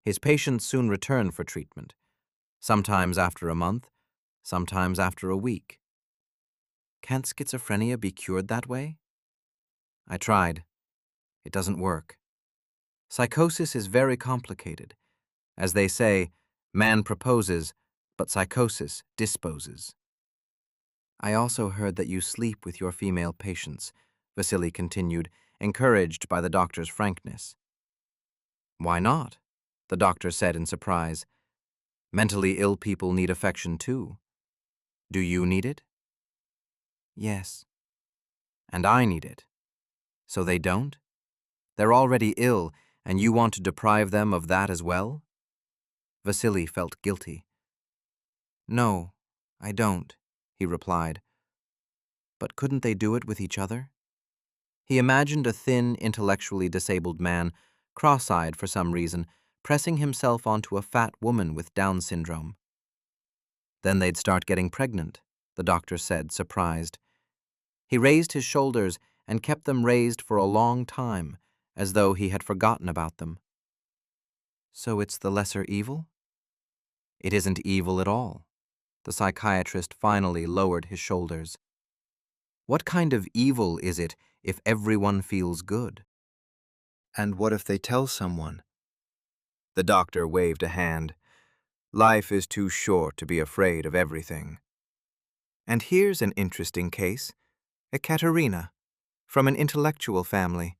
His patients soon return for treatment, sometimes after a month, sometimes after a week. Can't schizophrenia be cured that way? I tried. It doesn't work. Psychosis is very complicated. As they say, man proposes, but psychosis disposes. I also heard that you sleep with your female patients, Vasily continued, encouraged by the doctor's frankness. Why not? The doctor said in surprise. Mentally ill people need affection too. Do you need it? Yes. And I need it. So they don't? They're already ill, and you want to deprive them of that as well? Vasily felt guilty. No, I don't, he replied. But couldn't they do it with each other? He imagined a thin, intellectually disabled man, cross-eyed for some reason, pressing himself onto a fat woman with Down syndrome. Then they'd start getting pregnant, the doctor said, surprised. He raised his shoulders and kept them raised for a long time, as though he had forgotten about them. So it's the lesser evil? It isn't evil at all. The psychiatrist finally lowered his shoulders. What kind of evil is it if everyone feels good? And what if they tell someone? The doctor waved a hand. Life is too short to be afraid of everything. And here's an interesting case. Ekaterina, from an intellectual family.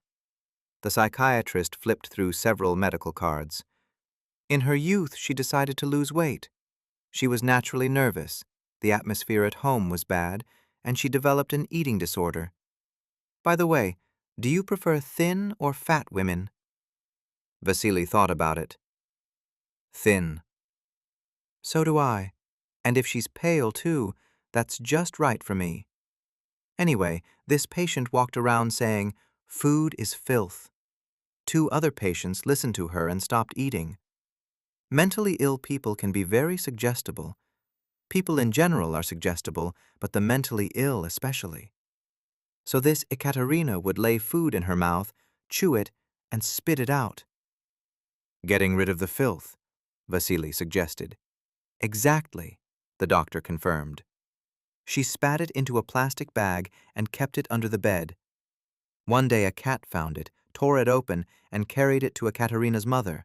The psychiatrist flipped through several medical cards. In her youth, she decided to lose weight. She was naturally nervous, the atmosphere at home was bad, and she developed an eating disorder. By the way, do you prefer thin or fat women? Vasily thought about it. Thin. So do I. And if she's pale, too, that's just right for me. Anyway, this patient walked around saying, "Food is filth." 2 other patients listened to her and stopped eating. Mentally ill people can be very suggestible. People in general are suggestible, but the mentally ill especially. So this Ekaterina would lay food in her mouth, chew it, and spit it out. Getting rid of the filth, Vasily suggested. Exactly, the doctor confirmed. She spat it into a plastic bag and kept it under the bed. One day a cat found it, tore it open, and carried it to Ekaterina's mother.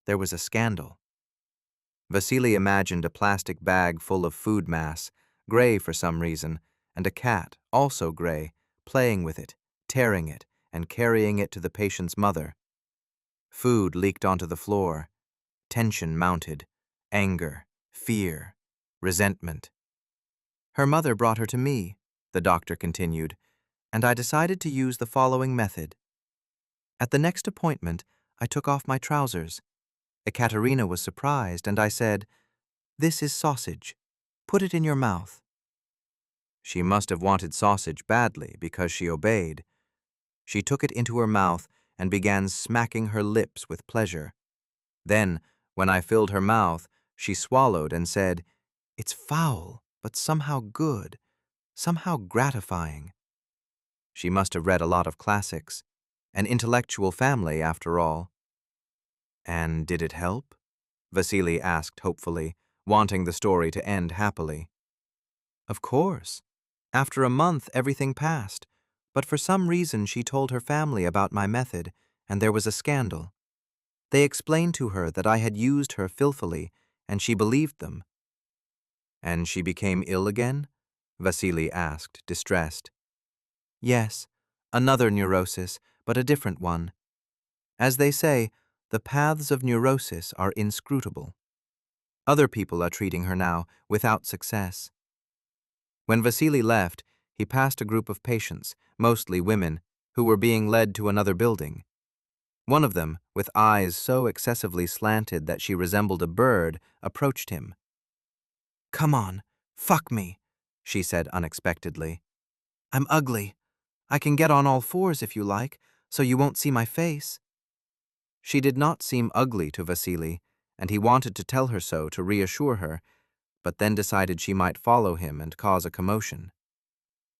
There was a scandal. Vasily imagined a plastic bag full of food mass, gray for some reason, and a cat, also gray, playing with it, tearing it, and carrying it to the patient's mother. Food leaked onto the floor. Tension mounted. Anger, fear, resentment. Her mother brought her to me, the doctor continued, and I decided to use the following method. At the next appointment, I took off my trousers. Ekaterina was surprised, and I said, "This is sausage. Put it in your mouth." She must have wanted sausage badly because she obeyed. She took it into her mouth and began smacking her lips with pleasure. Then, when I filled her mouth, she swallowed and said, "It's foul, but somehow good, somehow gratifying." She must have read a lot of classics. An intellectual family, after all. And did it help? Vasily asked hopefully, wanting the story to end happily. Of course. After a month, everything passed, but for some reason she told her family about my method, and there was a scandal. They explained to her that I had used her filthily, and she believed them. And she became ill again? Vasily asked, distressed. Yes, another neurosis, but a different one. As they say, the paths of neurosis are inscrutable. Other people are treating her now, without success. When Vasily left, he passed a group of patients, mostly women, who were being led to another building. One of them, with eyes so excessively slanted that she resembled a bird, approached him. "Come on, fuck me," she said unexpectedly. "I'm ugly. I can get on all fours if you like, so you won't see my face." She did not seem ugly to Vasily, and he wanted to tell her so to reassure her, but then decided she might follow him and cause a commotion.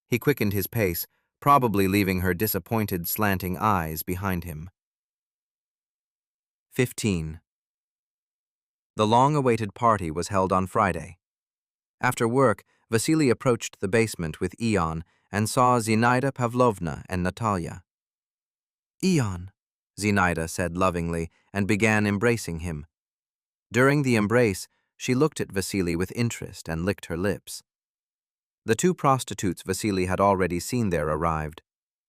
He quickened his pace, probably leaving her disappointed, slanting eyes behind him. 15. The long-awaited party was held on Friday. After work, Vasily approached the basement with Ion and saw Zinaida Pavlovna and Natalia. "Ion," Zinaida said lovingly and began embracing him. During the embrace, she looked at Vasily with interest and licked her lips. The two prostitutes Vasily had already seen there arrived.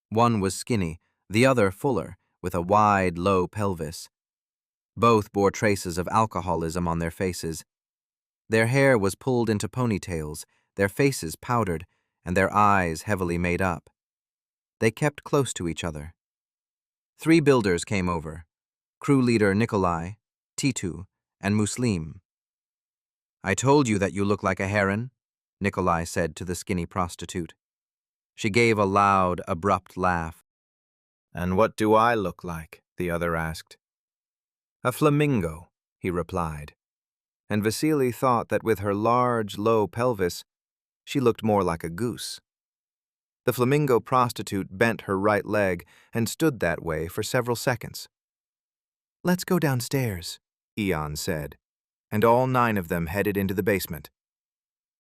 One was skinny, the other fuller, with a wide, low pelvis. Both bore traces of alcoholism on their faces. Their hair was pulled into ponytails, their faces powdered, and their eyes heavily made up. They kept close to each other. 3 builders came over: crew leader Nikolai, Titu, and Muslim. "I told you that you look like a heron," Nikolai said to the skinny prostitute. She gave a loud, abrupt laugh. "And what do I look like?" the other asked. "A flamingo," he replied, and Vasily thought that with her large, low pelvis, she looked more like a goose. The flamingo prostitute bent her right leg and stood that way for several seconds. "Let's go downstairs," Ion said, and all 9 of them headed into the basement.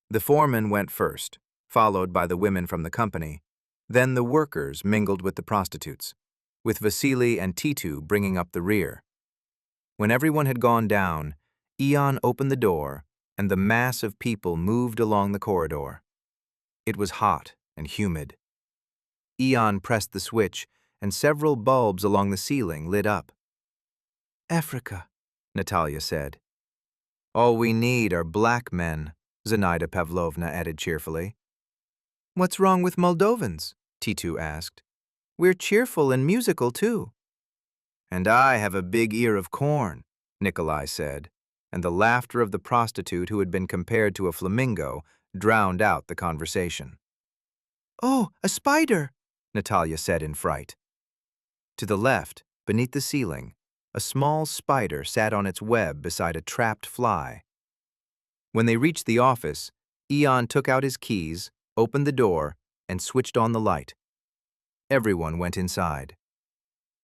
The foreman went first, followed by the women from the company. Then the workers mingled with the prostitutes, with Vasily and Titu bringing up the rear. When everyone had gone down, Ion opened the door, and the mass of people moved along the corridor. It was hot and humid. Ion pressed the switch, and several bulbs along the ceiling lit up. "Africa," Natalia said. "All we need are black men," Zinaida Pavlovna added cheerfully. "What's wrong with Moldovans?" Titu asked. "We're cheerful and musical, too." "And I have a big ear of corn," Nikolai said, and the laughter of the prostitute who had been compared to a flamingo drowned out the conversation. "Oh, a spider!" Natalia said in fright. To the left, beneath the ceiling, a small spider sat on its web beside a trapped fly. When they reached the office, Ion took out his keys, opened the door, and switched on the light. Everyone went inside.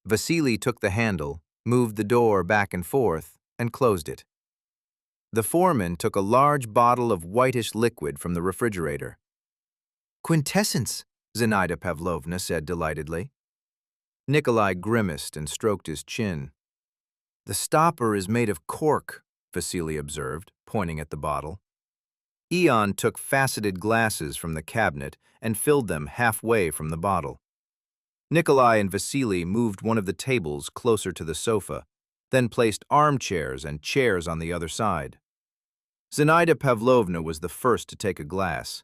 Vasily took the handle, moved the door back and forth, and closed it. The foreman took a large bottle of whitish liquid from the refrigerator. "Quintessence," Zinaida Pavlovna said delightedly. Nikolai grimaced and stroked his chin. "The stopper is made of cork," Vasily observed, pointing at the bottle. Ion took faceted glasses from the cabinet and filled them halfway from the bottle. Nikolai and Vasily moved one of the tables closer to the sofa, then placed armchairs and chairs on the other side. Zinaida Pavlovna was the first to take a glass.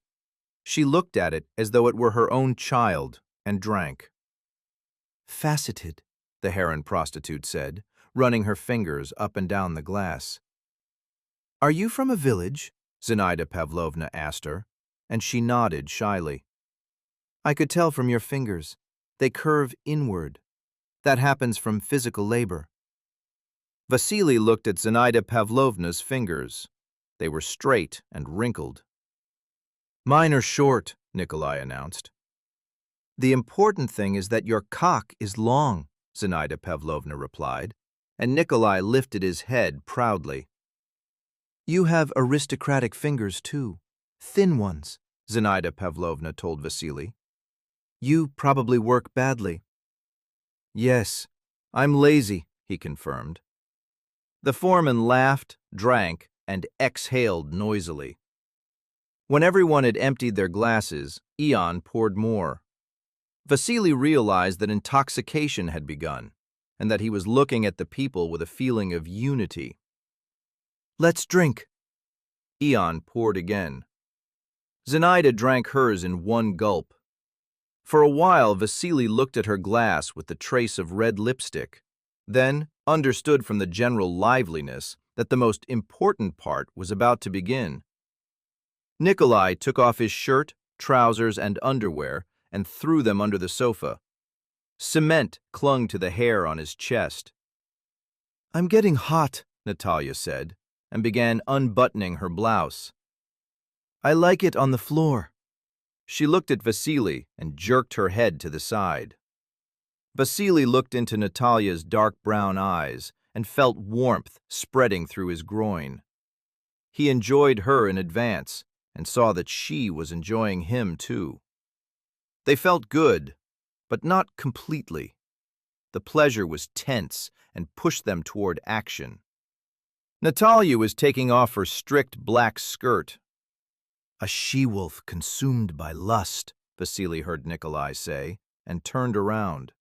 She looked at it as though it were her own child and drank. "Faceted," the heron prostitute said, running her fingers up and down the glass. "Are you from a village?" Zinaida Pavlovna asked her, and she nodded shyly. "I could tell from your fingers. They curve inward. That happens from physical labor." Vasily looked at Zinaida Pavlovna's fingers. They were straight and wrinkled. "Mine are short," Nikolai announced. "The important thing is that your cock is long," Zinaida Pavlovna replied, and Nikolai lifted his head proudly. "You have aristocratic fingers, too. Thin ones," Zinaida Pavlovna told Vasily. "You probably work badly." "Yes, I'm lazy," he confirmed. The foreman laughed, drank, and exhaled noisily. When everyone had emptied their glasses, Ion poured more. Vasily realized that intoxication had begun, and that he was looking at the people with a feeling of unity. "Let's drink." Ion poured again. Zinaida drank hers in one gulp. For a while, Vasily looked at her glass with the trace of red lipstick, then understood from the general liveliness that the most important part was about to begin. Nikolai took off his shirt, trousers, and underwear and threw them under the sofa. Cement clung to the hair on his chest. "I'm getting hot," Natalia said, and began unbuttoning her blouse. "I like it on the floor." She looked at Vasily and jerked her head to the side. Vasily looked into Natalia's dark brown eyes and felt warmth spreading through his groin. He enjoyed her in advance, and saw that she was enjoying him too. They felt good, but not completely. The pleasure was tense and pushed them toward action. Natalia was taking off her strict black skirt. "A she-wolf consumed by lust," Vasily heard Nikolai say, and turned around.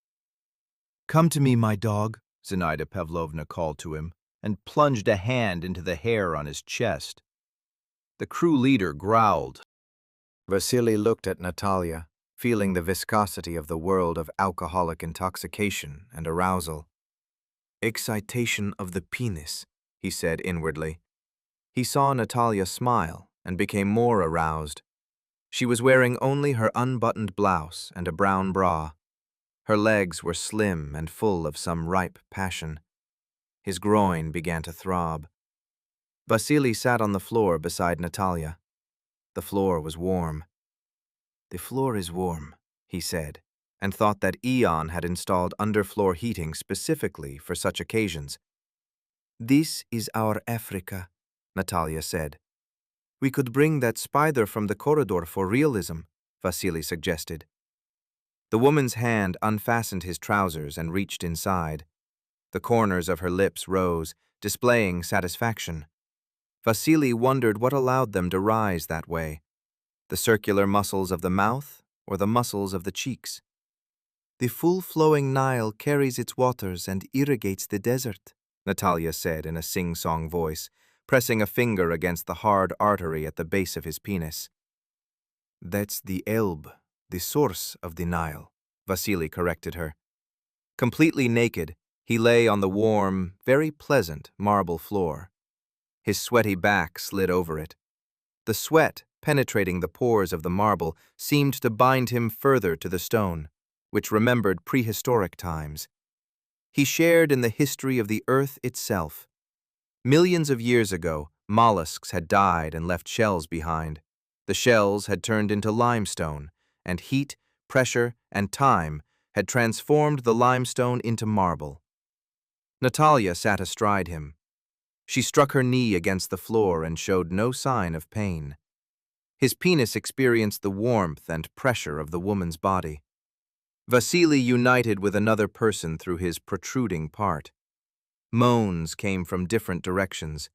"Come to me, my dog," Zinaida Pavlovna called to him, and plunged a hand into the hair on his chest. The crew leader growled. Vasily looked at Natalia, feeling the viscosity of the world of alcoholic intoxication and arousal. "Excitation of the penis," he said inwardly. He saw Natalia smile and became more aroused. She was wearing only her unbuttoned blouse and a brown bra. Her legs were slim and full of some ripe passion. His groin began to throb. Vasily sat on the floor beside Natalia. The floor was warm. "The floor is warm," he said, and thought that Eon had installed underfloor heating specifically for such occasions. "This is our Africa," Natalia said. "We could bring that spider from the corridor for realism," Vasily suggested. The woman's hand unfastened his trousers and reached inside. The corners of her lips rose, displaying satisfaction. Vasily wondered what allowed them to rise that way, the circular muscles of the mouth or the muscles of the cheeks. "The full-flowing Nile carries its waters and irrigates the desert," Natalia said in a sing-song voice, pressing a finger against the hard artery at the base of his penis. "That's the Elbe, the source of the Nile," Vasily corrected her. Completely naked, he lay on the warm, very pleasant marble floor. His sweaty back slid over it. The sweat, penetrating the pores of the marble, seemed to bind him further to the stone, which remembered prehistoric times. He shared in the history of the earth itself. Millions of years ago, mollusks had died and left shells behind. The shells had turned into limestone, and heat, pressure, and time had transformed the limestone into marble. Natalia sat astride him. She struck her knee against the floor and showed no sign of pain. His penis experienced the warmth and pressure of the woman's body. Vasily united with another person through his protruding part. Moans came from different directions.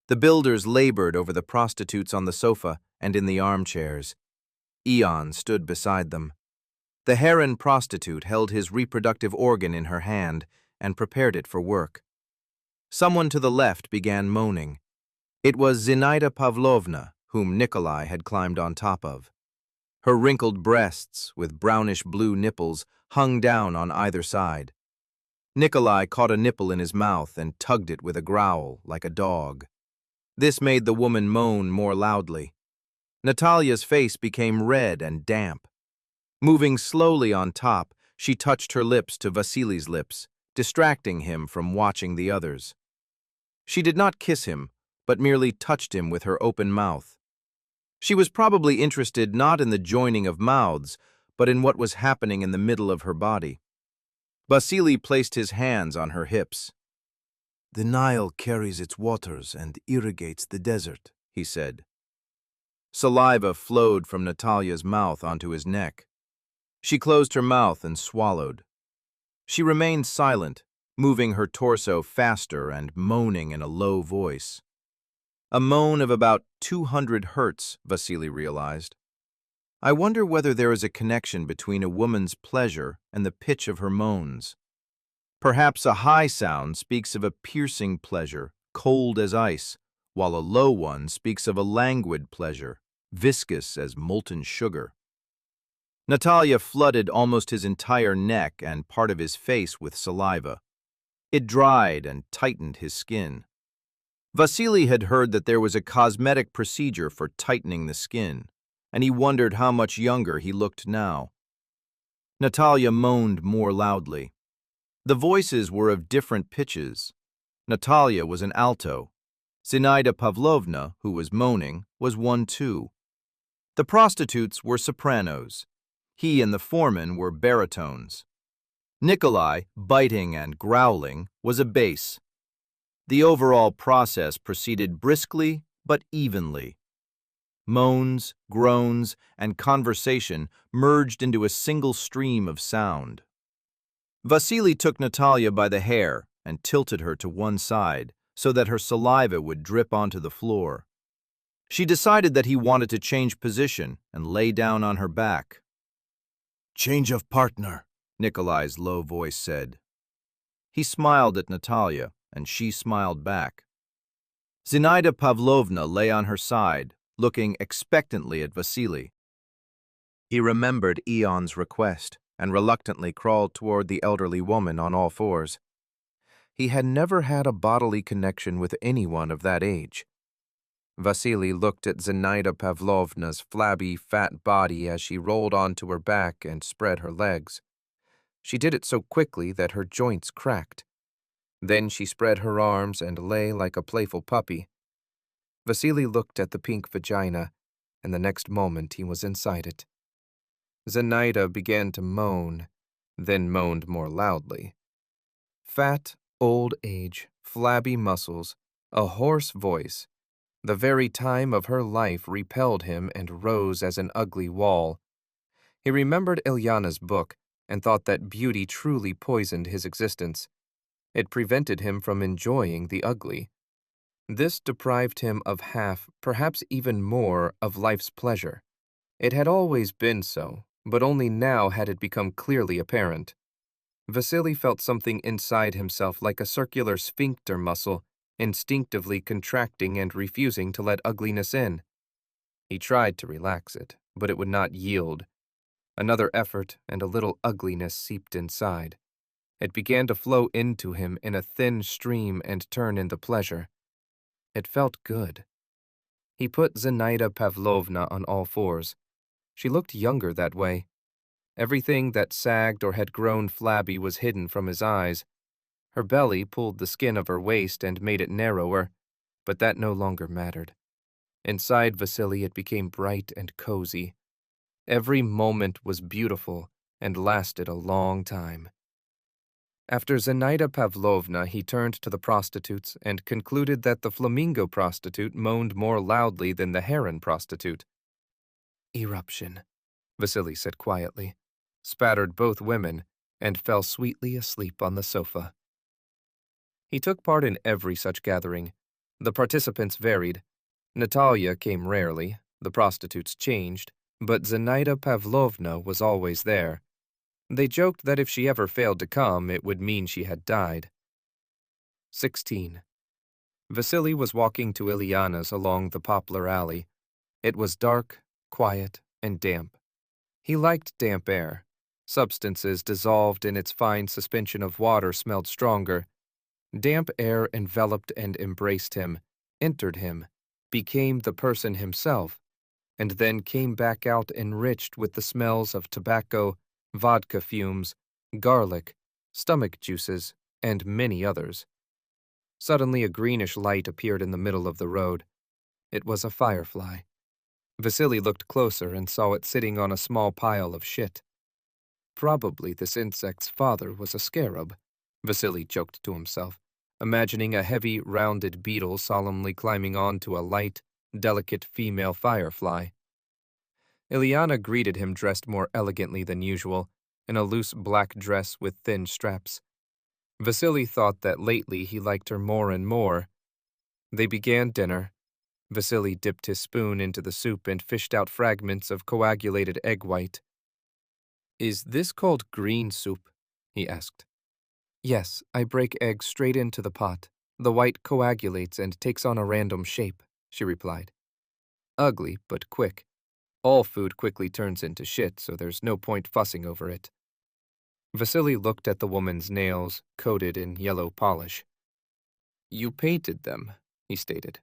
The builders labored over the prostitutes on the sofa and in the armchairs. Eon stood beside them. The Heron prostitute held his reproductive organ in her hand and prepared it for work. Someone to the left began moaning. It was Zinaida Pavlovna, whom Nikolai had climbed on top of. Her wrinkled breasts, with brownish-blue nipples, hung down on either side. Nikolai caught a nipple in his mouth and tugged it with a growl, like a dog. This made the woman moan more loudly. Natalia's face became red and damp. Moving slowly on top, she touched her lips to Vasily's lips, distracting him from watching the others. She did not kiss him, but merely touched him with her open mouth. She was probably interested not in the joining of mouths, but in what was happening in the middle of her body. Vasily placed his hands on her hips. "The Nile carries its waters and irrigates the desert," he said. Saliva flowed from Natalia's mouth onto his neck. She closed her mouth and swallowed. She remained silent, moving her torso faster and moaning in a low voice. A moan of about 200 hertz, Vasily realized. I wonder whether there is a connection between a woman's pleasure and the pitch of her moans. Perhaps a high sound speaks of a piercing pleasure, cold as ice, while a low one speaks of a languid pleasure, viscous as molten sugar. Natalia flooded almost his entire neck and part of his face with saliva. It dried and tightened his skin. Vasily had heard that there was a cosmetic procedure for tightening the skin, and he wondered how much younger he looked now. Natalia moaned more loudly. The voices were of different pitches. Natalia was an alto. Zinaida Pavlovna, who was moaning, was one too. The prostitutes were sopranos. He and the foreman were baritones. Nikolai, biting and growling, was a bass. The overall process proceeded briskly but evenly. Moans, groans, and conversation merged into a single stream of sound. Vasily took Natalia by the hair and tilted her to one side so that her saliva would drip onto the floor. She decided that he wanted to change position and lay down on her back. "Change of partner," Nikolai's low voice said. He smiled at Natalia, and she smiled back. Zinaida Pavlovna lay on her side, looking expectantly at Vasily. He remembered Ion's request and reluctantly crawled toward the elderly woman on all fours. He had never had a bodily connection with anyone of that age. Vasily looked at Zinaida Pavlovna's flabby, fat body as she rolled onto her back and spread her legs. She did it so quickly that her joints cracked. Then she spread her arms and lay like a playful puppy. Vasily looked at the pink vagina, and the next moment he was inside it. Zinaida began to moan, then moaned more loudly. Fat, old age, flabby muscles, a hoarse voice. The very time of her life repelled him and rose as an ugly wall. He remembered Ilyana's book and thought that beauty truly poisoned his existence. It prevented him from enjoying the ugly. This deprived him of half, perhaps even more, of life's pleasure. It had always been so, but only now had it become clearly apparent. Vasily felt something inside himself like a circular sphincter muscle, instinctively contracting and refusing to let ugliness in. He tried to relax it, but it would not yield. Another effort, and a little ugliness seeped inside. It began to flow into him in a thin stream and turn into pleasure. It felt good. He put Zinaida Pavlovna on all fours. She looked younger that way. Everything that sagged or had grown flabby was hidden from his eyes. Her belly pulled the skin of her waist and made it narrower, but that no longer mattered. Inside Vasily it became bright and cozy. Every moment was beautiful and lasted a long time. After Zinaida Pavlovna, he turned to the prostitutes and concluded that the flamingo prostitute moaned more loudly than the heron prostitute. "Eruption," Vasily said quietly, spattered both women, and fell sweetly asleep on the sofa. He took part in every such gathering. The participants varied. Natalia came rarely, the prostitutes changed, but Zinaida Pavlovna was always there. They joked that if she ever failed to come, it would mean she had died. 16. Vasily was walking to Ilyana's along the poplar alley. It was dark, quiet, and damp. He liked damp air. Substances dissolved in its fine suspension of water smelled stronger. Damp air enveloped and embraced him, entered him, became the person himself, and then came back out enriched with the smells of tobacco, vodka fumes, garlic, stomach juices, and many others. Suddenly a greenish light appeared in the middle of the road. It was a firefly. Vasily looked closer and saw it sitting on a small pile of shit. Probably this insect's father was a scarab, Vasily joked to himself, imagining a heavy, rounded beetle solemnly climbing onto a light, delicate female firefly. Ilyana greeted him dressed more elegantly than usual, in a loose black dress with thin straps. Vasily thought that lately he liked her more and more. They began dinner. Vasily dipped his spoon into the soup and fished out fragments of coagulated egg white. "Is this called green soup?" he asked. "Yes, I break eggs straight into the pot. The white coagulates and takes on a random shape," she replied. "Ugly, but quick. All food quickly turns into shit, so there's no point fussing over it." Vasily looked at the woman's nails, coated in yellow polish. "You painted them," he stated.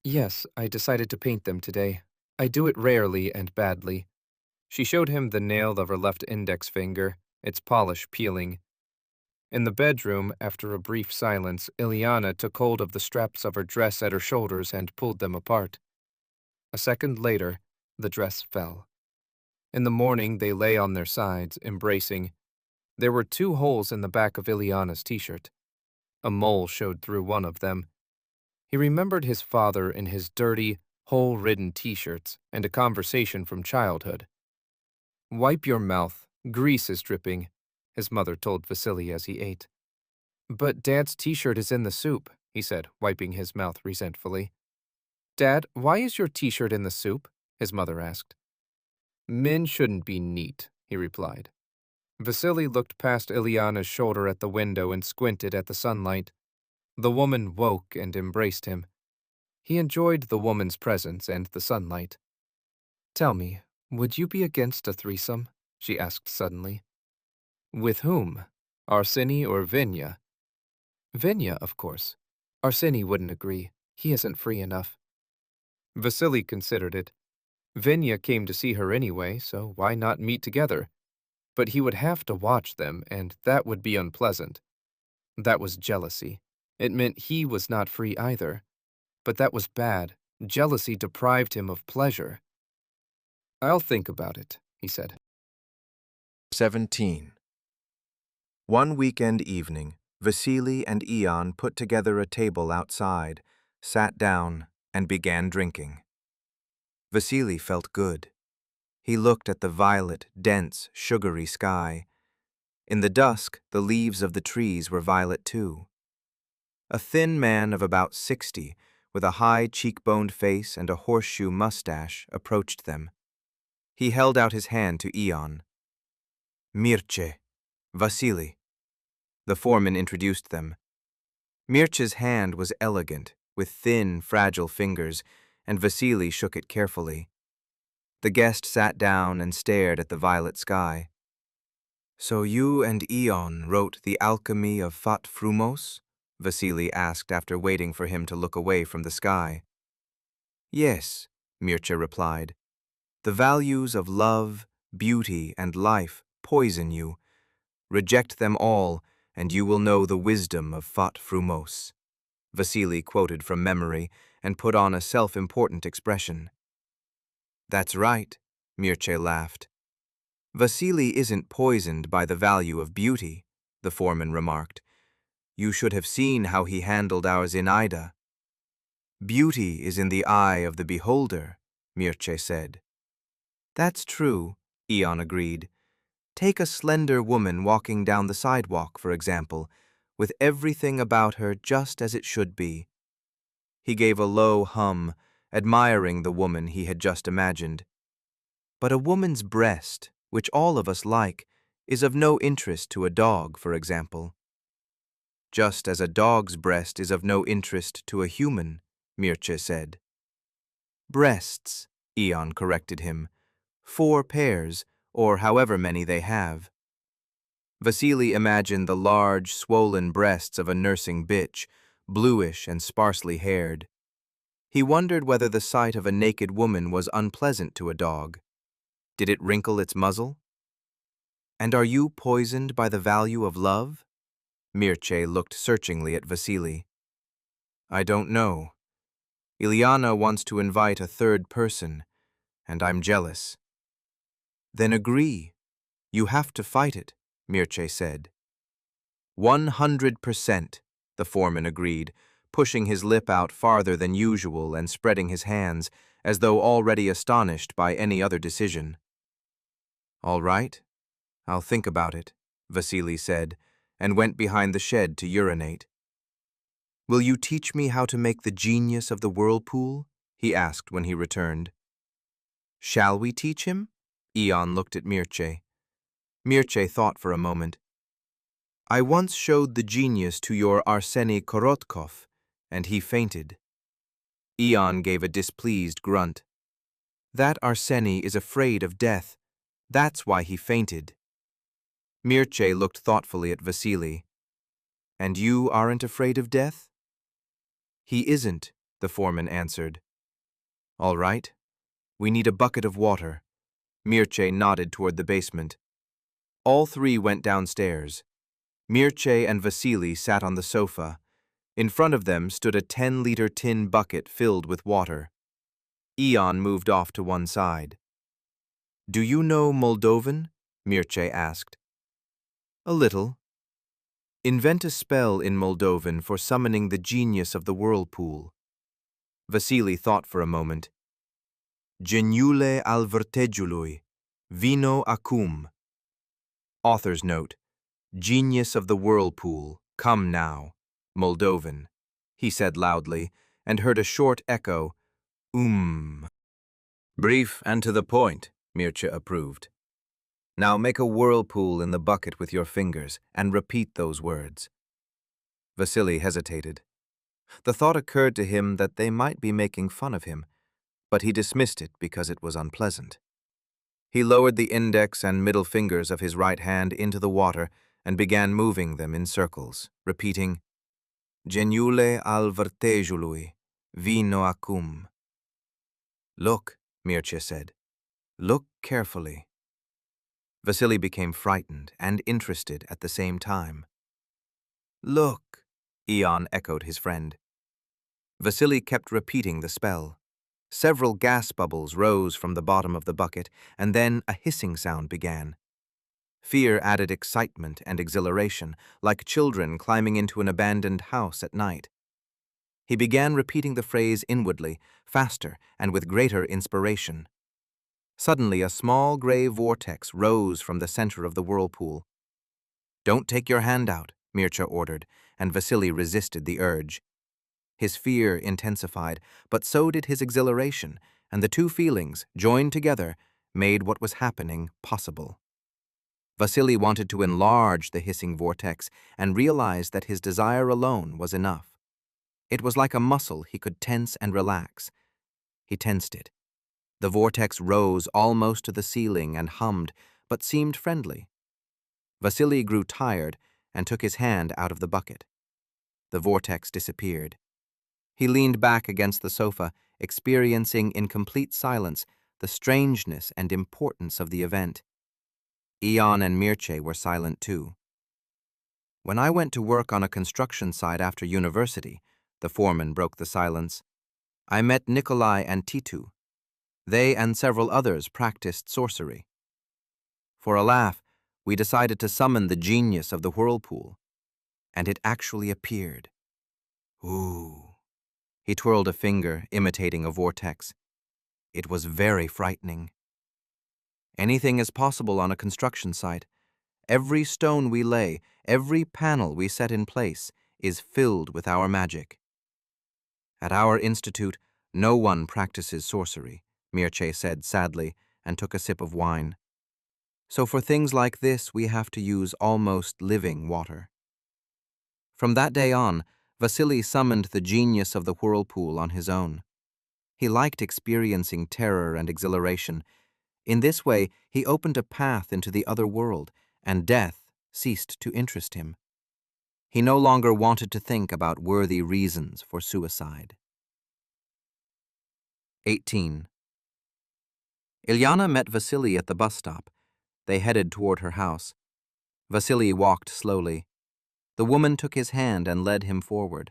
"Yes, I decided to paint them today. I do it rarely and badly." She showed him the nail of her left index finger, its polish peeling. In the bedroom, after a brief silence, Ilyana took hold of the straps of her dress at her shoulders and pulled them apart. A second later, the dress fell. In the morning, they lay on their sides, embracing. There were 2 holes in the back of Ilyana's t-shirt. A mole showed through one of them. He remembered his father in his dirty, hole-ridden t-shirts, and a conversation from childhood. "Wipe your mouth. Grease is dripping," his mother told Vasily as he ate. "But Dad's t-shirt is in the soup," he said, wiping his mouth resentfully. "Dad, why is your t-shirt in the soup?" his mother asked. "Men shouldn't be neat," he replied. Vasily looked past Ilyana's shoulder at the window and squinted at the sunlight. The woman woke and embraced him. He enjoyed the woman's presence and the sunlight. "Tell me, would you be against a threesome?" she asked suddenly. "With whom? Arseny or Venya?" "Venya, of course. Arseny wouldn't agree. He isn't free enough." Vasily considered it. Venya came to see her anyway, so why not meet together? But he would have to watch them, and that would be unpleasant. That was jealousy. It meant he was not free either. But that was bad. Jealousy deprived him of pleasure. "I'll think about it," he said. 17. One weekend evening, Vasily and Ion put together a table outside, sat down, and began drinking. Vasily felt good. He looked at the violet, dense, sugary sky. In the dusk, the leaves of the trees were violet too. A thin man of about 60, with a high cheekboned face and a horseshoe mustache, approached them. He held out his hand to Ion. "Mirce, Vasily." The foreman introduced them. Mirce's hand was elegant, with thin, fragile fingers, and Vasily shook it carefully. The guest sat down and stared at the violet sky. "So you and Ion wrote the Alchemy of Fat-Frumos?" Vasily asked after waiting for him to look away from the sky. "Yes," Mirce replied. "The values of love, beauty, and life poison you. Reject them all, and you will know the wisdom of Fat-Frumos." Vasily quoted from memory and put on a self-important expression. "That's right," Mirce laughed. "Vasily isn't poisoned by the value of beauty," the foreman remarked. "You should have seen how he handled our Zinaida." "Beauty is in the eye of the beholder," Mirce said. "That's true," Ion agreed. "Take a slender woman walking down the sidewalk, for example, with everything about her just as it should be." He gave a low hum, admiring the woman he had just imagined. "But a woman's breast, which all of us like, is of no interest to a dog, for example." "Just as a dog's breast is of no interest to a human," Mirce said. "Breasts," Ion corrected him. 4 pairs, or however many they have. Vasily imagined the large, swollen breasts of a nursing bitch, bluish and sparsely haired. He wondered whether the sight of a naked woman was unpleasant to a dog. Did it wrinkle its muzzle? "And are you poisoned by the value of love?" Mirce looked searchingly at Vasily. "I don't know. Ilyana wants to invite a third person, and I'm jealous." "Then agree. You have to fight it," Mirce said. 100%, the foreman agreed, pushing his lip out farther than usual and spreading his hands, as though already astonished by any other decision. "All right, I'll think about it," Vasily said, and went behind the shed to urinate. "Will you teach me how to make the genius of the whirlpool?" he asked when he returned. "Shall we teach him?" Ion looked at Mirce. Mirce thought for a moment. "I once showed the genius to your Arseny Korotkov, and he fainted." Ion gave a displeased grunt. "That Arseny is afraid of death. That's why he fainted." Mirce looked thoughtfully at Vasily. "And you aren't afraid of death?" "He isn't," the foreman answered. "All right. We need a bucket of water." Mirce nodded toward the basement. All three went downstairs. Mirce and Vasily sat on the sofa. In front of them stood a 10-liter tin bucket filled with water. Ion moved off to one side. "Do you know Moldovan?" Mirce asked. "A little." "Invent a spell in Moldovan for summoning the genius of the whirlpool." Vasily thought for a moment. Geniule al vertegiului, vino acum. Author's note: Genius of the whirlpool, come now. Moldovan, he said loudly, and heard a short echo, Brief and to the point, Mircea approved. Now make a whirlpool in the bucket with your fingers and repeat those words. Vasily hesitated. The thought occurred to him that they might be making fun of him, but he dismissed it because it was unpleasant. He lowered the index and middle fingers of his right hand into the water and began moving them in circles, repeating, Geniule al vertegiului, vino acum. Look, Mircea said. Look carefully. Vasily became frightened and interested at the same time. Look, Ion echoed his friend. Vasily kept repeating the spell. Several gas bubbles rose from the bottom of the bucket, and then a hissing sound began. Fear added excitement and exhilaration, like children climbing into an abandoned house at night. He began repeating the phrase inwardly, faster and with greater inspiration. Suddenly, a small gray vortex rose from the center of the whirlpool. Don't take your hand out, Mircea ordered, and Vasily resisted the urge. His fear intensified, but so did his exhilaration, and the two feelings, joined together, made what was happening possible. Vasily wanted to enlarge the hissing vortex and realized that his desire alone was enough. It was like a muscle he could tense and relax. He tensed it. The vortex rose almost to the ceiling and hummed, but seemed friendly. Vasily grew tired and took his hand out of the bucket. The vortex disappeared. He leaned back against the sofa, experiencing in complete silence the strangeness and importance of the event. Ion and Mircea were silent too. When I went to work on a construction site after university, the foreman broke the silence, I met Nikolai and Titu. They and several others practiced sorcery. For a laugh, we decided to summon the genius of the whirlpool, and it actually appeared. Ooh. He twirled a finger, imitating a vortex. It was very frightening. Anything is possible on a construction site. Every stone we lay, every panel we set in place, is filled with our magic. At our institute, no one practices sorcery, Mircea said sadly, and took a sip of wine. So for things like this, we have to use almost living water. From that day on, Vasily summoned the genius of the whirlpool on his own. He liked experiencing terror and exhilaration. In this way, he opened a path into the other world, and death ceased to interest him. He no longer wanted to think about worthy reasons for suicide. 18. Ilyana met Vasily at the bus stop. They headed toward her house. Vasily walked slowly. The woman took his hand and led him forward.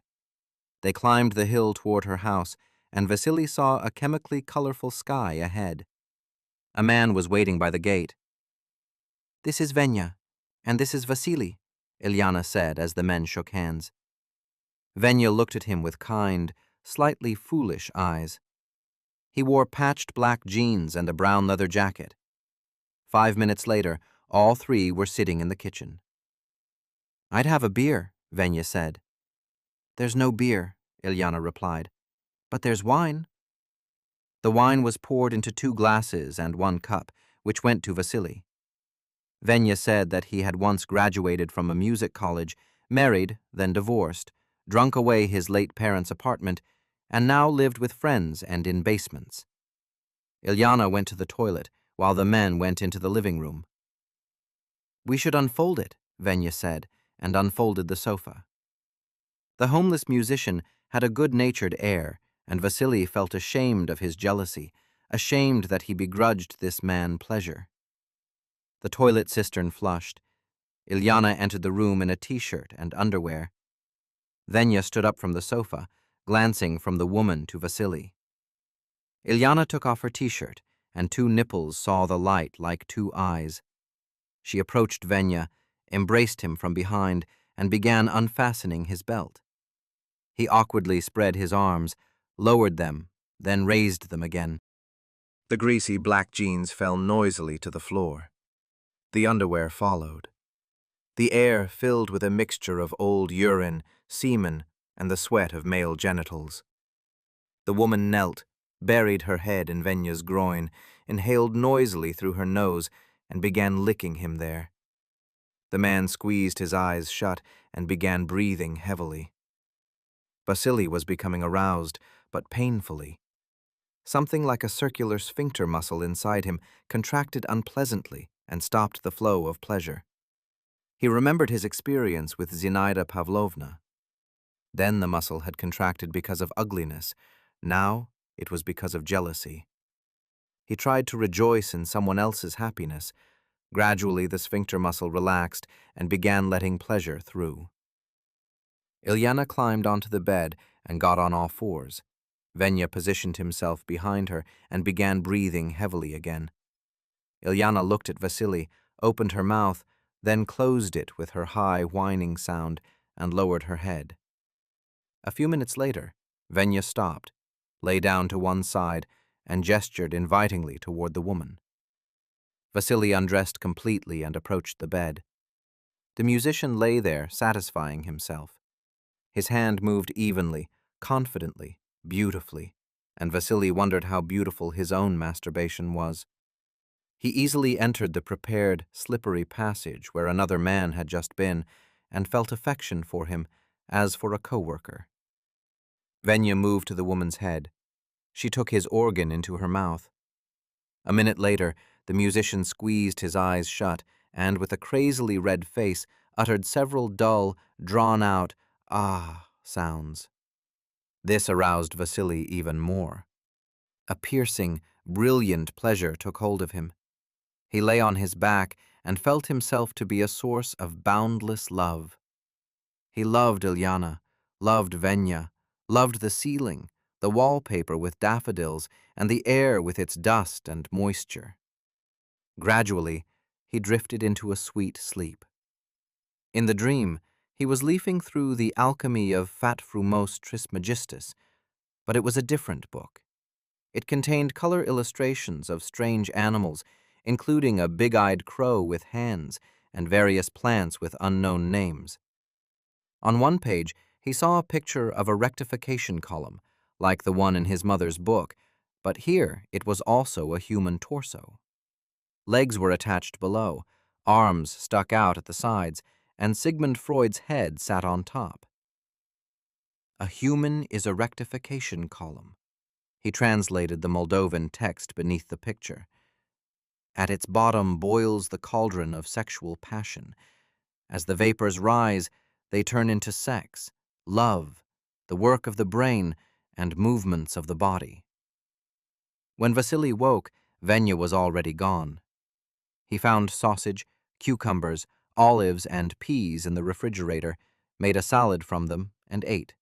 They climbed the hill toward her house, and Vasily saw a chemically colorful sky ahead. A man was waiting by the gate. This is Venya, and this is Vasily, Ilyana said as the men shook hands. Venya looked at him with kind, slightly foolish eyes. He wore patched black jeans and a brown leather jacket. 5 minutes later, all three were sitting in the kitchen. I'd have a beer, Venya said. There's no beer, Ilyana replied. But there's wine. The wine was poured into 2 glasses and 1 cup, which went to Vasily. Venya said that he had once graduated from a music college, married, then divorced, drunk away his late parents' apartment, and now lived with friends and in basements. Ilyana went to the toilet, while the men went into the living room. We should unfold it, Venya said, and unfolded the sofa. The homeless musician had a good-natured air, and Vasily felt ashamed of his jealousy, ashamed that he begrudged this man pleasure. The toilet cistern flushed. Ilyana entered the room in a t-shirt and underwear. Venya stood up from the sofa, glancing from the woman to Vasily. Ilyana took off her t-shirt, and 2 nipples saw the light like 2 eyes. She approached Venya, embraced him from behind, and began unfastening his belt. He awkwardly spread his arms, lowered them, then raised them again. The greasy black jeans fell noisily to the floor. The underwear followed. The air filled with a mixture of old urine, semen, and the sweat of male genitals. The woman knelt, buried her head in Venya's groin, inhaled noisily through her nose, and began licking him there. The man squeezed his eyes shut and began breathing heavily. Vasily was becoming aroused, but painfully. Something like a circular sphincter muscle inside him contracted unpleasantly and stopped the flow of pleasure. He remembered his experience with Zinaida Pavlovna. Then the muscle had contracted because of ugliness. Now it was because of jealousy. He tried to rejoice in someone else's happiness. Gradually, the sphincter muscle relaxed and began letting pleasure through. Ilyana climbed onto the bed and got on all fours. Venya positioned himself behind her and began breathing heavily again. Ilyana looked at Vasily, opened her mouth, then closed it with her high whining sound and lowered her head. A few minutes later, Venya stopped, lay down to one side, and gestured invitingly toward the woman. Vasily undressed completely and approached the bed. The musician lay there, satisfying himself. His hand moved evenly, confidently, beautifully, and Vasily wondered how beautiful his own masturbation was. He easily entered the prepared, slippery passage where another man had just been, and felt affection for him, as for a co-worker. Venya moved to the woman's head. She took his organ into her mouth. A minute later, the musician squeezed his eyes shut and, with a crazily red face, uttered several dull, drawn-out "ah" sounds. This aroused Vasily even more. A piercing, brilliant pleasure took hold of him. He lay on his back and felt himself to be a source of boundless love. He loved Ilyana, loved Venya, loved the ceiling, the wallpaper with daffodils, and the air with its dust and moisture. Gradually, he drifted into a sweet sleep. In the dream, he was leafing through the Alchemy of Fat-Frumosului Trismegistus, but it was a different book. It contained color illustrations of strange animals, including a big-eyed crow with hands and various plants with unknown names. On one page, he saw a picture of a rectification column, like the one in his mother's book, but here it was also a human torso. Legs were attached below, arms stuck out at the sides, and Sigmund Freud's head sat on top. A human is a rectification column. He translated the Moldovan text beneath the picture. At its bottom boils the cauldron of sexual passion. As the vapors rise, they turn into sex, love, the work of the brain, and movements of the body. When Vasily woke, Venya was already gone. He found sausage, cucumbers, olives, and peas in the refrigerator, made a salad from them, and ate.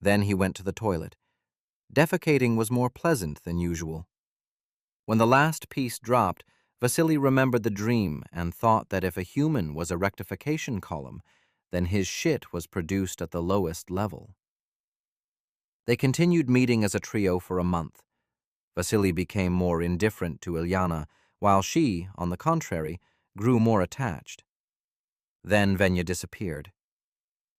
Then he went to the toilet. Defecating was more pleasant than usual. When the last piece dropped, Vasily remembered the dream and thought that if a human was a rectification column, then his shit was produced at the lowest level. They continued meeting as a trio for a month. Vasily became more indifferent to Ilyana, while she, on the contrary, grew more attached. Then Venya disappeared.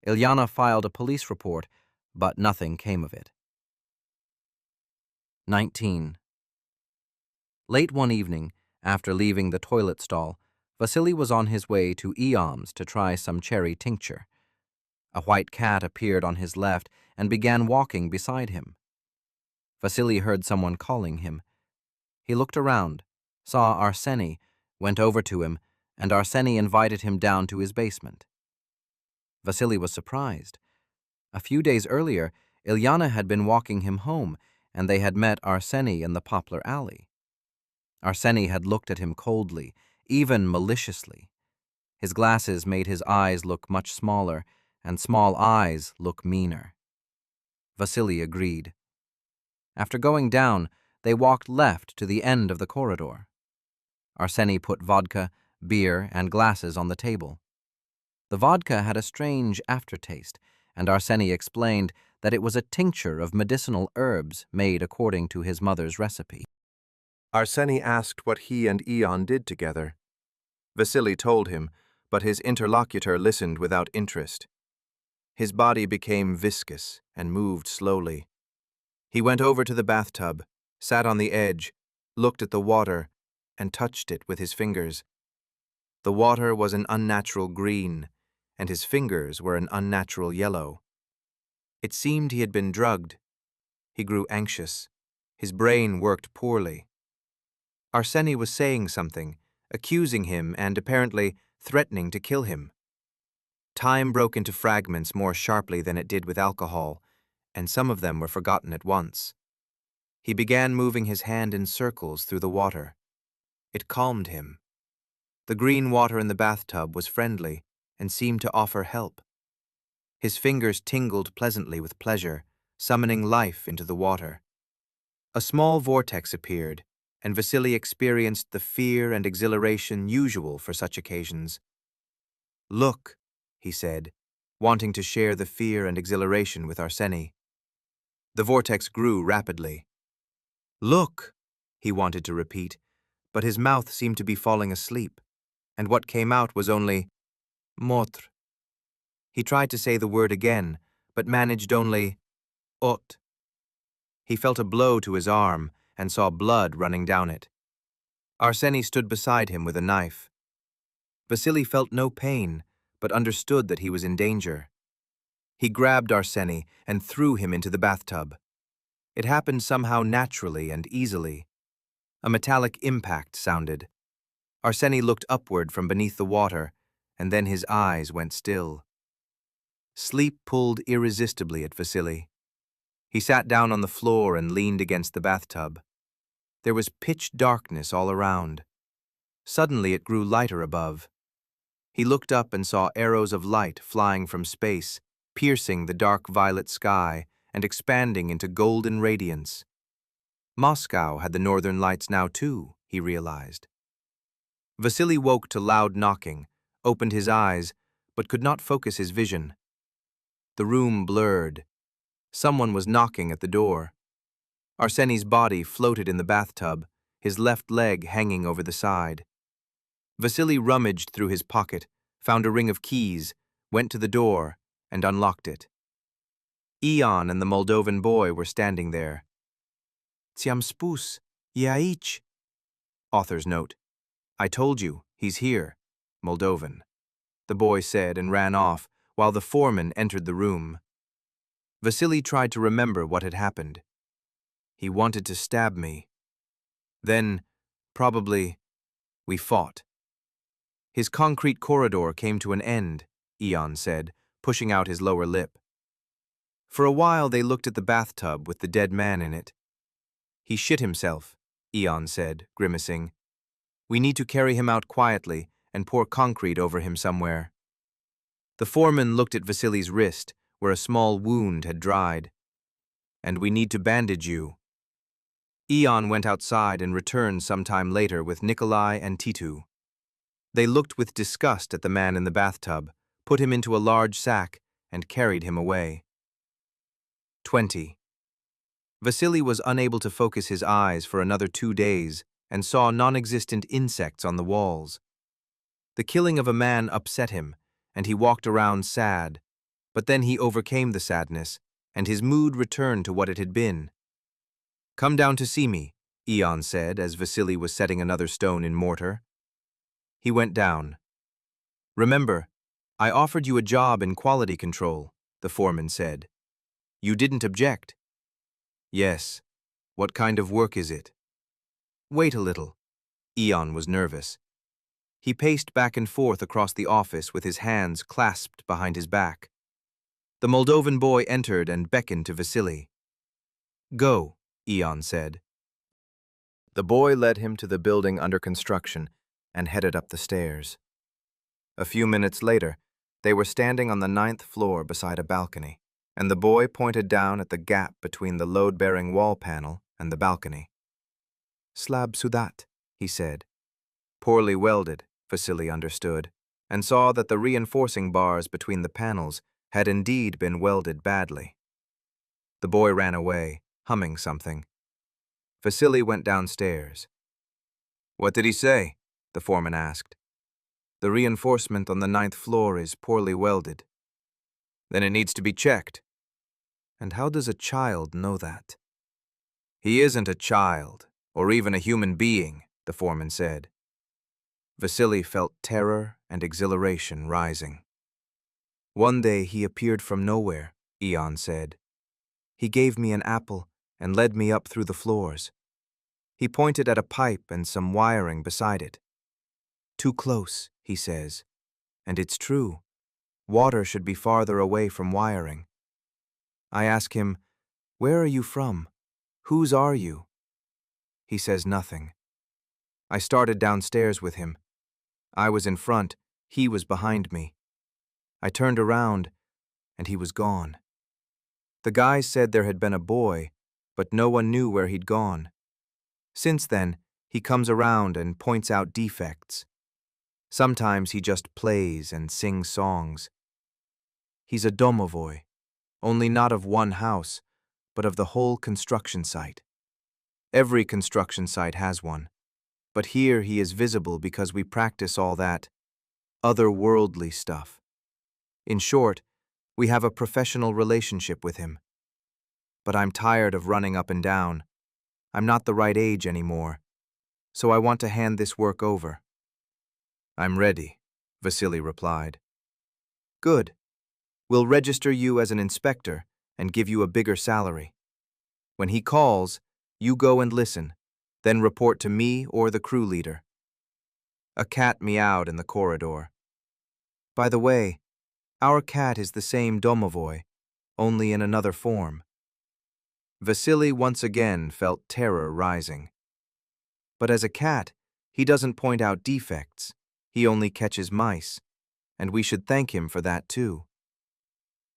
Ilyana filed a police report, but nothing came of it. 19. Late one evening, after leaving the toilet stall, Vasily was on his way to Eom's to try some cherry tincture. A white cat appeared on his left and began walking beside him. Vasily heard someone calling him. He looked around, saw Arseny, went over to him, and Arseny invited him down to his basement. Vasily was surprised. A few days earlier, Ilyana had been walking him home, and they had met Arseny in the poplar alley. Arseny had looked at him coldly, even maliciously. His glasses made his eyes look much smaller, and small eyes look meaner. Vasily agreed. After going down, they walked left to the end of the corridor. Arseny put vodka, beer, and glasses on the table. The vodka had a strange aftertaste, and Arseny explained that it was a tincture of medicinal herbs made according to his mother's recipe. Arseny asked what he and Ion did together. Vasily told him, but his interlocutor listened without interest. His body became viscous and moved slowly. He went over to the bathtub, sat on the edge, looked at the water, and touched it with his fingers. The water was an unnatural green, and his fingers were an unnatural yellow. It seemed he had been drugged. He grew anxious. His brain worked poorly. Arseny was saying something, accusing him and, apparently, threatening to kill him. Time broke into fragments more sharply than it did with alcohol, and some of them were forgotten at once. He began moving his hand in circles through the water. It calmed him. The green water in the bathtub was friendly and seemed to offer help. His fingers tingled pleasantly with pleasure, summoning life into the water. A small vortex appeared, and Vasily experienced the fear and exhilaration usual for such occasions. "Look," he said, wanting to share the fear and exhilaration with Arseny. The vortex grew rapidly. "Look," he wanted to repeat, but his mouth seemed to be falling asleep, and what came out was only "motr." He tried to say the word again, but managed only "ot." He felt a blow to his arm and saw blood running down it. Arseny stood beside him with a knife. Vasily felt no pain, but understood that he was in danger. He grabbed Arseny and threw him into the bathtub. It happened somehow naturally and easily. A metallic impact sounded. Arseny looked upward from beneath the water, and then his eyes went still. Sleep pulled irresistibly at Vasily. He sat down on the floor and leaned against the bathtub. There was pitch darkness all around. Suddenly it grew lighter above. He looked up and saw arrows of light flying from space, piercing the dark violet sky and expanding into golden radiance. Moscow had the northern lights now too, he realized. Vasily woke to loud knocking, opened his eyes, but could not focus his vision. The room blurred. Someone was knocking at the door. Arseny's body floated in the bathtub, his left leg hanging over the side. Vasily rummaged through his pocket, found a ring of keys, went to the door, and unlocked it. Ion and the Moldovan boy were standing there. "Ți-am spus, e aici." Author's note. "I told you, he's here." Moldovan. The boy said and ran off, while the foreman entered the room. Vasily tried to remember what had happened. He wanted to stab me. Then, probably, we fought. His concrete corridor came to an end, Ion said, pushing out his lower lip. For a while they looked at the bathtub with the dead man in it. "He shit himself," Ion said, grimacing. "We need to carry him out quietly and pour concrete over him somewhere." The foreman looked at Vasily's wrist, where a small wound had dried. "And we need to bandage you." Ion went outside and returned some time later with Nikolai and Titu. They looked with disgust at the man in the bathtub, put him into a large sack, and carried him away. 20. Vasily was unable to focus his eyes for another 2 days and saw non-existent insects on the walls. The killing of a man upset him, and he walked around sad, but then he overcame the sadness, and his mood returned to what it had been. "Come down to see me," Ion said as Vasily was setting another stone in mortar. He went down. "Remember, I offered you a job in quality control," the foreman said. "You didn't object." "Yes. What kind of work is it?" "Wait a little." Ion was nervous. He paced back and forth across the office with his hands clasped behind his back. The Moldovan boy entered and beckoned to Vasily. "Go," Ion said. The boy led him to the building under construction and headed up the stairs. A few minutes later, they were standing on the 9th floor beside a balcony, and the boy pointed down at the gap between the load-bearing wall panel and the balcony. "Slab sudat," he said. Poorly welded, Vasily understood, and saw that the reinforcing bars between the panels had indeed been welded badly. The boy ran away, humming something. Vasily went downstairs, What did he say? The foreman asked. The reinforcement on the 9th floor is poorly welded. Then it needs to be checked. And how does a child know that? He isn't a child, or even a human being, the foreman said. Vasily felt terror and exhilaration rising. One day he appeared from nowhere, Ion said. He gave me an apple and led me up through the floors. He pointed at a pipe and some wiring beside it. Too close, he says. And it's true. Water should be farther away from wiring. I ask him, where are you from? Whose are you? He says nothing. I started downstairs with him. I was in front, he was behind me. I turned around, and he was gone. The guys said there had been a boy, but no one knew where he'd gone. Since then, he comes around and points out defects. Sometimes he just plays and sings songs. He's a domovoi, only not of one house, but of the whole construction site. Every construction site has one, but here he is visible because we practice all that otherworldly stuff. In short, we have a professional relationship with him. But I'm tired of running up and down. I'm not the right age anymore, so I want to hand this work over. I'm ready, Vasily replied. Good. We'll register you as an inspector and give you a bigger salary. When he calls, you go and listen, then report to me or the crew leader. A cat meowed in the corridor. By the way, our cat is the same domovoi, only in another form. Vasily once again felt terror rising. But as a cat, he doesn't point out defects, he only catches mice, and we should thank him for that too.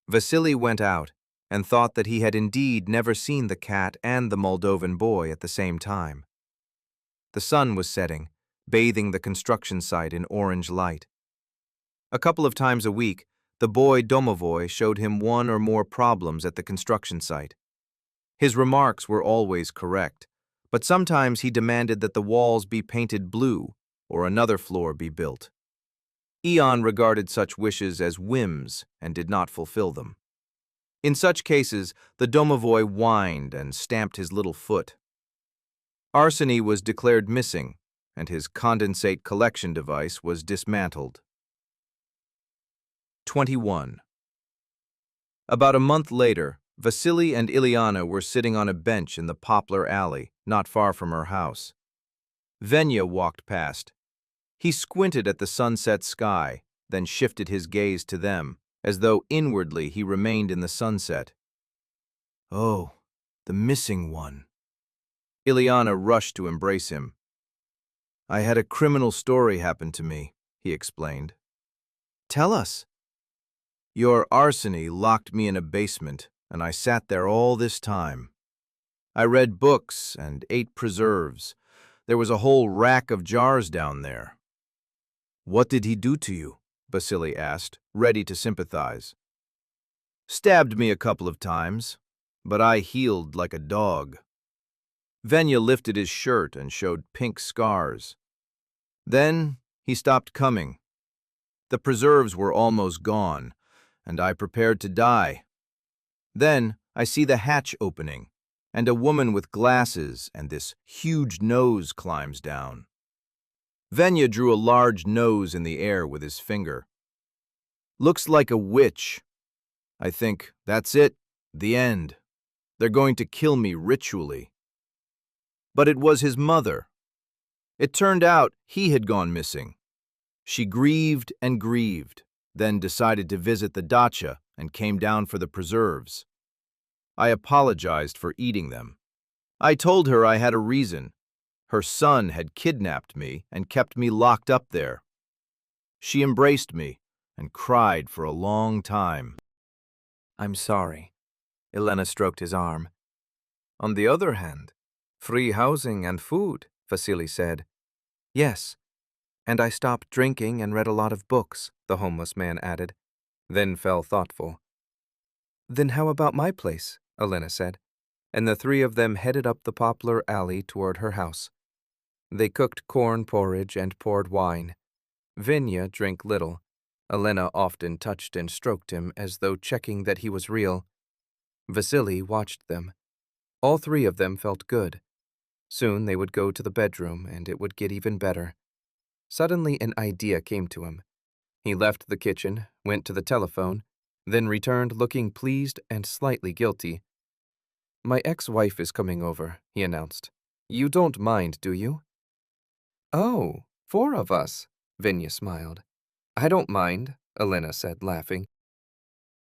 Vasily went out and thought that he had indeed never seen the cat and the Moldovan boy at the same time. The sun was setting, bathing the construction site in orange light. A couple of times a week, the boy domovoi showed him one or more problems at the construction site. His remarks were always correct, but sometimes he demanded that the walls be painted blue or another floor be built. Ion regarded such wishes as whims and did not fulfill them. In such cases, the domovoi whined and stamped his little foot. Arseny was declared missing, and his condensate collection device was dismantled. 21. About a month later, Vasily and Ilyana were sitting on a bench in the poplar alley, not far from her house. Venya walked past. He squinted at the sunset sky, then shifted his gaze to them, as though inwardly he remained in the sunset. Oh, the missing one. Ilyana rushed to embrace him. I had a criminal story happen to me, he explained. Tell us. Your Arseny locked me in a basement, and I sat there all this time. I read books and ate preserves. There was a whole rack of jars down there. What did he do to you? Vasily asked, ready to sympathize. Stabbed me a couple of times, but I healed like a dog. Venya lifted his shirt and showed pink scars. Then he stopped coming. The preserves were almost gone, and I prepared to die. Then I see the hatch opening, and a woman with glasses and this huge nose climbs down. Venya drew a large nose in the air with his finger. Looks like a witch. I think, that's it, the end. They're going to kill me ritually. But it was his mother. It turned out he had gone missing. She grieved and grieved, then decided to visit the dacha and came down for the preserves. I apologized for eating them. I told her I had a reason. Her son had kidnapped me and kept me locked up there. She embraced me and cried for a long time. I'm sorry. Elena stroked his arm. On the other hand, free housing and food, Vasily said. Yes, and I stopped drinking and read a lot of books, the homeless man added, then fell thoughtful. Then how about my place? Elena said, and the three of them headed up the poplar alley toward her house. They cooked corn porridge and poured wine. Vinya drank little. Elena often touched and stroked him as though checking that he was real. Vasily watched them. All three of them felt good. Soon they would go to the bedroom, and it would get even better. Suddenly an idea came to him. He left the kitchen, went to the telephone, then returned looking pleased and slightly guilty. "My ex-wife is coming over," he announced. "You don't mind, do you?" "Oh, 4 of us," Vinya smiled. "I don't mind," Elena said, laughing.